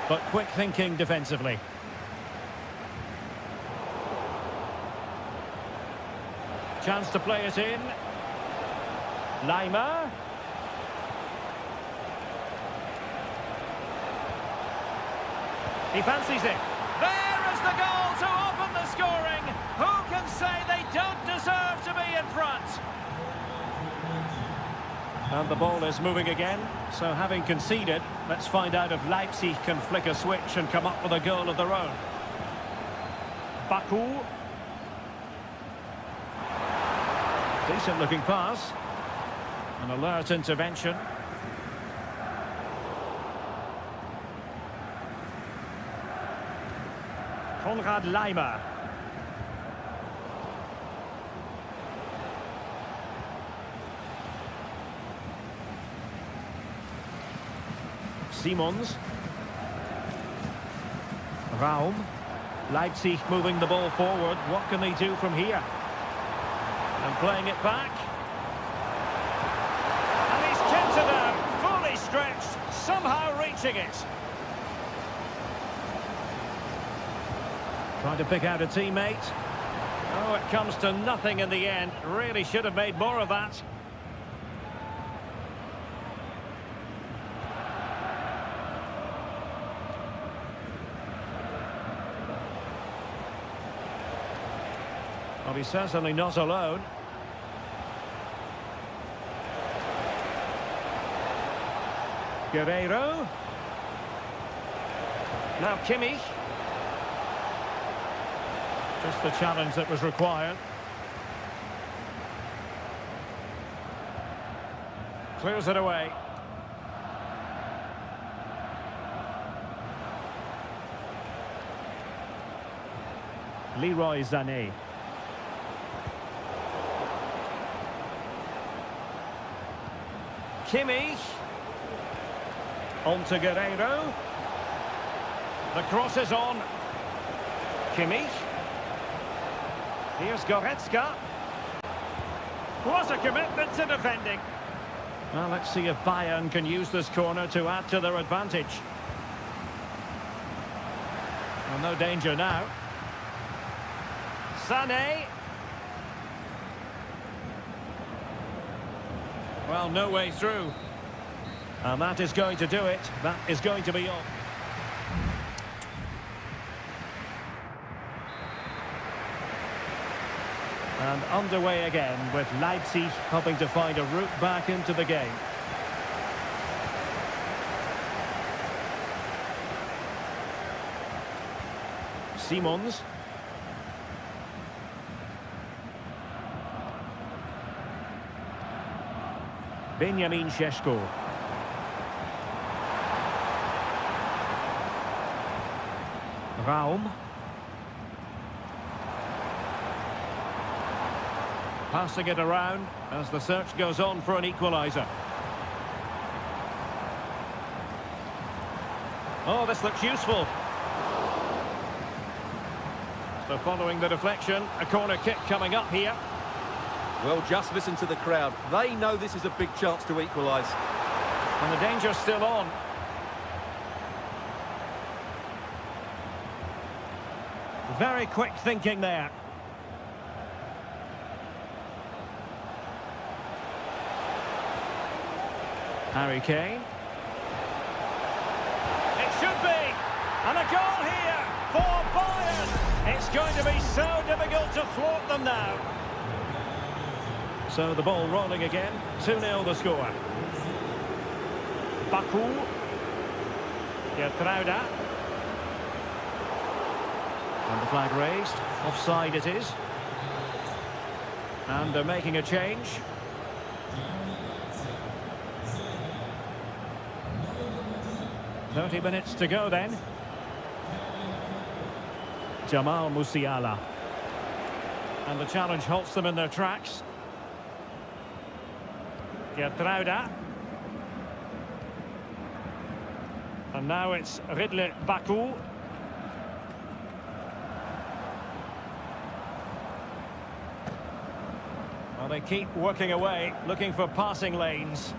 But quick thinking defensively. Chance to play it in. Lima. He fancies it. There is the goal to open the scoring. Who can say they don't deserve to be in front? And the ball is moving again. So having conceded, let's find out if Leipzig can flick a switch and come up with a goal of their own. Baku. Decent looking pass. An alert intervention. Konrad Laimer. Simons. Raum. Leipzig moving the ball forward. What can they do from here? And playing it back. And he's kept it out, fully stretched, somehow reaching it. Trying to pick out a teammate. Oh, it comes to nothing in the end. Really should have made more of that. Well, he's certainly not alone. Guerreiro. Now Kimmich. Just the challenge that was required. Clears it away. Leroy Sané. Kimmich. On to Guerreiro. The cross is on. Kimmich. Here's Goretzka. What a commitment to defending. Well, let's see if Bayern can use this corner to add to their advantage. Well, no danger now. Sané. Well, no way through. And that is going to do it. That is going to be all. And underway again with Leipzig hoping to find a route back into the game. Simons. Benjamin Šeško. Raum. Passing it around as the search goes on for an equaliser. Oh, this looks useful. So following the deflection, a corner kick coming up here. Well, just listen to the crowd. They know this is a big chance to equalise. And the danger's still on. Very quick thinking there. Harry Kane. It should be! And a goal here for Bayern! It's going to be so difficult to thwart them now. So the ball rolling again. 2-0 the score. Baku. Gertruida. And the flag raised. Offside it is. And they're making a change. "30 minutes to go then." Jamal Musiala. And the challenge halts them in their tracks. Gertruida. And now it's Ridley Baku. Well, they keep working away, looking for passing lanes.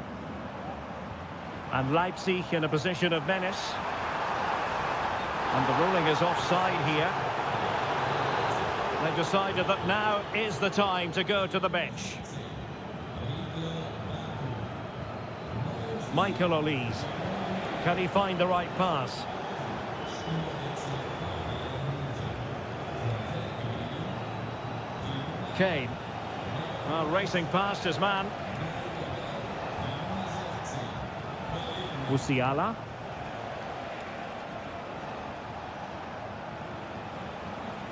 And Leipzig in a position of menace. And the ruling is offside here. They've decided that now is the time to go to the bench. Michael Olise. Can he find the right pass? Kane. Well, racing past his man. Musiala.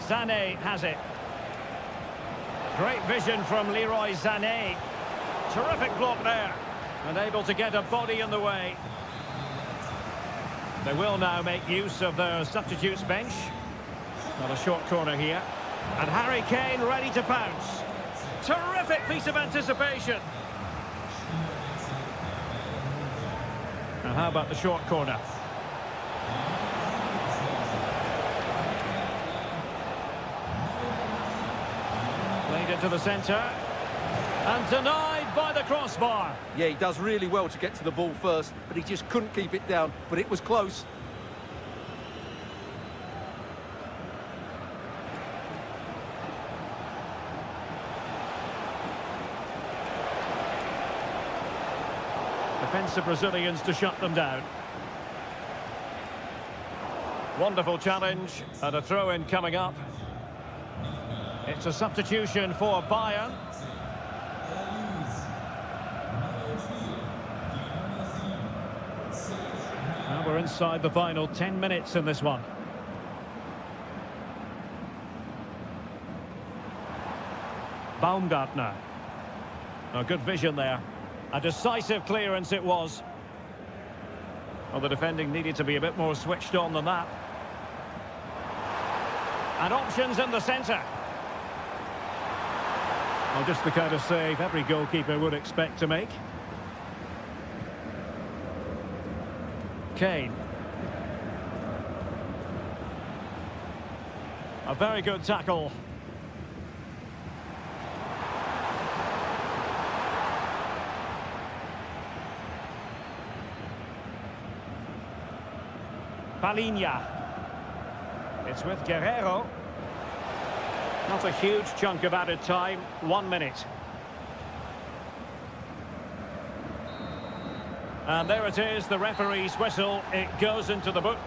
Sané has it. Great vision from Leroy Sané. Terrific block there. And able to get a body in the way. They will now make use of their substitutes bench. Not a short corner here. And Harry Kane ready to pounce. Terrific piece of anticipation. Now how about the short corner? Played it to the centre. And denied by the crossbar. Yeah, he does really well to get to the ball first, but he just couldn't keep it down. But it was close. Defensive Brazilians to shut them down. Wonderful challenge and a throw-in coming up. It's a substitution for Bayern. Now we're inside the final 10 minutes in this one. Baumgartner. Oh, good vision there. A decisive clearance it was. Well, the defending needed to be a bit more switched on than that. And options in the centre. Well, just the kind of save every goalkeeper would expect to make. Kane. A very good tackle. Palinha. It's with Guerrero. Not a huge chunk of added time. 1 minute. And there it is, the referee's whistle. It goes into the book.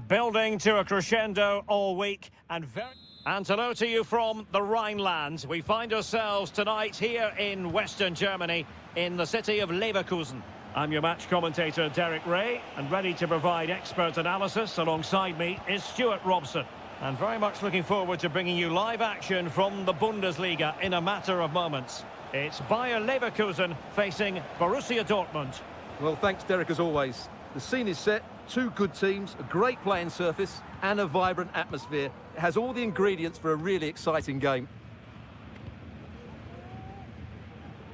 Building to a crescendo all week and hello to you from the Rhineland. We find ourselves tonight here in Western Germany in the city of Leverkusen. I'm your match commentator Derek Ray, and ready to provide expert analysis alongside me is Stuart Robson. And very much looking forward to bringing you live action from the Bundesliga in a matter of moments. It's Bayer Leverkusen facing Borussia Dortmund. Well, thanks, Derek, as always. The scene is set, two good teams, a great playing surface and a vibrant atmosphere. It has all the ingredients for a really exciting game.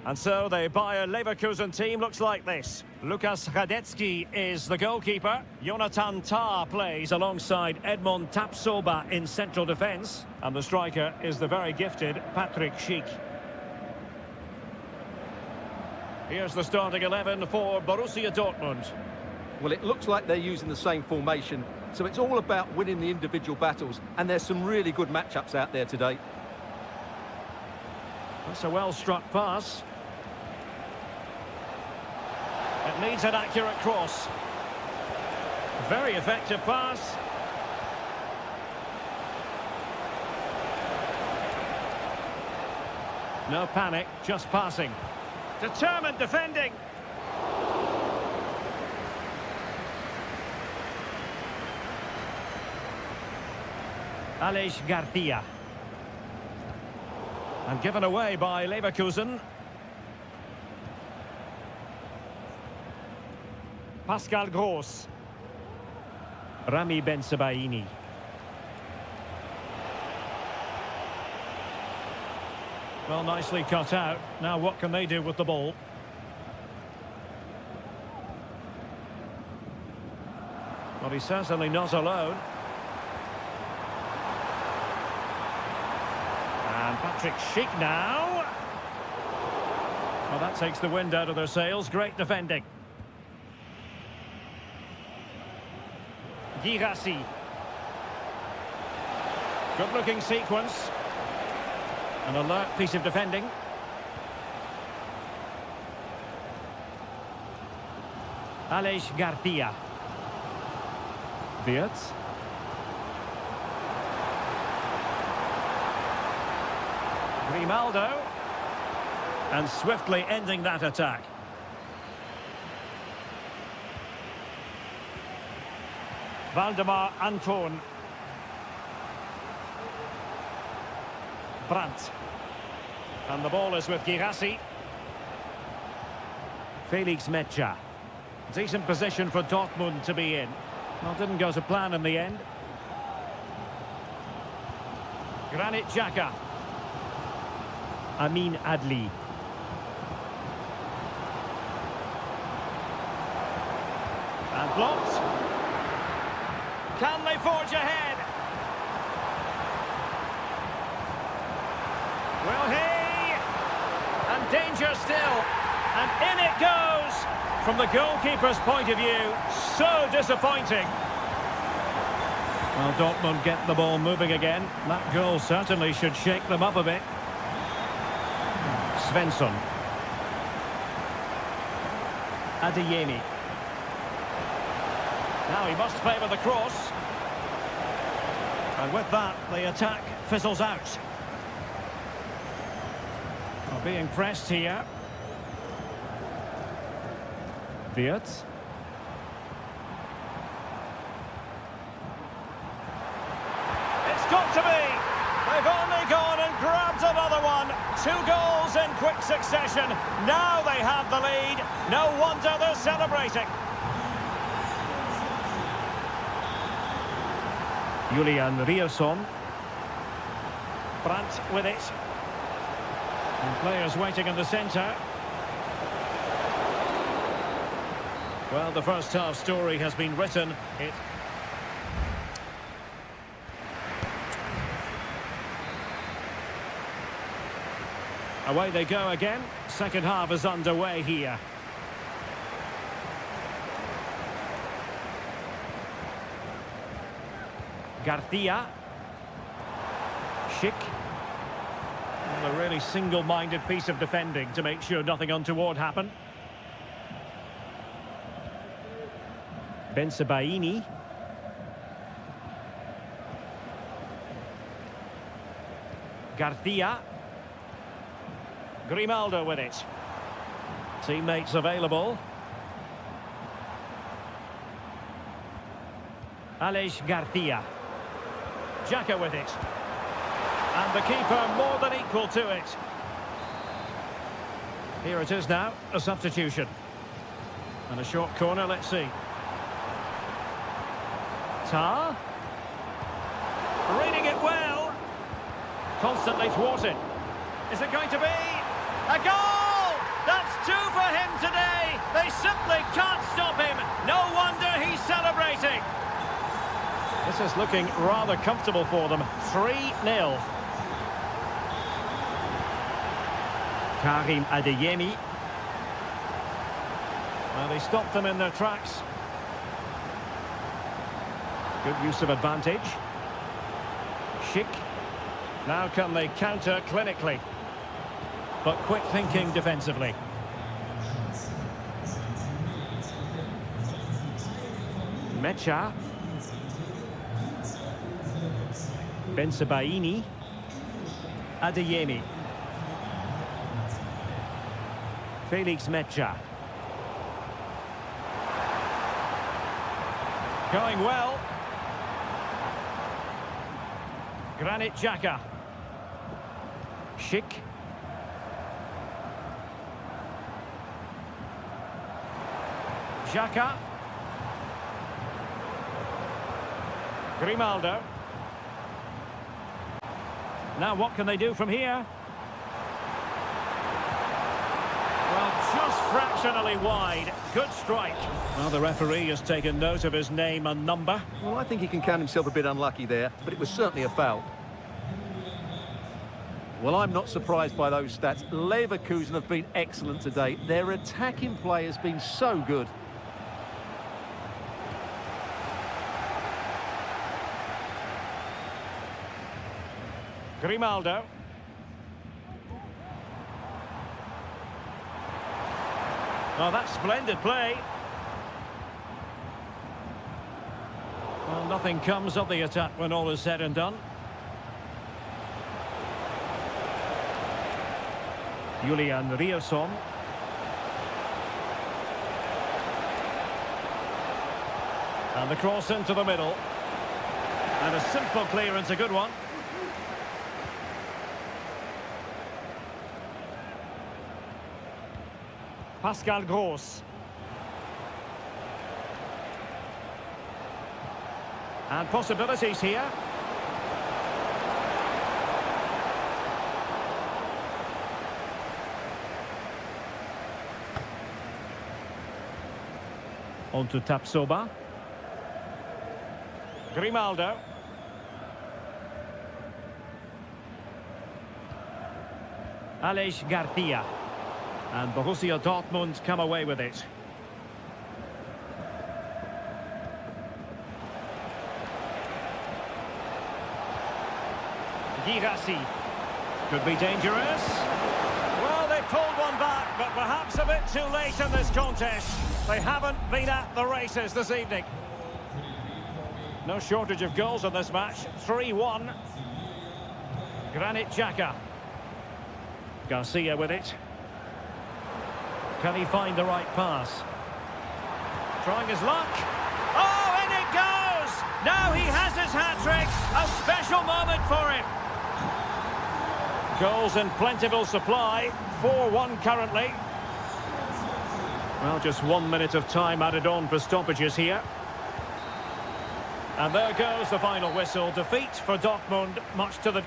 And so the Bayer Leverkusen team looks like this. Lukas Radetzky is the goalkeeper. Jonathan Tah plays alongside Edmond Tapsoba in central defence. And the striker is the very gifted Patrick Schick. Here's the starting 11 for Borussia Dortmund. Well, it looks like they're using the same formation, so it's all about winning the individual battles, and there's some really good matchups out there today. That's a well-struck pass. It needs an accurate cross. Very effective pass. No panic, just passing. Determined defending. Aleix Garcia. And given away by Leverkusen. Pascal Gross. Rami Bensebaini. Well, nicely cut out. Now what can they do with the ball? Well, he's certainly not alone. And Patrick Schick now. Well, that takes the wind out of their sails. Great defending. Girassi. Good-looking sequence. An alert piece of defending. Aleix Garcia. Wirtz. Grimaldo. And swiftly ending that attack. Valdemar Anton. Brandt. And the ball is with Girassi. Felix Metscher. Decent position for Dortmund to be in. Well, didn't go to plan in the end. Granit Xhaka. Amin Adli. And blocked. Can they forge ahead? Will he? And danger still. And in it goes. From the goalkeeper's point of view, so disappointing. Well, Dortmund get the ball moving again. That goal certainly should shake them up a bit. Svensson. Adeyemi. Now he must favour the cross. And with that, the attack fizzles out. Well, being pressed here. Wirtz. It's got to be! They've only gone and grabbed another one. 2 goals in quick succession. Now they have the lead. No wonder they're celebrating. Julian Rierson. Brandt with it. And players waiting in the centre. Well, the first half story has been written. Away they go again. Second half is underway here. Garcia. Schick. Well, a really single-minded piece of defending to make sure nothing untoward happened. Bensebaini. Garcia. Grimaldo with it. Teammates available. Aleix Garcia. Xhaka with it. And the keeper more than equal to it. Here it is now, a substitution. And a short corner, let's see. Tar. Reading it well. Constantly thwarted. Is it going to be a goal? That's two for him today. They simply can't stop him. No wonder he's celebrating. This is looking rather comfortable for them. 3-0. Karim Adeyemi. Well, they stopped them in their tracks. Good use of advantage. Schick. Now can they counter clinically? But quick thinking defensively. Mecha. Bensebaini. Adeyemi. Felix Mecha. Going well. Granit Xhaka. Schick. Xhaka. Grimaldo. Now what can they do from here? Well, just fractionally wide. Good strike. Well, the referee has taken note of his name and number. Well, I think he can count himself a bit unlucky there, but it was certainly a foul. Well, I'm not surprised by those stats. Leverkusen have been excellent today. Their attacking play has been so good. Grimaldo. Oh, that's splendid play. Well, nothing comes of the attack when all is said and done. Julian Rierson. And the cross into the middle. And a simple clearance, a good one. Pascal Gross. And possibilities here. On to Tapsoba. Grimaldo. Aleix Garcia. And Borussia Dortmund come away with it. Girassi. Could be dangerous. Well, they pulled one back, but perhaps a bit too late in this contest. They haven't been at the races this evening. No shortage of goals in this match. 3-1. Granit Xhaka. Garcia with it. Can he find the right pass? Trying his luck. Oh, in it goes! Now he has his hat-trick. A special moment for him. Goals in plentiful supply. 4-1 currently. Well, just 1 minute of time added on for stoppages here. And there goes the final whistle. Defeat for Dortmund, much to the...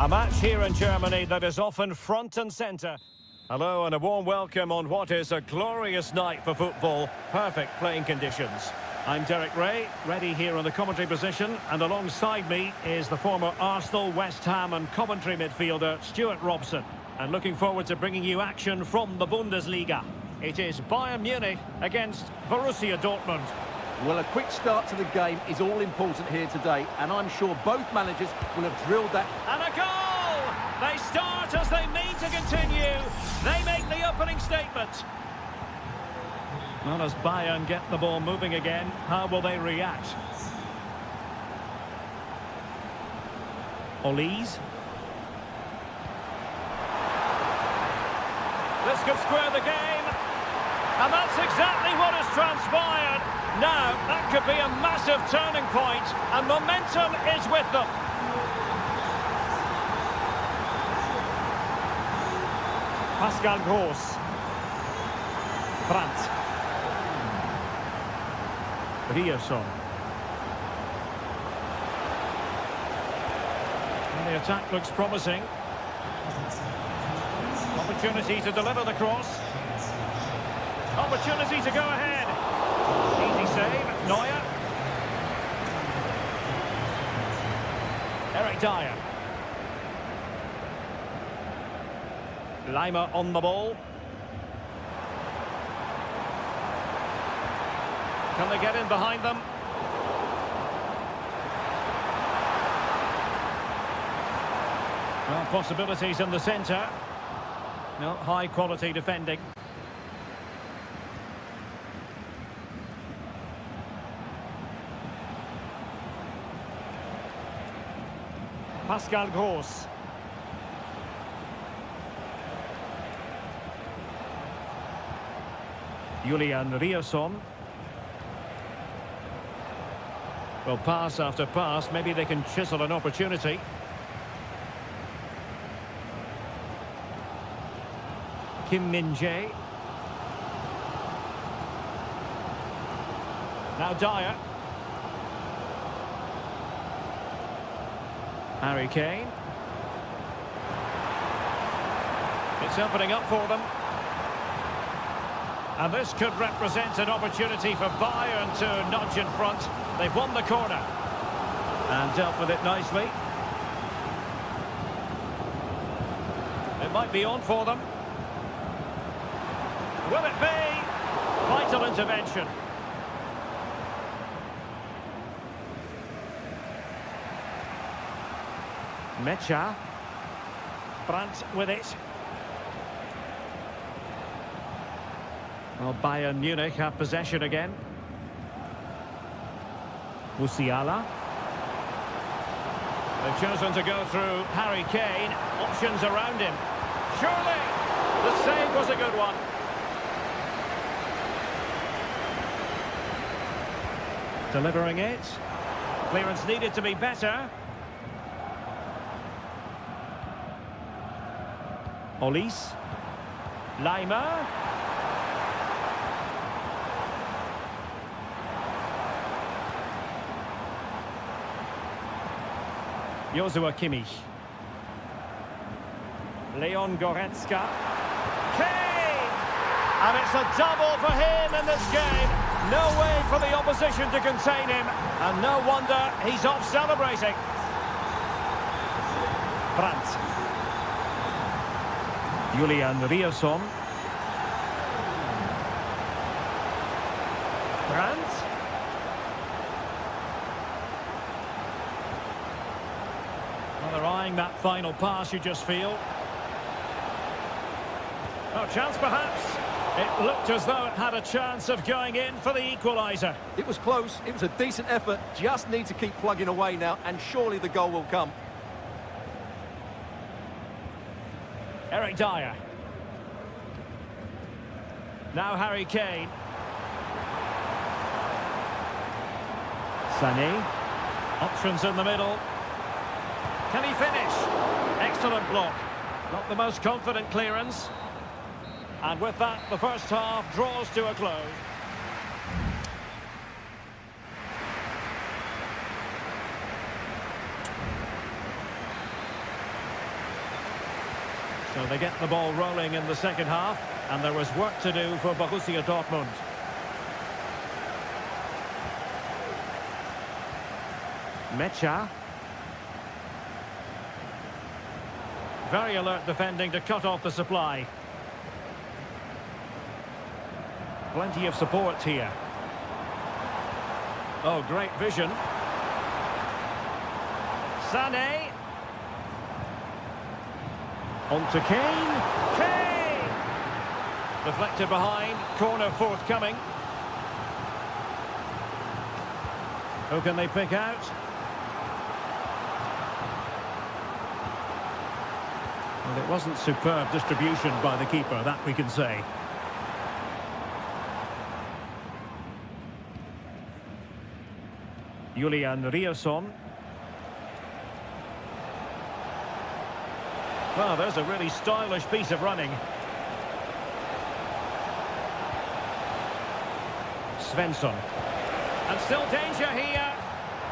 A match here in Germany that is often front and centre. Hello and a warm welcome on what is a glorious night for football. Perfect playing conditions. I'm Derek Ray, ready here on the commentary position, and alongside me is the former Arsenal, West Ham and Coventry midfielder Stuart Robson. And looking forward to bringing you action from the Bundesliga. It is Bayern Munich against Borussia Dortmund. Well, a quick start to the game is all important here today, and I'm sure both managers will have drilled that. And a goal! They start as they mean to continue. They make the opening statement. Well, as Bayern get the ball moving again, how will they react? Olise. This could square the game. And that's exactly what has transpired. Now, that could be a massive turning point, and momentum is with them. Pascal Gross. Brandt. Rierson. And the attack looks promising. Opportunity to deliver the cross. Opportunity to go ahead. Easy save, Neuer. Eric Dyer. Lima on the ball. Can they get in behind them? Well, possibilities in the centre. No, high quality defending. Pascal Gross. Julian Rierson. Well, pass after pass, maybe they can chisel an opportunity. Kim Min-jae. Now Dyer. Harry Kane. It's opening up for them. And this could represent an opportunity for Bayern to nudge in front. They've won the corner. And dealt with it nicely. It might be on for them. Will it be? Vital intervention. Mecha. Brandt with it. Well, Bayern Munich have possession again. Musiala. They've chosen to go through Harry Kane. Options around him. Surely, the save was a good one. Delivering it. Clearance needed to be better. Olise. Lima. Joshua Kimmich. Leon Goretzka. Kane! And it's a double for him in this game. No way for the opposition to contain him. And no wonder he's off celebrating. Brandt. Julian Rierson. Brandt. Well, they're eyeing that final pass, you just feel. Oh, chance perhaps. It looked as though it had a chance of going in for the equaliser. It was close, it was a decent effort, just need to keep plugging away now, and surely the goal will come. Eric Dyer. Now Harry Kane. Sané. Options in the middle. Can he finish? Excellent block. Not the most confident clearance. And with that, the first half draws to a close. So they get the ball rolling in the second half, and there was work to do for Borussia Dortmund. Mecha. Very alert defending to cut off the supply. Plenty of support here. Oh, great vision. Sané. On to Kane. Kane! Deflected behind. Corner forthcoming. Who can they pick out? Well, it wasn't superb distribution by the keeper, that we can say. Julian Rierson. Well, there's a really stylish piece of running. Svensson. And still danger here.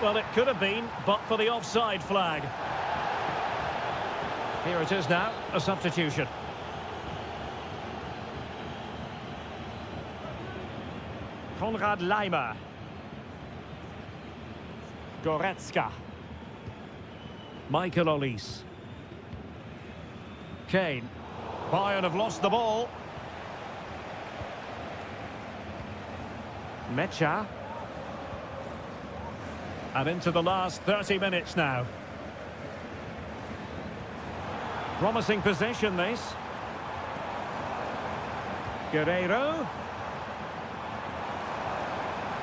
Well, it could have been, but for the offside flag. Here it is now, a substitution. Konrad Laimer. Goretzka. Michael Olise. Kane. Bayern have lost the ball. Mecha. And into the last 30 minutes now. Promising possession, this. Guerreiro.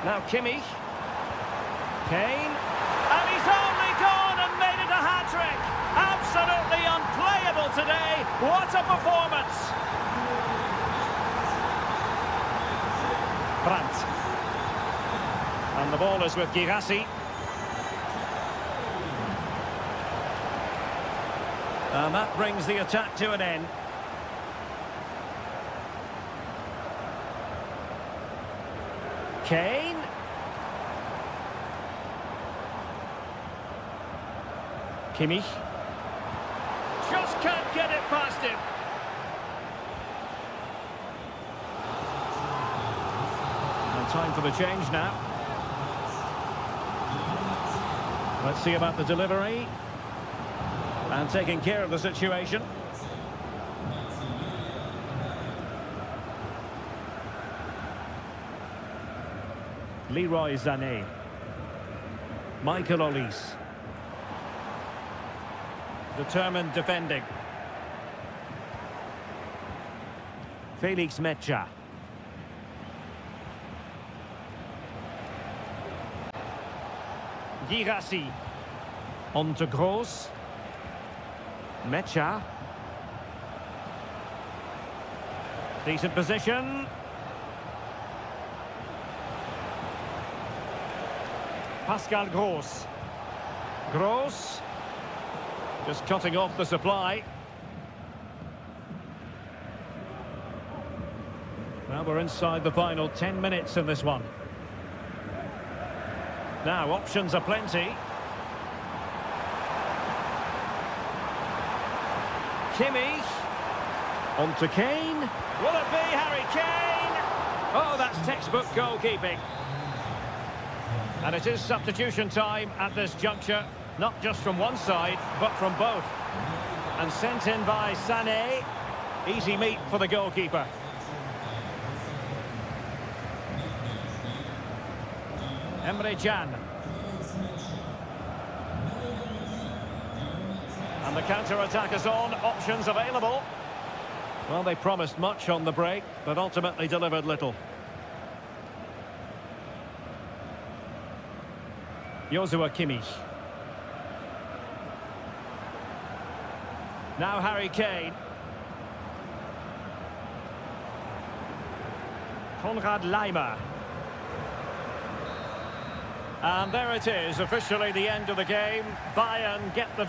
Now Kimmich. Kane. And he's only gone and made it a hat-trick. Absolutely unplayable today. What a performance. Brandt. And the ball is with Girassi. And that brings the attack to an end. Kane. Kimmich. Just can't get it past him. And time for the change now. Let's see about the delivery. And taking care of the situation. Leroy Sané. Michael Olise. Determined defending. Felix Mecha. Girassi. On to Gross. Mecha. Decent position. Pascal Gross. Gross. Just cutting off the supply. Well, we're inside the final 10 minutes in this one. Now, options are plenty. Kimmich. On to Kane. Will it be Harry Kane? Oh, that's textbook goalkeeping. And it is substitution time at this juncture. Not just from one side, but from both. And sent in by Sané. Easy meat for the goalkeeper. Emre Can. And the counter-attack is on. Options available. Well, they promised much on the break, but ultimately delivered little. Joshua Kimmich. Now Harry Kane. Konrad Laimer. And there it is, officially the end of the game. Bayern get the...